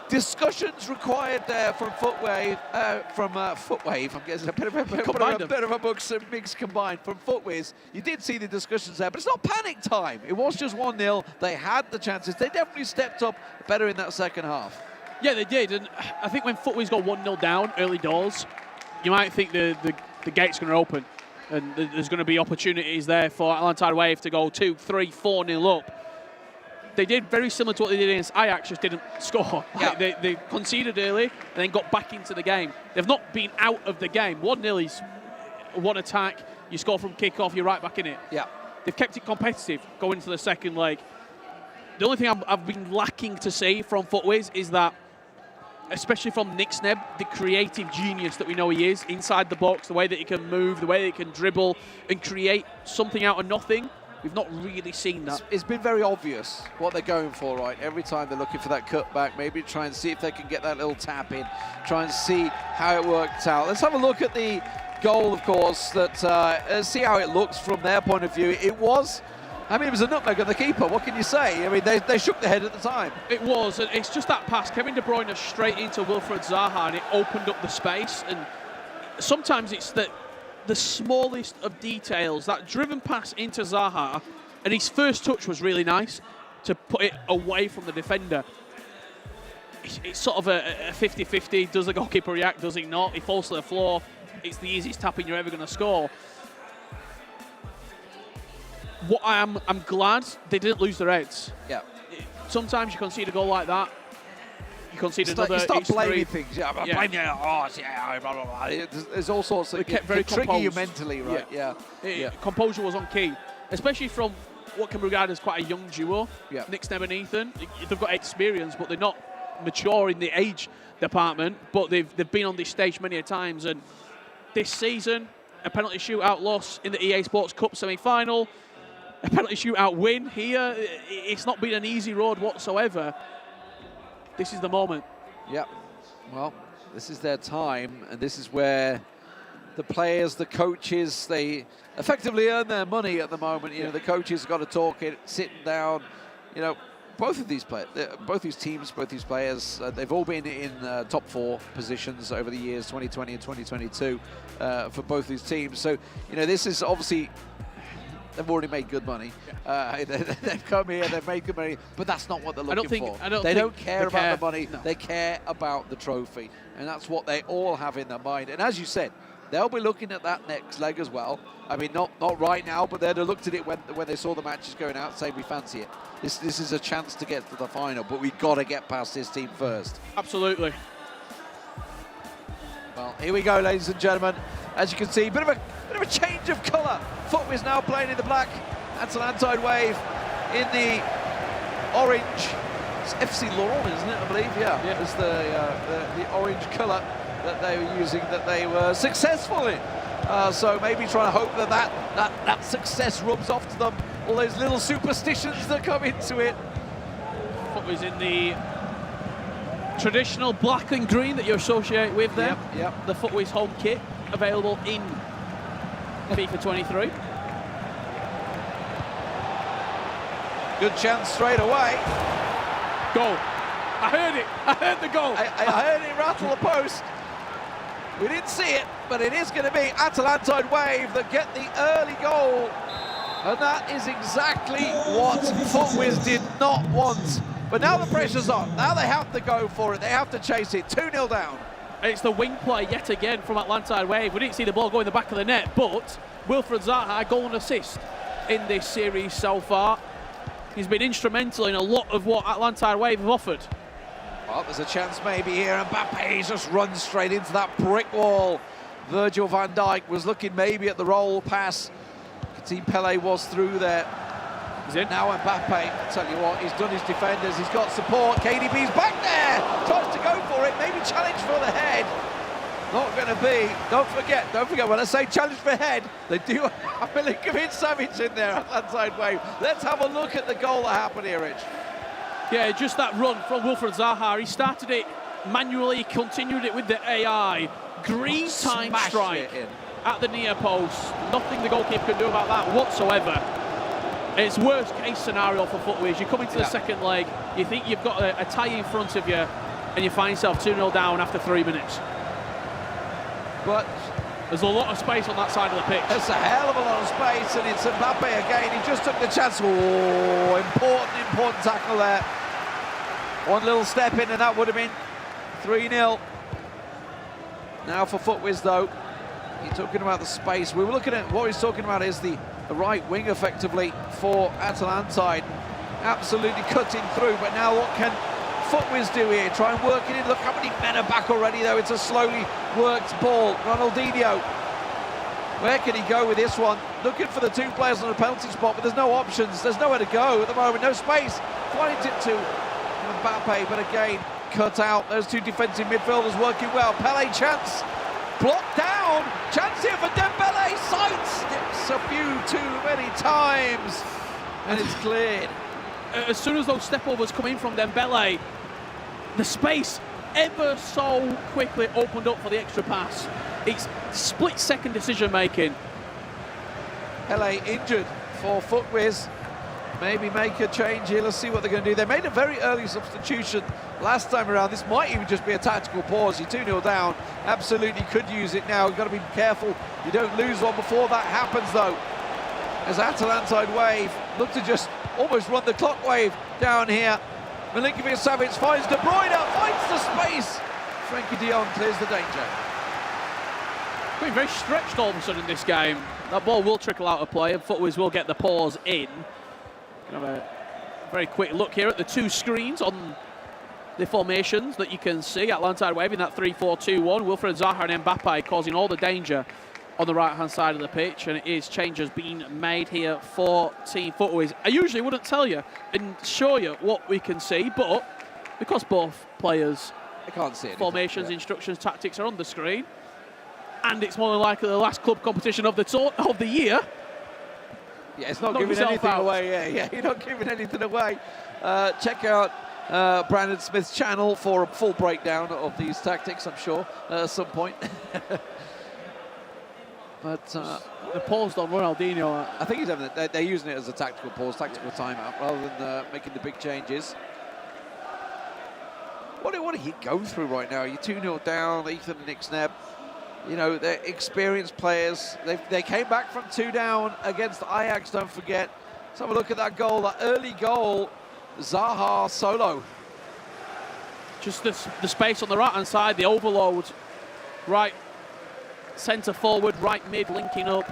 discussions required there from FUTWIZ. I'm getting a bit of a mix combined from FUTWIZ. You did see the discussions there, but it's not panic time. It was just 1-0. They had the chances. They definitely stepped up better in that second half. Yeah, they did, and I think when FUTWIZ got 1-0 down early doors, you might think the gate's going to open, and there's going to be opportunities there for ATLANTIDE Wave to go 2, 3, 4-0 up. They did very similar to what they did against AJAX, just didn't score. Like they conceded early and then got back into the game. They've not been out of the game. 1-0 is one attack, you score from kick-off, you're right back in it. Yeah. They've kept it competitive going into the second leg. The only thing I've been lacking to see from FUTWIZ is that, especially from XRAPTORS, the creative genius that we know he is inside the box, the way that he can move, the way that he can dribble and create something out of nothing. We've not really seen that. It's been very obvious what they're going for, right? Every time they're looking for that cutback, maybe try and see if they can get that little tap in, try and see how it works out. Let's have a look at the goal, of course, that see how it looks from their point of view. It was a nutmeg on the keeper. What can you say? I mean, they shook their head at the time. It was, and it's just that pass. Kevin De Bruyne straight into Wilfried Zaha, and it opened up the space. And sometimes it's the smallest of details. That driven pass into Zaha, and his first touch was really nice to put it away from the defender. It's sort of a 50-50. Does the goalkeeper react? Does he not? He falls to the floor. It's the easiest tapping you're ever going to score. What I'm glad they didn't lose their heads. Yeah. Sometimes you concede a goal like that. You concede another. You start blaming three. things. Yeah, blame you. Oh, yeah, blah, blah, blah. There's all sorts of They kept very trigger composed. you mentally, right? Yeah. Composure was on key, especially from what can be regarded as quite a young duo. Yeah. NIXNEB and Ethan. They've got experience, but they're not mature in the age department. But they've been on this stage many a times, and this season, a penalty shootout loss in the EA Sports Cup semi-final, a penalty shootout win here. It's not been an easy road whatsoever. This is the moment. Yeah. Well, this is their time, and this is where the players, the coaches, they effectively earn their money at the moment. You know, the coaches have got to talk it, sitting down. You know, both of these players, both these teams, both these players, they've all been in top 4 positions over the years, 2020 and 2022, for both these teams. So, you know, this is obviously, they've already made good money. They've come here, they've made good money, but that's not what they're looking for. They don't care about the money, they care about the trophy. And that's what they all have in their mind. And as you said, they'll be looking at that next leg as well. I mean, not right now, but they'd have looked at it when they saw the matches going out and say, we fancy it. This is a chance to get to the final, but we've got to get past this team first. Absolutely. Well, here we go, ladies and gentlemen. As you can see, bit of a change of colour. FUTWIZ now playing in the black. ATLANTIDE Wave in the orange. It's FC Laurent, isn't it? I believe. Yeah. It's the orange colour that they were using, that they were successful in. So maybe trying to hope that success rubs off to them. All those little superstitions that come into it. FUTWIZ in the traditional black and green that you associate with them. Yep. The FUTWIZ home kit available in FIFA 23. Good chance straight away. Goal. I heard it. I heard the goal. I heard it rattle the post. We didn't see it, but it is going to be ATLANTIDE Wave that get the early goal. And that is exactly what FUTWIZ did not want. But now the pressure's on. Now they have to go for it. They have to chase it. 2-0 down. It's the wing play yet again from ATLANTIDE Wave. We didn't see the ball go in the back of the net, but Wilfried Zaha, goal and assist in this series so far. He's been instrumental in a lot of what ATLANTIDE Wave have offered. Well, there's a chance maybe here, and Mbappe just runs straight into that brick wall. Virgil van Dijk was looking maybe at the roll pass. Team Pele was through there. He's in. Now Mbappe, I tell you what, he's done his defenders, he's got support. KDB's back there, tries to go for it, maybe challenge for the head. Not going to be. Don't forget, when I say challenge for head, they do have Milinkovic Savic in there, ATLANTIDE Wave. Let's have a look at the goal that happened here, Rich. Yeah, just that run from Wilfried Zaha. He started it manually, continued it with the AI. Green time strike at the near post. Nothing the goalkeeper can do about that whatsoever. It's worst case scenario for FUTWIZ. You come into the second leg, you think you've got a tie in front of you, and you find yourself 2-0 down after 3 minutes. But there's a lot of space on that side of the pitch. There's a hell of a lot of space, and it's Mbappe again. He just took the chance. Oh, important tackle there. One little step in, and that would have been 3-0. Now for FUTWIZ though. You're talking about the space. We were looking at what he's talking about is the right wing effectively for Atalantide. Absolutely cutting through, but now what can FUTWIZ do here? Try and work it in. Look how many men are back already though. It's a slowly worked ball. Ronaldinho. Where can he go with this one? Looking for the two players on the penalty spot, but there's no options. There's nowhere to go at the moment. No space. Finds it to Mbappe, but again, cut out. Those two defensive midfielders working well. Pele chance. Blocked down. Chance here for Dembele. Sidesteps a few too many times. And it's cleared. As soon as those step overs come in from Dembele, the space ever so quickly opened up for the extra pass. It's split-second decision-making. Pele injured for FUTWIZ. Maybe make a change here. Let's see what they're going to do. They made a very early substitution last time around. This might even just be a tactical pause. You're 2-0 down. Absolutely could use it now. You've got to be careful you don't lose one before that happens, though. As Atalantide wave look to just almost run the clock wave down here. Milinkovic-Savic finds De Bruyne, finds the space. Frenkie de Jong clears the danger. Being very stretched all of a sudden in this game. That ball will trickle out of play and FUTWIZ will get the pause in. Have a very quick look here at the two screens on the formations that you can see. Atalantide waving that 3-4-2-1. Wilfried Zaha and Mbappe causing all the danger on the right-hand side of the pitch, and it is changes being made here for Team FUTWIZ. I usually wouldn't tell you and show you what we can see, but because both players' I can't see formations, instructions, tactics are on the screen, and it's more than likely the last club competition of the year. Yeah, it's not giving anything away. Yeah, you're not giving anything away. Check out Brandon Smith's channel for a full breakdown of these tactics, I'm sure, at some point. But the pause on Ronaldinho. I think he's having they're using it as a tactical pause, tactical timeout, rather than making the big changes. What do you go through right now? You're 2-0 down, Ethan and Ixneb. You know, they're experienced players. They came back from 2 down against Ajax, don't forget. Let's have a look at that goal, that early goal. Zaha solo. Just the space on the right-hand side, the overload. Right centre forward, right mid linking up.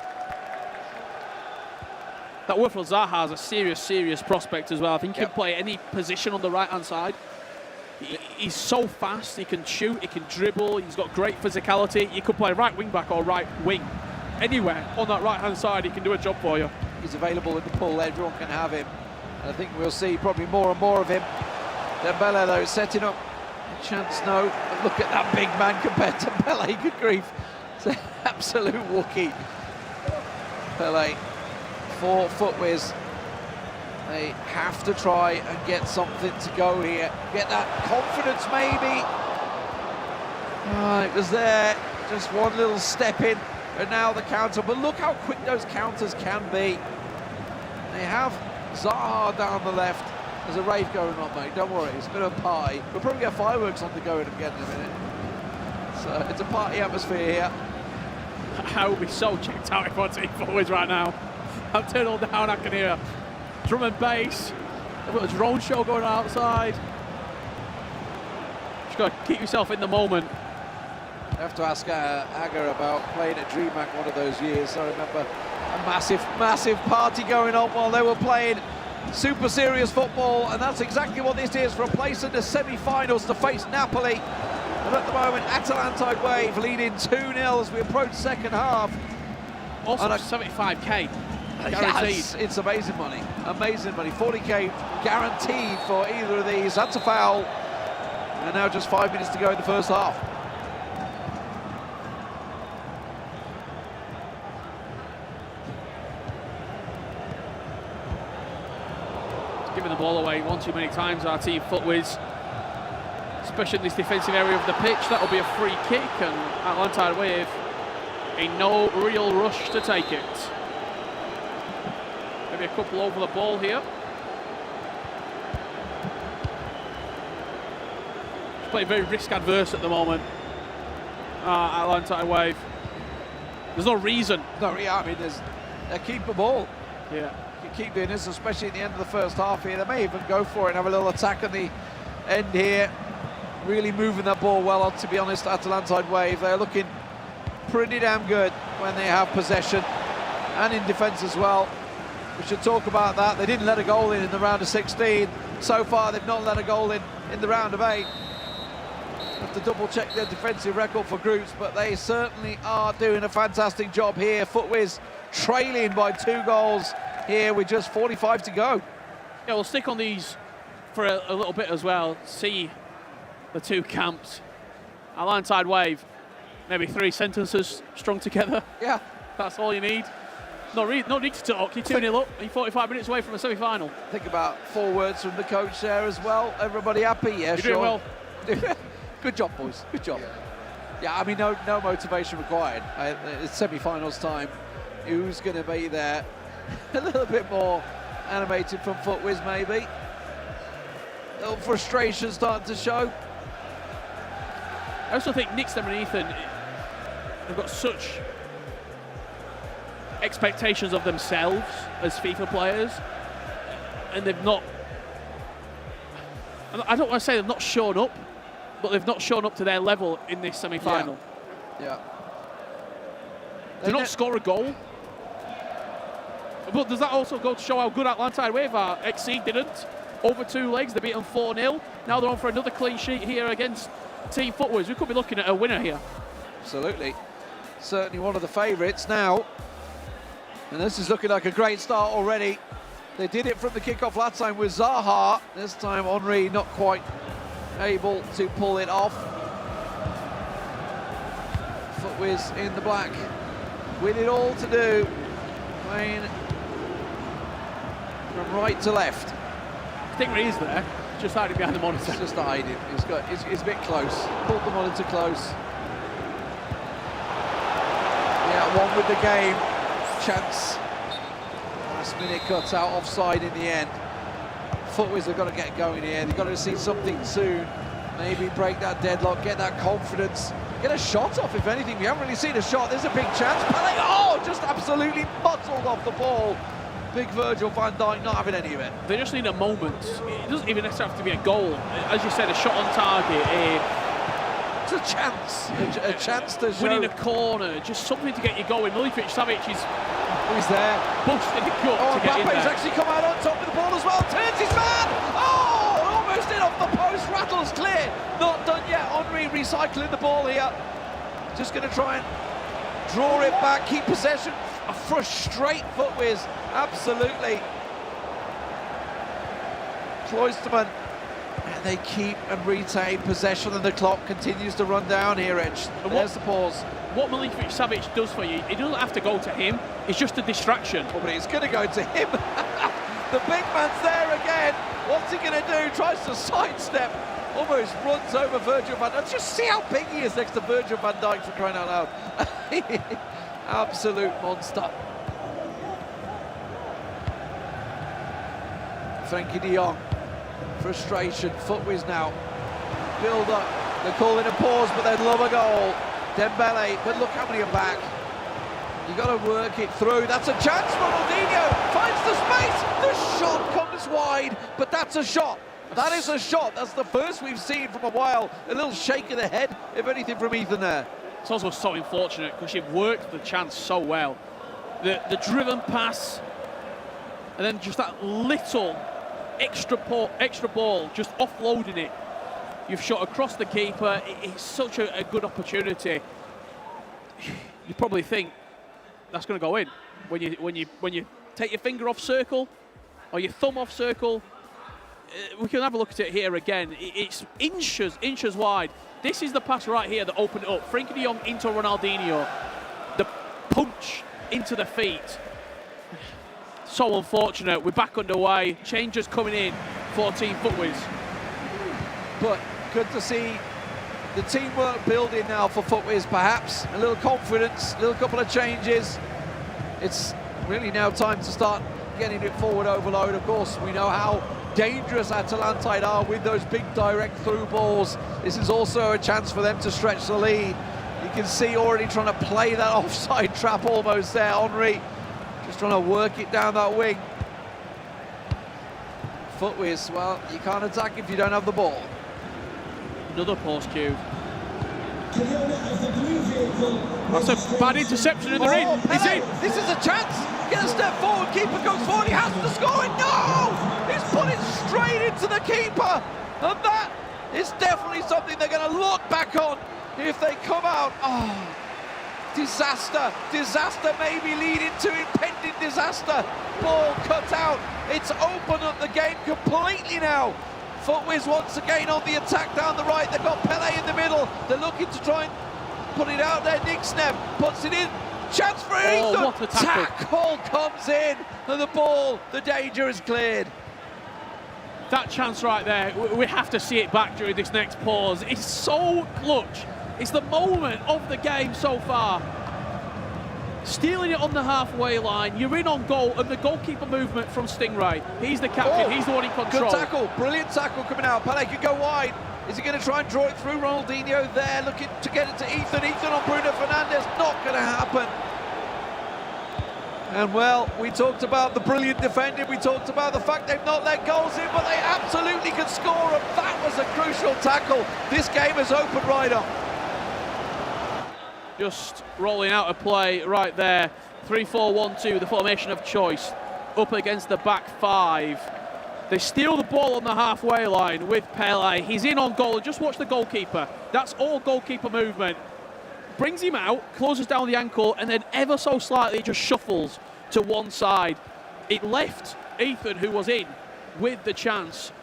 That Wilfried Zaha is a serious prospect as well. I think he can play any position on the right-hand side. He's so fast, he can shoot, he can dribble, he's got great physicality. You could play right wing back or right wing. Anywhere on that right-hand side, he can do a job for you. He's available in the pool, everyone can have him. And I think we'll see probably more and more of him. Dembele, though, setting up a chance, no. But look at that big man compared to Pele, good grief. It's an absolute Wookiee. Pele for FUTWIZ. They have to try and get something to go here. Get that confidence, maybe. It was there, just one little step in, and now the counter. But look how quick those counters can be. They have Zaha down the left. There's a rave going on, mate. Don't worry, it's a bit of a party. We'll probably get fireworks on the go again in a minute. So it's a party atmosphere here. I will be so checked out if I take FUTWIZ right now. I'm turned all down, I can hear drum and bass. I've got a drone show going on outside. Just got to keep yourself in the moment. I have to ask Aga about playing at DreamHack one of those years. I remember a massive party going on while they were playing super serious football, and that's exactly what this is for a place in the semi-finals to face Napoli. And at the moment, Atalantide Wave leading 2-0 as we approach second half. Also 75k guaranteed. Yes, it's amazing money, 40k guaranteed for either of these. That's a foul. And now just 5 minutes to go in the first half. Giving the ball away one too many times, our team FUTWIZ, especially in this defensive area of the pitch. That'll be a free kick, and Atalantide Wave in no real rush to take it. Maybe a couple over the ball here. Just playing very risk adverse at the moment. Atalantide Wave. There's no reason. No, yeah, I mean, they keep the ball. Yeah. Keep doing this, especially at the end of the first half here. They may even go for it and have a little attack at the end here. really moving that ball well on, to be honest, Atalantide Wave. They're looking pretty damn good when they have possession and in defence as well. We should talk about that. They didn't let a goal in the round of 16. So far, they've not let a goal in the round of 8. Have to double check their defensive record for groups, but they certainly are doing a fantastic job here. FUTWIZ trailing by 2 goals here with just 45 to go. Yeah, we'll stick on these for a little bit as well. See the 2 camps. Atalantide Wave, maybe 3 sentences strung together. Yeah. That's all you need. No need to talk. You're 2-0 up. You're 45 minutes away from a semi-final. Think about 4 words from the coach there as well. Everybody happy? Yeah, You're sure. doing well. Good job, boys. Good job. Yeah, I mean, no motivation required. It's semi-finals time. Who's going to be there? A little bit more animated from FUTWIZ, maybe. A little frustration starting to show. I also think Nixon and Ethan have got such expectations of themselves as FIFA players, and they've not, I don't want to say they've not shown up, but they've not shown up to their level in this semi-final. Yeah. Do not score a goal. But does that also go to show how good Atlantide Wave are? XEED didn't. Over 2 legs, they beat them 4-0. Now they're on for another clean sheet here against Team FUTWIZ. We could be looking at a winner here. Absolutely. Certainly one of the favourites now. And this is looking like a great start already. They did it from the kickoff last time with Zaha. This time Henry not quite able to pull it off. FUTWIZ in the black with it all to do. Playing from right to left. Stingray is there, just hiding behind the monitor. Just hiding. He's a bit close. Pulled the monitor close. Yeah, one with the game. Chance. Last minute cuts out, offside in the end. FUTWIZ have got to get going here. They've got to see something soon. Maybe break that deadlock, get that confidence, get a shot off if anything. We haven't really seen a shot. There's a big chance. Pele, oh, just absolutely bottled off the ball. Big Virgil van Dijk not having any of it. They just need a moment. It doesn't even necessarily have to be a goal. As you said, a shot on target. It's a chance. A chance to show. Winning a corner, just something to get you going. Milivojevic is He's there. Pushed in the gut to get in Mbappe's there. actually come out on top with the ball as well. Turns his man. Oh, almost in off the post. Rattles clear. Not done yet. Henry recycling the ball here. Just going to try and draw it back, keep possession. Frustrate FUTWIZ. Absolutely. Cloisterman. And they keep and retain possession, and the clock continues to run down here, Edge. There's the pause. What Milivojevic does for you, it doesn't have to go to him, it's just a distraction. Oh, but it's going to go to him. The big man's there again. What's he going to do? Tries to sidestep, almost runs over Virgil van Dijk. Just see how big he is next to Virgil van Dijk, for crying out loud. Absolute monster. Frenkie de Jong. Frustration. FUTWIZ now. Build up. They're calling a pause, but they'd love a goal. Dembele, but look how many are back. You got to work it through. That's a chance. Ronaldinho finds the space. The shot comes wide, but that's a shot. That is a shot. That's the first we've seen from a while. A little shake of the head, if anything, from Ethan there. It's also so unfortunate because you've worked the chance so well. The driven pass, and then just that little extra ball, just offloading it. You've shot across the keeper. It's such a good opportunity. You probably think that's going to go in when you take your finger off circle or your thumb off circle. We can have a look at it here again. It's inches wide. This is the pass right here that opened it up. Frenkie de Jong into Ronaldinho. The punch into the feet. So unfortunate. We're back underway. Changes coming in for Team FUTWIZ. But good to see the teamwork building now for FUTWIZ, perhaps. A little confidence, a little couple of changes. It's really now time to start getting it forward overload. Of course, we know how dangerous Atalantide are with those big direct through balls. This is also a chance for them to stretch the lead. You can see already trying to play that offside trap almost there. Henry just trying to work it down that wing. FUTWIZ, well, you can't attack if you don't have the ball. Another post cue. That's a bad interception in the ring. He's in. This is a chance. Get a step forward. Keeper goes forward. He has to score it. No! He's put it straight into the keeper. And that is definitely something they're going to look back on if they come out. Oh, disaster. Disaster maybe leading to impending disaster. Ball cut out. It's opened up the game completely now. FUTWIZ once again on the attack down the right. They've got Pele in the middle. They're looking to try and put it out there. Nick Sneb puts it in. Chance for Ethan. What a tackle. Comes in. And the ball, the danger is cleared. That chance right there, we have to see it back during this next pause. It's so clutch. It's the moment of the game so far. Stealing it on the halfway line, you're in on goal, and the goalkeeper movement from Stingray. He's the captain, he's the one in control. Good tackle, brilliant tackle coming out. Pele could go wide. Is he going to try and draw it through? Ronaldinho there, looking to get it to Ethan. Ethan on Bruno Fernandes, not going to happen. And well, we talked about the brilliant defending, we talked about the fact they've not let goals in, but they absolutely can score, and that was a crucial tackle. This game has opened right up. Just rolling out a play right there. 3-4-1-2, the formation of choice. Up against the back five. They steal the ball on the halfway line with Pele. He's in on goal, and just watch the goalkeeper. That's all goalkeeper movement. Brings him out, closes down the ankle, and then ever so slightly just shuffles to one side. It left Ethan, who was in, with the chance,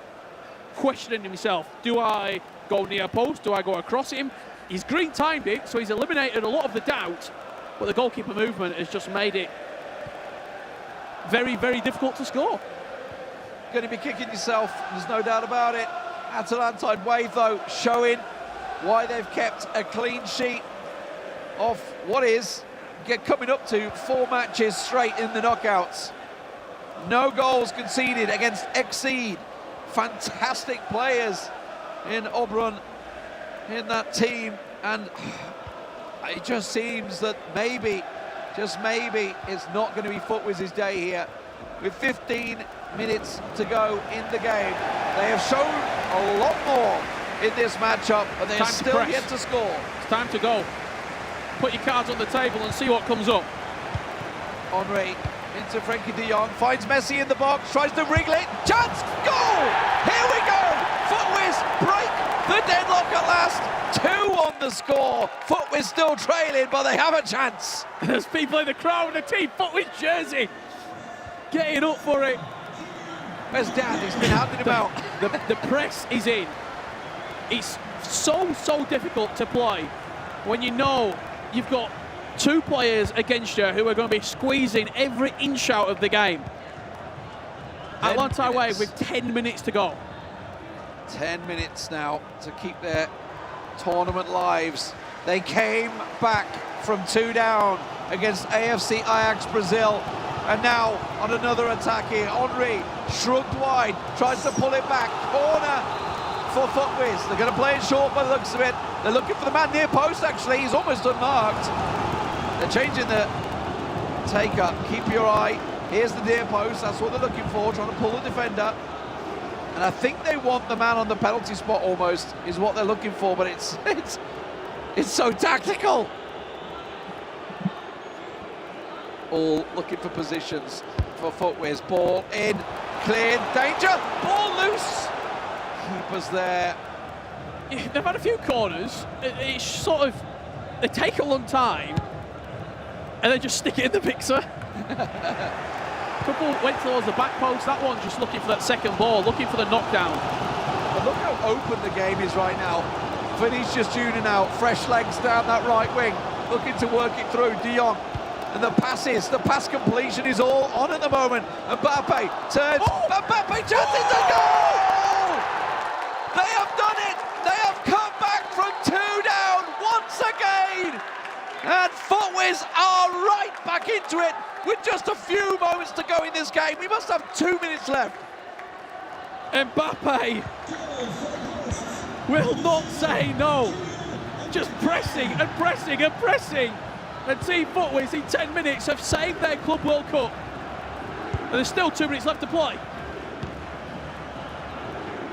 questioning himself. Do I go near post? Do I go across him? He's green timed it, so he's eliminated a lot of the doubt, but the goalkeeper movement has just made it very, very difficult to score. Going to be kicking yourself, there's no doubt about it. Atalantide Wave, though, showing why they've kept a clean sheet of what is coming up to 4 matches straight in the knockouts. No goals conceded against XRAPTORS. Fantastic players in Obrun in that team, and it just seems that maybe, just maybe, it's not going to be FUTWIZ's day here. With 15 minutes to go in the game, they have shown a lot more in this matchup, but they're still yet to score. It's time to go. Put your cards on the table and see what comes up. Henry into Frankie de Jong, finds Messi in the box, tries to wriggle it, chance, goal! Here we go! FUTWIZ break the deadlock at last. 2 on the score. FUTWIZ still trailing, but they have a chance. There's people in the crowd with the team FUTWIZ jersey getting up for it. Where's Dan? He's been handing him out. The press is in. It's so difficult to play when you know you've got 2 players against you who are going to be squeezing every inch out of the game. Atalantide Wave with 10 minutes to go. 10 minutes now to keep their tournament lives. They came back from 2 down against AFC Ajax Brazil, and now on another attack here. Henry shrugged wide, tries to pull it back. Corner for FUTWIZ. They're going to play it short by the looks of it. They're looking for the man near post, actually. He's almost unmarked. They're changing the take-up. Keep your eye. Here's the near post. That's what they're looking for, trying to pull the defender. And I think they want the man on the penalty spot almost, is what they're looking for, but it's so tactical. All looking for positions for FUTWIZ. Ball in, cleared, danger, ball loose. Keepers there. They've had a few corners. It's sort of, they take a long time and then just stick it in the mixer. Couple went towards the back post. That one just looking for that second ball, looking for the knockdown. But look how open the game is right now. Vinicius Junior now, fresh legs down that right wing, looking to work it through. De Jong. And the pass completion is all on at the moment. Mbappe turns. Mbappe turns into goal! They have done it! They have come back from 2 down once again! And FUTWIZ are right back into it with just a few moments to go in this game. We must have 2 minutes left. Mbappe will not say no. Just pressing and pressing and pressing. And Team FUTWIZ in 10 minutes have saved their Club World Cup. And there's still 2 minutes left to play.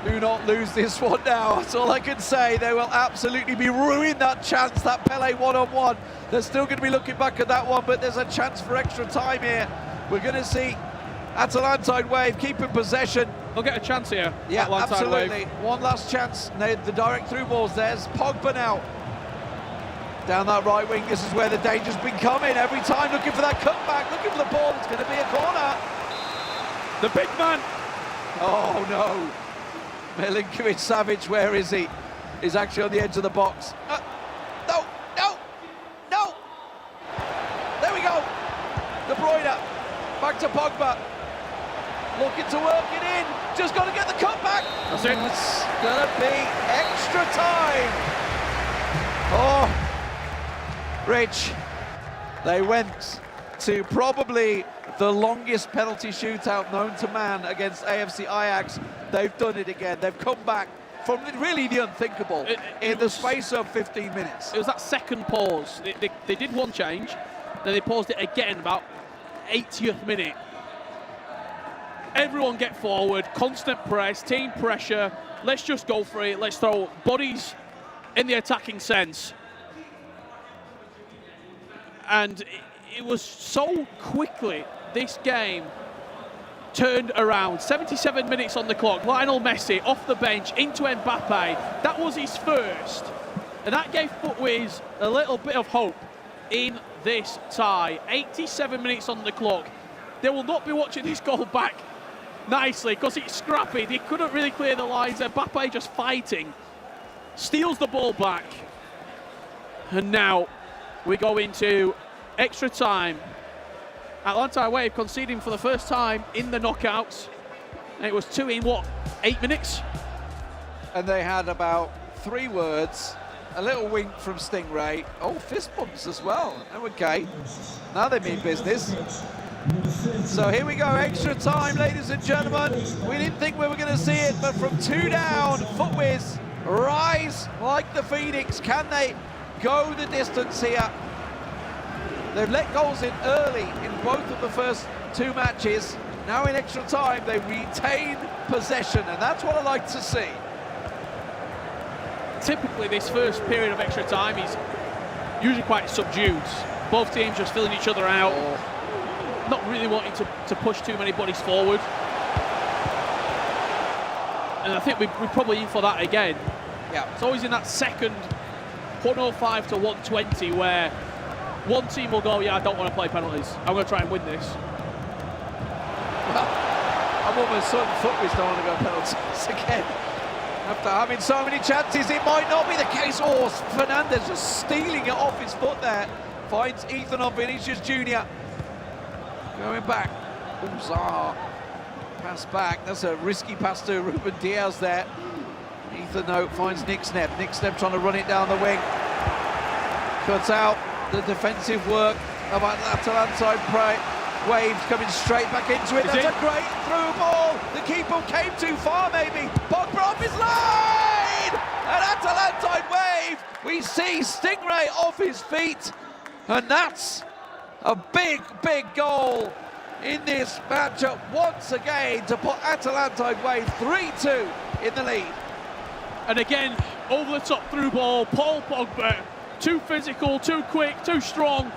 Do not lose this one now. That's all I can say. They will absolutely be ruining that chance, that Pele one-on-one. They're still going to be looking back at that one, but there's a chance for extra time here. We're going to see Atalantide Wave keeping possession. They'll get a chance here. Yeah, Atalantide absolutely. Wave. One last chance. The direct through balls. There's Pogba now. Down that right wing, this is where the danger's been coming. Every time looking for that cutback, looking for the ball. It's going to be a corner. The big man. Oh, no. Milinkovic Savic, where is he? He's actually on the edge of the box. No. There we go. De Bruyne. Back to Pogba. Looking to work it in. Just got to get the cutback. That's it. It's going to be extra time. Oh. Rich, they went to probably the longest penalty shootout known to man against AFC Ajax. They've done it again. They've come back from really the unthinkable in the space of 15 minutes. It was that second pause. They did one change, then they paused it again about 80th minute. Everyone get forward, constant press, team pressure. Let's just go for it. Let's throw bodies in the attacking sense. And it was so quickly this game turned around. 77 minutes on the clock. Lionel Messi off the bench into Mbappe. That was his first. And that gave FUTWIZ a little bit of hope in this tie. 87 minutes on the clock. They will not be watching this goal back nicely because it's scrappy. They couldn't really clear the lines. Mbappe just fighting. Steals the ball back. And now we go into extra time. Atalantide Wave conceding for the first time in the knockouts. And it was 2 in, 8 minutes? And they had about 3 words. A little wink from Stingray. Oh, fist bumps as well. Okay. Now they mean business. So here we go, extra time, ladies and gentlemen. We didn't think we were going to see it, but from 2 down, FUTWIZ rise like the Phoenix. Can they go the distance here? They've let goals in early in both of the first 2 matches. Now in extra time, they retain possession, and that's what I like to see. Typically, this first period of extra time is usually quite subdued. Both teams just filling each other out, not really wanting to push too many bodies forward. And I think we're probably in for that again. Yeah. It's always in that second 105 to 120 where one team will go, yeah, I don't want to play penalties. I'm going to try and win this. Well, I'm almost certain FUTWIZ don't want to go penalties again. After having so many chances, it might not be the case. Oh, Fernandez just stealing it off his foot there. Finds Ethan on Vinicius Jr. Going back. Zaha. Pass back. That's a risky pass to Ruben Diaz there. Ethan, though, finds Nick Snep. Nick Snep trying to run it down the wing. Cuts out the defensive work of Atalantide Wave coming straight back into it. That's a great through ball. The keeper came too far, maybe. Pogba off his line! And Atalantide Wave, we see Stingray off his feet. And that's a big, big goal in this matchup once again to put Atalantide Wave 3-2 in the lead. And again, over the top through ball, Paul Pogba, too physical, too quick, too strong,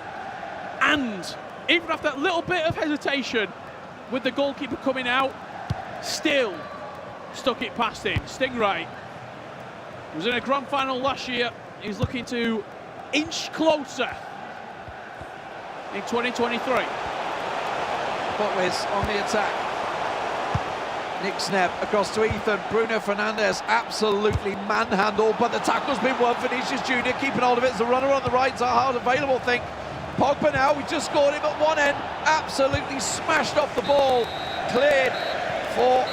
and even after that little bit of hesitation with the goalkeeper coming out, still stuck it past him. Stingray was in a grand final last year. He's looking to inch closer in 2023. FUTWIZ on the attack. Nick Snep across to Ethan. Bruno Fernandes absolutely manhandled, but the tackle's been won. Vinicius Jr. keeping hold of it as the runner on the right. Zaha available thing. Pogba now, we just scored him at one end. Absolutely smashed off the ball. Cleared for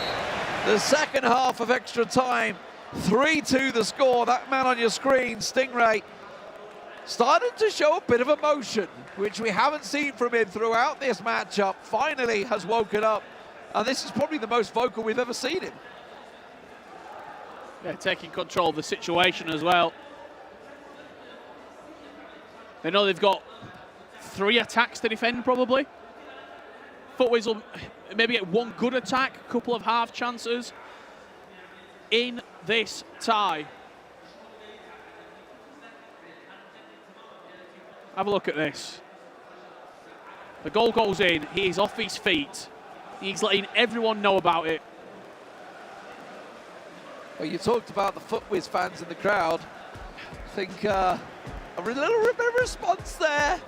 the second half of extra time. 3-2 the score. That man on your screen, Stingray, started to show a bit of emotion, which we haven't seen from him throughout this matchup. Finally has woken up. And this is probably the most vocal we've ever seen him. Yeah, taking control of the situation as well. They know they've got 3 attacks to defend, probably. FUTWIZ will maybe get 1 good attack, a couple of half chances. in this tie. Have a look at this. The goal goes in. He is off his feet. He's letting everyone know about it. Well, you talked about the FUTWIZ fans in the crowd. I think a little bit of response there.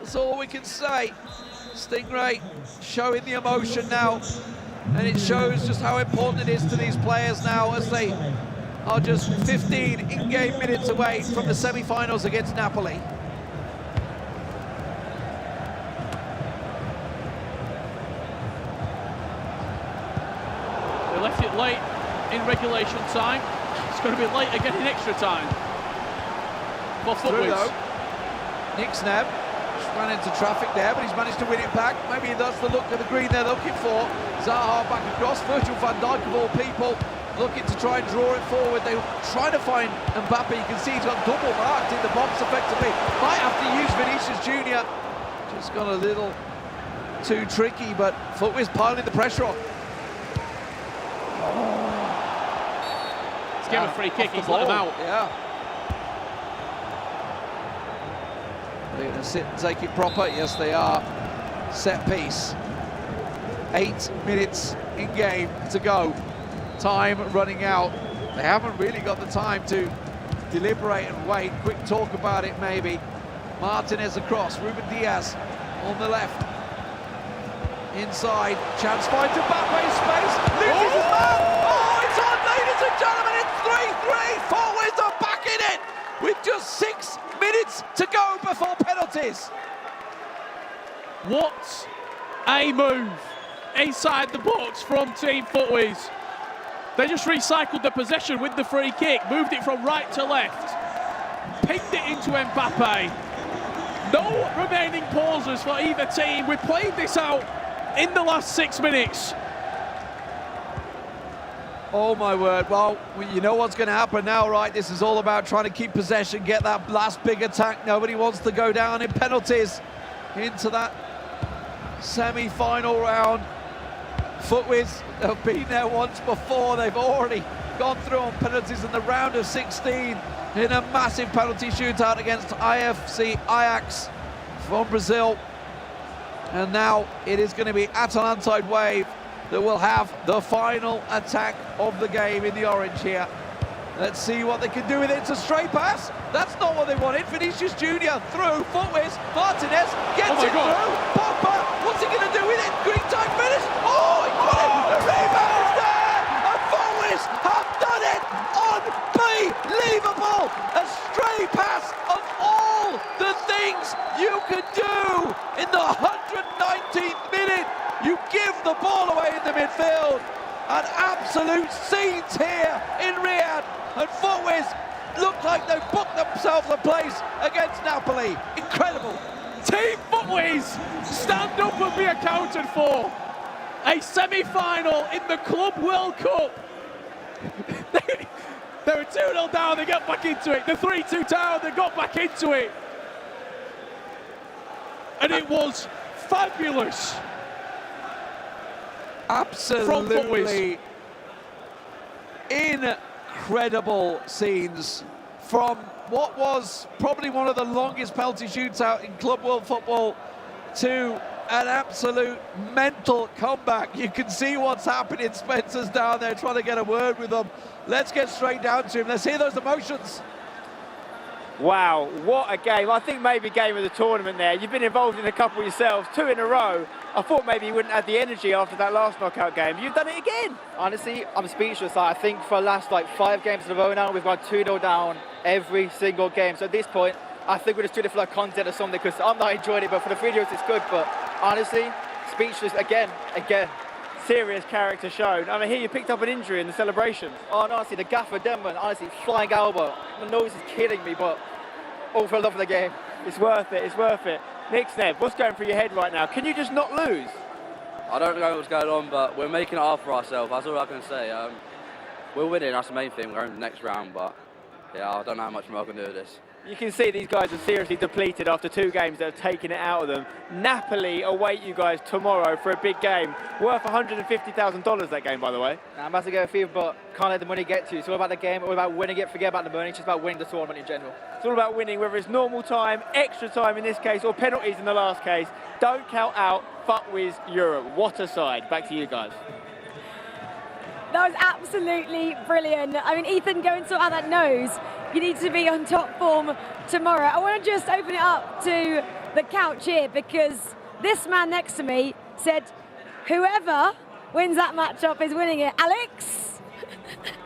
That's all we can say. Stingray showing the emotion now, and it shows just how important it is to these players now as they are just 15 in-game minutes away from the semi-finals against Napoli. They left it late in regulation time. It's going to be late again in extra time. For FUTWIZ. Nick Sneb ran into traffic there, but he's managed to win it back. Maybe that's the look of the green they're looking for. Zaha back across. Virgil van Dijk of all people looking to try and draw it forward. They were trying to find Mbappe. You can see he's got double marked in the box effectively. Might have to use Vinicius Jr. Just got a little too tricky, but FUTWIZ piling the pressure on. Let's give him a free kick. He's let him out. Yeah. They're going to sit and take it proper. Yes, they are. Set piece. 8 minutes in game to go. Time running out. They haven't really got the time to deliberate and wait. Quick talk about it, maybe. Martinez across. Ruben Diaz on the left. Inside. Chance finds Mbappe space. Loses his man. Oh, it's on, ladies and gentlemen. It's 3-3. FUTWIZ are back in it with just 6 minutes to go before penalties. What a move inside the box from Team FUTWIZ. They just recycled the possession with the free kick, moved it from right to left, pinned it into Mbappe. No remaining pauses for either team. We played this out in the last 6 minutes. Oh my word, well, you know what's going to happen now, right? This is all about trying to keep possession, get that last big attack. Nobody wants to go down in penalties into that semi-final round. FUTWIZ have been there once before. They've already gone through on penalties in the round of 16 in a massive penalty shootout against IFC AJAX from Brazil. And now it is going to be ATLANTIDE Wave that will have the final attack of the game in the orange here. Let's see what they can do with it. It's a straight pass. That's not what they wanted. Vinicius Jr. through. FUTWIZ. Martinez gets it through. Pogba, what's he going to do with it? Green time finish. Oh, he got it. The rebound is there. And FUTWIZ have done it. Unbelievable. A stray pass of all the things you could do in the 119th minute. You give the ball away in the midfield. An absolute scenes here in Riyadh. And FUTWIZ look like they've booked themselves a place against Napoli. Incredible. Team FUTWIZ stand up and be accounted for. A semi-final in the Club World Cup. They were 2-0 down, they got back into it. The 3-2 down, they got back into it. And it was fabulous. Absolutely incredible scenes from what was probably one of the longest penalty shootout in Club World Football to an absolute mental comeback. You can see what's happening. Spencer's down there trying to get a word with them. Let's get straight down to him. Let's hear those emotions. Wow, what a game. I think maybe game of the tournament there. You've been involved in a couple yourselves, 2 in a row. I thought maybe you wouldn't have the energy after that last knockout game. You've done it again. Honestly, I'm speechless. I think for the last 5 games in a row now, we've gone 2-0 down every single game. So at this point, I think we're just doing it for the content or something, because I'm not enjoying it, but for the videos it's good. But honestly, speechless again. Serious character shown. I mean, here you picked up an injury in the celebrations. Oh, and honestly, the gaffer Denman, honestly, flying elbow. My nose is killing me, but all for the love of the game. It's worth it, it's worth it. Nick Sneb, what's going through your head right now? Can you just not lose? I don't know what's going on, but we're making it hard for ourselves. That's all I can say. We're winning, that's the main thing. We're going to the next round, but yeah, I don't know how much more I can do with this. You can see these guys are seriously depleted after 2 games that have taken it out of them. Napoli await you guys tomorrow for a big game. Worth $150,000 that game, by the way. I'm about to go FIFA, but can't let the money get to you. It's all about the game, all about winning it, forget about the money, it's just about winning the tournament in general. It's all about winning, whether it's normal time, extra time in this case, or penalties in the last case. Don't count out FUTWIZ Europe. What a side. Back to you guys. That was absolutely brilliant. I mean, Ethan, go and sort out that nose. You need to be on top form tomorrow. I want to just open it up to the couch here because this man next to me said, whoever wins that matchup is winning it. Alex?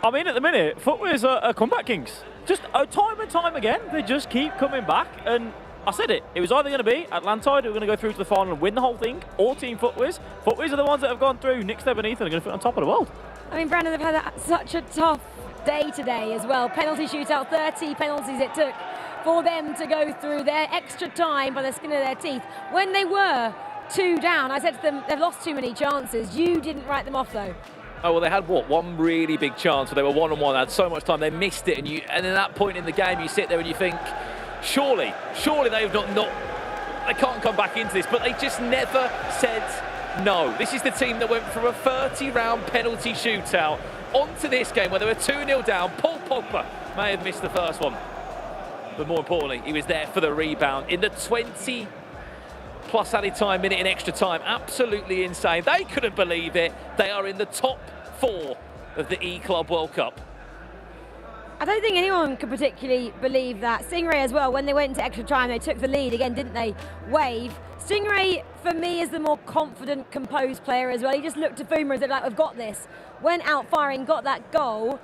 I mean, at the minute, FUTWIZ are comeback kings. Just time and time again, they just keep coming back. And I said it. It was either going to be ATLANTIDE who are going to go through to the final and win the whole thing, or Team FUTWIZ. FUTWIZ are the ones that have gone through. Nick, Steb and Ethan are going to fit on top of the world. I mean, Brandon, they've had such a tough day today as well. Penalty shootout, 30 penalties it took for them to go through their extra time by the skin of their teeth. When they were 2 down, I said to them, they've lost too many chances. You didn't write them off, though. Oh, well, they had, what, one really big chance where they were one-on-one, they had so much time, they missed it, and at that point in the game, you sit there and you think, surely they've not they can't come back into this, but they just never said no. This is the team that went from a 30-round penalty shootout onto this game where they were 2-0 down. Paul Pogba may have missed the first one, but more importantly, he was there for the rebound in the 20 plus added time minute in extra time. Absolutely insane. They couldn't believe it. They are in the top 4 of the E-Club World Cup. I don't think anyone could particularly believe that. Stingray as well, when they went into extra time, they took the lead again, didn't they? Wave. Stingray, for me, is the more confident, composed player as well. He just looked to Fuma and said, like, we've got this. Went out firing, got that goal.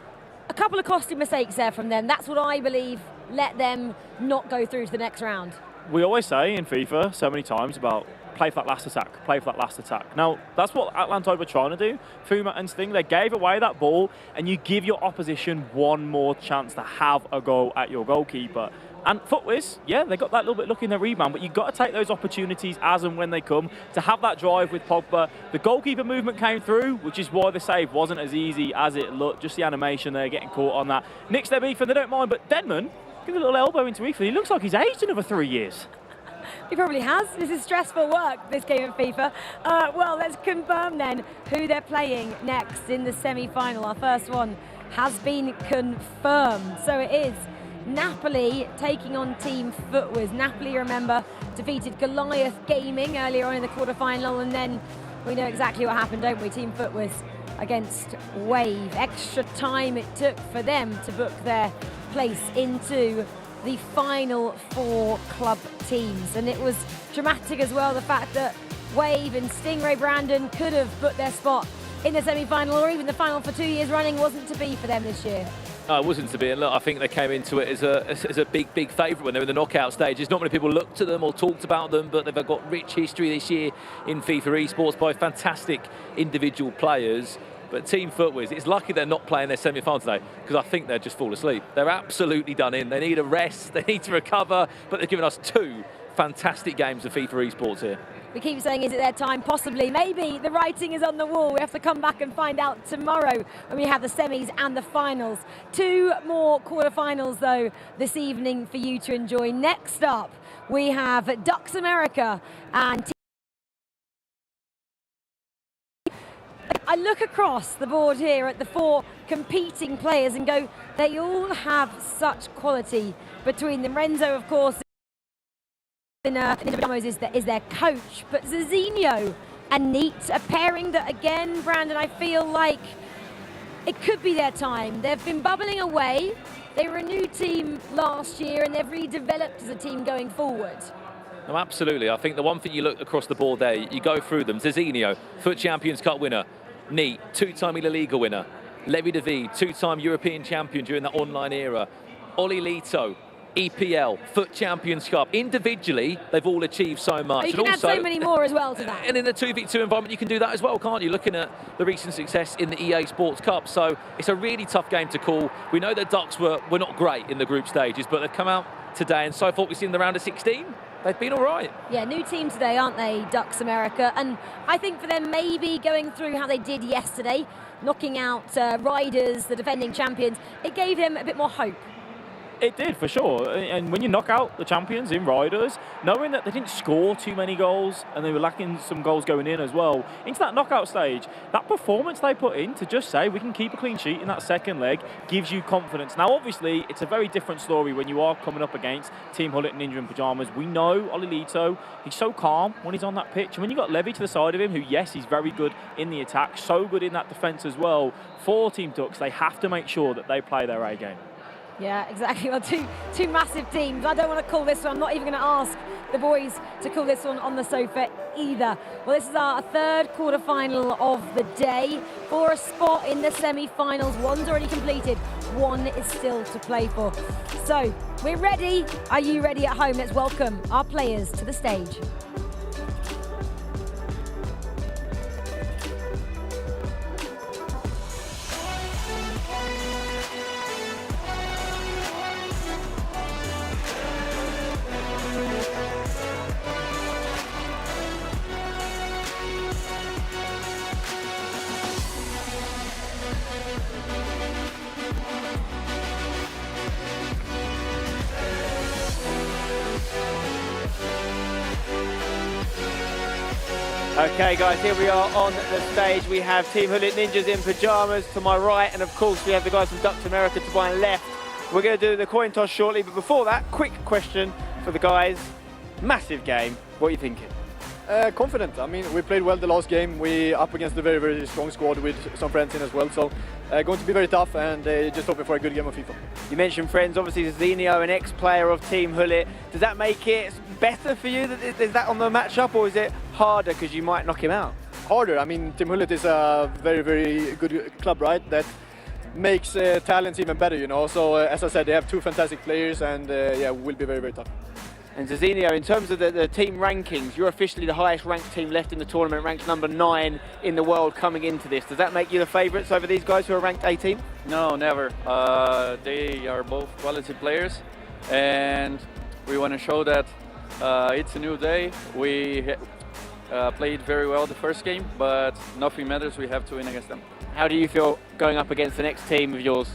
A couple of costly mistakes there from them. That's what I believe let them not go through to the next round. We always say in FIFA so many times about play for that last attack, play for that last attack. Now, that's what ATLANTIDE were trying to do. Fuma and Sting, they gave away that ball and you give your opposition one more chance to have a go at your goalkeeper. And FUTWIZ, yeah, they got that little bit lucky in their rebound, but you've got to take those opportunities as and when they come to have that drive with Pogba. The goalkeeper movement came through, which is why the save wasn't as easy as it looked. Just the animation there, getting caught on that. Nick's there, Ethan, they don't mind, but Denman, give a little elbow into Ethan. He looks like he's aged another 3 years. He probably has. This is stressful work, this game of FIFA. Well, let's confirm then who they're playing next in the semi-final. Our first one has been confirmed. So it is Napoli taking on Team FUTWIZ. Napoli, remember, defeated Goliath Gaming earlier on in the quarterfinal, and then we know exactly what happened, don't we? Team FUTWIZ against Wave. Extra time it took for them to book their place into the final 4 club teams. And it was dramatic as well, the fact that Wave and Stingray Brandon could have booked their spot in the semi-final or even the final for 2 years running. Wasn't to be for them this year. No, it wasn't to be, and look, I think they came into it as a big favourite when they were in the knockout stages. Not many people looked to them or talked about them, but they've got rich history this year in FIFA Esports by fantastic individual players. But Team FUTWIZ, it's lucky they're not playing their semi-final today, because I think they'll just fall asleep. They're absolutely done in. They need a rest, they need to recover, but they've given us 2 fantastic games of FIFA Esports here. We keep saying, is it their time? Possibly. Maybe the writing is on the wall. We have to come back and find out tomorrow when we have the semis and the finals. 2 more quarterfinals, though, this evening for you to enjoy. Next up, we have Ducks America and I look across the board here at the 4 competing players and go, they all have such quality between them. Renzo, of course, in the Dynamos is their coach, but Zizinho and Neat, a pairing that, again, Brandon, I feel like it could be their time. They've been bubbling away. They were a new team last year and they've really developed as a team going forward. No, absolutely. I think the one thing you look across the board there, you go through them. Zizinho, FUT Champions Cup winner. Neat, 2-time La Liga winner. Levi David, 2-time European champion during that online era. Oli Lito, EPL, FUT Champions Cup. Individually, they've all achieved so much. You can add so many more as well to that. And in the 2v2 environment, you can do that as well, can't you? Looking at the recent success in the EA Sports Cup. So it's a really tough game to call. We know the Ducks were not great in the group stages, but they've come out today, and so far we've seen the round of 16. They've been all right. Yeah, new team today, aren't they, Ducks America? And I think for them, maybe going through how they did yesterday, knocking out Riders, the defending champions, it gave them a bit more hope. It did, for sure. And when you knock out the champions in Riders, knowing that they didn't score too many goals and they were lacking some goals going in as well, into that knockout stage, that performance they put in to just say we can keep a clean sheet in that second leg gives you confidence. Now, obviously, it's a very different story when you are coming up against Team Hullet Ninja in pyjamas. We know Olilito, he's so calm when he's on that pitch. And when you've got Levy to the side of him, who, yes, he's very good in the attack, so good in that defence as well, for Team Ducks, they have to make sure that they play their A game. Yeah, exactly. Well, two massive teams. I don't want to call this one. I'm not even going to ask the boys to call this one on the sofa either. Well, this is our third quarter-final of the day for a spot in the semi-finals. One's already completed. One is still to play for. So, we're ready. Are you ready at home? Let's welcome our players to the stage. Okay guys, here we are on the stage. We have Team Hullet Ninjas in pyjamas to my right, and of course we have the guys from Ducks America to my left. We're going to do the coin toss shortly, but before that, quick question for the guys. Massive game, what are you thinking? Confident. I mean, we played well the last game. We up against a very, very strong squad with some friends in as well. So going to be very tough, and just hoping for a good game of FIFA. You mentioned friends, obviously Zinio, an ex-player of Team Hullet. Does that make it better for you? Is that on the matchup, or is it harder because you might knock him out? Harder. I mean, Team Hullet is a very, very good club, right? That makes talents even better, you know. So as I said, they have two fantastic players, and yeah, will be very, very tough. And Zinio, in terms of the team rankings, you're officially the highest ranked team left in the tournament, ranked number 9 in the world coming into this. Does that make you the favourites over these guys who are ranked 18? No, never. They are both quality players, and we want to show that it's a new day. We played very well the first game, but nothing matters. We have to win against them. How do you feel going up against the next team of yours?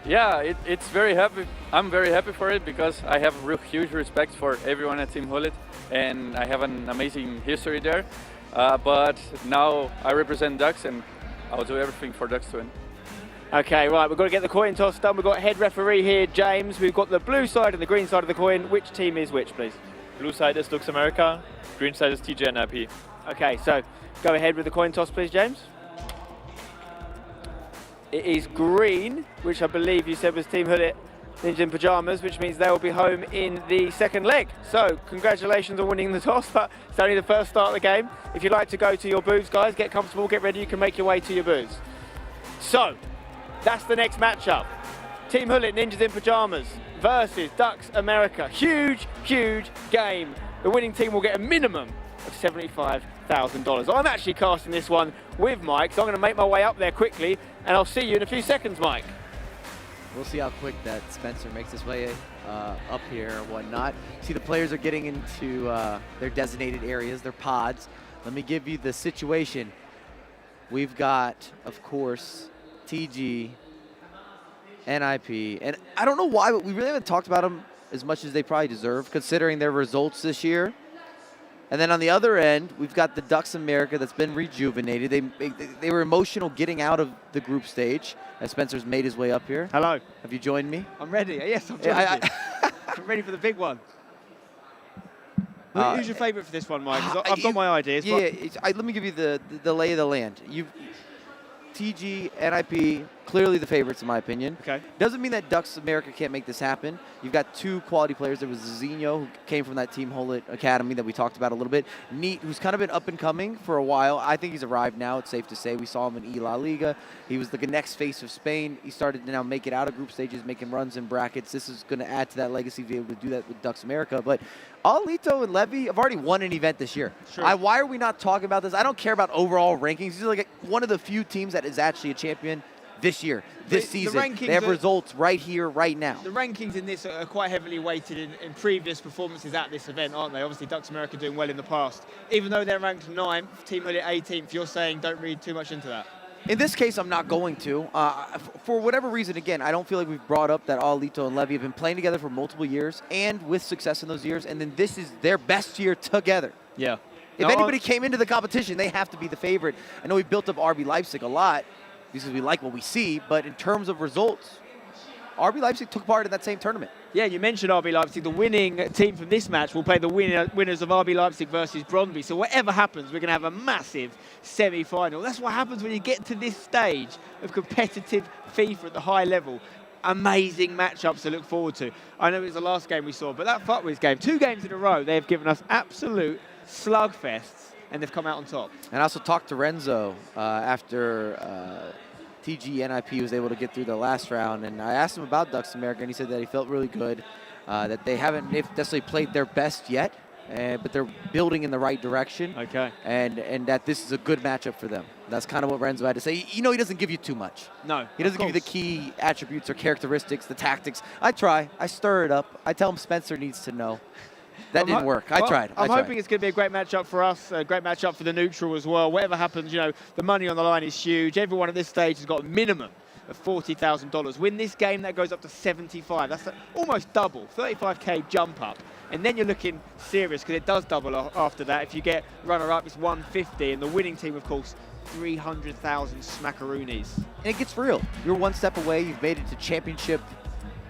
Yeah, it's very happy. I'm very happy for it because I have real huge respect for everyone at Team Hullet, and I have an amazing history there. But now I represent Ducks, and I'll do everything for Ducks to win. Okay, right, we've got to get the coin toss done. We've got head referee here, James. We've got the blue side and the green side of the coin. Which team is which, please? Blue side is Ducks America, green side is TG.NIP. Okay, so go ahead with the coin toss, please, James. It is green, which I believe you said was Team Hullet Ninja in pyjamas, which means they will be home in the second leg. So congratulations on winning the toss, but it's only the first start of the game. If you'd like to go to your booths, guys, get comfortable, get ready, you can make your way to your booths. So that's the next matchup. Team Hullet Ninjas in pyjamas versus Ducks America. Huge, huge game. The winning team will get a minimum of $75,000. I'm actually casting this one with Mike, so I'm going to make my way up there quickly, and I'll see you in a few seconds, Mike. We'll see how quick that Spencer makes his way up here and whatnot. See, the players are getting into their designated areas, their pods. Let me give you the situation. We've got, of course, TG, NIP, and I don't know why, but we really haven't talked about them as much as they probably deserve, considering their results this year. And then on the other end, we've got the Ducks America that's been rejuvenated. They were emotional getting out of the group stage as Spencer's made his way up here. Hello. Have you joined me? I'm ready. Yes, I'm joining you. I'm ready for the big one. Who's your favourite for this one, Mike? 'Cause I've got my ideas. Yeah, let me give you the lay of the land. TG, NIP, clearly the favorites in my opinion. Okay. Doesn't mean that Ducks America can't make this happen. You've got two quality players. There was Zinio, who came from that Team Hullet Academy that we talked about a little bit. Neat, who's kind of been up and coming for a while. I think he's arrived now, it's safe to say. We saw him in La Liga. He was the next face of Spain. He started to now make it out of group stages, making runs in brackets. This is going to add to that legacy, to be able to do that with Ducks America. But Alito and Levy have already won an event this year. Sure. Why are we not talking about this? I don't care about overall rankings. These are like one of the few teams that is actually a champion this year, this season. They have results right here, right now. The rankings in this are quite heavily weighted in previous performances at this event, aren't they? Obviously, Ducks America doing well in the past. Even though they're ranked 9th, Team Hullet 18th, you're saying don't read too much into that? In this case, I'm not going to. For whatever reason, again, I don't feel like we've brought up that Alito and Levy have been playing together for multiple years and with success in those years, and then this is their best year together. Yeah. If anybody came into the competition, they have to be the favorite. I know we built up RB Leipzig a lot because we like what we see, but in terms of results, RB Leipzig took part in that same tournament. Yeah, you mentioned RB Leipzig. The winning team from this match will play the winners of RB Leipzig versus Brondby. So whatever happens, we're going to have a massive semi-final. That's what happens when you get to this stage of competitive FIFA at the high level. Amazing matchups to look forward to. I know it was the last game we saw, but that FUTWIZ game, 2 games in a row, they have given us absolute slugfests, and they've come out on top. And I also talked to Renzo after TG.NIP was able to get through the last round, and I asked him about Ducks America, and he said that he felt really good, that they haven't necessarily played their best yet, but they're building in the right direction. Okay. And that this is a good matchup for them. That's kind of what Renzo had to say. You know, he doesn't give you too much. No. He doesn't give you the key attributes or characteristics, the tactics. I try. I stir it up. I tell him Spencer needs to know. That didn't work. I tried. I'm hoping it's going to be a great matchup for us, a great matchup for the neutral as well. Whatever happens, you know, the money on the line is huge. Everyone at this stage has got a minimum of $40,000. Win this game, that goes up to 75. That's almost double, 35K jump up. And then you're looking serious because it does double after that. If you get runner-up, it's 150, and the winning team, of course, 300,000 smackaroonies. And it gets real. You're one step away. You've made it to Championship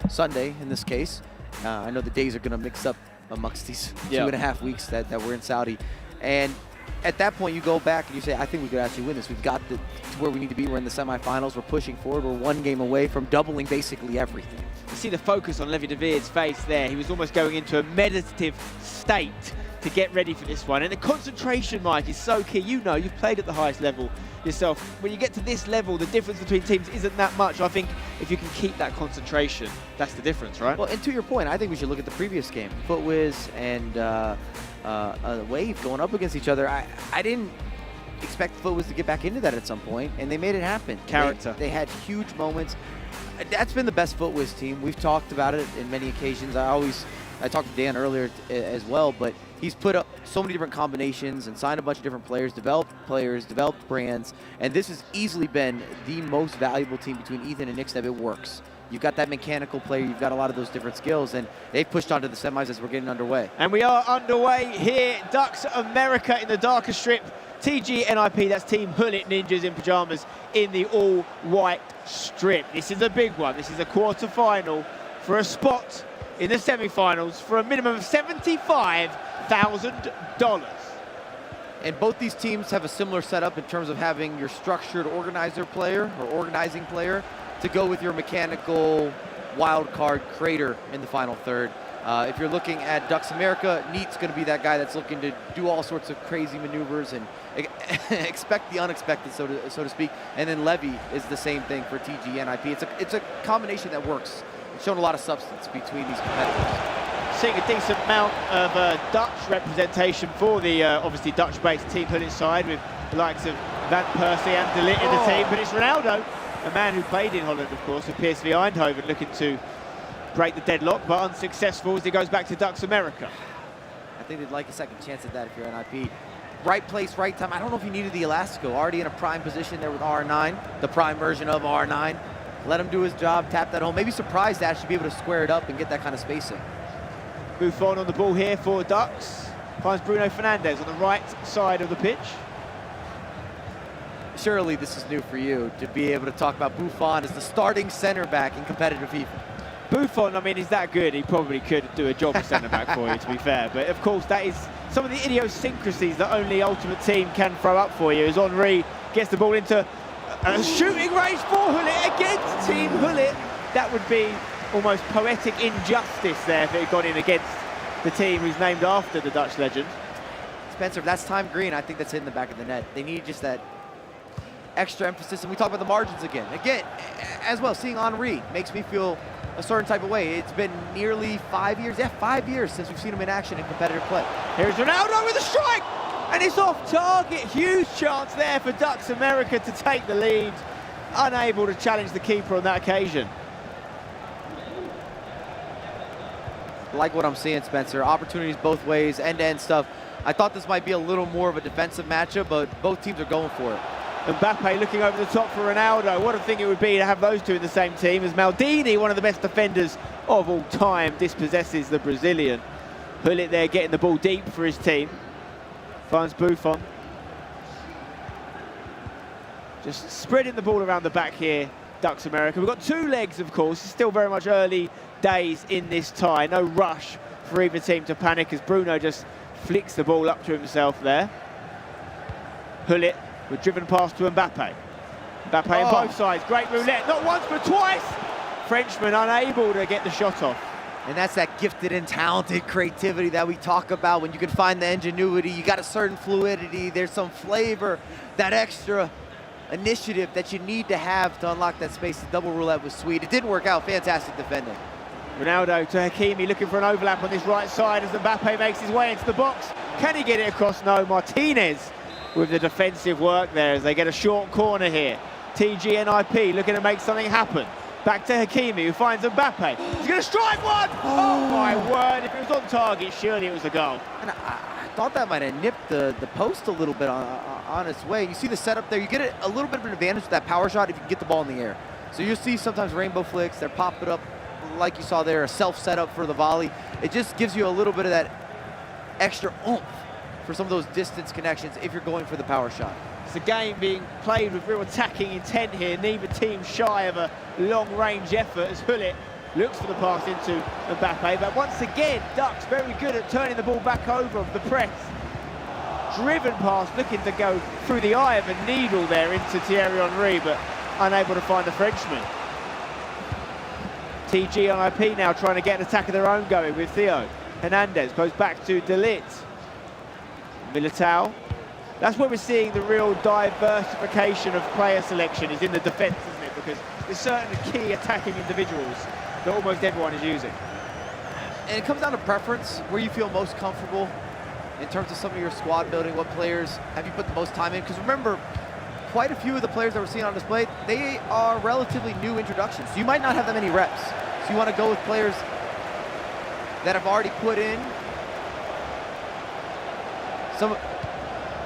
Sunday in this case. I know the days are going to mix up amongst these 2.5 weeks that we're in Saudi. And at that point, you go back and you say, I think we could actually win this. We've got to where we need to be. We're in the semifinals. We're pushing forward. We're 1 game away from doubling basically everything. You see the focus on Levy de Veer's face there. He was almost going into a meditative state to get ready for this one. And the concentration, Mike, is so key. You know, you've played at the highest level yourself. When you get to this level, the difference between teams isn't that much. I think if you can keep that concentration, that's the difference, right? Well, and to your point, I think we should look at the previous game. FUTWIZ and Wave going up against each other. I didn't expect FUTWIZ to get back into that at some point, and they made it happen. Character. They had huge moments. That's been the best FUTWIZ team. We've talked about it in many occasions. I talked to Dan earlier as well, but he's put up so many different combinations and signed a bunch of different players, developed brands, and this has easily been the most valuable team between Ethan and Nixneb. It works. You've got that mechanical player, you've got a lot of those different skills, and they've pushed on to the semis as we're getting underway. And we are underway here. Ducks America in the darker strip. TG.NIP, that's Team Hullet Ninjas in pyjamas in the all-white strip. This is a big one. This is a quarter-final for a spot in the semi-finals for a minimum of $75,000. And both these teams have a similar setup in terms of having your structured organizer player or organizing player to go with your mechanical wild card creator in the final third. If you're looking at Ducks America, Neat's going to be that guy that's looking to do all sorts of crazy maneuvers and expect the unexpected, so to speak. And then Levy is the same thing for TG.NIP. It's a combination that works. It's shown a lot of substance between these competitors. Seeing a decent amount of Dutch representation for the obviously Dutch-based Team Hullet side, with the likes of Van Persie and De Ligt in the team. But it's Ronaldo, a man who played in Holland, of course, with PSV Eindhoven, looking to break the deadlock, but unsuccessful as he goes back to Ducks America. I think they'd like a second chance at that if you're NIP. Right place, right time. I don't know if he needed the Elastico. Already in a prime position there with R9, the prime version of R9. Let him do his job, tap that home. Maybe surprised to actually be able to square it up and get that kind of spacing. Buffon on the ball here for Ducks. Finds Bruno Fernandes on the right side of the pitch. Surely this is new for you, to be able to talk about Buffon as the starting center back in competitive FIFA. Buffon, I mean, is that good? He probably could do a job as centre-back for you, to be fair. But, of course, that is some of the idiosyncrasies that only Ultimate Team can throw up for you, as Henri gets the ball into a shooting range for Hullet against Team Hullet. That would be almost poetic injustice there if it had gone in against the team who's named after the Dutch legend. Spencer, if that's time green, I think that's hitting the back of the net. They need just that extra emphasis, and we talk about the margins again. Again, as well, seeing Henri makes me feel a certain type of way. It's been nearly 5 years, 5 years since we've seen him in action in competitive play. Here's Ronaldo with a strike, and it's off target. Huge chance there for Ducks America to take the lead. Unable to challenge the keeper on that occasion. Like what I'm seeing, Spencer. Opportunities both ways, end-to-end stuff. I thought this might be a little more of a defensive matchup, but both teams are going for it. Mbappe looking over the top for Ronaldo. What a thing it would be to have those two in the same team, as Maldini, one of the best defenders of all time, dispossesses the Brazilian. Hullet there getting the ball deep for his team. Finds Buffon. Just spreading the ball around the back here, Ducks America. We've got 2 legs, of course. It's still very much early days in this tie. No rush for either team to panic as Bruno just flicks the ball up to himself there. Hullet with driven pass to Mbappe. Mbappe on both sides. Great roulette. Not once, but twice. Frenchman unable to get the shot off. And that's that gifted and talented creativity that we talk about. When you can find the ingenuity, you got a certain fluidity, there's some flavor, that extra initiative that you need to have to unlock that space. The double roulette was sweet. It didn't work out. Fantastic defending. Ronaldo to Hakimi, looking for an overlap on this right side as Mbappe makes his way into the box. Can he get it across? No. Martinez with the defensive work there as they get a short corner here. TG.NIP looking to make something happen. Back to Hakimi, who finds Mbappe. He's going to strike one! Oh my word, if it was on target, surely it was a goal. And I thought that might have nipped the post a little bit on its way. You see the setup there, you get a little bit of an advantage with that power shot if you can get the ball in the air. So you'll see sometimes rainbow flicks, they're popping up like you saw there, a self-setup for the volley. It just gives you a little bit of that extra oomph for some of those distance connections if you're going for the power shot. It's a game being played with real attacking intent here. Neither team shy of a long-range effort as Hullet looks for the pass into Mbappe. But once again, Ducks very good at turning the ball back over of the press. Driven pass, looking to go through the eye of a needle there into Thierry Henry, but unable to find the Frenchman. TG.NIP now trying to get an attack of their own going with Theo. Hernandez goes back to De Ligt. Militao. That's where we're seeing the real diversification of player selection is in the defence, isn't it? Because there's certain key attacking individuals that almost everyone is using. And it comes down to preference, where you feel most comfortable in terms of some of your squad building, what players have you put the most time in. Because remember, quite a few of the players that we're seeing on display, they are relatively new introductions. So you might not have that many reps. So you want to go with players that have already put in some...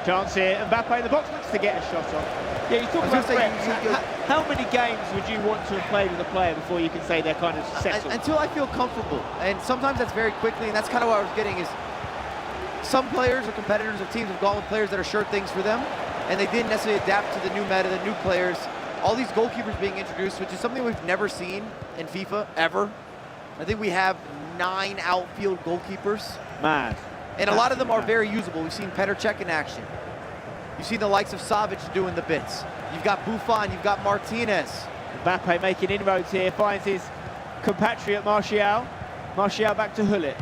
Chance here, Mbappe in the box looks to get a shot off. Yeah, you talk about reps. How many games would you want to have played with a player before you can say they're kind of settled? Until I feel comfortable. And sometimes that's very quickly, and that's kind of what I was getting is some players or competitors or teams have gone with players that are sure things for them, and they didn't necessarily adapt to the new meta, the new players. All these goalkeepers being introduced, which is something we've never seen in FIFA, ever. I think we have 9 outfield goalkeepers. Mad. And a lot of them are very usable. We've seen Petr Cech in action. You've seen the likes of Savic doing the bits. You've got Buffon, you've got Martinez. Mbappe making inroads here, finds his compatriot Martial. Martial back to Hullet.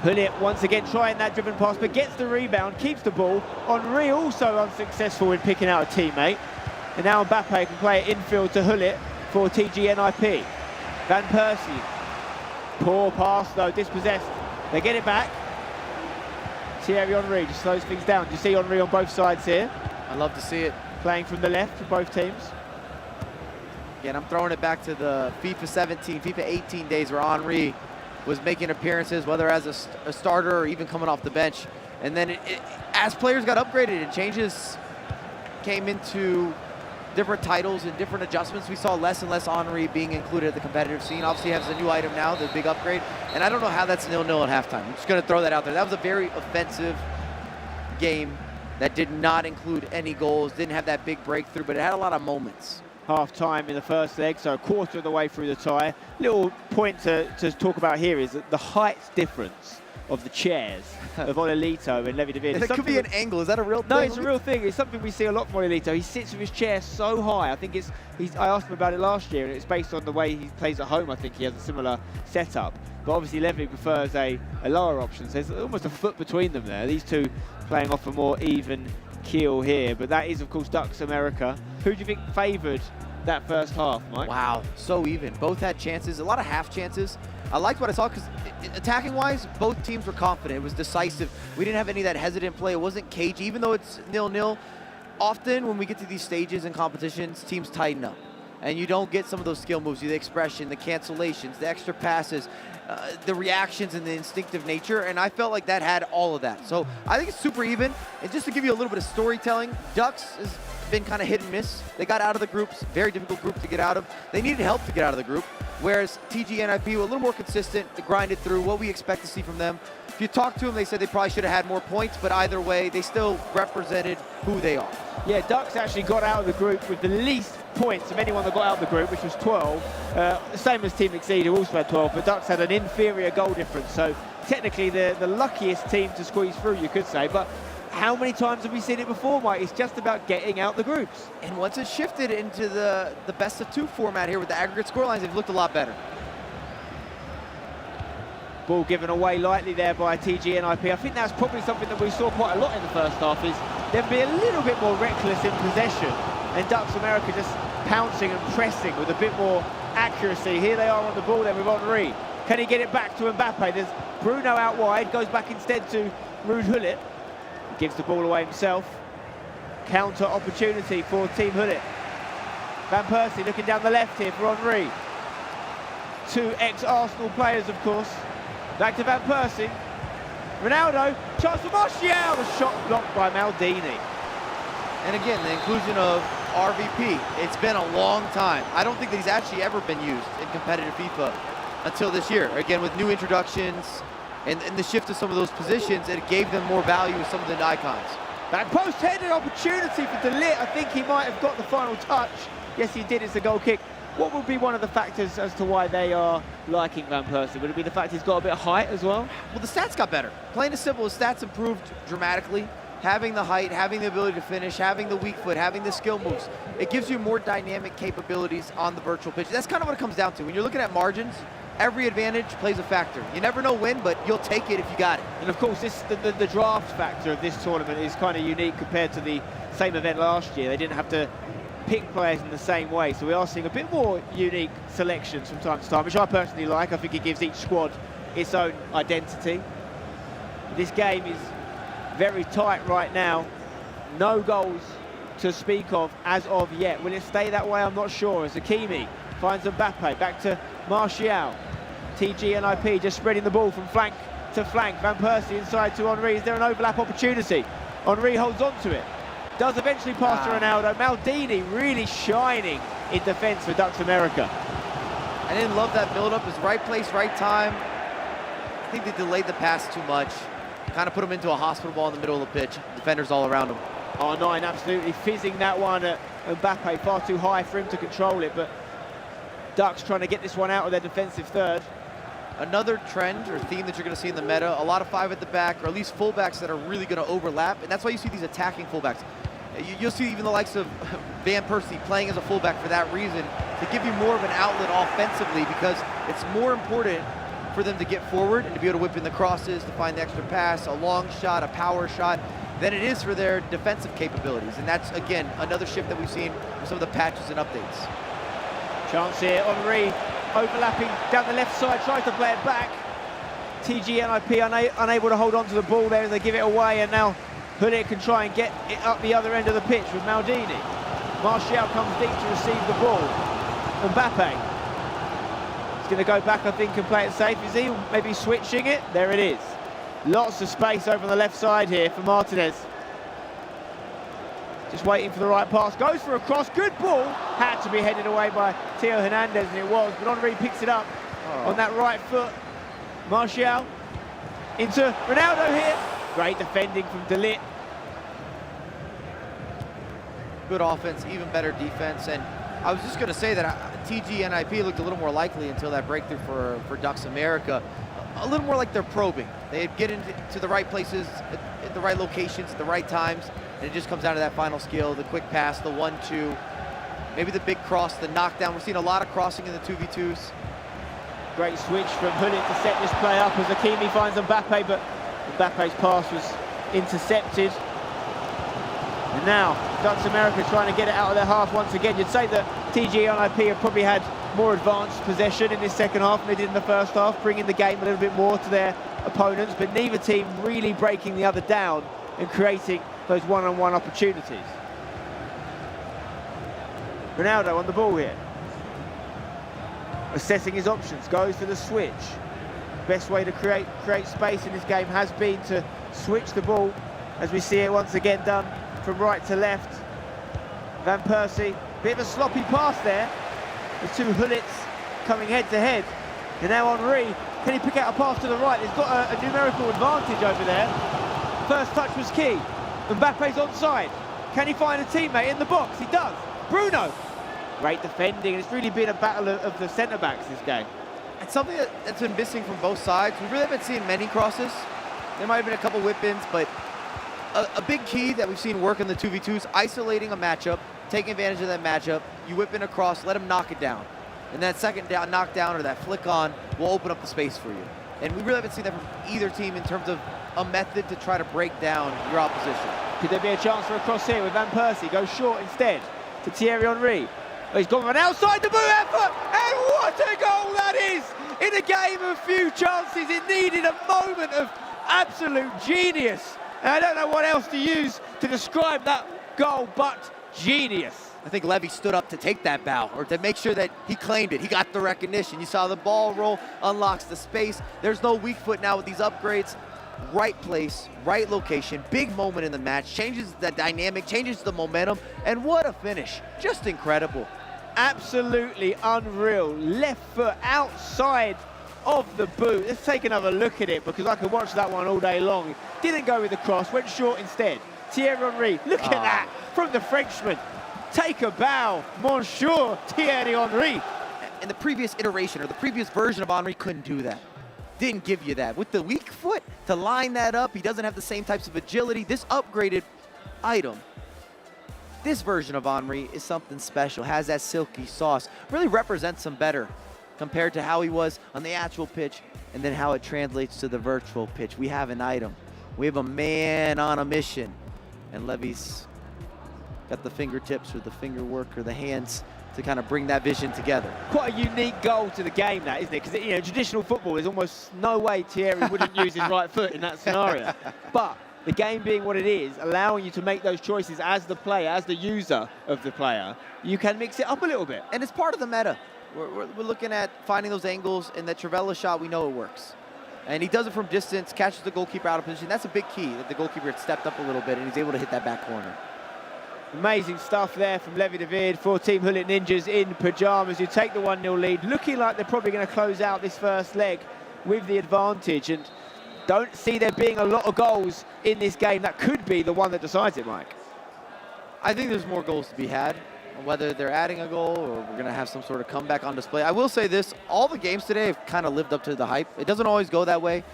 Hullet once again trying that driven pass, but gets the rebound, keeps the ball. Henry also unsuccessful in picking out a teammate. And now Mbappe can play it infield to Hullet for TG.NIP. Van Persie. Poor pass though, dispossessed. They get it back. Thierry Henry just slows things down. Do you see Henry on both sides here? I love to see it. Playing from the left for both teams. Again, I'm throwing it back to the FIFA 17, FIFA 18 days where Henry was making appearances, whether as a starter or even coming off the bench. And then as players got upgraded and changes came into different titles and different adjustments, we saw less and less Henry being included at the competitive scene. Obviously, he has a new item now, the big upgrade. And I don't know how that's 0-0 at halftime. I'm just going to throw that out there. That was a very offensive game that did not include any goals, didn't have that big breakthrough, but it had a lot of moments. Half-time in the first leg, so a quarter of the way through the tie. Little point to talk about here is that the height difference of the chairs of Olelito and Levi David. It could be an angle. Is that a real thing? No, it's a real thing. It's something we see a lot from Olelito. He sits with his chair so high. I think I asked him about it last year, and it's based on the way he plays at home. I think he has a similar setup. But obviously Levi prefers a lower option, so there's almost a foot between them there. These two playing off a more even keel here. But that is, of course, Ducks America. Who do you think favoured that first half, Mike? Wow, so even. Both had chances, a lot of half chances. I liked what I saw because attacking-wise, both teams were confident. It was decisive. We didn't have any of that hesitant play. It wasn't cagey. Even though it's 0-0, often when we get to these stages in competitions, teams tighten up. And you don't get some of those skill moves, the expression, the cancellations, the extra passes, the reactions and the instinctive nature. And I felt like that had all of that. So I think it's super even. And just to give you a little bit of storytelling, Ducks is been kind of hit and miss. They got out of the groups, very difficult group to get out of. They needed help to get out of the group, whereas TG.NIP were a little more consistent, to grind it through, what we expect to see from them. If you talk to them, they said they probably should have had more points, but either way, they still represented who they are. Yeah, Ducks actually got out of the group with the least points of anyone that got out of the group, which was 12. The same as Team EXEED, who also had 12, but Ducks had an inferior goal difference. So technically, the luckiest team to squeeze through, you could say. But how many times have we seen it before, Mike? It's just about getting out the groups. And once it's shifted into the best-of-2 format here with the aggregate scorelines, they've looked a lot better. Ball given away lightly there by TG.NIP. I think that's probably something that we saw quite a lot in the first half, is they'd be a little bit more reckless in possession, and Ducks America just pouncing and pressing with a bit more accuracy. Here they are on the ball then with Henry. Can he get it back to Mbappe? There's Bruno out wide, goes back instead to Ruud Gullit. He gives the ball away himself. Counter opportunity for Team Gullit. Van Persie looking down the left here for Henry. Two ex-Arsenal players, of course. Back to Van Persie. Ronaldo, chance for Martial, the shot blocked by Maldini. And again, the inclusion of RVP, it's been a long time. I don't think that he's actually ever been used in competitive FIFA until this year. Again, with new introductions and the shift of some of those positions, it gave them more value with some of the icons. Back post-headed opportunity for De Ligt. I think he might have got the final touch. Yes, he did. It's a goal kick. What would be one of the factors as to why they are liking Van Persie? Would it be the fact he's got a bit of height as well? Well, the stats got better. Plain and simple, his stats improved dramatically. Having the height, having the ability to finish, having the weak foot, having the skill moves, it gives you more dynamic capabilities on the virtual pitch. That's kind of what it comes down to. When you're looking at margins, every advantage plays a factor. You never know when, but you'll take it if you got it. And of course, the draft factor of this tournament is kind of unique compared to the same event last year. They didn't have to pick players in the same way, so we are seeing a bit more unique selections from time to time, which I personally like. I think it gives each squad its own identity. This game is very tight right now. No goals to speak of as of yet. Will it stay that way? I'm not sure. As Hakimi finds Mbappe, back to Martial. TG.NIP just spreading the ball from flank to flank. Van Persie inside to Henry. Is there an overlap opportunity? Henry holds on to it. Does eventually pass to Ronaldo. Maldini really shining in defence for Ducks America. I didn't love that build-up. It's right place, right time. I think they delayed the pass too much. Kind of put him into a hospital ball in the middle of the pitch. Defenders all around him. R9 absolutely fizzing that one at Mbappe. Far too high for him to control it, but Ducks trying to get this one out of their defensive third. Another trend or theme that you're going to see in the meta, a lot of 5 at the back, or at least fullbacks that are really going to overlap, and that's why you see these attacking fullbacks. You'll see even the likes of Van Persie playing as a fullback for that reason, to give you more of an outlet offensively, because it's more important for them to get forward and to be able to whip in the crosses, to find the extra pass, a long shot, a power shot, than it is for their defensive capabilities. And that's, again, another shift that we've seen with some of the patches and updates. Chance here, Henry overlapping down the left side, tries to play it back. TG.NIP unable to hold on to the ball there as they give it away, and now Gullit can try and get it up the other end of the pitch with Maldini. Martial comes deep to receive the ball. Mbappe. He's going to go back, I think, and play it safe, is he? Maybe switching it? There it is. Lots of space over on the left side here for Martinez. Just waiting for the right pass. Goes for a cross. Good ball. Had to be headed away by Theo Hernandez, and it was. But Henry picks it up on that right foot. Martial into Ronaldo here. Great defending from De Ligt. Good offense, even better defense. And I was just going to say that TG.NIP looked a little more likely until that breakthrough for Ducks America. A little more like they're probing. They'd get into the right places, at the right locations, at the right times. And it just comes down to that final skill, the quick pass, the 1-2, maybe the big cross, the knockdown. We're seeing a lot of crossing in the 2v2s. Great switch from Gullit to set this play up as Hakimi finds Mbappe, but Mbappe's pass was intercepted. And now, Ducks America trying to get it out of their half once again. You'd say that TG.NIP have probably had more advanced possession in this second half than they did in the first half, bringing the game a little bit more to their opponents, but neither team really breaking the other down and creating those one-on-one opportunities. Ronaldo on the ball here. Assessing his options, goes for the switch. Best way to create space in this game has been to switch the ball, as we see it once again done from right to left. Van Persie, bit of a sloppy pass there. The two Hullets coming head to head. And now Henry, can he pick out a pass to the right? He's got a numerical advantage over there. First touch was key. Mbappe's onside. Can he find a teammate in the box? He does. Bruno. Great defending, and it's really been a battle of the centre-backs this game. It's something that's been missing from both sides. We really haven't seen many crosses. There might have been a couple whip-ins, but a big key that we've seen work in the 2v2s, isolating a matchup, taking advantage of that matchup. You whip in a cross, let him knock it down. And that second knockdown or that flick on will open up the space for you. And we really haven't seen that from either team in terms of a method to try to break down your opposition. Could there be a chance for a cross here with Van Persie? Goes short instead to Thierry Henry. Oh, he's gone from outside the boot effort, and what a goal that is! In a game of few chances, it needed a moment of absolute genius. And I don't know what else to use to describe that goal, but genius. I think Levy stood up to take that bow, or to make sure that he claimed it. He got the recognition. You saw the ball roll, unlocks the space. There's no weak foot now with these upgrades. Right place, right location, big moment in the match, changes the dynamic, changes the momentum, and what a finish. Just incredible. Absolutely unreal. Left foot outside of the boot. Let's take another look at it, because I could watch that one all day long. Didn't go with the cross, went short instead. Thierry Henry, look at that from the Frenchman. Take a bow, Monsieur Thierry Henry. And the previous iteration, or the previous version of Henry, couldn't do that. Didn't give you that. With the weak foot, to line that up, he doesn't have the same types of agility. This upgraded item, this version of Henry is something special, has that silky sauce, really represents him better compared to how he was on the actual pitch and then how it translates to the virtual pitch. We have an item. We have a man on a mission. And Levy's got the fingertips or the finger work or the hands to kind of bring that vision together. Quite a unique goal to the game, that, isn't it? Because, you know, traditional football, there's almost no way Thierry wouldn't use his right foot in that scenario. But the game being what it is, allowing you to make those choices as the player, as the user of the player, you can mix it up a little bit. And it's part of the meta. We're looking at finding those angles, and that Trivela shot, we know it works. And he does it from distance, catches the goalkeeper out of position. That's a big key, that the goalkeeper had stepped up a little bit and he's able to hit that back corner. Amazing stuff there from Levy David for Team Hullet Ninjas in pyjamas, who take the 1-0 lead, looking like they're probably going to close out this first leg with the advantage, and don't see there being a lot of goals in this game. That could be the one that decides it, Mike. I think there's more goals to be had, whether they're adding a goal or we're going to have some sort of comeback on display. I will say this, all the games today have kind of lived up to the hype. It doesn't always go that way.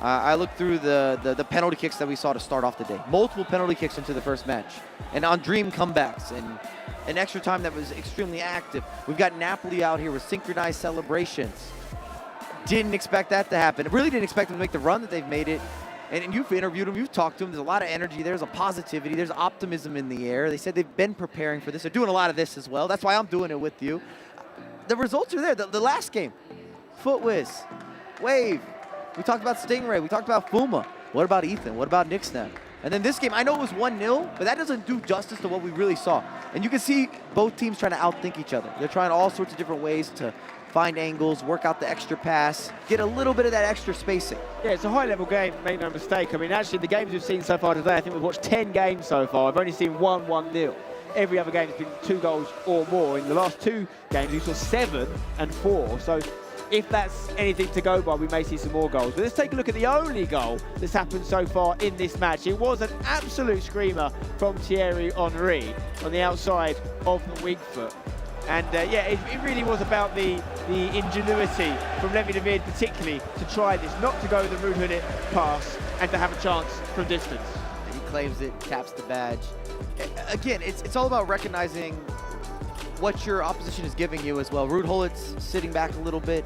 I looked through the penalty kicks that we saw to start off the day. Multiple penalty kicks into the first match. And on dream comebacks and an extra time that was extremely active. We've got Napoli out here with synchronized celebrations. Didn't expect that to happen. Really didn't expect them to make the run that they've made it. And you've interviewed them, you've talked to them. There's a lot of energy. There's a positivity. There's optimism in the air. They said they've been preparing for this. They're doing a lot of this as well. That's why I'm doing it with you. The results are there. The last game, FUTWIZ, Wave. We talked about Stingray. We talked about Fuma. What about Ethan? What about Nixnap? And then this game, I know it was 1-0, but that doesn't do justice to what we really saw. And you can see both teams trying to outthink each other. They're trying all sorts of different ways to find angles, work out the extra pass, get a little bit of that extra spacing. Yeah, it's a high-level game, make no mistake. I mean, actually, the games we've seen so far today, I think we've watched 10 games so far. I've only seen 1-1-0. Every other game has been 2 goals or more. In the last 2 games, we saw 7 and 4. So if that's anything to go by, we may see some more goals. But let's take a look at the only goal that's happened so far in this match. It was an absolute screamer from Thierry Henry on the outside of the weak foot. And yeah, it really was about the ingenuity from Levy David, particularly to try this, not to go the Ruud Gullit pass and to have a chance from distance. He claims it, taps the badge. Again, it's all about recognizing what your opposition is giving you as well. Ruud Gullit's sitting back a little bit.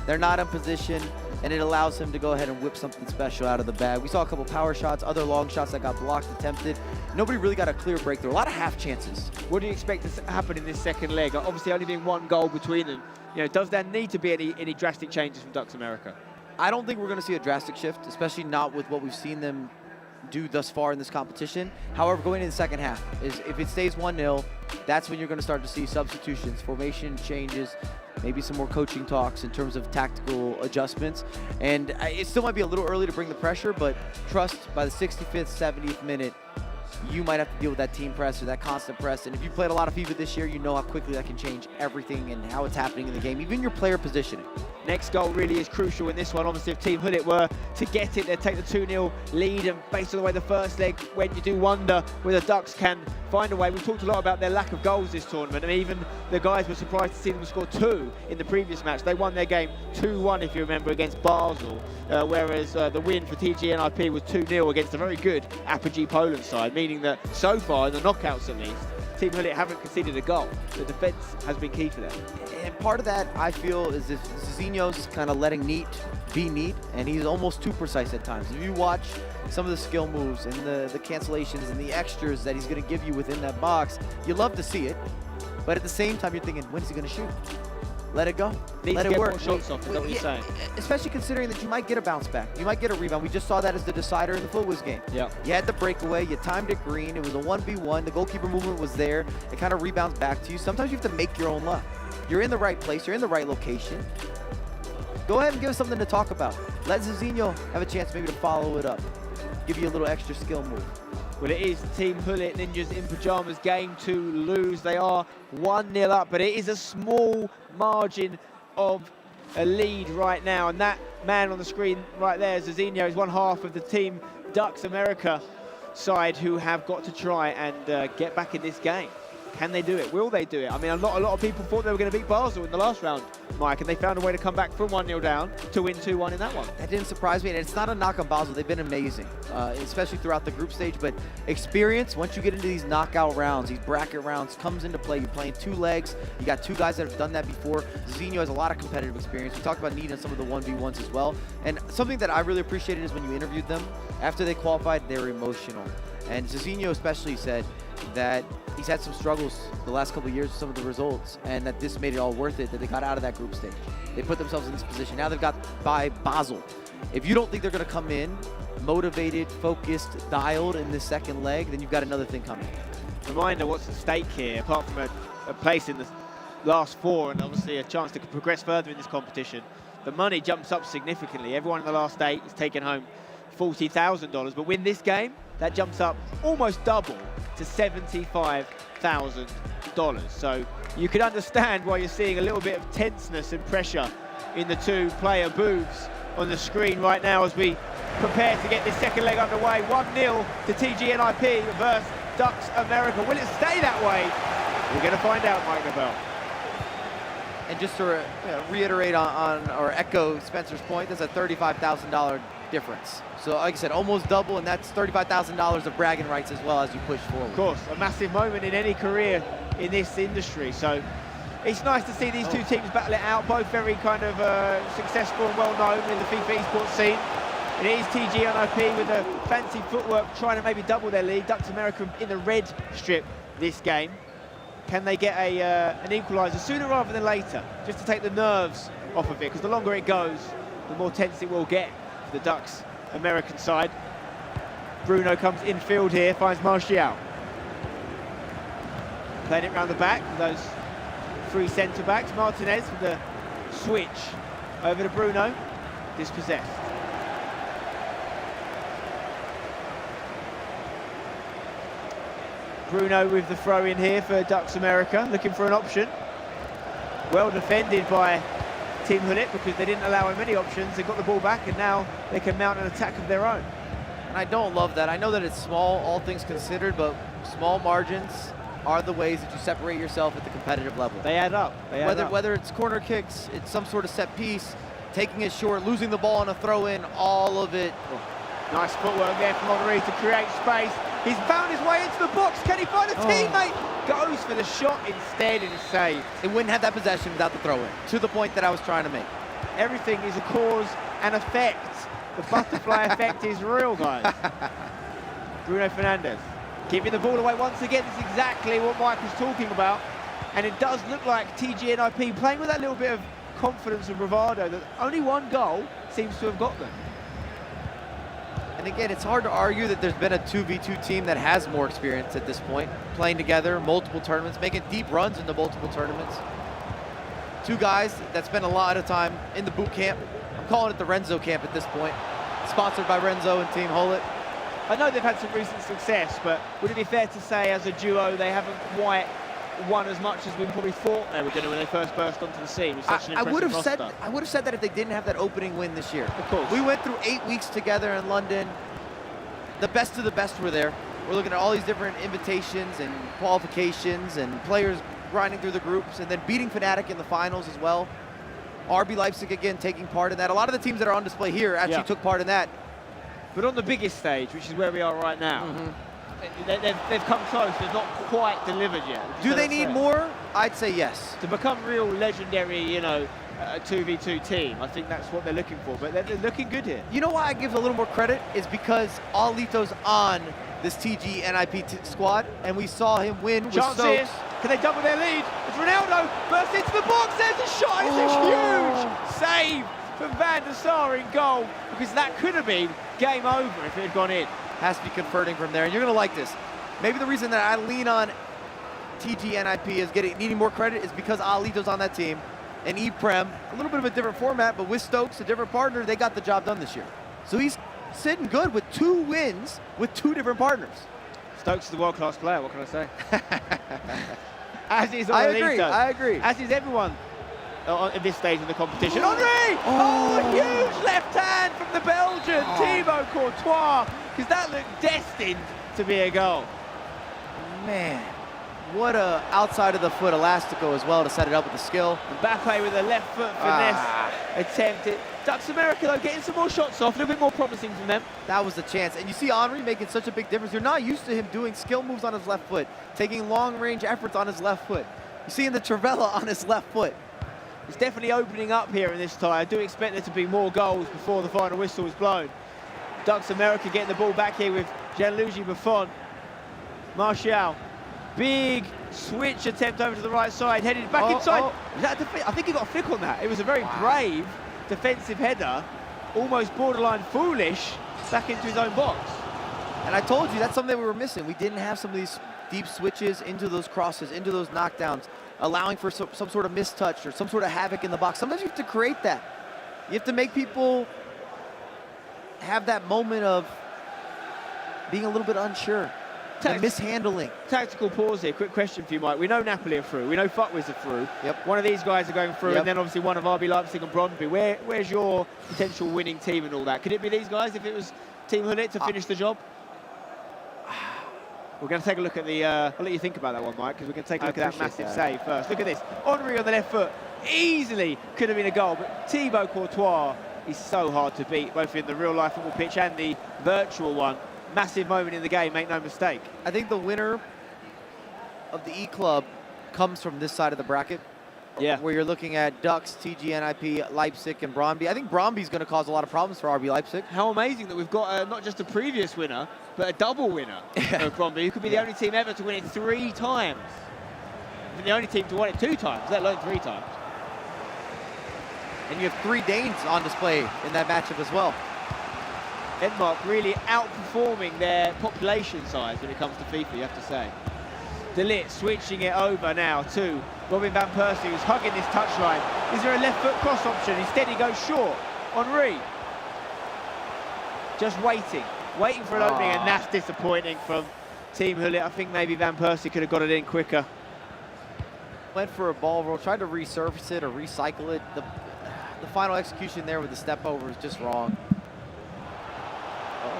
They're not in position, and it allows him to go ahead and whip something special out of the bag. We saw a couple power shots, other long shots that got blocked, attempted. Nobody really got a clear breakthrough. A lot of half chances. What do you expect to happen in this second leg? Obviously, only being 1 goal between them. You know, does there need to be any drastic changes from Ducks America? I don't think we're going to see a drastic shift, especially not with what we've seen them do thus far in this competition. However, going into the second half, is if it stays 1-0, that's when you're going to start to see substitutions, formation changes, maybe some more coaching talks in terms of tactical adjustments. And it still might be a little early to bring the pressure, but trust by the 65th, 70th minute, you might have to deal with that team press or that constant press. And if you played a lot of FIFA this year, you know how quickly that can change everything and how it's happening in the game, even your player positioning. Next goal really is crucial in this one. Obviously, if Team Hullet were to get it, they'd take the 2-0 lead, and based on the way the first leg went, you do wonder whether Ducks can find a way. We've talked a lot about their lack of goals this tournament. I mean, even the guys were surprised to see them score 2 in the previous match. They won their game 2-1, if you remember, against Basel, whereas the win for TG.NIP was 2-0 against a very good APOGEE Poland side, meaning that so far, in the knockouts at least, Team Hullet haven't conceded a goal. The defence has been key for them. And part of that, I feel, is if Zizinho's kind of letting NEAT be NEAT, and he's almost too precise at times. If you watch some of the skill moves and the cancellations and the extras that he's going to give you within that box, you love to see it, but at the same time, you're thinking, when's he going to shoot? Let it go. Let it work. More shots off, is that what you're saying? Especially considering that you might get a bounce back. You might get a rebound. We just saw that as the decider in the FUTWIZ game. Yeah. You had the breakaway. You timed it green. It was a 1v1. The goalkeeper movement was there. It kind of rebounds back to you. Sometimes you have to make your own luck. You're in the right place. You're in the right location. Go ahead and give us something to talk about. Let Zizinho have a chance maybe to follow it up. Give you a little extra skill move. Well, it is Team Hullet Ninjas in Pyjamas game to lose. They are 1-0 up, but it is a small margin of a lead right now. And that man on the screen right there, Zizinho, is one half of the Team Ducks America side who have got to try and get back in this game. Can they do it? Will they do it? I mean, a lot of people thought they were going to beat Basel in the last round, Mike, and they found a way to come back from 1-0 down to win 2-1 in that one. That didn't surprise me, and it's not a knock on Basel. They've been amazing, especially throughout the group stage, but experience, once you get into these knockout rounds, these bracket rounds, comes into play. You're playing 2 legs. You got 2 guys that have done that before. Zizinho has a lot of competitive experience. We talked about needing some of the 1v1s as well, and something that I really appreciated is when you interviewed them, after they qualified, they were emotional. And Zizinho especially said that he's had some struggles the last couple of years with some of the results, and that this made it all worth it, that they got out of that group stage. They put themselves in this position. Now they've got by Basel. If you don't think they're going to come in motivated, focused, dialed in this second leg, then you've got another thing coming. Reminder, what's at stake here, apart from a place in the last 4 and obviously a chance to progress further in this competition. The money jumps up significantly. Everyone in the last 8 is taking home $40,000, but win this game, that jumps up almost double to $75,000. So you can understand why you're seeing a little bit of tenseness and pressure in the 2 player booths on the screen right now as we prepare to get this second leg underway. 1-0 to TG.NIP versus Ducks America. Will it stay that way? We're going to find out, Mike Nobel. And just to reiterate on or echo Spencer's point, that's a $35,000 difference. So like I said, almost double, and that's $35,000 of bragging rights as well as you push forward. Of course, a massive moment in any career in this industry. So it's nice to see these 2 teams battle it out, both very kind of successful and well known in the FIFA esports scene. And it is TG.NIP with a fancy footwork trying to maybe double their lead. Ducks America in the red strip this game. Can they get an equaliser sooner rather than later, just to take the nerves off of it? Because the longer it goes, the more tense it will get for the Ducks American side. Bruno comes infield here, finds Martial. Playing it round the back, those 3 centre-backs. Martinez with the switch over to Bruno, dispossessed. Bruno with the throw in here for Ducks America, looking for an option. Well defended by Team Hullet because they didn't allow him many options. They got the ball back and now they can mount an attack of their own. And I don't love that. I know that it's small, all things considered, but small margins are the ways that you separate yourself at the competitive level. They add up. Whether it's corner kicks, it's some sort of set piece, taking it short, losing the ball on a throw-in, all of it. Oh, nice footwork there from Henri to create space. He's found his way into the box. Can he find a teammate? Goes for the shot instead and is saved. It wouldn't have that possession without the throw-in, to the point that I was trying to make. Everything is a cause and effect. The butterfly effect is real, guys. Bruno Fernandes giving the ball away once again. This is exactly what Mike was talking about. And it does look like TG.NIP playing with that little bit of confidence and bravado that only 1 goal seems to have got them. And again, it's hard to argue that there's been a 2v2 team that has more experience at this point, playing together, multiple tournaments, making deep runs into multiple tournaments. 2 guys that spend a lot of time in the boot camp. I'm calling it the Renzo camp at this point. Sponsored by Renzo and Team Hullet. I know they've had some recent success, but would it be fair to say as a duo they haven't quite won as much as we probably thought they were going to when they first burst onto the scene? With such an I would impressive have roster. I would have said that if they didn't have that opening win this year. Of course. We went through 8 weeks together in London. The best of the best were there. We're looking at all these different invitations and qualifications and players grinding through the groups and then beating FNATIC in the finals as well. RB Leipzig again taking part in that. A lot of the teams that are on display here actually took part in that. But on the biggest stage, which is where we are right now, they've come close. They've not quite delivered yet. Do they need more? I'd say yes. To become real legendary, you know, 2v2 team, I think that's what they're looking for. But they're looking good here. You know why I give a little more credit is because Alito's on this TG.NIP squad, and we saw him win with Chance Stokes. here. Can they double their lead? It's Ronaldo bursts into the box. There's a shot. It's a huge save from Van der Sar in goal, because that could have been game over if it had gone in. Has to be converting from there, and you're going to like this. Maybe the reason that I lean on TG.NIP is needing more credit is because Alito's on that team, and Eprem, a little bit of a different format, but with Stokes, a different partner, they got the job done this year. So he's sitting good with 2 wins with 2 different partners. Stokes is a world-class player, what can I say? As is Alito. I agree. As is everyone at this stage in the competition. Henry! Oh, huge left hand from the Belgian, Thibaut Courtois, because that looked destined to be a goal. Man, what a outside of the foot elastico as well to set it up with the skill. Mbappe with a left foot finesse attempt. Ducks America though getting some more shots off, a little bit more promising from them. That was the chance. And you see Henry making such a big difference. You're not used to him doing skill moves on his left foot, taking long range efforts on his left foot. You're seeing the Trivela on his left foot. It's definitely opening up here in this tie. I do expect there to be more goals before the final whistle is blown. Ducks America getting the ball back here with Gianluigi Buffon. Martial, big switch attempt over to the right side, headed back inside. Is that I think he got a flick on that. It was a very brave defensive header, almost borderline foolish, back into his own box. And I told you, that's something we were missing. We didn't have some of these deep switches into those crosses, into those knockdowns, allowing for some sort of mistouch or some sort of havoc in the box. Sometimes you have to create that. You have to make people have that moment of being a little bit unsure. Mishandling. Tactical pause here. Quick question for you, Mike. We know Napoli are through. We know FUTWIZ are through. Yep. One of these guys are going through, and then obviously one of RB Leipzig and Brondby. Where's your potential winning team and all that? Could it be these guys if it was Team Hullet to finish the job? We're going to take a look at the... I'll let you think about that one, Mike, because we're going to take a look at that massive save first. Look at this. Henry on the left foot. Easily could have been a goal, but Thibaut Courtois is so hard to beat, both in the real-life football pitch and the virtual one. Massive moment in the game, make no mistake. I think the winner of the E Club comes from this side of the bracket. Yeah. Where you're looking at Ducks, TG.NIP, Leipzig, and Brondby. I think Brondby's going to cause a lot of problems for RB Leipzig. How amazing that we've got not just a previous winner, but a double winner of Brondby, who could be the only team ever to win it 3 times. And the only team to win it 2 times, let alone 3 times. And you have 3 Danes on display in that matchup as well. Denmark really outperforming their population size when it comes to FIFA, you have to say. De Ligt switching it over now to Robin van Persie, who's hugging this touchline. Is there a left foot cross option? Instead he goes short. Henry. Just waiting for an opening, and that's disappointing from Team Hullet. I think maybe Van Persie could have got it in quicker. Went for a ball roll, tried to resurface it or recycle it. The final execution there with the step over is just wrong.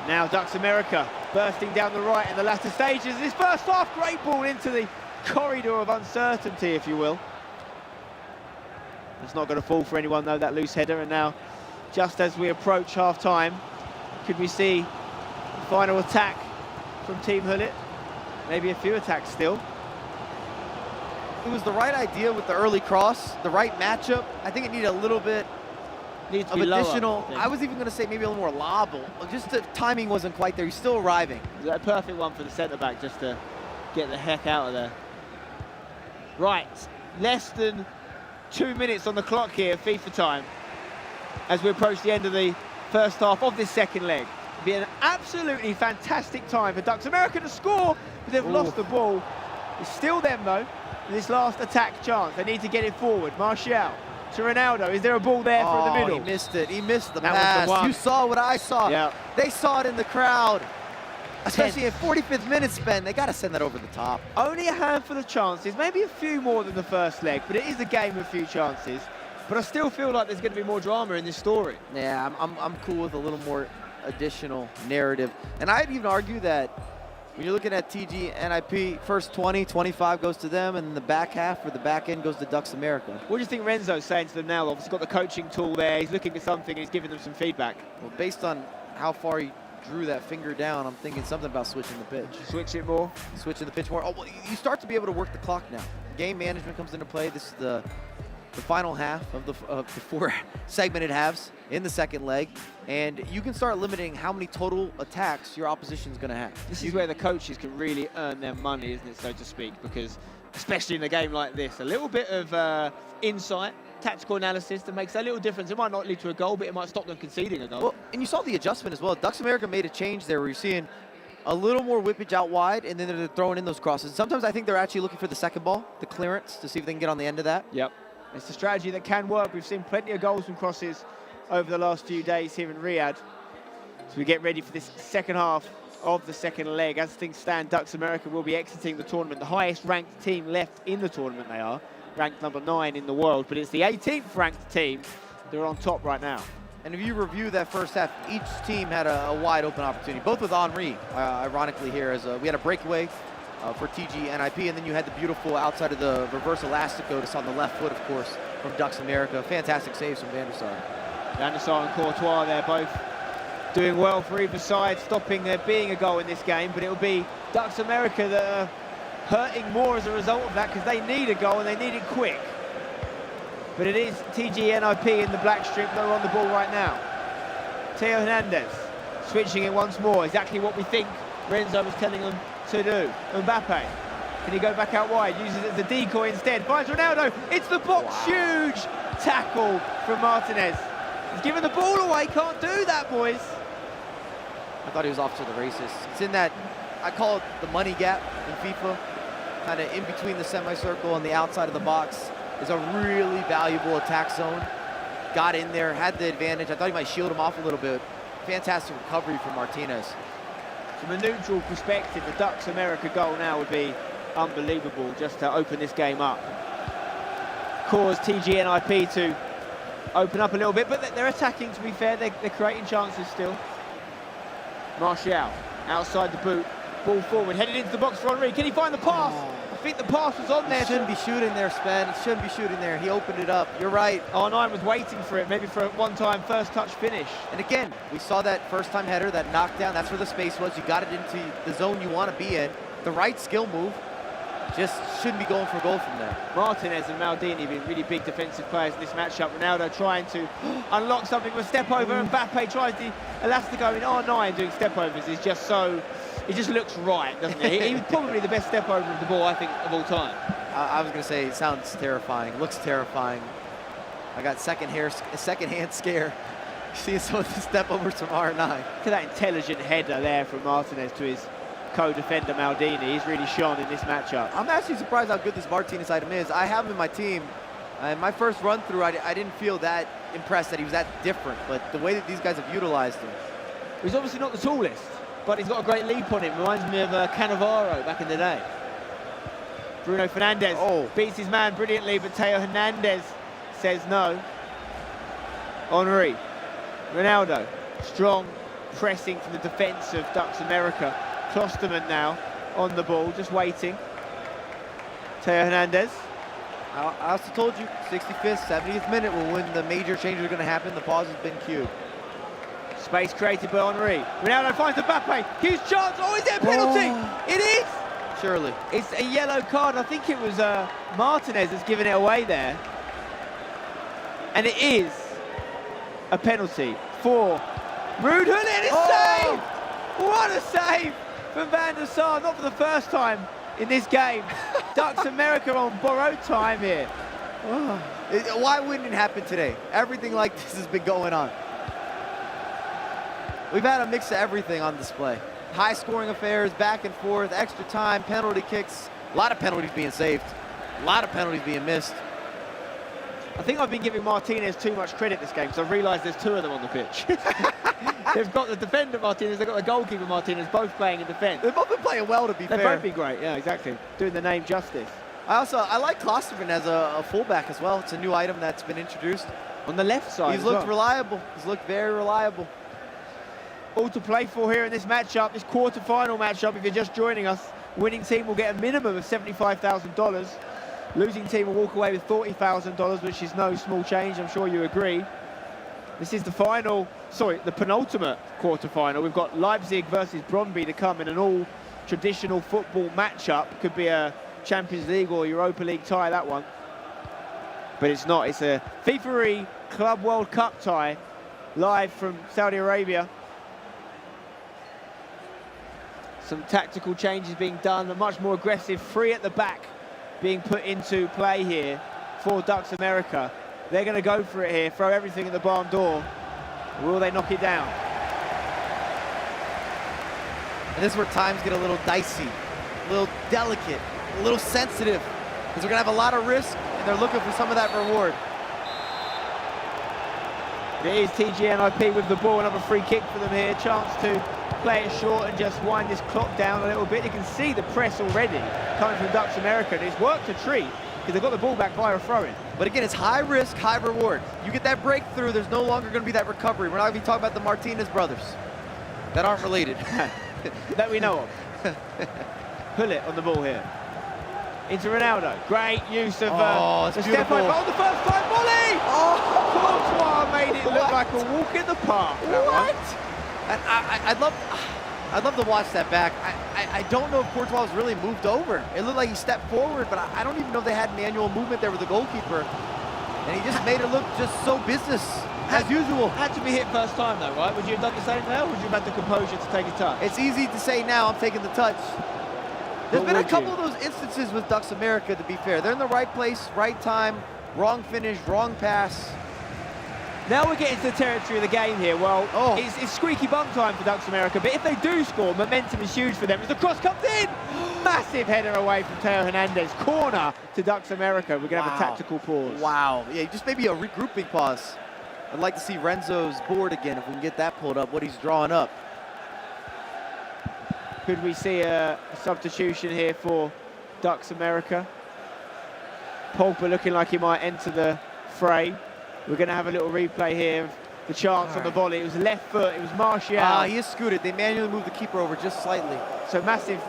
Now Ducks America bursting down the right in the latter stages. This first half, great ball into the corridor of uncertainty, if you will. It's not going to fall for anyone though, that loose header. And now, just as we approach half-time, could we see the final attack from Team Hullet? Maybe a few attacks still. It was the right idea with the early cross, the right matchup. I think it needed a little bit of additional. I was even going to say maybe a little more lobbable. Just the timing wasn't quite there. He's still arriving. A perfect one for the centre-back just to get the heck out of there. Right, less than 2 minutes on the clock here, FIFA time, as we approach the end of the first half of this second leg. It'll be an absolutely fantastic time for Ducks America to score, but they've lost the ball. It's still them though, in this last attack chance. They need to get it forward. Martial to Ronaldo. Is there a ball there for the middle? He missed it. He missed the That pass. was the one. You saw what I saw. Yeah. They saw it in the crowd. Especially at 45th minute spend, they got to send that over the top. Only a handful of chances, maybe a few more than the first leg, but it is a game with few chances. But I still feel like there's going to be more drama in this story. Yeah, I'm cool with a little more additional narrative. And I'd even argue that when you're looking at TG.NIP, first 20, 25 goes to them, and the back half or the back end goes to Ducks America. What do you think Renzo's saying to them now? Obviously got the coaching tool there, he's looking at something, he's giving them some feedback. Well, based on how far he drew that finger down, I'm thinking something about switching the pitch. Switch it more? Switching the pitch more. Oh, well, you start to be able to work the clock now. Game management comes into play. This is the final half of the 4 segmented halves in the second leg, and you can start limiting how many total attacks your opposition is going to have. This is where the coaches can really earn their money, isn't it, so to speak, because especially in a game like this, a little bit of insight, tactical analysis that makes a little difference. It might not lead to a goal, but it might stop them conceding a goal. Well, and you saw the adjustment as well. Ducks America made a change there where you're seeing a little more whippage out wide, and then they're throwing in those crosses. Sometimes I think they're actually looking for the second ball, the clearance, to see if they can get on the end of that. Yep. It's a strategy that can work. We've seen plenty of goals from crosses over the last few days here in Riyadh. So we get ready for this second half of the second leg. As things stand, Ducks America will be exiting the tournament. The highest ranked team left in the tournament they are, ranked number 9 in the world, but it's the 18th ranked team. They're on top right now. And if you review that first half, each team had a wide open opportunity, both with Henry, ironically here, as we had a breakaway for TG.NIP, and then you had the beautiful outside of the reverse elastico just on the left foot, of course, from Ducks America. Fantastic saves from Van der Sar. Van der Sar and Courtois, they're both doing well for either side, stopping there being a goal in this game, but it will be Ducks America that are hurting more as a result of that, because they need a goal and they need it quick. But it is TG.NIP in the black strip that are on the ball right now. Theo Hernandez switching it once more, exactly what we think Renzo was telling them to do. Mbappe, can he go back out wide? Uses it as a decoy instead. Finds Ronaldo, it's the box, wow. Huge tackle from Martinez. He's giving the ball away, can't do that, boys. I thought he was off to the races. It's in that, I call it the money gap in FIFA, kind of in between the semicircle and the outside of the box. Is a really valuable attack zone. Got in there, had the advantage. I thought he might shield him off a little bit. Fantastic recovery from Martinez. From a neutral perspective, the Ducks America goal now would be unbelievable just to open this game up. Cause TG.NIP to open up a little bit, but they're attacking, to be fair. They're creating chances still. Martial outside the boot, ball forward, headed into the box for Henry. Can he find the pass? I think the pass was on there. He shouldn't be shooting there, Sven. He shouldn't be shooting there. He opened it up. You're right. R9 was waiting for it, maybe for a one-time first touch finish. And again, we saw that first-time header, that knockdown. That's where the space was. You got it into the zone you want to be in. The right skill move. Just shouldn't be going for goal from there. Martinez and Maldini being really big defensive players in this matchup. Ronaldo trying to unlock something with a step over, and Mbappe tries the elastico. I mean, R9 doing step overs is just so. It just looks right, doesn't it? He was probably the best step over of the ball, I think, of all time. I was going to say, it sounds terrifying, looks terrifying. I got second-hand scare seeing some of the step overs from R9. Look at that intelligent header there from Martinez to his co-defender Maldini. He's really shone in this matchup. I'm actually surprised how good this Martinez item is. I have him in my team. My first run through, I didn't feel that impressed that he was that different, but the way that these guys have utilized him. He's obviously not the tallest, but he's got a great leap on him. Reminds me of Cannavaro back in the day. Bruno Fernandes beats his man brilliantly, but Theo Hernandez says no. Henry, Ronaldo, strong pressing from the defence of Ducks America. Klosterman now on the ball, just waiting. Theo Hernandez. I also told you, 65th, 70th minute will when the major changes are going to happen. The pause has been cued. Space created by Henry. Ronaldo finds Mbappe. Huge chance. Oh, is there a penalty? It is. Surely. It's a yellow card. I think it was Martinez that's given it away there. And it is a penalty for Ruud Gullit. It's saved. What a save from Van der Sar. Not for the first time in this game. Ducks America on borrowed time here. Why wouldn't it happen today? Everything like this has been going on. We've had a mix of everything on display. High scoring affairs, back and forth, extra time, penalty kicks. A lot of penalties being saved. A lot of penalties being missed. I think I've been giving Martinez too much credit this game, because I've realised there's two of them on the pitch. They've got the defender Martinez, they've got the goalkeeper Martinez, both playing in defence. They've both been playing well, to be fair. They've both been great, yeah, exactly. Doing the name justice. I like Klosterman as a fullback as well. It's a new item that's been introduced. On the left side He's looked reliable. He's looked very reliable. All to play for here in this matchup, this quarter-final matchup. If you're just joining us, winning team will get a minimum of $75,000. Losing team will walk away with $40,000, which is no small change, I'm sure you agree. This is the the penultimate quarter-final. We've got Leipzig versus Brondby to come in an all-traditional football matchup. Could be a Champions League or Europa League tie, that one. But it's not. It's a FIFAe Club World Cup tie, live from Saudi Arabia. Some tactical changes being done, a much more aggressive free at the back being put into play here for Ducks America. They're going to go for it here, throw everything at the barn door. Will they knock it down? And this is where times get a little dicey, a little delicate, a little sensitive, because we're going to have a lot of risk, and they're looking for some of that reward. It is TG.NIP with the ball, another free kick for them here. Chance to play it short and just wind this clock down a little bit. You can see the press already coming from Ducks America. And it's worked a treat because they've got the ball back via a throw-in. But again, it's high risk, high reward. You get that breakthrough, there's no longer going to be that recovery. We're not going to be talking about the Martinez brothers that aren't related. That we know of. Hullet on the ball here. Into Ronaldo. Great use of the step over. Oh, the first time volley! Courtois made it look like a walk in the park. What? And I'd love to watch that back. I don't know if Courtois was really moved over. It looked like he stepped forward, but I don't even know if they had manual movement there with the goalkeeper. And he just made it look just so business as usual. Had to be hit first time though, right? Would you have done the same now, or would you have had the composure to take a touch? It's easy to say now, I'm taking the touch. There's been a couple of those instances with Ducks America, to be fair. They're in the right place, right time, wrong finish, wrong pass. Now we're getting to the territory of the game here. Well, it's squeaky bum time for Ducks America, but if they do score, momentum is huge for them as the cross comes in. Massive header away from Teo Hernandez. Corner to Ducks America. We're going to have a tactical pause. Wow. Yeah, just maybe a regrouping pause. I'd like to see Renzo's board again, if we can get that pulled up, what he's drawing up. Could we see a substitution here for Ducks America? Pogba looking like he might enter the fray. We're going to have a little replay here of the chance on the volley. It was left foot, it was Martial. He is scooted. They manually moved the keeper over just slightly. So massive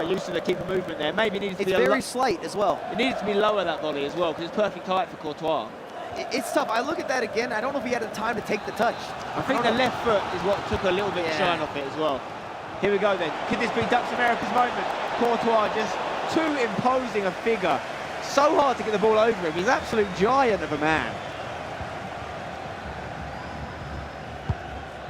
use of the keeper movement there. Maybe it needed to be very slight as well. It needed to be lower, that volley as well, because it's perfect height for Courtois. It's tough. I look at that again. I don't know if he had the time to take the touch. I think the left foot is what took a little bit of shine off it as well. Here we go then. Could this be Ducks America's moment? Courtois just too imposing a figure. So hard to get the ball over him. He's an absolute giant of a man.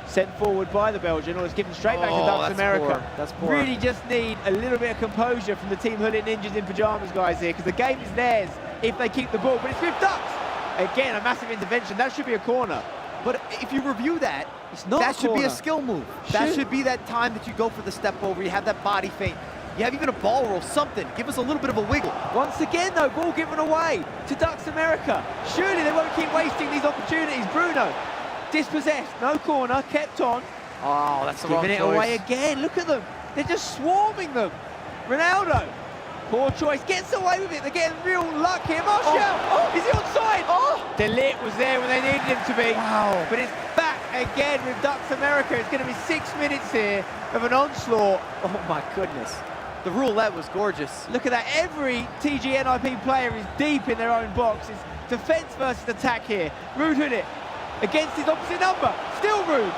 Sent forward by the Belgian, or it's given straight back to Ducks America. That's poor. Really just need a little bit of composure from the Team Hullet Ninjas in pyjamas guys here, because the game is theirs if they keep the ball. But it's with Ducks. Again, a massive intervention. That should be a corner. But if you review that, that should be a skill move. That should be that time that you go for the step over. You have that body feint. You have even a ball roll, something. Give us a little bit of a wiggle. Once again, though, ball given away to Ducks America. Surely they won't keep wasting these opportunities. Bruno, dispossessed, no corner, kept on. Oh, that's the wrong choice. Giving it away again. Look at them. They're just swarming them. Ronaldo, poor choice, gets away with it. They're getting real luck here. Martial, is he onside? DeLit was there when they needed him to be. Wow. But it's back again with Ducks America. It's going to be 6 minutes here of an onslaught. Oh my goodness. The roulette was gorgeous. Look at that. Every TG.NIP player is deep in their own box. It's defense versus attack here. Ruud Hullet against his opposite number. Still Ruud.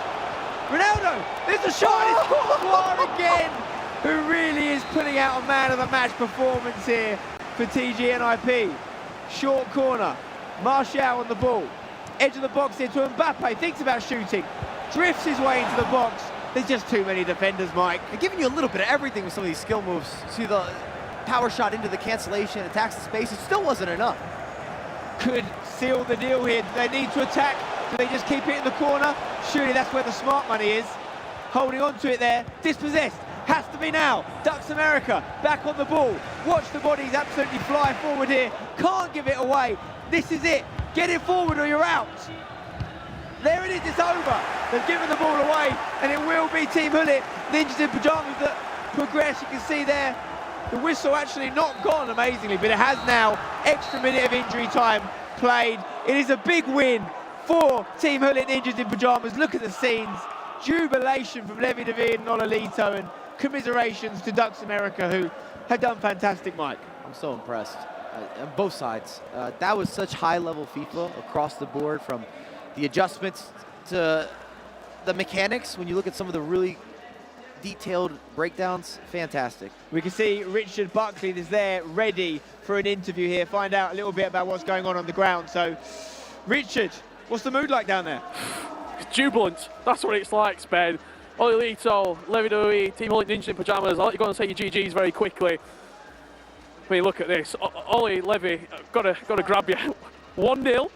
Ronaldo, there's a shot. It's Courtois again, who really is putting out a man of the match performance here for TG.NIP. Short corner. Martial on the ball. Edge of the box here to Mbappe. Thinks about shooting. Drifts his way into the box. There's just too many defenders, Mike. They're giving you a little bit of everything with some of these skill moves. See the power shot into the cancellation, attacks the space. It still wasn't enough. Could seal the deal here. Do they need to attack? Do they just keep it in the corner? Surely that's where the smart money is. Holding on to it there. Dispossessed. Has to be now. Ducks America back on the ball. Watch the bodies absolutely fly forward here. Can't give it away. This is it. Get it forward or you're out. There it is, it's over. They've given the ball away, and it will be Team Hullet, Ninjas in Pyjamas, that progress. You can see there, the whistle actually not gone amazingly, but it has now. Extra minute of injury time played. It is a big win for Team Hullet Ninjas in Pyjamas. Look at the scenes. Jubilation from Levi David and Ololito, and commiserations to Ducks America, who had done fantastic, Mike. I'm so impressed on both sides. That was such high-level FIFA across the board, from the adjustments to the mechanics. When you look at some of the really detailed breakdowns, fantastic. We can see Richard Buckley is there ready for an interview here, find out a little bit about what's going on the ground. So, Richard, what's the mood like down there? It's jubilant. That's what it's like, Spain. Ololito, Levi David, Team Hullet Ninjas in Pyjamas. I'll let you go and say your GGs very quickly. I mean, look at this. Ollie, Levi, gotta grab you. 1-0.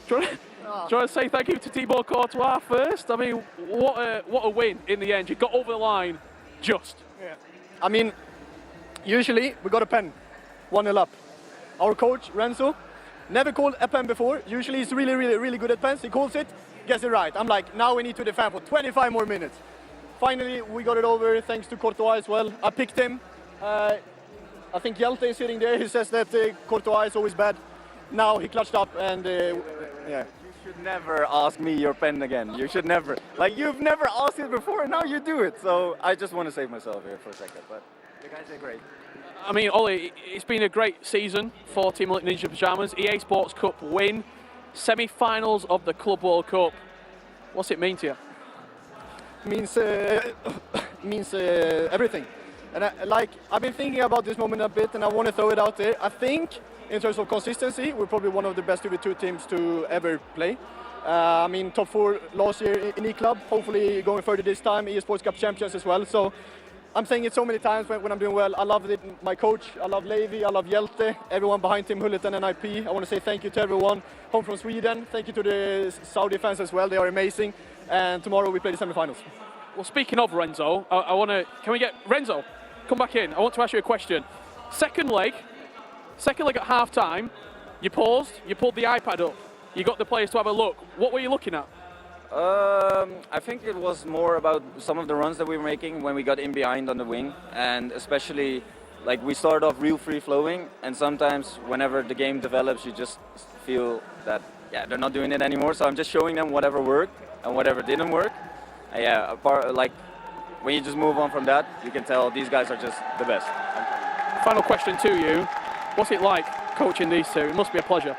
Do you want to say thank you to Thibaut Courtois first? I mean, what a win in the end. You got over the line just. Yeah. I mean, usually we got a pen, 1-0 up. Our coach, Renzo, never called a pen before. Usually he's really good at pens. He calls it, gets it right. I'm like, now we need to defend for 25 more minutes. Finally, we got it over thanks to Courtois as well. I picked him. I think Hjelte is sitting there. He says that Courtois is always bad. Now he clutched up and yeah. You should never ask me your pen again. You should never. Like, you've never asked it before and now you do it. So I just want to save myself here for a second. But you guys are great. I mean, Ollie, it's been a great season for Team Hullet Ninja Pyjamas. EA Sports Cup win, semi-finals of the Club World Cup. What's it mean to you? It means everything. And I've been thinking about this moment a bit, and I want to throw it out there. I think in terms of consistency, we're probably one of the best 2v2 teams to ever play. I mean, top 4 last year in E-Club, hopefully going further this time, ESports Cup champions as well. So I'm saying it so many times when I'm doing well. I love it, my coach, I love Levi, I love Hjelte, everyone behind Team Hullet and NIP. I want to say thank you to everyone home from Sweden. Thank you to the Saudi fans as well, they are amazing. And tomorrow we play the semi-finals. Well, speaking of Renzo, can we get Renzo? Come back in. I want to ask you a question. Second leg at half-time, you paused, you pulled the iPad up, you got the players to have a look. What were you looking at? I think it was more about some of the runs that we were making when we got in behind on the wing, and especially like we started off real free-flowing, and sometimes whenever the game develops, you just feel that they're not doing it anymore. So I'm just showing them whatever worked and whatever didn't work. Like when you just move on from that, you can tell these guys are just the best. Final question to you. What's it like coaching these two? It must be a pleasure.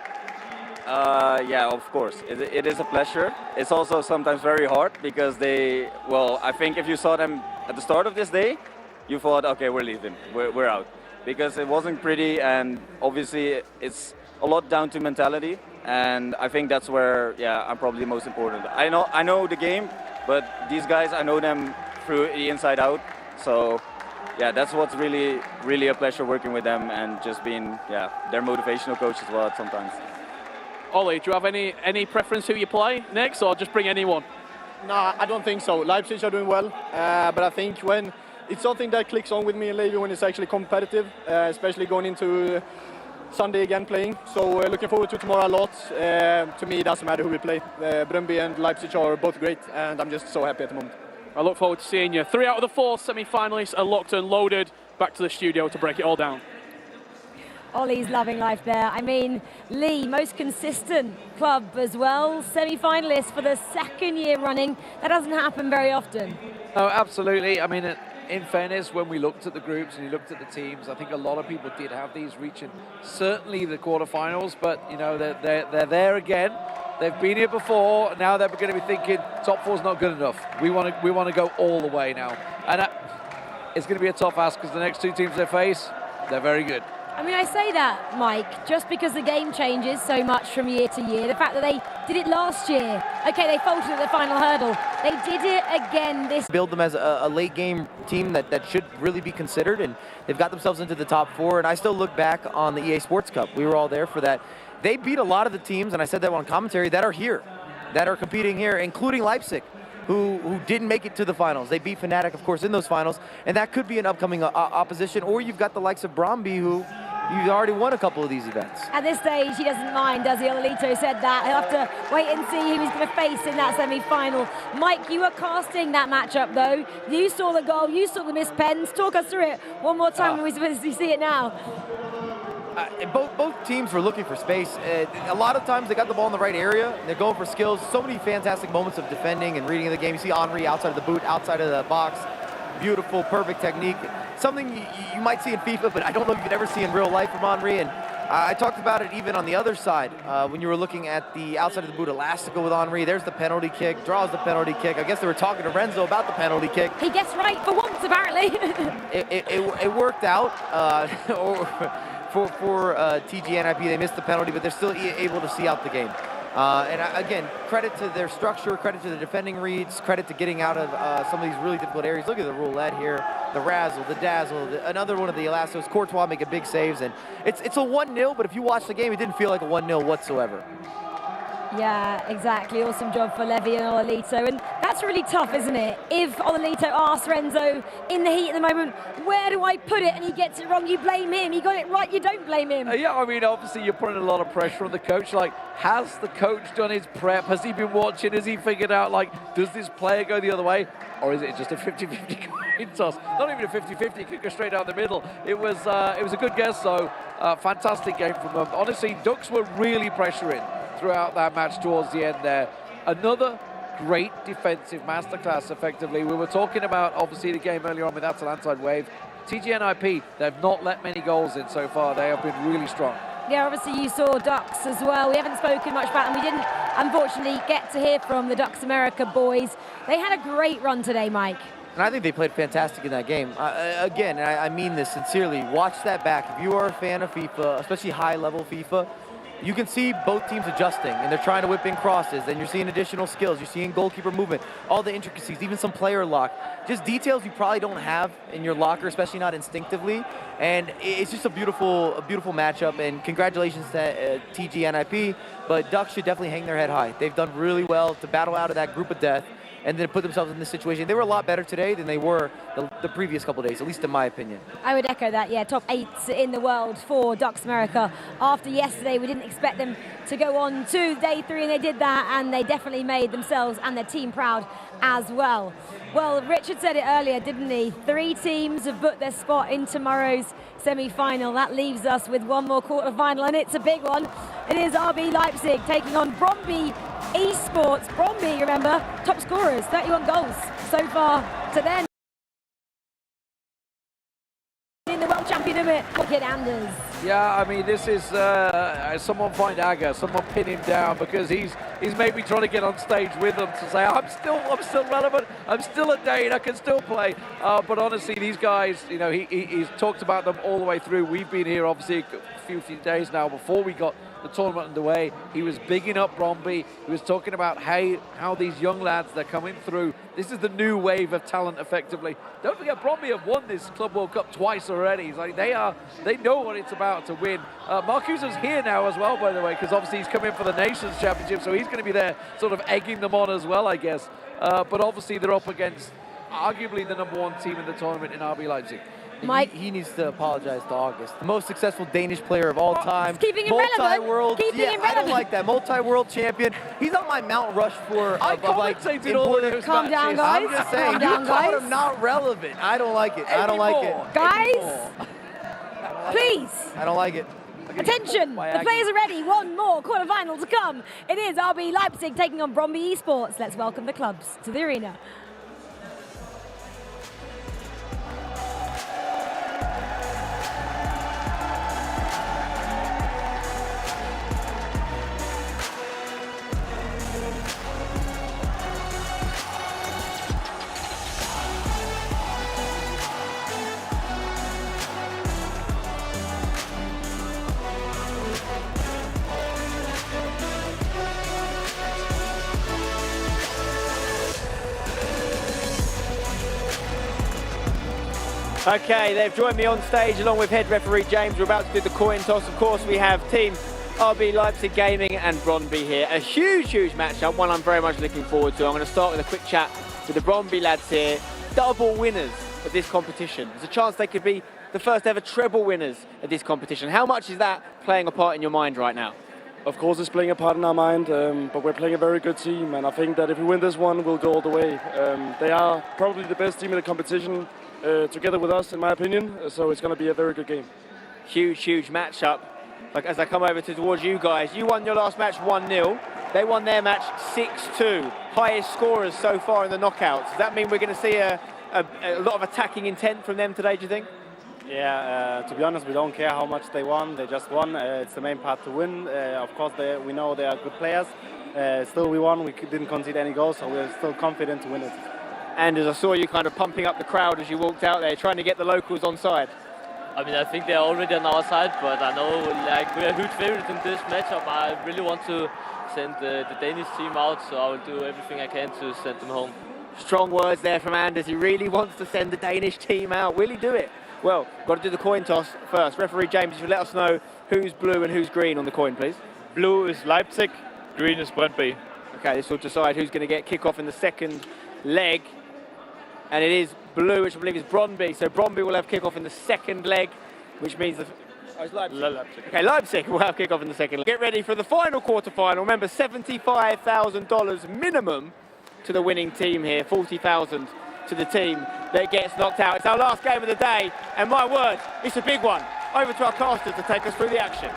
Yeah, of course. It is a pleasure. It's also sometimes very hard because I think if you saw them at the start of this day, you thought, okay, we're leaving, we're out. Because it wasn't pretty, and obviously it's a lot down to mentality, and I think that's where, I'm probably the most important. I know the game, but these guys, I know them through the inside out, so that's what's really a pleasure working with them and just being, their motivational coach as well sometimes. Ollie, do you have any preference who you play next, or just bring anyone? Nah, I don't think so. Leipzig are doing well, but I think when it's something that clicks on with me and Levi when it's actually competitive, especially going into Sunday again playing. So looking forward to tomorrow a lot. To me, it doesn't matter who we play. Brøndby and Leipzig are both great, and I'm just so happy at the moment. I look forward to seeing you. 3 out of the 4 semi-finalists are locked and loaded. Back to the studio to break it all down. Ollie's loving life there. I mean, Lee, most consistent club as well. Semi-finalist for the 2nd year running. That doesn't happen very often. Oh, absolutely. I mean, in fairness, when we looked at the groups and you looked at the teams, I think a lot of people did have these reaching certainly the quarterfinals, but you know, they're there again. They've been here before. Now they're going to be thinking top 4's not good enough. We want to go all the way now, and it's going to be a tough ask because the next 2 teams they face, they're very good. I mean, I say that, Mike, just because the game changes so much from year to year. The fact that they did it last year, okay, they faltered at the final hurdle. They did it again this. Build them as a late game team that should really be considered, and they've got themselves into the top 4. And I still look back on the EA Sports Cup. We were all there for that. They beat a lot of the teams, and I said that on commentary, that are here, that are competing here, including Leipzig, who didn't make it to the finals. They beat FNATIC, of course, in those finals, and that could be an upcoming opposition. Or you've got the likes of BRONDBY, who You've already won a couple of these events. At this stage, he doesn't mind, does he? Ololito said that. He'll have to wait and see who he's going to face in that semi-final. Mike, you were casting that matchup, though. You saw the goal. You saw the missed pens. Talk us through it one more time when we see it now. Both teams were looking for space. A lot of times they got the ball in the right area, and they're going for skills. So many fantastic moments of defending and reading of the game. You see Henry outside of the boot, outside of the box. Beautiful, perfect technique. Something you might see in FIFA, but I don't know if you could ever see in real life from Henry. And I talked about it even on the other side when you were looking at the outside of the boot elastico with Henry. There's the penalty kick, draws the penalty kick. I guess they were talking to Renzo about the penalty kick. He gets right for once, apparently. it worked out. For TG.NIP, they missed the penalty, but they're still able to see out the game. Again, credit to their structure, credit to the defending reads, credit to getting out of some of these really difficult areas. Look at the roulette here, the razzle, the dazzle, another one of the elastos. Courtois making big saves, and it's a 1-0, but if you watch the game, it didn't feel like a 1-0 whatsoever. Yeah, exactly. Awesome job for Levy and Ololito. And that's really tough, isn't it? If Ololito asks Renzo in the heat at the moment, where do I put it? And he gets it wrong, you blame him. He got it right, you don't blame him. Yeah, I mean, obviously you're putting a lot of pressure on the coach. Like, has the coach done his prep? Has he been watching? Has he figured out, like, does this player go the other way? Or is it just a 50-50 coin toss? Not even a 50-50, it could go straight down the middle. It was a good guess, though. Fantastic game from them. Honestly, Ducks were really pressuring throughout that match towards the end there. Another great defensive masterclass, effectively. We were talking about, obviously, the game earlier on with Atalantide Wave. TG.NIP, they've not let many goals in so far. They have been really strong. Yeah, obviously you saw Ducks as well. We haven't spoken much about them. We didn't, unfortunately, get to hear from the Ducks America boys. They had a great run today, Mike. And I think they played fantastic in that game. Again, I mean this sincerely, watch that back. If you are a fan of FIFA, especially high-level FIFA, you can see both teams adjusting, and they're trying to whip in crosses, and you're seeing additional skills. You're seeing goalkeeper movement, all the intricacies, even some player lock. Just details you probably don't have in your locker, especially not instinctively. And it's just a beautiful matchup, and congratulations to TG.NIP, but Ducks should definitely hang their head high. They've done really well to battle out of that group of death and then put themselves in this situation. They were a lot better today than they were the previous couple of days, at least in my opinion. I would echo that, yeah. Top 8 in the world for Ducks America. After yesterday, we didn't expect them to go on to day 3, and they did that, and they definitely made themselves and their team proud as well. Well, Richard said it earlier, didn't he? 3 teams have booked their spot in tomorrow's semi-final. That leaves us with one more quarter-final, and it's a big one. It is RB Leipzig taking on BRONDBY Esports. BRONDBY, remember, top scorers, 31 goals so far to then. In the world champion of it, look at Anders. Yeah, I mean, this is someone find Aga, someone pin him down, because he's maybe trying to get on stage with them to say, I'm still relevant, I'm still a Dane, I can still play. But honestly, these guys, you know, he's talked about them all the way through. We've been here obviously a few days now before we got the tournament underway. He was bigging up BRONDBY. He was talking about how these young lads, they're coming through. This is the new wave of talent, effectively. Don't forget, BRONDBY have won this Club World Cup twice already. It's like they know what it's about to win. Marcuso's here now as well, by the way, because obviously he's come in for the Nations Championship, so he's going to be there sort of egging them on as well, I guess. But obviously they're up against arguably the #1 team in the tournament in RB Leipzig. Mike, he needs to apologize to August. The most successful Danish player of all time. Keeping him relevant. Multi-world. Keeping him I don't like that. Multi-world champion. He's on my Mount Rushmore. I commentated all of those Calm down, guys. I'm just saying, you called him not relevant. I don't like it. I don't like it. Guys, please. I don't like it. Attention, the players are ready. One more quarter-final to come. It is RB Leipzig taking on BRONDBY Esports. Let's welcome the clubs to the arena. Okay, they've joined me on stage along with head referee James. We're about to do the coin toss. Of course, we have team RB Leipzig Gaming and BRONDBY here. A huge matchup, one I'm very much looking forward to. I'm going to start with a quick chat with the BRONDBY lads here. Double winners at this competition. There's a chance they could be the first ever treble winners at this competition. How much is that playing a part in your mind right now? Of course, it's playing a part in our mind, but we're playing a very good team, and I think that if we win this one, we'll go all the way. They are probably the best team in the competition, together with us, in my opinion, so it's going to be a very good game. Huge, huge matchup. Like, as I come over towards you guys, you won your last match 1-0. They won their match 6-2. Highest scorers so far in the knockouts. Does that mean we're going to see a lot of attacking intent from them today, do you think? Yeah, to be honest, we don't care how much they won. They just won. It's the main part to win. Of course, we know they are good players. Still, we won. We didn't concede any goals, so we're still confident to win it. And as I saw you kind of pumping up the crowd as you walked out there, trying to get the locals on side. I mean, I think they're already on our side, but I know like we're a huge favorite in this matchup. I really want to send the Danish team out, so I will do everything I can to send them home. Strong words there from Anders. He really wants to send the Danish team out. Will he do it? Well, got to do the coin toss first. Referee James, if you let us know who's blue and who's green on the coin, please. Blue is Leipzig, green is BRONDBY. Okay, this will decide who's going to get kickoff in the second leg. And it is blue, which I believe is BRONDBY. So BRONDBY will have kickoff in the second leg, which means it's Leipzig. Leipzig. Okay, Leipzig will have kickoff in the second leg. Get ready for the final quarter-final. Remember, $75,000 minimum to the winning team here, $40,000 to the team that gets knocked out. It's our last game of the day, and my word, it's a big one. Over to our casters to take us through the action.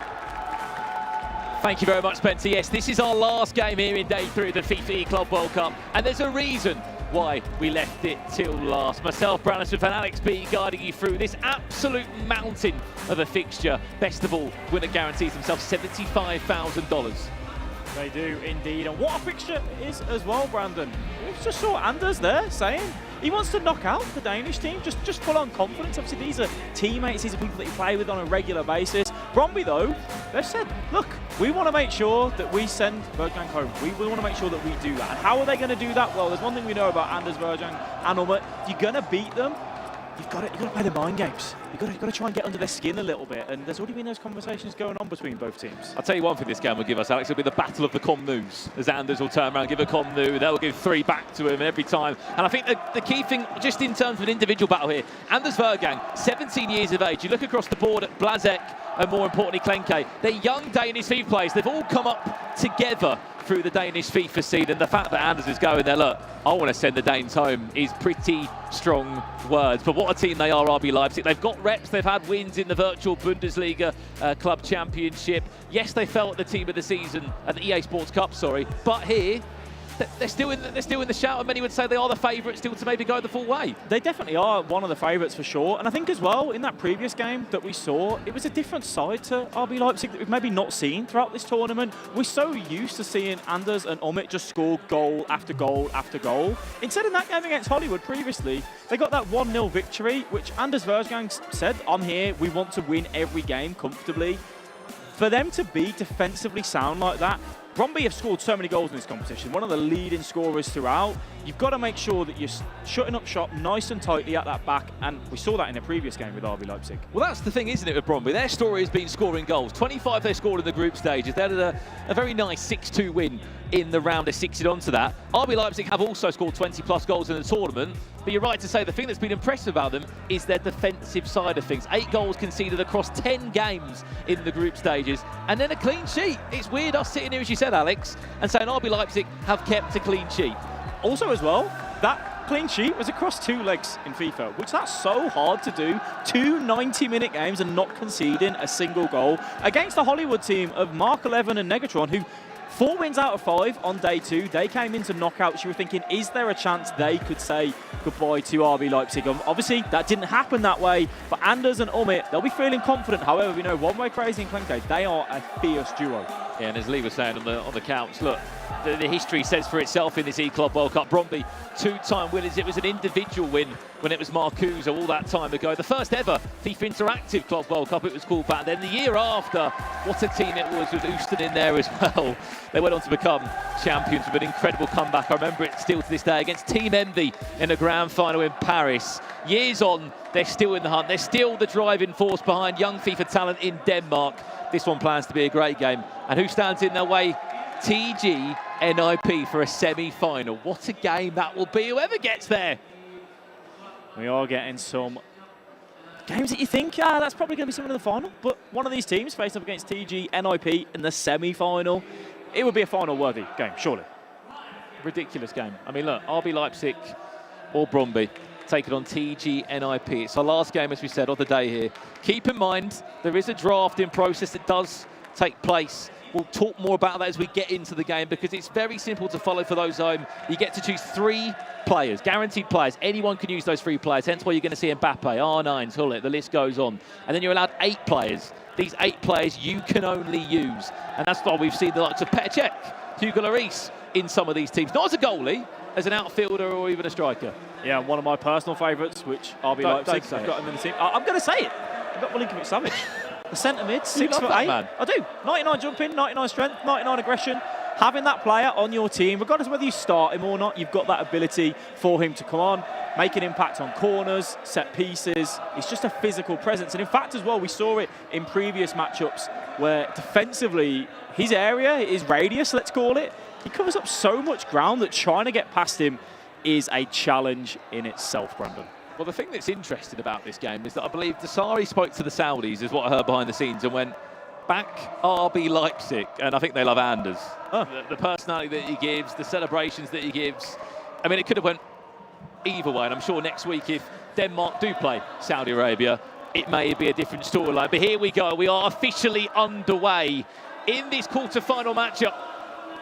Thank you very much, Spencer. Yes, this is our last game here in day 3 of the FIFA Club World Cup, and there's a reason why we left it till last. Myself, Brandon and Alex B guiding you through this absolute mountain of a fixture. Best of all, winner guarantees himself $75,000. They do indeed, and what a fixture it is as well, Brandon. We just saw Anders there saying he wants to knock out the Danish team, just full on confidence. Obviously, these are teammates, these are people that he play with on a regular basis. BRONDBY, though, they've said, look, we want to make sure that we send Berggang home. We want to make sure that we do that. And how are they going to do that? Well, there's one thing we know about Anders, Berggang, and Umut. If you're going to beat them, you've got to play the mind games. You've got to try and get under their skin a little bit, and there's already been those conversations going on between both teams. I'll tell you one thing this game will give us, Alex, it'll be the battle of the Komnus. As Anders will turn around and give a Komnu, they'll give 3 back to him every time. And I think the key thing, just in terms of an individual battle here, Anders Berggang, 17 years of age. You look across the board at Blazek and more importantly Klenke. They're young Danish FIFA players. They've all come up together through the Danish FIFA scene, and the fact that Anders is going there, look, I want to send the Danes home, is pretty strong words. But what a team they are, RB Leipzig. They've got reps, they've had wins in the virtual Bundesliga Club Championship. Yes, they fell at the team of the season, at the EA Sports Cup, sorry, but here, they're still in the shout, and many would say they are the favourites still to maybe go the full way. They definitely are one of the favourites for sure, and I think as well, in that previous game that we saw, it was a different side to RB Leipzig that we've maybe not seen throughout this tournament. We're so used to seeing Anders and Umut just score goal after goal after goal. Instead, in that game against Hollywood previously, they got that 1-0 victory, which Anders Berggang said, I'm here, we want to win every game comfortably. For them to be defensively sound like that, BRONDBY have scored so many goals in this competition, one of the leading scorers throughout. You've got to make sure that you're shutting up shop nice and tightly at that back, and we saw that in the previous game with RB Leipzig. Well, that's the thing, isn't it, with BRONDBY? Their story has been scoring goals. 25 they scored in the group stages. They had a very nice 6-2 win in the round of 16 onto that. RB Leipzig have also scored 20+ goals in the tournament, but you're right to say the thing that's been impressive about them is their defensive side of things. 8 goals conceded across 10 games in the group stages, and then a clean sheet. It's weird us sitting here, as you said, Alex, and saying RB Leipzig have kept a clean sheet. Also as well, that clean sheet was across 2 legs in FIFA, which that's so hard to do. 2 90-minute games and not conceding a single goal against the Hollywood team of Mark 11 and Negatron, who 4 wins out of 5 on day 2. They came into knockouts. You were thinking, is there a chance they could say goodbye to RB Leipzig? Obviously, that didn't happen that way. But Anders and Umut, they'll be feeling confident. However, we know One Way Crazy and Klenke, they are a fierce duo. Yeah, and as Lee was saying on the counts, look, the history says for itself in this E-Club World Cup. BRONDBY, 2-time winners. It was an individual win when it was Marcuse all that time ago. The first ever FIFA Interactive Club World Cup, it was called back then. The year after, what a team it was with Houston in there as well. They went on to become champions with an incredible comeback. I remember it still to this day against Team Envy in a grand final in Paris. Years on, they're still in the hunt. They're still the driving force behind young FIFA talent in Denmark. This one plans to be a great game. And who stands in their way? TG.NIP for a semi-final. What a game that will be, whoever gets there. We are getting some games that you think, that's probably going to be someone in the final, but one of these teams faced up against TG.NIP in the semi-final. It would be a final-worthy game, surely. Ridiculous game. I mean, look, RB Leipzig or BRONDBY taking on TG.NIP. It's our last game, as we said, of the day here. Keep in mind, there is a drafting process that does take place. We'll talk more about that as we get into the game, because it's very simple to follow for those home. You get to choose 3 players, guaranteed players. Anyone can use those 3 players, hence why you're going to see Mbappe, R9, Hullet, the list goes on. And then you're allowed 8 players. These 8 players you can only use. And that's why we've seen the likes of Petr Cech, Hugo Lloris in some of these teams. Not as a goalie, as an outfielder or even a striker. Yeah, one of my personal favourites, which RB Leipzig, I've got him in the team. I'm going to say it. I've got Milinkovic-Savic. The centre mid, 6'8". Man. I do. 99 jumping, 99 strength, 99 aggression. Having that player on your team, regardless of whether you start him or not, you've got that ability for him to come on, make an impact on corners, set pieces. It's just a physical presence. And in fact, as well, we saw it in previous matchups where defensively, his area, his radius, let's call it, he covers up so much ground that trying to get past him is a challenge in itself, Brandon. Well, the thing that's interesting about this game is that I believe Dasari spoke to the Saudis, is what I heard behind the scenes, and went, back RB Leipzig, and I think they love Anders. The personality that he gives, the celebrations that he gives. I mean, it could have went either way, and I'm sure next week if Denmark do play Saudi Arabia, it may be a different storyline. But here we go, we are officially underway in this quarter-final matchup.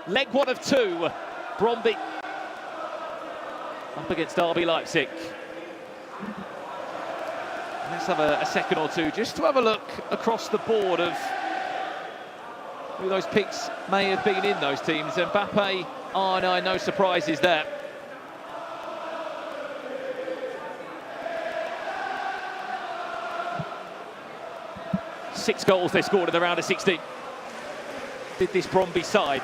Leg 1 of 2, BRONDBY up against RB Leipzig. Let's have a second or two just to have a look across the board of who those picks may have been in those teams. Mbappe, R9, no surprises there. Six goals they scored in the round of 16. Did this BRONDBY side.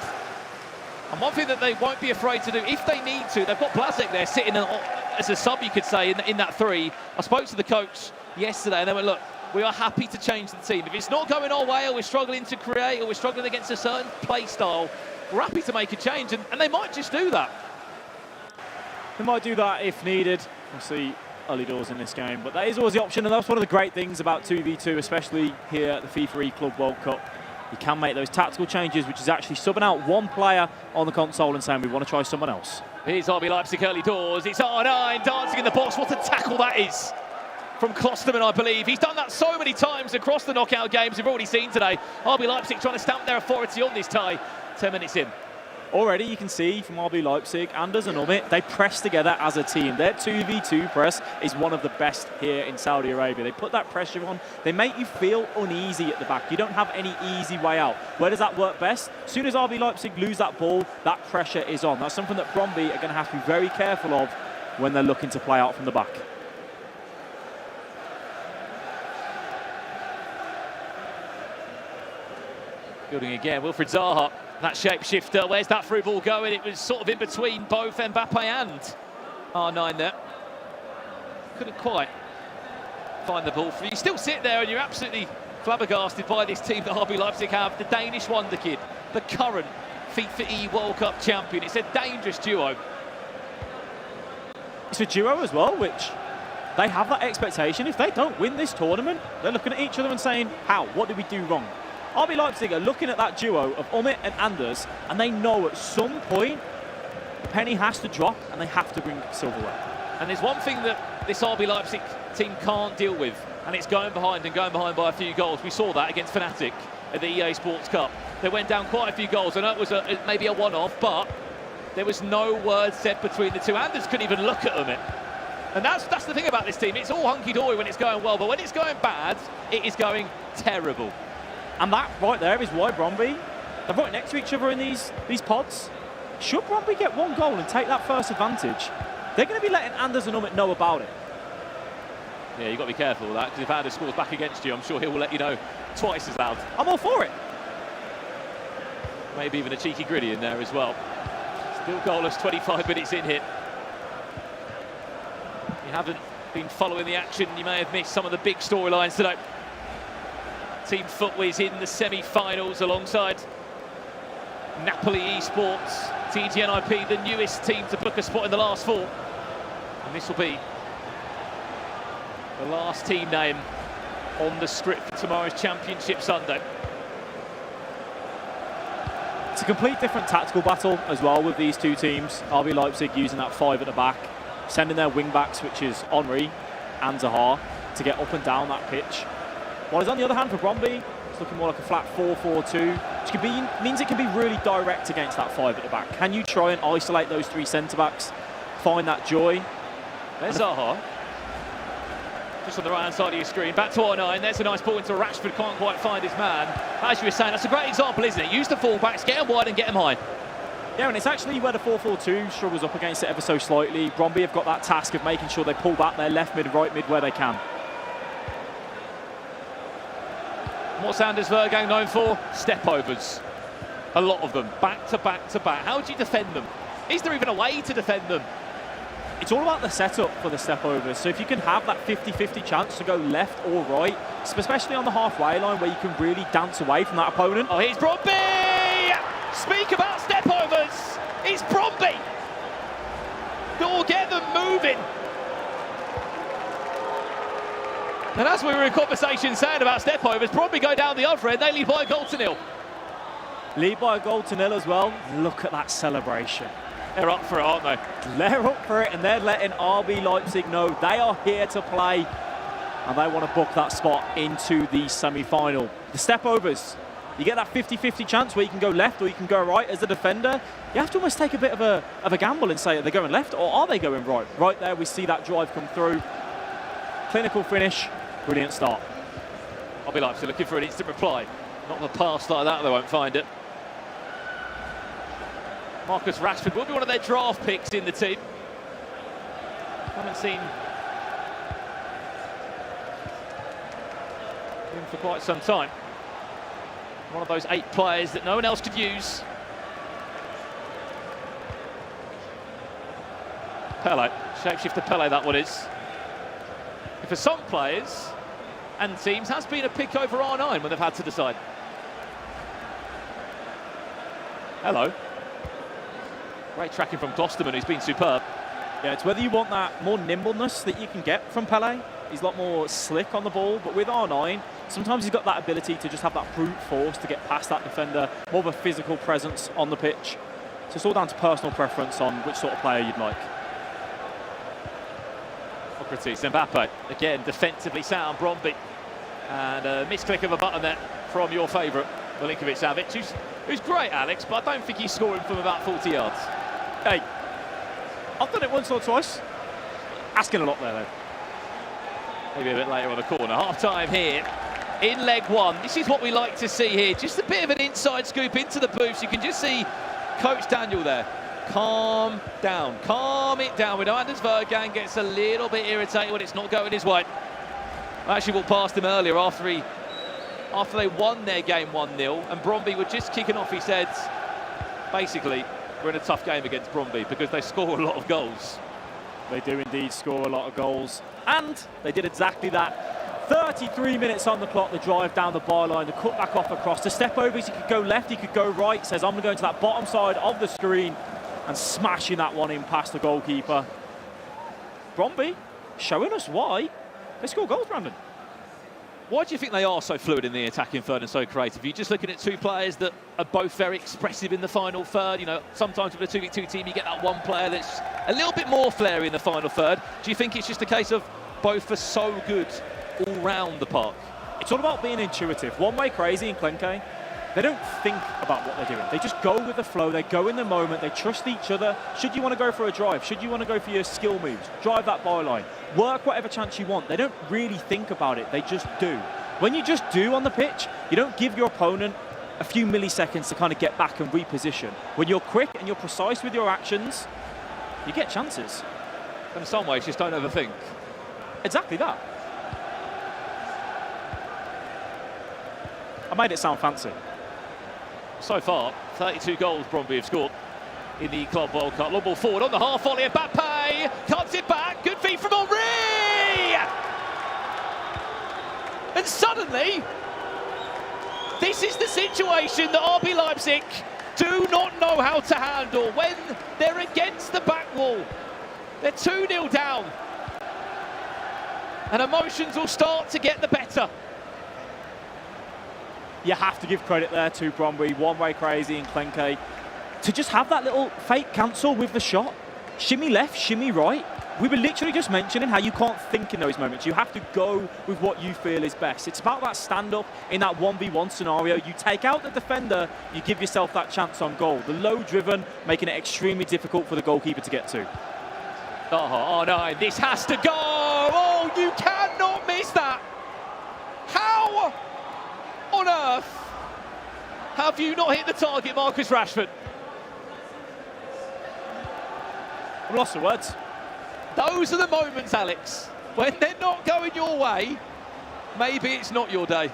And one thing that they won't be afraid to do, if they need to, they've got Blasek there sitting as a sub, you could say, in that 3. I spoke to the coach yesterday and they went, look, we are happy to change the team. If it's not going our way, or we're struggling to create, or we're struggling against a certain play style, we're happy to make a change, and they might just do that. They might do that if needed. We'll see early doors in this game, but that is always the option, and that's one of the great things about 2v2, especially here at the FIFA E-Club World Cup. You can make those tactical changes, which is actually subbing out one player on the console and saying we want to try someone else. Here's RB Leipzig early doors. It's R9 dancing in the box. What a tackle that is from Klosterman, I believe. He's done that so many times across the knockout games we've already seen today. RB Leipzig trying to stamp their authority on this tie. 10 minutes in. Already you can see from RB Leipzig, Anders and Umit, they press together as a team. Their 2v2 press is one of the best here in Saudi Arabia. They put that pressure on. They make you feel uneasy at the back. You don't have any easy way out. Where does that work best? As soon as RB Leipzig lose that ball, that pressure is on. That's something that BRONDBY are going to have to be very careful of when they're looking to play out from the back. Building again, Wilfried Zaha. That shapeshifter, where's that through ball going? It was sort of in between both Mbappe and R9 there. Couldn't quite find the ball for you. You still sit there and you're absolutely flabbergasted by this team that RB Leipzig have. The Danish wonder kid, the current FIFAe World Cup champion. It's a dangerous duo. It's a duo as well, which they have that expectation. If they don't win this tournament, they're looking at each other and saying, how? What did we do wrong? RB Leipzig are looking at that duo of Umit and Anders, and they know at some point the penny has to drop and they have to bring silverware. And there's one thing that this RB Leipzig team can't deal with, and it's going behind by a few goals. We saw that against FNATIC at the EA Sports Cup. They went down quite a few goals. I know it was maybe a one-off, but there was no word said between the two. Anders couldn't even look at Umit. And that's the thing about this team. It's all hunky-dory when it's going well, but when it's going bad, it is going terrible. And that right there is why BRONDBY, they're right next to each other in these pods. Should BRONDBY get one goal and take that first advantage, they're going to be letting Anders and Umit know about it. Yeah, you've got to be careful with that, because if Anders scores back against you, I'm sure he will let you know twice as loud. I'm all for it. Maybe even a cheeky gritty in there as well. Still goalless, 25 minutes in here. You haven't been following the action, you may have missed some of the big storylines today. Team FUTWIZ in the semi-finals alongside Napoli Esports, TG.NIP, the newest team to book a spot in the last 4. And this will be The last team name on the script for tomorrow's Championship Sunday. It's a complete different tactical battle as well with these two teams. RB Leipzig using that 5 at the back, sending their wing backs, which is Henry and Zaha, to get up and down that pitch. Whereas on the other hand for Brondby, it's looking more like a flat 4-4-2, which means it can be really direct against that 5 at the back. Can you try and isolate those 3 centre-backs, find that joy? There's Zaha. Just on the right-hand side of your screen. Back to R9. There's a nice ball into Rashford. Can't quite find his man. As you were saying, that's a great example, isn't it? Use the full-backs, get them wide and get them high. Yeah, and it's actually where the 4-4-2 struggles up against it ever so slightly. Brondby have got that task of making sure they pull back their left mid, right mid where they can. What's Anders Vergang known for? Step-overs. A lot of them. Back to back to back. How do you defend them? Is there even a way to defend them? It's all about the setup for the step-overs. So if you can have that 50-50 chance to go left or right, especially on the halfway line where you can really dance away from that opponent. Oh, here's Brondby! Speak about step-overs! It's Brondby! Go get them moving! And as we were in conversation saying about step-overs, Brondby go down the other end, they lead by a goal to nil. Lead by a goal to nil as well. Look at that celebration. They're up for it, aren't they? They're up for it, and they're letting RB Leipzig know they are here to play, and they want to book that spot into the semi-final. The step-overs, you get that 50-50 chance where you can go left or you can go right as a defender. You have to almost take a bit of a gamble and say, are they going left or are they going right? Right there, we see that drive come through. Clinical finish, brilliant start. RB Leipzig looking for an instant reply. Not the pass like that, they won't find it. Marcus Rashford will be one of their draft picks in the team. Haven't seen him for quite some time. One of those 8 players that no one else could use. Pele, shapeshifter Pele that one is. And for some players and teams has been a pick over R9 when they've had to decide. Hello. Great tracking from Klosterman, who's been superb. Yeah, it's whether you want that more nimbleness that you can get from Pele. He's a lot more slick on the ball, but with R9, sometimes he's got that ability to just have that brute force to get past that defender, more of a physical presence on the pitch. So it's all down to personal preference on which sort of player you'd like. Socrates, Mbappe, again, defensively sound, Brondby. And a misclick of a button there from your favourite, Milinkovic-Savic, who's great, Alex, but I don't think he's scoring from about 40 yards. Hey, I've done it once or twice. Asking a lot there, though. Maybe a bit later on the corner. Half-time here in leg 1. This is what we like to see here. Just a bit of an inside scoop into the booth. You can just see Coach Daniel there. Calm down. Calm it down. We know Anders Vergang gets a little bit irritated when it's not going his way. I actually walked past him earlier after they won their game 1-0, and Brondby were just kicking off. He said, basically, we're in a tough game against Brondby because they score a lot of goals. They do indeed score a lot of goals, and they did exactly that. 33 minutes on the clock, the drive down the byline, the cut back off across. The step overs, he could go left, he could go right. Says, I'm going to go into that bottom side of the screen and smashing that one in past the goalkeeper. Brondby showing us why they score goals, Brandon. Why do you think they are so fluid in the attacking third and so creative? You're just looking at 2 players that are both very expressive in the final third. You know, sometimes with a 2v2 team, you get that one player that's a little bit more flair in the final third. Do you think it's just a case of both are so good all round the park? It's all about being intuitive. One way crazy in Klenke, they don't think about what they're doing. They just go with the flow. They go in the moment. They trust each other. Should you want to go for a drive? Should you want to go for your skill moves? Drive that byline. Work whatever chance you want. They don't really think about it. They just do. When you just do on the pitch, you don't give your opponent a few milliseconds to kind of get back and reposition. When you're quick and you're precise with your actions, you get chances. In some ways, just don't overthink. Exactly that. I made it sound fancy. So far, 32 goals Brondby have scored in the Club World Cup. Long ball forward on the half volley. Mbappe cuts it back. Good feed from Henry. And suddenly, this is the situation that RB Leipzig do not know how to handle when they're against the back wall. They're 2-0 down. and emotions will start to get the better. You have to give credit there to Brondby, One Way Crazy and Klenke, to just have that little fake cancel with the shot. Shimmy left, shimmy right. We were literally just mentioning how you can't think in those moments. You have to go with what you feel is best. It's about that stand-up in that 1v1 scenario. You take out the defender, you give yourself that chance on goal. The low-driven, making it extremely difficult for the goalkeeper to get to. Oh no, this has to go! Oh, you cannot miss that! How on earth have you not hit the target, Marcus Rashford? I've lost the words. Those are the moments, Alex, when they're not going your way, maybe it's not your day.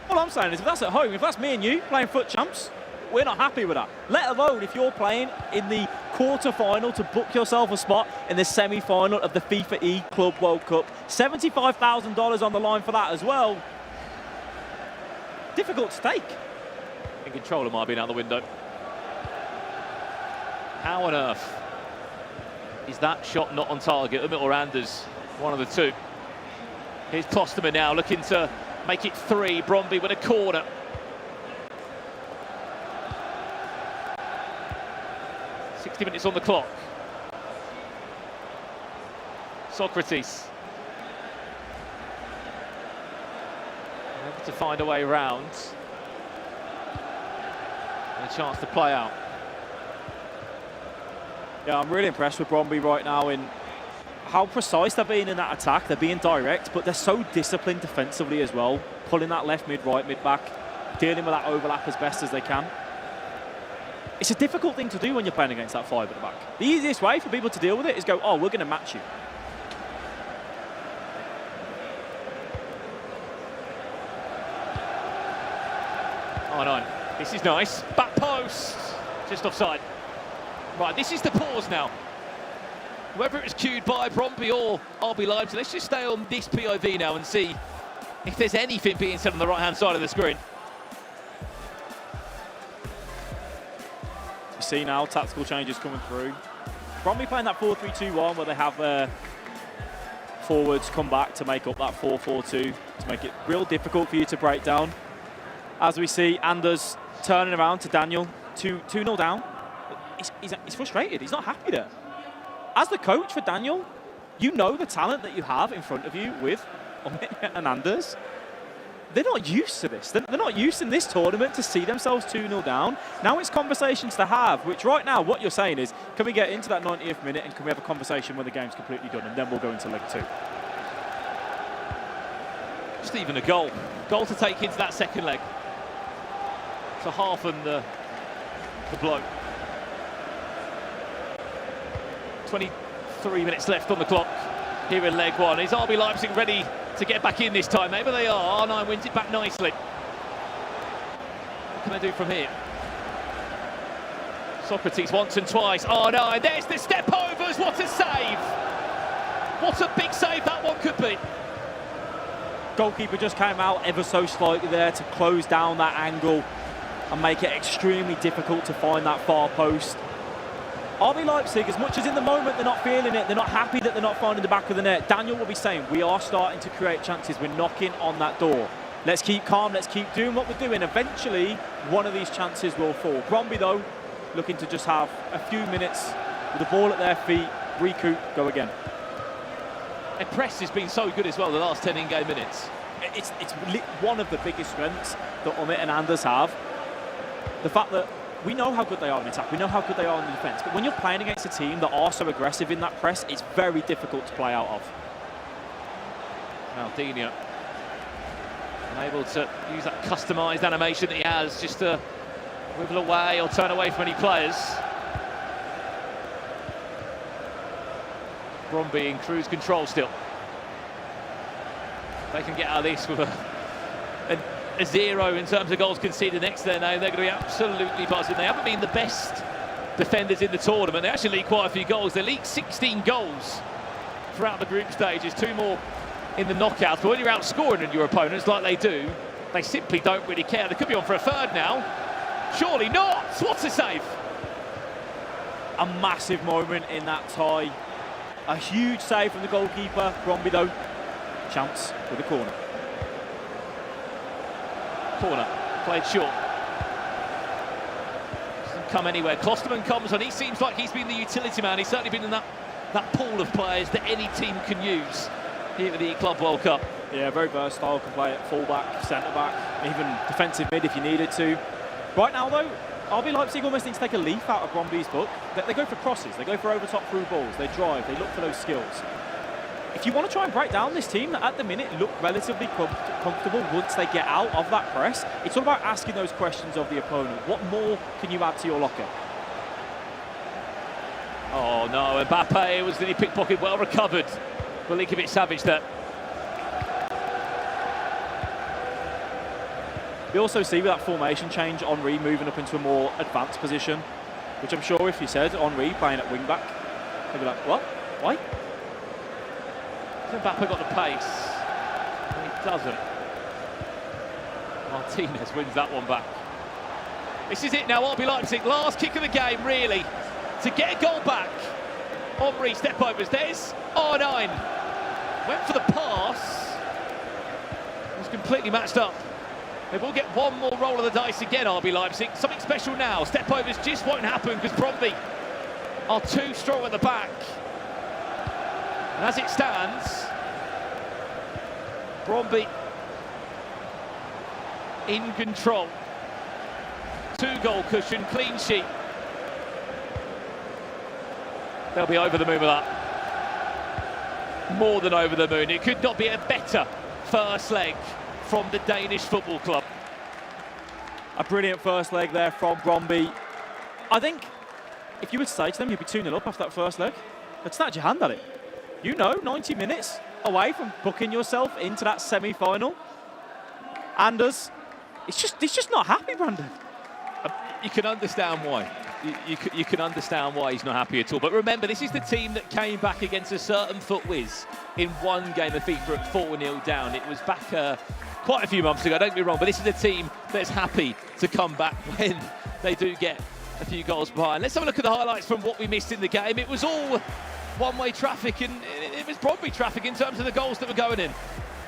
All I'm saying is if that's at home, if that's me and you playing foot champs, we're not happy with that. Let alone if you're playing in the quarter-final to book yourself a spot in the semi-final of the FIFA E Club World Cup. $75,000 on the line for that as well. Difficult to take. In control of my being out the window. How on earth is that shot not on target? Umit or Anders, one of the two. Here's Klosterman now looking to make it 3. Brondby with a corner. Minutes on the clock. Socrates able to find a way around. And a chance to play out. Yeah, I'm really impressed with Brondby right now in how precise they're being in that attack. They're being direct, but they're so disciplined defensively as well. Pulling that left mid, right mid back, dealing with that overlap as best as they can. It's a difficult thing to do when you're playing against that 5 at the back. The easiest way for people to deal with it is go, oh, we're going to match you. Oh no, this is nice. Back post, just offside. Right, this is the pause now. Whether it was cued by Brondby or RB Leipzig, let's just stay on this POV now and see if there's anything being said on the right-hand side of the screen. You see now tactical changes coming through. Brondby playing that 4-3-2-1 where they have their forwards come back to make up that 4-4-2 to make it real difficult for you to break down. As we see Anders turning around to Daniel, 2-0 down. He's frustrated, he's not happy there. As the coach for Daniel, you know the talent that you have in front of you with Umit and Anders. They're not used to this. They're not used in this tournament to see themselves 2-0 down. Now it's conversations to have, which right now what you're saying is, can we get into that 90th minute and can we have a conversation when the game's completely done, and then we'll go into leg 2. Just even a goal. Goal to take into that second leg. To halfen the blow. 23 minutes left on the clock here in leg 1. Is RB Leipzig ready to get back in this time? Maybe they are. R9 wins it back nicely. What can they do from here? Socrates once and twice. R9, there's the step overs. What a save! What a big save that one could be. Goalkeeper just came out ever so slightly there to close down that angle and make it extremely difficult to find that far post. RB Leipzig, as much as in the moment they're not feeling it, they're not happy that they're not finding the back of the net, Daniel will be saying, we are starting to create chances, we're knocking on that door. Let's keep calm, let's keep doing what we're doing. Eventually, one of these chances will fall. Brondby, though, looking to just have a few minutes with the ball at their feet, recoup, go again. Their press has been so good as well the last 10 in-game minutes. It's one of the biggest strengths that Umit and Anders have. The fact that we know how good they are in attack, we know how good they are in defence, but when you're playing against a team that are so aggressive in that press, it's very difficult to play out of. Maldinho unable to use that customised animation that he has just to wiggle away or turn away from any players. Brondby in cruise control still. They can get out of this with a 0 in terms of goals conceded next to their name. They're going to be absolutely buzzing. They haven't been the best defenders in the tournament. They actually leaked quite a few goals. They leaked 16 goals throughout the group stages, 2 more in the knockouts. But when you're outscoring your opponents like they do, they simply don't really care. They could be on for a third now. Surely not. What a save. A massive moment in that tie. A huge save from the goalkeeper, Brondby, though. chance with a corner. Corner, played short. Doesn't come anywhere. Klosterman comes on. He seems like he's been the utility man. He's certainly been in that pool of players that any team can use here at the Club World Cup. Yeah, very versatile. Can play at full-back, centre-back, even defensive mid if you needed to. Right now, though, RB Leipzig almost needs to take a leaf out of Brondby's book. They go for crosses, they go for over-top through balls, they drive, they look for those skills. If you want to try and break down this team that at the minute look relatively comfortable once they get out of that press, it's all about asking those questions of the opponent. What more can you add to your locker? Oh no, Mbappe was nearly pickpocket, well recovered. Milinkovic Savic there. We also see with that formation change, Henry moving up into a more advanced position, which I'm sure if you said Henry playing at wing back, they'd be like, what? Why? Mbappe got the pace. He doesn't. Martinez wins that one back. This is it now, RB Leipzig, last kick of the game really, to get a goal back. Henry step overs, there's R9. Went for the pass. Was completely matched up. They will get one more roll of the dice again, RB Leipzig. Something special now. Step overs just won't happen because Brondby are too strong at the back. And as it stands, Brondby in control. 2-goal cushion, clean sheet. They'll be over the moon with that. More than over the moon. It could not be a better first leg from the Danish football club. A brilliant first leg there from Brondby. I think if you would say to them you'd be 2-0 up after that first leg, they'd snatch your hand at it. You know, 90 minutes away from booking yourself into that semi-final. Anders, he's just not happy, Brandon. You can understand why. You can understand why he's not happy at all. But remember, this is the team that came back against a certain FUTWIZ in one game of FIFA at 4-0 down. It was back quite a few months ago, don't get me wrong, but this is a team that's happy to come back when they do get a few goals behind. Let's have a look at the highlights from what we missed in the game. It was all one-way traffic, and it was Brondby traffic in terms of the goals that were going in.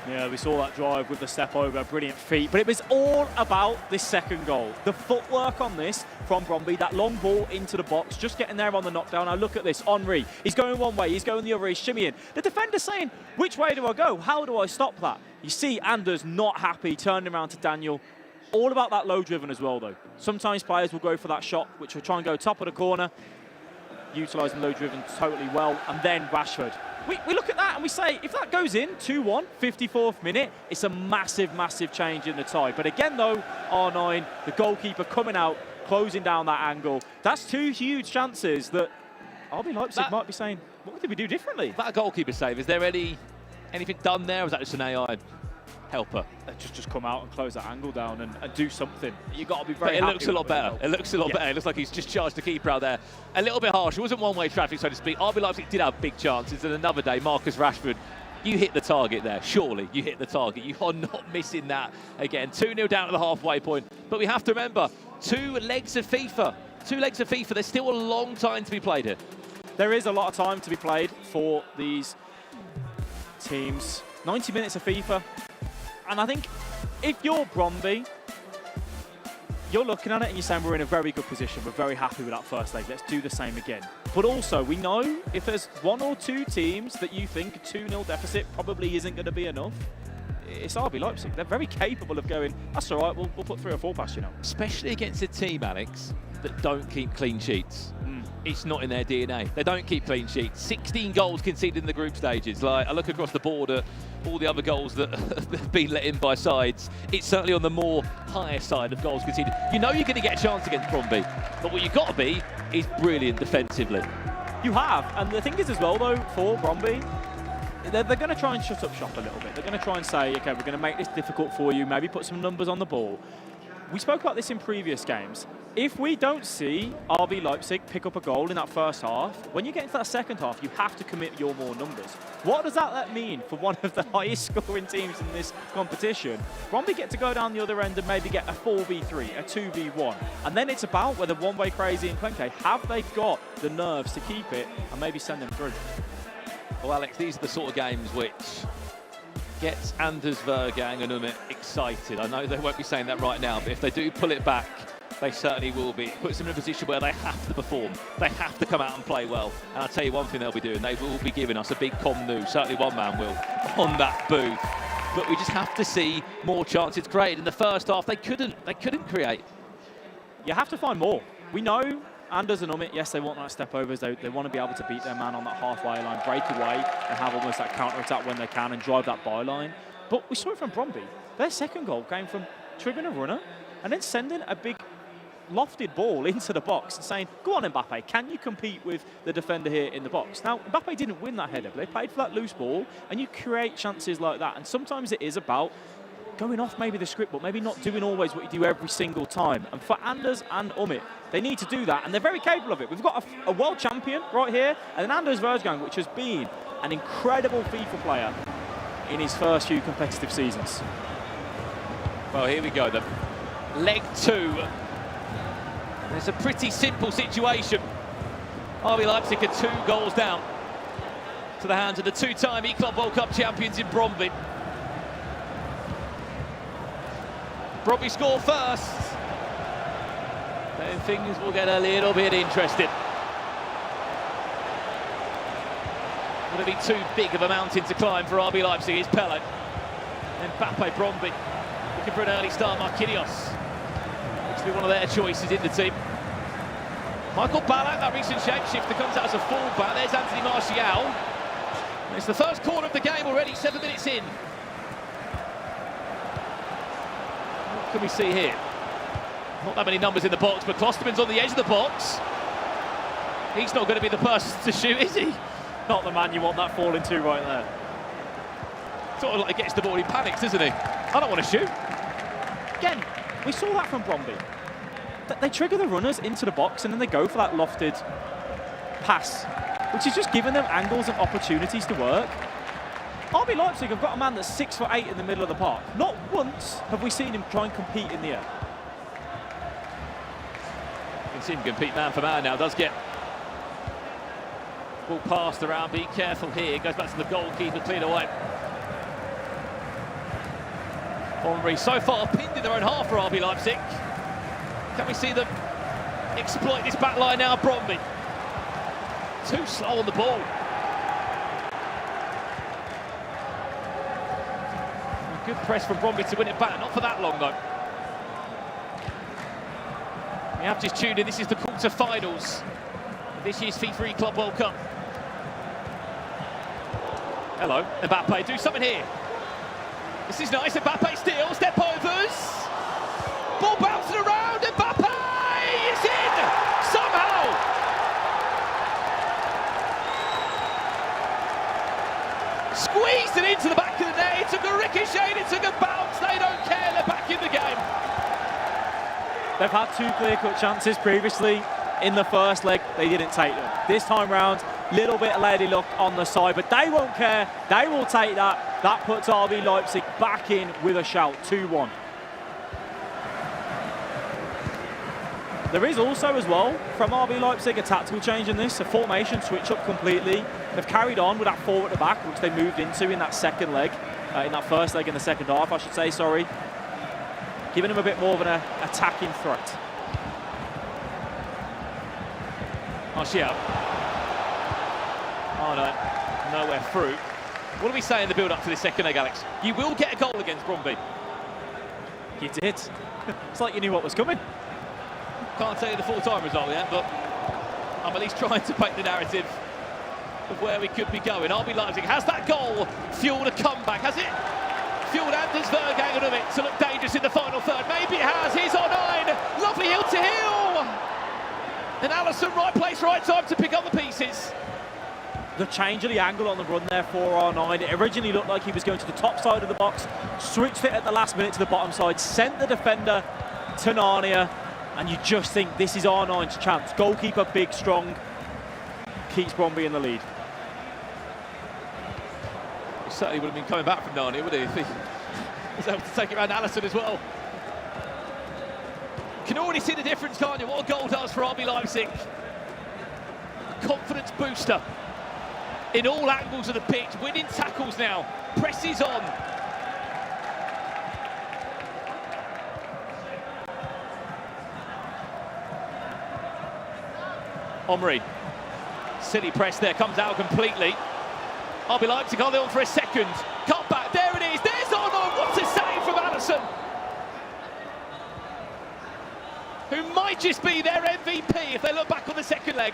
Yeah, we saw that drive with the step over, brilliant feet, but it was all about this second goal. The footwork on this from Brondby, that long ball into the box, just getting there on the knockdown. Now look at this, Henry, he's going one way, he's going the other, he's shimmying. The defender's saying, which way do I go? How do I stop that? You see Anders not happy, turning around to Daniel. All about that low driven as well though. Sometimes players will go for that shot, which will try and go top of the corner, utilising low driven totally well, and then Rashford. We look at that and we say, if that goes in, 2-1, 54th minute, it's a massive, massive change in the tie. But again, though, R9, the goalkeeper coming out, closing down that angle. That's two huge chances that RB Leipzig might be saying, what did we do differently? That a goalkeeper save, is there anything done there, or is that just an AI helper? Just come out and close that angle down and do something. You've got to be very happy. It looks a lot better. It looks a lot better. It looks like he's just charged the keeper out there. A little bit harsh. It wasn't one-way traffic, so to speak. RB Leipzig did have big chances, and another day, Marcus Rashford, you hit the target there. Surely you hit the target. You are not missing that again. 2-0 down at the halfway point. But we have to remember, 2 legs of FIFA. 2 legs of FIFA. There's still a long time to be played here. There is a lot of time to be played for these teams. 90 minutes of FIFA. And I think if you're Brondby, you're looking at it and you're saying we're in a very good position. We're very happy with that first leg. Let's do the same again. But also, we know if there's 1 or 2 teams that you think a 2-0 deficit probably isn't going to be enough, it's RB Leipzig. They're very capable of going, that's all right, we'll put 3 or 4 past you now. Especially against a team, Alex, that don't keep clean sheets. It's not in their DNA. They don't keep clean sheets. 16 goals conceded in the group stages. Like, I look across the board at all the other goals that have been let in by sides. It's certainly on the more higher side of goals conceded. You know you're going to get a chance against Brondby, but what you've got to be is brilliant defensively. You have, and the thing is as well though, for Brondby, they're going to try and shut up shop a little bit. They're going to try and say, okay, we're going to make this difficult for you, maybe put some numbers on the ball. We spoke about this in previous games. If we don't see RB Leipzig pick up a goal in that first half, when you get into that second half, you have to commit your more numbers. What does that mean for one of the highest scoring teams in this competition? Brondby get to go down the other end and maybe get a 4v3, a 2v1. And then it's about whether One-Way Crazy and Klenke, have they got the nerves to keep it and maybe send them through? Well, Alex, these are the sort of games which gets Anders Vergang and Umit excited. I know they won't be saying that right now, but if they do pull it back, they certainly will be. It puts them in a position where they have to perform. They have to come out and play well. And I'll tell you one thing they'll be doing. They will be giving us a big com-nu. Certainly one man will on that booth. But we just have to see more chances created. In the first half, they couldn't create. You have to find more. We know Anders and Umit, yes, they want that step overs. They want to be able to beat their man on that halfway line, break away and have almost that counter-attack when they can and drive that byline. But we saw it from Brondby. Their second goal came from triggering a runner and then sending a big lofted ball into the box and saying, go on Mbappe, can you compete with the defender here in the box? Now, Mbappe didn't win that header, but they played for that loose ball and you create chances like that. And sometimes it is about going off maybe the script, but maybe not doing always what you do every single time. And for Anders and Umit, they need to do that, and they're very capable of it. We've got a world champion right here, and then Anders Vergang, which has been an incredible FIFA player in his first few competitive seasons. Well, here we go then. Leg 2. It's a pretty simple situation. RB Leipzig are 2 goals down to the hands of the 2-time E-Club World Cup champions in Brondby. Brondby score first. Then things will get a little bit interesting. Would it be too big of a mountain to climb for RB Leipzig? Is Pele. Then Mbappe, Brondby. Looking for an early start, Marquinhos. Looks to be one of their choices in the team. Michael Ballack, that recent shapeshifter, comes out as a full-back. There's Anthony Martial. And it's the first corner of the game already, 7 minutes in. What can we see here? Not that many numbers in the box, but Klosterman's on the edge of the box. He's not going to be the person to shoot, is he? Not the man you want that falling to right there. Sort of like gets the ball, he panics, doesn't he? I don't want to shoot. Again, we saw that from Brondby. They trigger the runners into the box and then they go for that lofted pass, which is just giving them angles and opportunities to work. RB Leipzig have got a man that's 6'8" in the middle of the park. Not once have we seen him try and compete in the air. You can see him compete man for man now, does get ball passed around, be careful here, goes back to the goalkeeper, cleared away. Henry so far pinned in their own half for RB Leipzig. Can we see them exploit this back line now, Brondby? Too slow on the ball. A good press from Brondby to win it back, not for that long though. We have just tuned in, this is the quarter-finals of this year's FIFA Club World Cup. Hello, Mbappe, do something here. This is nice, Mbappe still, step overs. Ball bouncing around, Mbappe is in, somehow. Squeezed it into the back of the net, it took a ricochet, it took a bounce, they don't care, they're back in the game. They've had 2 clear-cut chances previously in the first leg, they didn't take them. This time round, little bit of lady luck on the side, but they won't care, they will take that. That puts RB Leipzig back in with a shout, 2-1. There is also, as well, from RB Leipzig, a tactical change in this, a formation switch up completely. They've carried on with that 4 at the back, which they moved into in that second leg, in that first leg in the second half, I should say, sorry. Giving them a bit more of an attacking threat. Martial. Oh no, nowhere through. What do we say in the build-up to this second leg, Alex? You will get a goal against Brondby. You did. It's like you knew what was coming. Can't tell you the full-time result yet, but I'm at least trying to paint the narrative of where we could be going. RB Leipzig has that goal fueled a comeback, has it? Fueled Anders Vergang and Umit to look dangerous in the final third. Maybe it has. He's on 9. Lovely heel to heel. And Allison, right place, right time to pick up the pieces. The change of the angle on the run there for R9. It originally looked like he was going to the top side of the box, switched it at the last minute to the bottom side, sent the defender to Narnia, and you just think this is R9's chance. Goalkeeper, big, strong, keeps Brondby in the lead. He certainly would have been coming back from Narnia, would he, if he was able to take it around Allison as well. You can already see the difference, can't you? What a goal does for RB Leipzig. A confidence booster in all angles of the pitch, winning tackles now. presses on. Omri, silly press there, comes out completely. RB Leipzig only on for a second. Cut back, there it is, there's Arnold, what a save from Alisson! Who might just be their MVP if they look back on the second leg.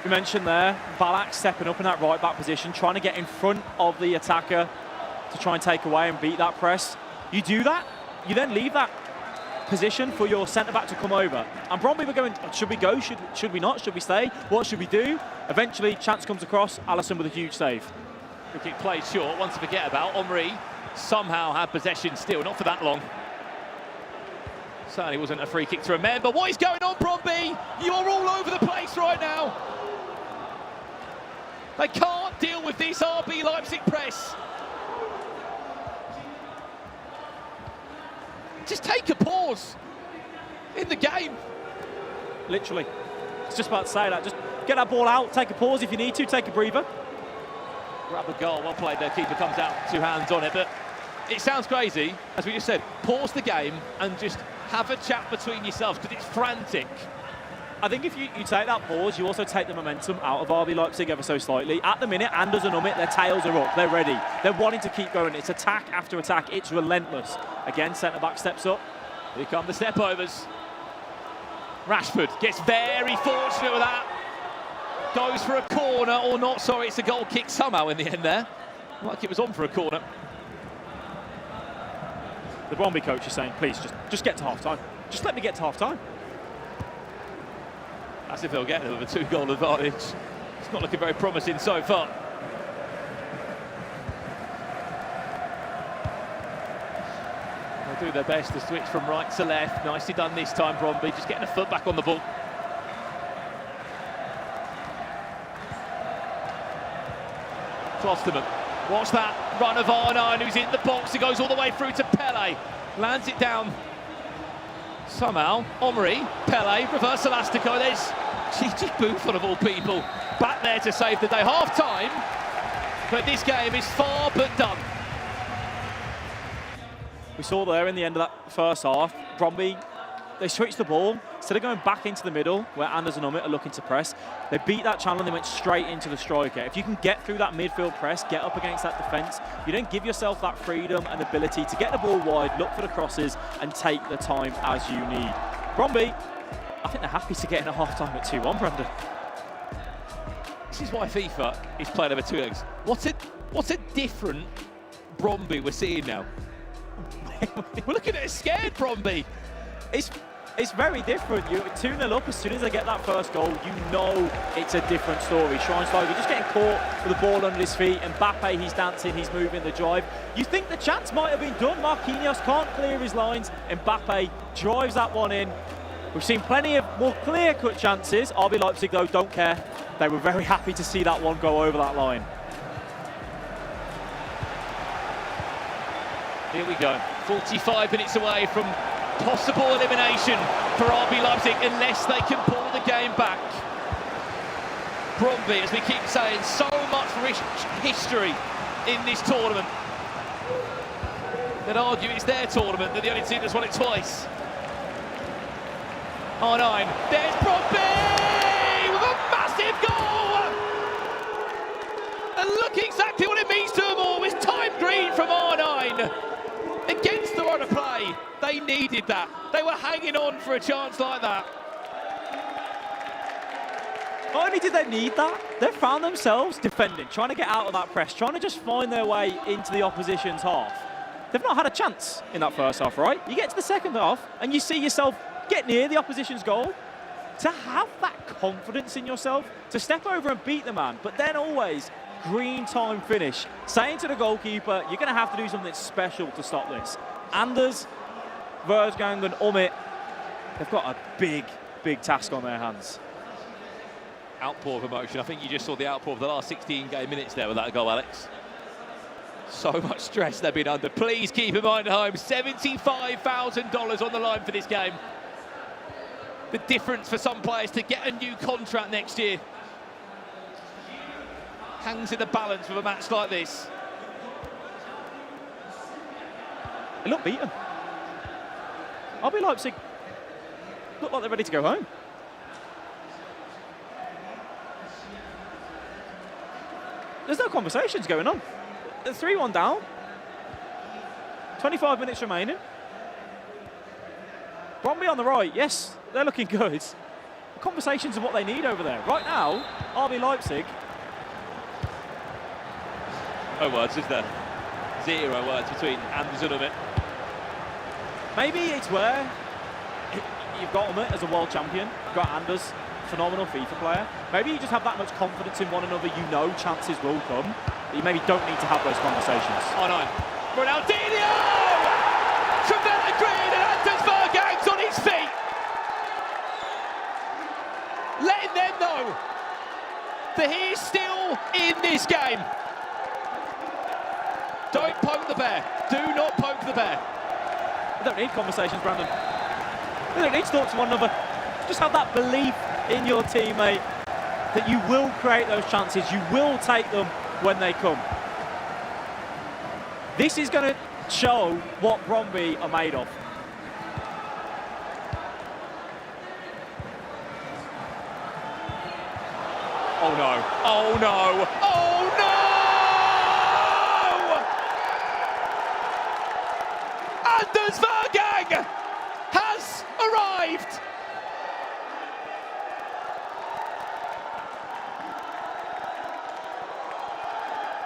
We mentioned there, Ballack stepping up in that right back position, trying to get in front of the attacker to try and take away and beat that press. You do that, you then leave that position for your centre-back to come over. And Brondby were going, should we go, should we not, should we stay, what should we do? Eventually, chance comes across, Alisson with a huge save. Free kick played short, one to forget about. Omri somehow had possession still, not for that long. Certainly wasn't a free kick to remember. What is going on, Brondby? You are all over the place right now. They can't deal with this RB Leipzig press. Just take a pause in the game. Literally. I was just about to say that. Just get that ball out, take a pause if you need to, take a breather. Grab the goal, well played there. Keeper comes out, 2 hands on it. But it sounds crazy, as we just said. Pause the game and just have a chat between yourselves because it's frantic. I think if you take that pause, you also take the momentum out of RB Leipzig ever so slightly. At the minute, Anders and Umit, their tails are up, they're ready. They're wanting to keep going. It's attack after attack, it's relentless. Again, centre-back steps up. Here come the step-overs. Rashford gets very fortunate with that. Goes for a corner, or not, sorry, it's a goal kick somehow in the end there. Like it was on for a corner. The Brondby coach is saying, please, just get to half-time. Just let me get to half-time. As if they'll get them with a 2-goal advantage. It's not looking very promising so far. They'll do their best to switch from right to left. Nicely done this time, Brondby, just getting a foot back on the ball. Klosterman, watch that run of R9, who's in the box. He goes all the way through to Pele. Lands it down. Somehow, Omri, Pele, reverse elastico. There's Gigi Buffon of all people back there to save the day. Half-time, but this game is far but done. We saw there in the end of that first half, Brondby, they switched the ball. Instead of going back into the middle, where Anders and Umit are looking to press, they beat that channel and they went straight into the striker. If you can get through that midfield press, get up against that defence, you then give yourself that freedom and ability to get the ball wide, look for the crosses, and take the time as you need. Brondby, I think they're happy to get in at half-time at 2-1, Brendan. This is why FIFA is playing over 2 legs. What's a different Brondby we're seeing now? We're looking at a scared Brondby. It's very different. You're 2-0 up. As soon as they get that first goal, you know it's a different story. Schweinsteiger just getting caught with the ball under his feet. And Mbappe, he's dancing, he's moving the drive. You think the chance might have been done. Marquinhos can't clear his lines. Mbappe drives that one in. We've seen plenty of more clear-cut chances. RB Leipzig, though, don't care. They were very happy to see that one go over that line. Here we go. 45 minutes away from possible elimination for RB Leipzig unless they can pull the game back. Brondby, as we keep saying, so much rich history in this tournament. They'd argue it's their tournament, they're the only team that's won it twice. R9, there's Brondby with a massive goal! And look exactly what it means to them all. It's time green from R9. Against the run of play, they needed that. They were hanging on for a chance like that. Not only did they need that, they found themselves defending, trying to get out of that press, trying to just find their way into the opposition's half. They've not had a chance in that first half, right? You get to the second half and you see yourself get near the opposition's goal. To have that confidence in yourself, to step over and beat the man, but then always green time finish, saying to the goalkeeper, you're going to have to do something special to stop this. Anders, Versgang and Umit, they've got a big, big task on their hands. Outpour of emotion. I think you just saw the outpour of the last 16 game minutes there with that goal, Alex. So much stress they've been under. Please keep in mind at home, $75,000 on the line for this game. The difference for some players to get a new contract next year. hangs in the balance with a match like this. They look beaten. RB Leipzig look like they're ready to go home. There's no conversations going on. They're 3-1 down. 25 minutes remaining. Brondby on the right, yes, they're looking good. Conversations of what they need over there. Right now, RB Leipzig. No words, is there? 0 words between Anders and Umit. Maybe it's where you've got Umit as a world champion, you've got Anders, phenomenal FIFA player. Maybe you just have that much confidence in one another, you know chances will come, but you maybe don't need to have those conversations. Oh no. Ronaldinho! Trevella Green and Anders Vergang's on his feet. Letting them know that he is still in this game. Don't poke the bear. Do not poke the bear. They don't need conversations, Brandon. They don't need to talk to one another. Just have that belief in your teammate that you will create those chances, you will take them when they come. This is going to show what Brondby are made of. Oh no. Oh no. Oh no! Anders Vergang has arrived.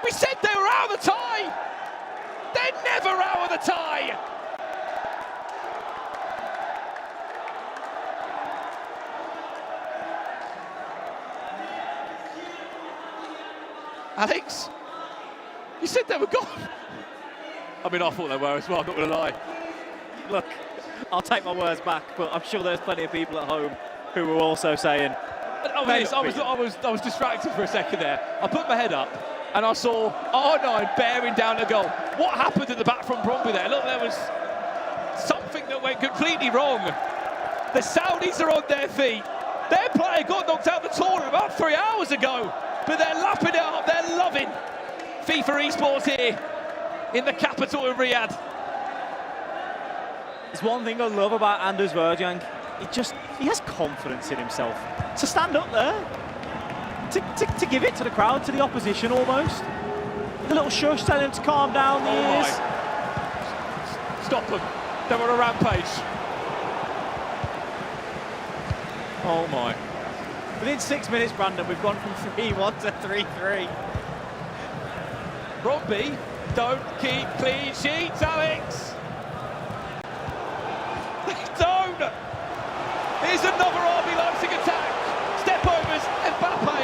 We said they were out of the tie. They're never out of the tie. Alex, you said they were gone. I mean, I thought they were as well, I'm not going to lie. Look, I'll take my words back, but I'm sure there's plenty of people at home who were also saying... I was distracted for a second there. I put my head up and I saw R9 bearing down the goal. What happened at the back from Brondby there? Look, there was something that went completely wrong. The Saudis are on their feet. Their player got knocked out of the tournament about 3 hours ago, but they're lapping it up. They're loving FIFA Esports here in the capital of Riyadh. There's one thing I love about Anders Vergang. He has confidence in himself. To stand up there, to give it to the crowd, to the opposition almost. The little shush telling him to calm down the ears. Stop them. They're on a rampage. Oh my. Within 6 minutes, Brandon, we've gone from 3-1 to 3-3. Brondby don't keep clean sheets, Alex. They don't. Here's another RB Leipzig attack. Step overs, Mbappe.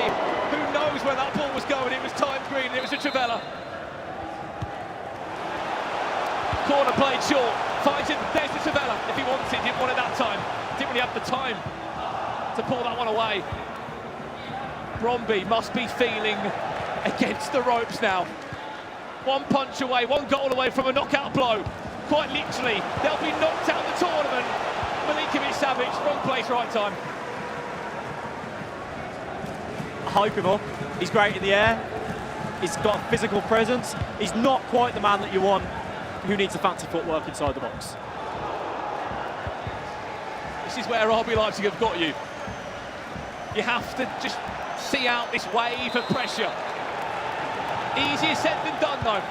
Who knows where that ball was going? It was timed green, it was a Trevella. Corner played short. Fighting, there's the Trevella. If he wants it, didn't want it that time. Didn't really have the time to pull that one away. Brondby must be feeling against the ropes now. One punch away, one goal away from a knockout blow. Quite literally, they'll be knocked out of the tournament. Milinkovic-Savic, wrong place, right time. Hype him up. He's great in the air. He's got a physical presence. He's not quite the man that you want who needs a fancy footwork inside the box. This is where RB Leipzig have got you. You have to just see out this wave of pressure. Easier said than done, though.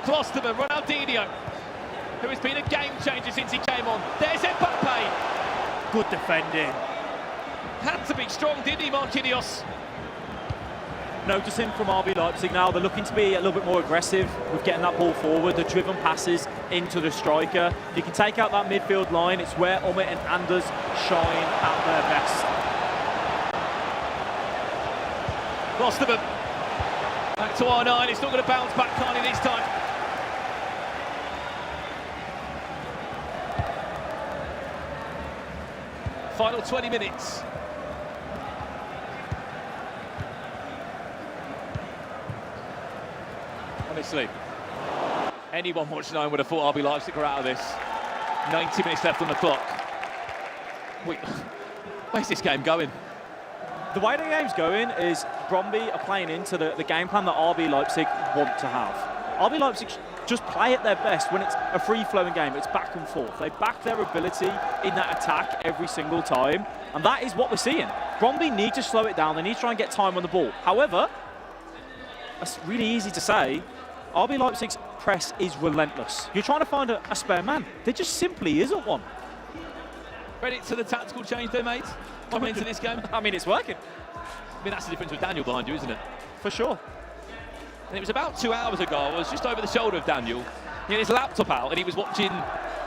Klosterman, Ronaldinho, who has been a game changer since he came on. There's Mbappe. Good defending. Had to be strong, didn't he, Marquinhos? Noticing from RB Leipzig now, they're looking to be a little bit more aggressive with getting that ball forward, the driven passes into the striker. If you can take out that midfield line, it's where Umit and Anders shine at their best. Klosterman. Back to R9, it's not going to bounce back kindly this time. Final 20 minutes. Honestly, anyone watching 9 would have thought RB Leipzig were out of this. 90 minutes left on the clock. Where's this game going? The way the game's going is Brondby are playing into the game plan that RB Leipzig want to have. RB Leipzig just play at their best when it's a free-flowing game. It's back and forth. They back their ability in that attack every single time, and that is what we're seeing. Brondby need to slow it down. They need to try and get time on the ball. However, that's really easy to say. RB Leipzig's press is relentless. You're trying to find a spare man. There just simply isn't one. Credit to the tactical change they made coming into this game. I mean, it's working. I mean, that's the difference with Daniel behind you, isn't it? For sure. And it was about 2 hours ago, I was just over the shoulder of Daniel. He had his laptop out and he was watching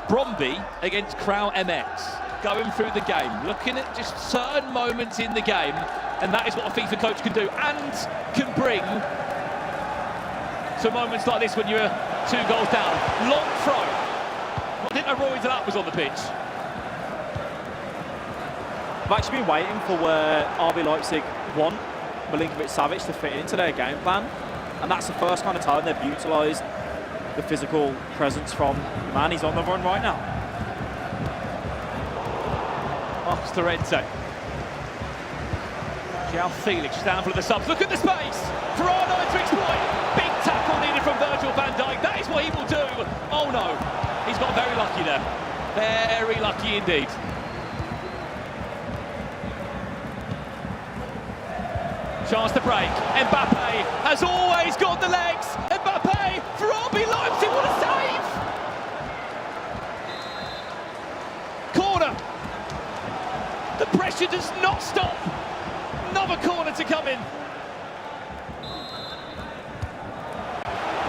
Brondby against KROWMX, going through the game, looking at just certain moments in the game, and that is what a FIFA coach can do and can bring to moments like this when you're 2 goals down. Long throw. I didn't know Roy Delap was on the pitch. I've actually been waiting for where RB Leipzig want Milinkovic-Savic to fit into their game plan. And that's the first kind of time they've utilised the physical presence from the man. He's on the run right now. Off to Renze. João Felix down for the subs. Look at the space for R9 to exploit. Big tackle needed from Virgil van Dijk. That is what he will do. Oh no, he's got very lucky there. Very lucky indeed. Chance to break. Mbappe has always got the legs. Mbappe for RB Leipzig. What a save! Corner. The pressure does not stop. Another corner to come in.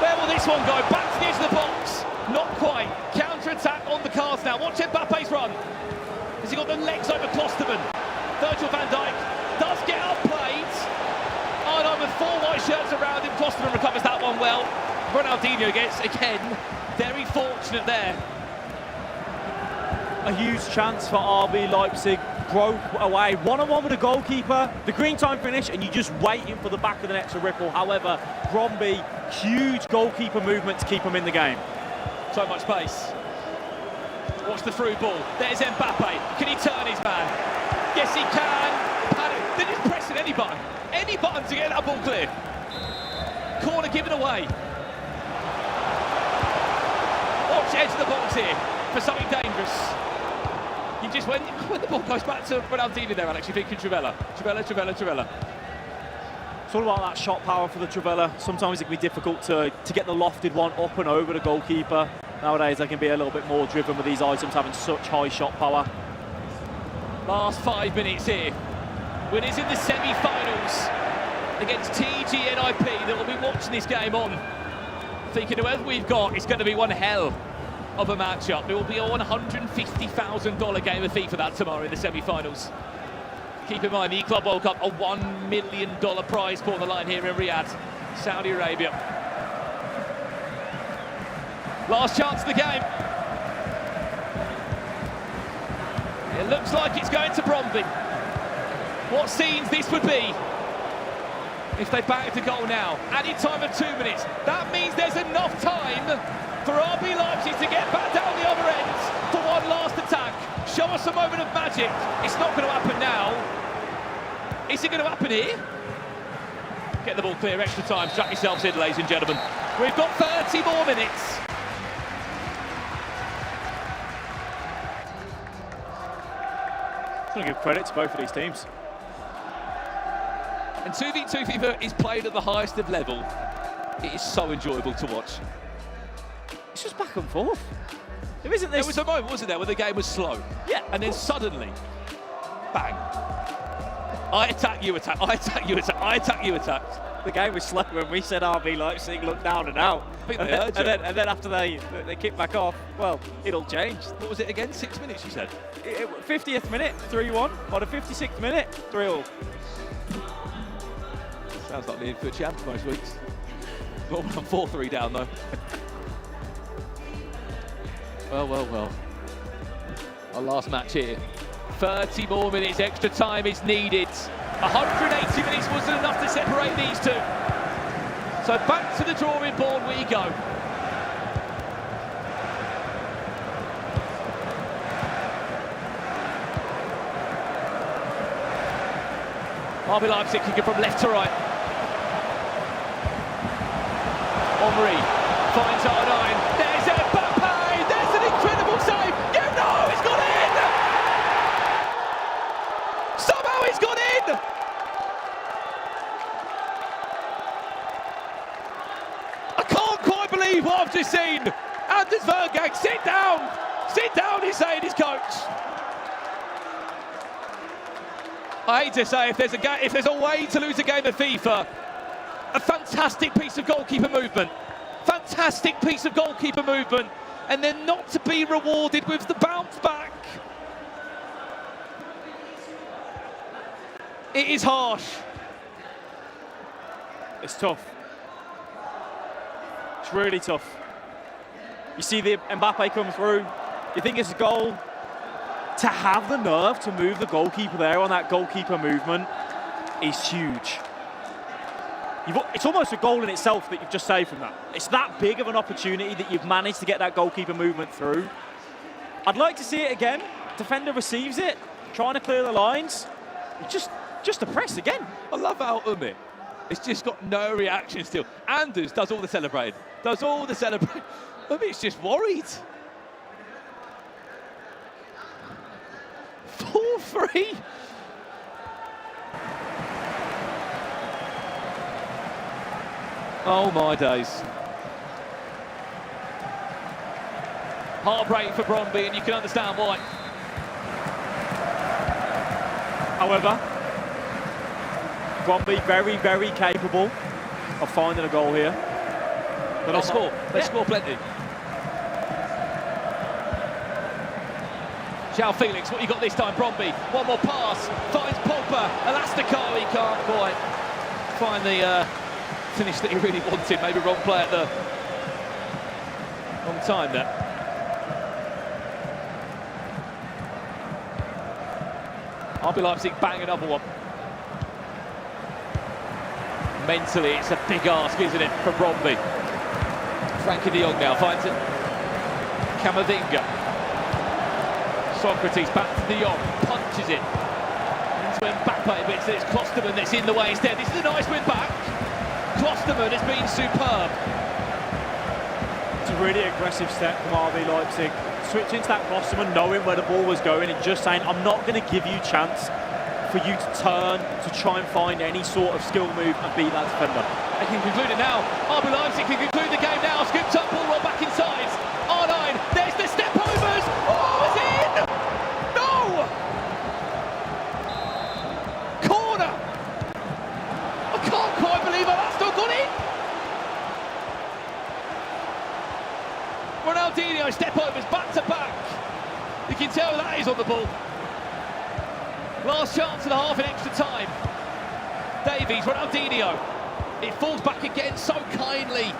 Where will this one go? Back to the edge of the box. Not quite. Counter-attack on the cards now. Watch Mbappe's run. Has he got the legs over Klosterman? Virgil van Dijk does get outplayed. With 4 white shirts around him, Klosterman recovers that one well. Ronaldinho gets, again, very fortunate there. A huge chance for RB Leipzig, broke away. One-on-one with the goalkeeper, the green time finish, and you're just waiting for the back of the net to ripple. However, Brondby, huge goalkeeper movement to keep him in the game. So much pace. Watch the through ball. There's Mbappe. Can he turn his man? Yes, he can. They're just pressing any button. Any button to get that ball clear. Corner given away. Watch edge of the box here for something dangerous. You just when the ball goes back to Ronaldinho there, Alex, you're thinking Trivella. It's all about that shot power for the Trivella. Sometimes it can be difficult to get the lofted one up and over the goalkeeper. Nowadays they can be a little bit more driven with these items having such high shot power. Last 5 minutes here. Winners in the semi-finals against TG.NIP that will be watching this game on. Thinking whoever we've got, it's going to be one hell of a matchup. It will be a $150,000 game of FIFA that tomorrow in the semi-finals. Keep in mind, the Club World Cup, a $1 million prize pool on the line here in Riyadh, Saudi Arabia. Last chance of the game. It looks like it's going to Brondby. What scenes this would be if they bag the goal now. Added time of 2 minutes. That means there's enough time for RB Leipzig to get back down the other end for one last attack. Show us a moment of magic. It's not going to happen now. Is it going to happen here? Get the ball clear, extra time. Strap yourselves in, ladies and gentlemen. We've got 30 more minutes. I'm going to give credit to both of these teams. And 2v2 FIFA is played at the highest of level. It is so enjoyable to watch. It's just back and forth. There isn't this... There was a moment, wasn't there, where the game was slow? Yeah. And then suddenly, bang. I attack, you attack, I attack, you attack, I attack, you attack. The game was slow when we said RB Leipzig looked down and out. I think and then after they kick back off, well, it all changed. What was it again? 6 minutes, you said? 50th minute, 3-1. On the 56th minute, 3-all. Sounds like the input champ most weeks. Well, I'm 4-3 down though. Well. Our last match here. 30 more minutes, extra time is needed. 180 minutes wasn't enough to separate these two. So back to the drawing board we go. RB Leipzig kicking from left to right. free. Finds R9. There's Mbappe. There's an incredible save. You know it's gone in. Somehow it's gone in. I can't quite believe what I've just seen. Anders Vergang, sit down. Sit down, he's saying, his coach. I hate to say, if there's a way to lose a game of FIFA, a fantastic piece of goalkeeper movement. Fantastic piece of goalkeeper movement. And then not to be rewarded with the bounce back. It is harsh. It's tough. It's really tough. You see the Mbappe come through, you think it's a goal. To have the nerve to move the goalkeeper there on that goalkeeper movement is huge. It's almost a goal in itself that you've just saved from that. It's that big of an opportunity that you've managed to get that goalkeeper movement through. I'd like to see it again. Defender receives it, trying to clear the lines. Just a press again. I love how it's just got no reaction still. Anders does all the celebrating. Does all the celebrating. It's just worried. 4-3. Oh my days. Heartbreak for Brondby, and you can understand why. However, Brondby very, very capable of finding a goal here. But they score. They score plenty. João Felix, what you got this time, Brondby? One more pass, finds Pogba, Elastico, he can't quite find the finish that he really wanted. Maybe wrong play at the wrong time there. RB Leipzig bang another one. Mentally, it's a big ask, isn't it, for Brondby? Frankie de Jong now finds it. Camavinga. Socrates back to de Jong, punches it into Mbappe, but it's Klosterman that's in the way instead. This is a nice win back. Klosterman has been superb. It's a really aggressive step from RB Leipzig. Switching to that Klosterman, knowing where the ball was going and just saying, I'm not going to give you a chance for you to turn, to try and find any sort of skill move and beat that defender. They can conclude it now. RB Leipzig can conclude the game now. Scooped up, ball roll back inside. R9, there's the step overs. Oh, it's in! No! Corner! I can't quite believe how that's still gone in. Ronaldinho, step overs, back to back. You can tell that is on the ball. Last chance of the half in extra time. Davies, Ronaldinho. It falls back again so kindly.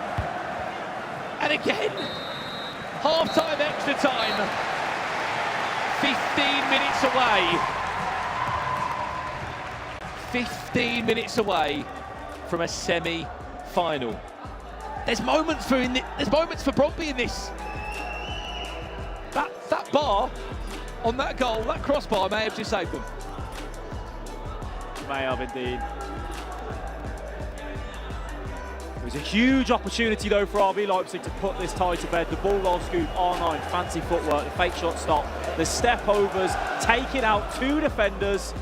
And again, half-time extra time. 15 minutes away. 15 minutes away from a semi-final. There's moments for Brondby in this. That bar on that goal, that crossbar may have just saved them. May have indeed. It was a huge opportunity though for RB Leipzig to put this tie to bed. The ball roll scoop, R9, fancy footwork, the fake shot stop, the step overs, take it out, two defenders.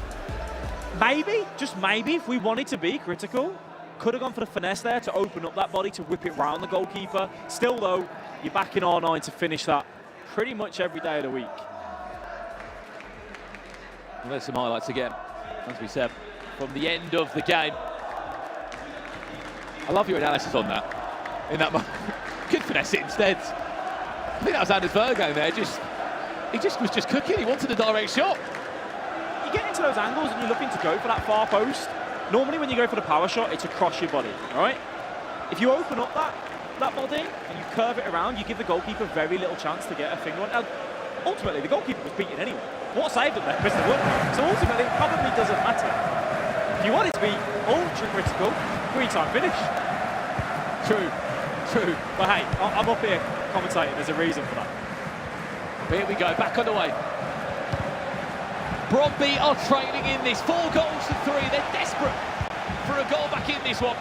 Maybe, just maybe, if we wanted to be critical, could have gone for the finesse there to open up that body to whip it round the goalkeeper. Still though, you're backing R9 to finish that pretty much every day of the week. Well, there's some highlights again, as we said, from the end of the game. I love your analysis on that. In that moment, could finesse it instead. I think that was Anders Vergang there. He was just cooking. He wanted a direct shot. You get into those angles and you're looking to go for that far post. Normally, when you go for the power shot, it's across your body. All right. If you open up that body and you curve it around, you give the goalkeeper very little chance to get a finger on. Now, ultimately, the goalkeeper was beaten anyway. What saved him there, Mr. Wood? So ultimately, it probably doesn't matter. If you wanted to be ultra critical, 3-time finish. True. But hey, I'm up here commentating. There's a reason for that. Here we go, back on the way. Brondby are trailing in this. 4 goals to 3. They're desperate for a goal back in this one.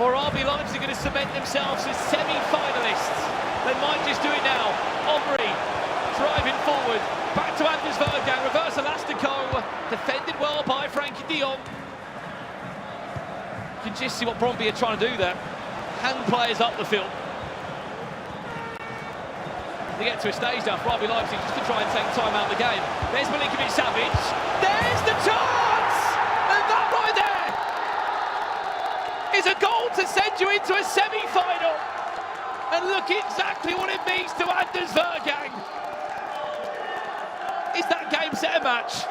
Or RB Leipzig are going to cement themselves as semi-finalists? They might just do it now. Aubrey driving forward. Back to Anders Vergang. Reverse Elastico. Defended well by Frankie de Jong. You can just see what Brondby are trying to do there. Hang players up the field. They get to a stage now for RB Leipzig just to try and take time out of the game. There's Milinkovic-Savic. There's the chance! And that right there is a goal to send you into a semi-final. And look exactly what it means to Anders Vergang. Is that game set a match?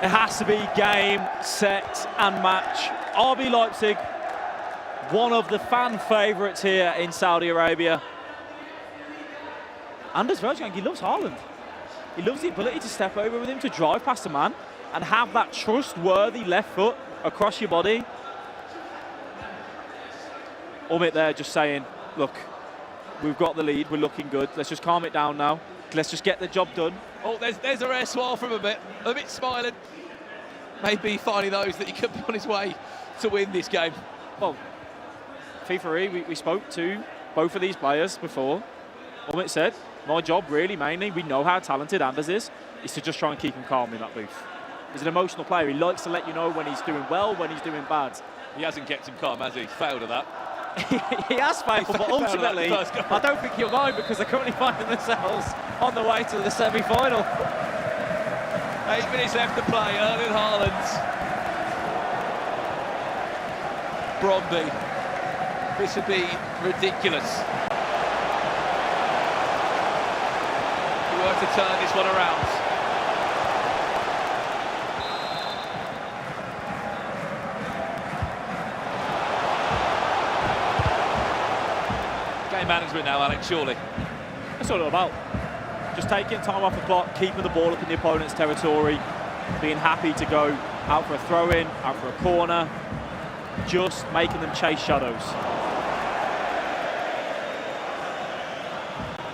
It has to be game, set and match. RB Leipzig, one of the fan favourites here in Saudi Arabia. Anders Vergang, he loves Haaland. He loves the ability to step over with him, to drive past a man and have that trustworthy left foot across your body. Umit there just saying, look, we've got the lead, we're looking good. Let's just calm it down now. Let's just get the job done. Oh, there's a rare smile from a bit smiling. Maybe finding those that he could be on his way to win this game. Well, FIFAe, we spoke to both of these players before. Umit said, my job really mainly, we know how talented Anders is to just try and keep him calm in that booth. He's an emotional player. He likes to let you know when he's doing well, when he's doing bad. He hasn't kept him calm, has he? He's failed at that. He has failed, but ultimately, I don't think he'll mind because they're currently finding themselves on the way to the semi-final. 8 minutes left to play, Erling Haaland. Brondby. This would be ridiculous. If we were to turn this one around. Management now, Alex, surely. That's all about. Just taking time off the clock, keeping the ball up in the opponent's territory, being happy to go out for a throw-in, out for a corner, just making them chase shadows.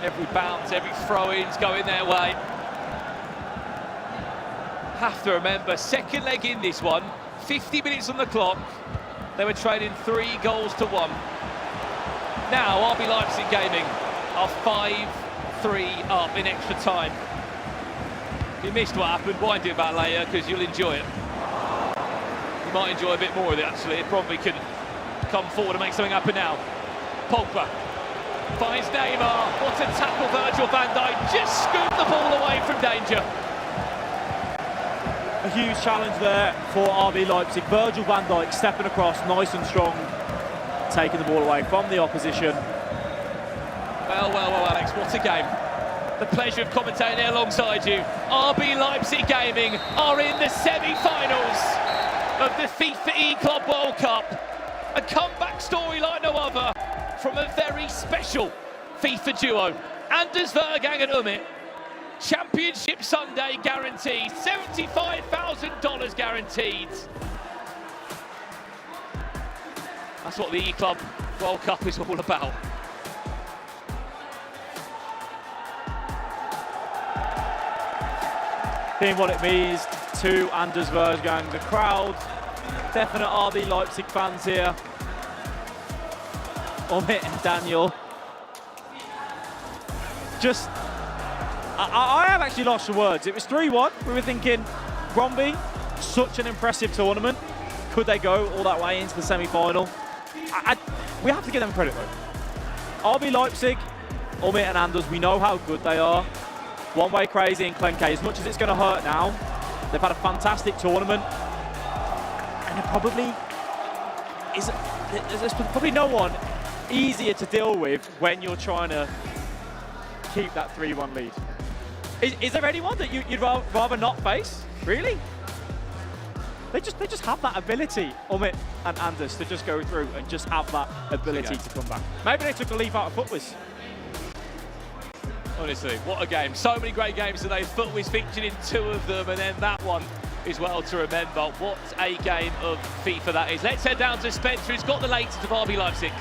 Every bounce, every throw-in's going their way. Have to remember, second leg in this one, 50 minutes on the clock. They were trailing 3 goals to 1. Now, RB Leipzig Gaming are 5-3 up in extra time. If you missed what happened, wind it back later because you'll enjoy it. You might enjoy a bit more of it, actually. It probably could come forward and make something happen now. Pogba finds Neymar. What a tackle, Virgil van Dijk. Just scooped the ball away from danger. A huge challenge there for RB Leipzig. Virgil van Dijk stepping across nice and strong, taking the ball away from the opposition. Well, Alex, what a game. The pleasure of commentating alongside you. RB Leipzig Gaming are in the semi-finals of the FIFA E-Club World Cup. A comeback story like no other from a very special FIFA duo. Anders Vergang and Umit. Championship Sunday guaranteed. $75,000 guaranteed. That's what the E-Club World Cup is all about. Seeing what it means to Anders Vergang. The crowd, definite RB Leipzig fans here. Umit and Daniel. Just, I have actually lost for words. It was 3-1. We were thinking, Brondby, such an impressive tournament. Could they go all that way into the semi-final? We have to give them credit though. RB Leipzig, Umit and Anders, we know how good they are. One way crazy in Klenke, as much as it's going to hurt now, they've had a fantastic tournament. And it probably is, there's probably no one easier to deal with when you're trying to keep that 3-1 lead. Is there anyone that you'd rather not face? Really? They just have that ability, Umit and Anders, to just go through and just have that ability to come back. Maybe they took a leaf out of FUTWIZ. Honestly, what a game. So many great games today. FUTWIZ featured in 2 of them, and then that one is well to remember. What a game of FIFA that is. Let's head down to Spencer, who's got the latest of RB Leipzig.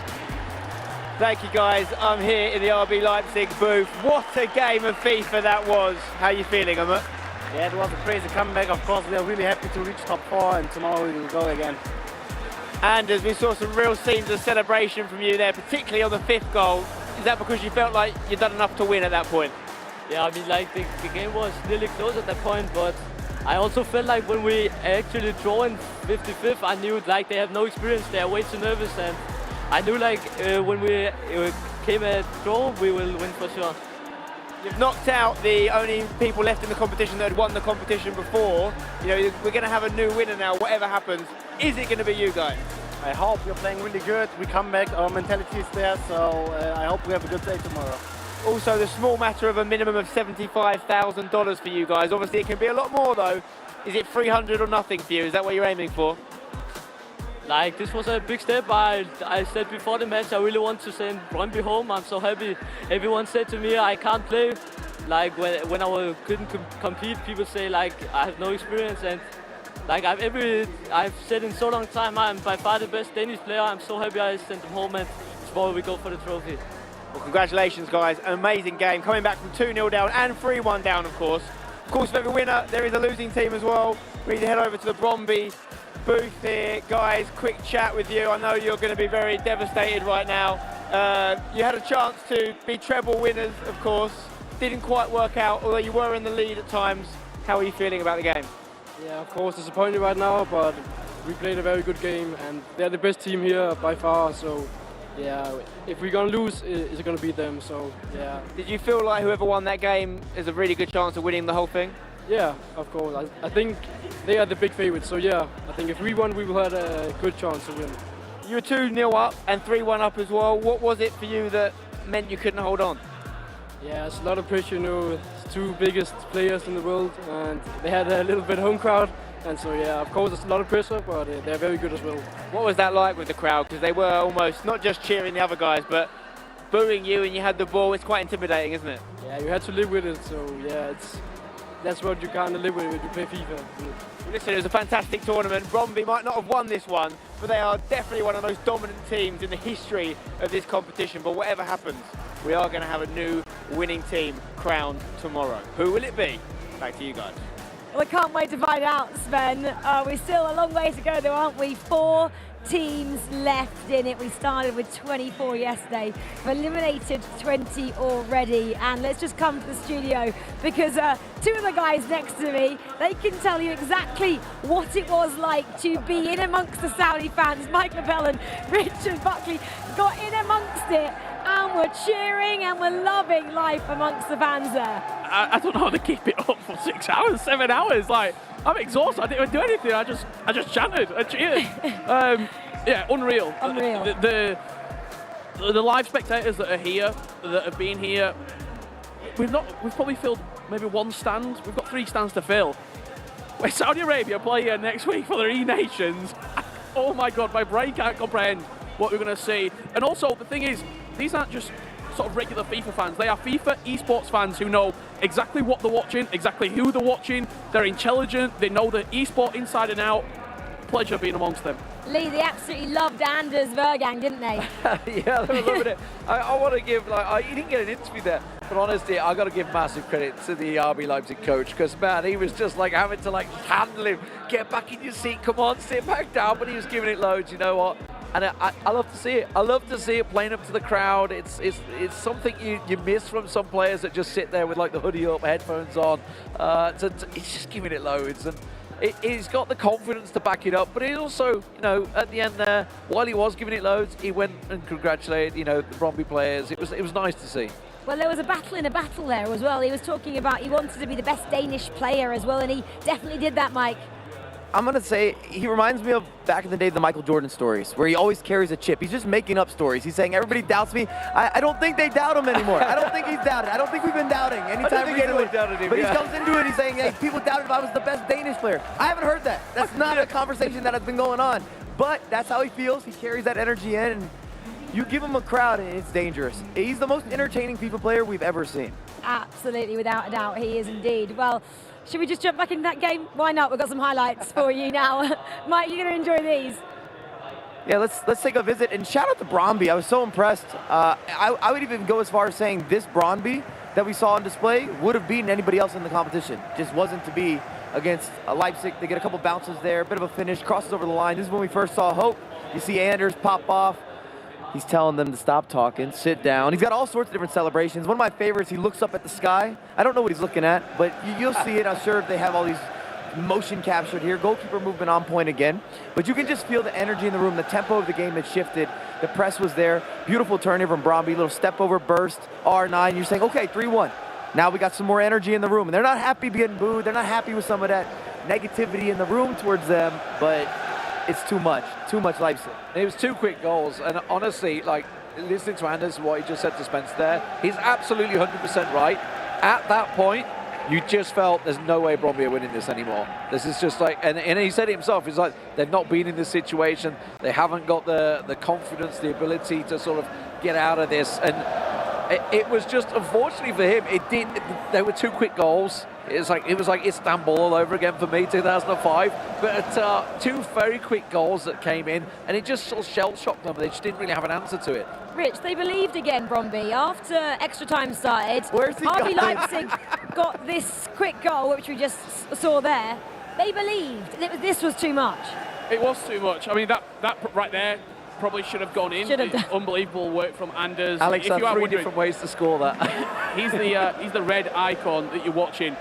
Thank you, guys. I'm here in the RB Leipzig booth. What a game of FIFA that was. How are you feeling, Umit? Yeah, it was a crazy comeback. Of course, we are really happy to reach top 4, and tomorrow we will go again. And as we saw some real scenes of celebration from you there, particularly on the 5th goal. Is that because you felt like you'd done enough to win at that point? Yeah, I mean, like the game was nearly close at that point, but I also felt like when we actually draw in 55th, I knew like they have no experience, they are way too nervous, and I knew like when we came at draw, we will win for sure. You've knocked out the only people left in the competition that had won the competition before. You know, we're going to have a new winner now, whatever happens. Is it going to be you guys? I hope we're playing really good. We come back, our mentality is there, so I hope we have a good day tomorrow. Also, the small matter of a minimum of $75,000 for you guys. Obviously, it can be a lot more though. Is it 300 or nothing for you? Is that what you're aiming for? Like, this was a big step. I said before the match, I really want to send BRONDBY home. I'm so happy. Everyone said to me, I can't play. Like, when I couldn't compete, people say, like, I have no experience. And, like, I've said in so long time, I'm by far the best Danish player. I'm so happy I sent them home, and tomorrow we go for the trophy. Well, congratulations, guys. An amazing game. Coming back from 2-0 down and 3-1 down, of course. Of course, for every winner, there is a losing team as well. We need to head over to the BRONDBY booth here. Guys, quick chat with you. I know you're going to be very devastated right now. You had a chance to be treble winners, of course. Didn't quite work out, although you were in the lead at times. How are you feeling about the game? Yeah, of course, disappointed right now, but we played a very good game, and they're the best team here by far, so yeah, if we're going to lose, it's going to beat them, so yeah. Did you feel like whoever won that game is a really good chance of winning the whole thing? Yeah, of course. I think they are the big favorites, so yeah, I think if we won, we will have a good chance to win. You were 2-0 up and 3-1 up as well. What was it for you that meant you couldn't hold on? Yeah, it's a lot of pressure, you know, it's two biggest players in the world, and they had a little bit home crowd, and so yeah, of course it's a lot of pressure, but they're very good as well. What was that like with the crowd? Because they were almost not just cheering the other guys, but booing you and you had the ball. It's quite intimidating, isn't it? Yeah, you had to live with it, so yeah, that's what you kind of live with when you play FIFA. Listen, it was a fantastic tournament. BRONDBY might not have won this one, but they are definitely one of the most dominant teams in the history of this competition. But whatever happens, we are going to have a new winning team crowned tomorrow. Who will it be? Back to you guys. Well, I can't wait to find out, Sven. We're still a long way to go, though, aren't we? 4 teams left in it. We started with 24 yesterday. We've eliminated 20 already. And let's just come to the studio because 2 of the guys next to me, they can tell you exactly what it was like to be in amongst the Saudi fans. Mike Lavelle and Richard Buckley got in amongst it. And we're cheering and we're loving life amongst the fans there. I don't know how to keep it up for 6 hours, 7 hours. Like, I'm exhausted. I didn't do anything. I just chanted. I cheered. Yeah, unreal. Unreal. The live spectators that are here, that have been here, we've probably filled maybe 1 stand. We've got 3 stands to fill. Where Saudi Arabia play here next week for the E-Nations. Oh my God, my brain can't comprehend what we're going to see. And also, the thing is, these aren't just sort of regular FIFA fans. They are FIFA esports fans who know exactly what they're watching, exactly who they're watching. They're intelligent. They know the esport inside and out. Pleasure being amongst them. Lee, they absolutely loved Anders Vergang, didn't they? Yeah, they were loving it. I want to give, he didn't get an interview there, but honestly, I got to give massive credit to the RB Leipzig coach, because man, he was just like having to handle him, get back in your seat, come on, sit back down, but he was giving it loads, you know what? And I love to see it. I love to see it playing up to the crowd. It's something you miss from some players that just sit there with the hoodie up, headphones on. He's just giving it loads, and he's got the confidence to back it up. But he also, at the end there, while he was giving it loads, he went and congratulated, the BRONDBY players. It was nice to see. Well, there was a battle in a battle there as well. He was talking about he wanted to be the best Danish player as well, and he definitely did that, Mike. I'm going to say he reminds me of back in the day, the Michael Jordan stories, where he always carries a chip. He's just making up stories. He's saying, everybody doubts me. I don't think they doubt him anymore. I don't think he's doubted. I don't think we've been doubting anytime recently. But he comes into it, he's saying, hey, people doubted if I was the best Danish player. I haven't heard that. That's not a conversation that has been going on. But that's how he feels. He carries that energy in, and you give him a crowd, and it's dangerous. He's the most entertaining FIFA player we've ever seen. Absolutely, without a doubt, he is indeed. Well, should we just jump back into that game? Why not? We've got some highlights for you now. Mike, you're going to enjoy these. Yeah, let's take a visit, and shout out to BRONDBY. I was so impressed. I would even go as far as saying this BRONDBY that we saw on display would have beaten anybody else in the competition. Just wasn't to be against Leipzig. They get a couple bounces there, a bit of a finish, crosses over the line. This is when we first saw hope. You see Anders pop off. He's telling them to stop talking, sit down. He's got all sorts of different celebrations. One of my favorites, he looks up at the sky. I don't know what he's looking at, but you'll see it. I'm sure they have all these motion captured here. Goalkeeper movement on point again. But you can just feel the energy in the room. The tempo of the game had shifted. The press was there. Beautiful turnover from BRONDBY. Little step over burst. R9. You're saying, okay, 3-1. Now we got some more energy in the room. And they're not happy getting booed. They're not happy with some of that negativity in the room towards them. But it's too much. Too much Leipzig. It was 2 quick goals. And honestly, like, listening to Anders, what he just said to Spence there, he's absolutely 100% right. At that point, you just felt there's no way BRONDBY are winning this anymore. This is just like, and he said it himself, he's like, they've not been in this situation. They haven't got the confidence, the ability to sort of get out of this. And it was just, unfortunately for him, there were 2 quick goals. It was like Istanbul all over again for me, 2005. But 2 very quick goals that came in, and it just sort of shell-shocked them. They just didn't really have an answer to it. Rich, they believed again, BRONDBY. After extra time started, RB Leipzig got this quick goal, which we just saw there. They believed this was too much. It was too much. I mean, that right there probably should have gone in. Unbelievable work from Anders. Alex had 3 different ways to score that. he's the red icon that you're watching.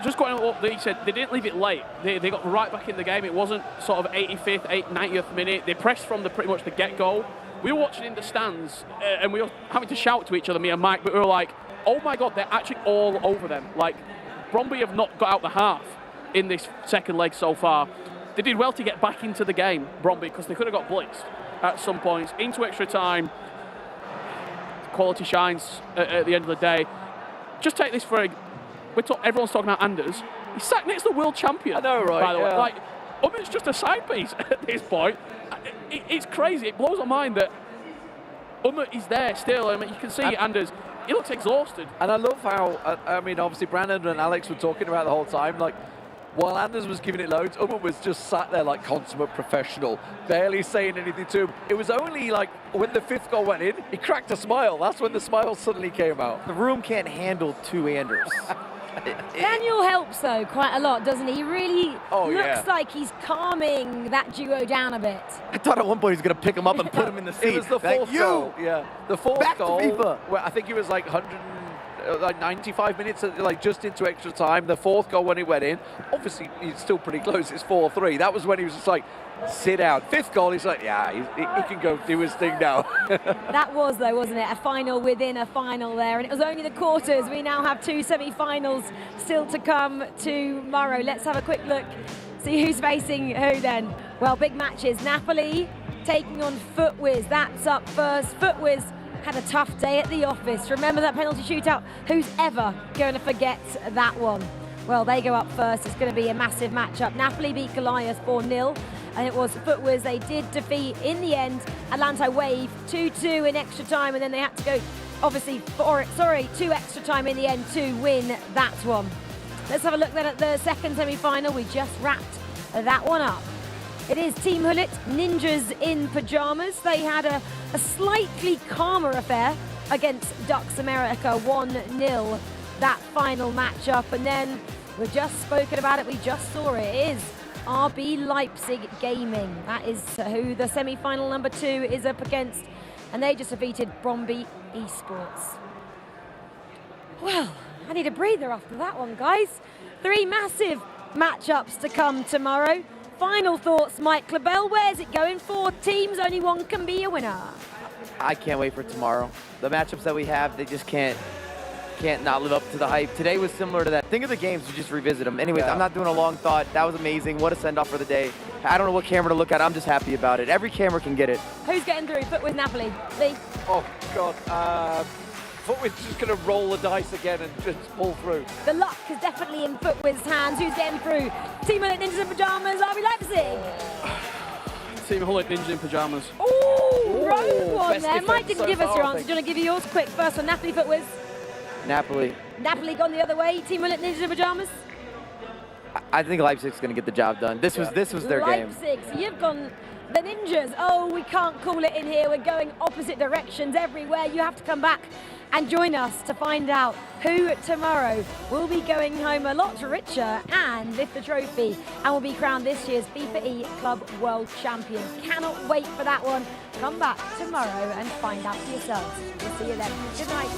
Just going on what they said, they didn't leave it late. They got right back in the game. It wasn't sort of 85th, 90th minute. They pressed from pretty much the get-go. We were watching in the stands, and we were having to shout to each other, me and Mike, but we were like, oh my God, they're actually all over them. Like, BRONDBY have not got out the half in this second leg so far. They did well to get back into the game, BRONDBY, because they could have got blitzed at some points. Into extra time, quality shines at the end of the day. Just take this for everyone's talking about Anders. He's sat next to the world champion. I know, right? By the way, like, it's just a side piece at this point. It's crazy. It blows my mind that is there still. I mean, you can see Anders. He looks exhausted. And I love how, I mean, obviously Brandon and Alex were talking about the whole time, like, while Anders was giving it loads, was just sat there like consummate professional, barely saying anything to him. It was only like when the 5th goal went in, he cracked a smile. That's when the smile suddenly came out. The room can't handle 2 Anders. Daniel helps, though, quite a lot, doesn't he? He really looks like he's calming that duo down a bit. I thought at one point he was going to pick him up and put him in the seat. It was the 4th goal. Yeah, the 4th goal. Where I think it was like 95 minutes, like just into extra time. The 4th goal when he went in, obviously he's still pretty close. It's 4-3. That was when he was just like, sit down. 5th goal, he's like, yeah, he can go do his thing now. That was, though, wasn't it? A final within a final there. And it was only the quarters. We now have 2 semi-finals still to come tomorrow. Let's have a quick look, see who's facing who then. Well, big matches. Napoli taking on FUTWIZ. That's up first. FUTWIZ had a tough day at the office. Remember that penalty shootout? Who's ever going to forget that one? Well, they go up first. It's going to be a massive matchup. Napoli beat Goliath 4-0. And it was FUTWIZ. They did defeat, in the end, Atlantide Wave 2-2 in extra time. And then they had to go, obviously, 2 extra time in the end to win that one. Let's have a look then at the second semi-final. We just wrapped that one up. It is Team Hullet, Ninjas in Pajamas. They had a slightly calmer affair against Ducks America, 1-0, that final matchup. And then we've just spoken about it, we just saw it. It is RB Leipzig Gaming. That is who the semi-final number 2 is up against. And they just defeated BRONDBY Esports. Well, I need a breather after that one, guys. 3 massive matchups to come tomorrow. Final thoughts, Mike Clabell. Where's it going? 4 teams, only one can be a winner. I can't wait for tomorrow. The matchups that we have, they just can't not live up to the hype. Today was similar to that. Think of the games, you just revisit them. Anyways, I'm not doing a long thought. That was amazing. What a send-off for the day. I don't know what camera to look at. I'm just happy about it. Every camera can get it. Who's getting through? FUTWIZ Napoli. Lee? Oh, God. FUTWIZ just going to roll the dice again and just pull through. The luck is definitely in FUTWIZ's hands. Who's getting through? Team Hullet Ninjas in Pajamas, RB Leipzig. Team Hullet Ninjas in Pajamas. Ooh, rogue one there. Mike didn't give us your answer. Do you want to give you yours quick? First one, Napoli, FUTWIZ. Napoli. Napoli gone the other way. Team Hullet Ninjas in Pajamas. I think Leipzig's going to get the job done. This was their game. Leipzig, so you've gone the Ninjas. Oh, we can't call it in here. We're going opposite directions everywhere. You have to come back and join us to find out who tomorrow will be going home a lot richer and lift the trophy and will be crowned this year's FIFA E Club World Champion. Cannot wait for that one. Come back tomorrow and find out for yourselves. We'll see you then. Good night.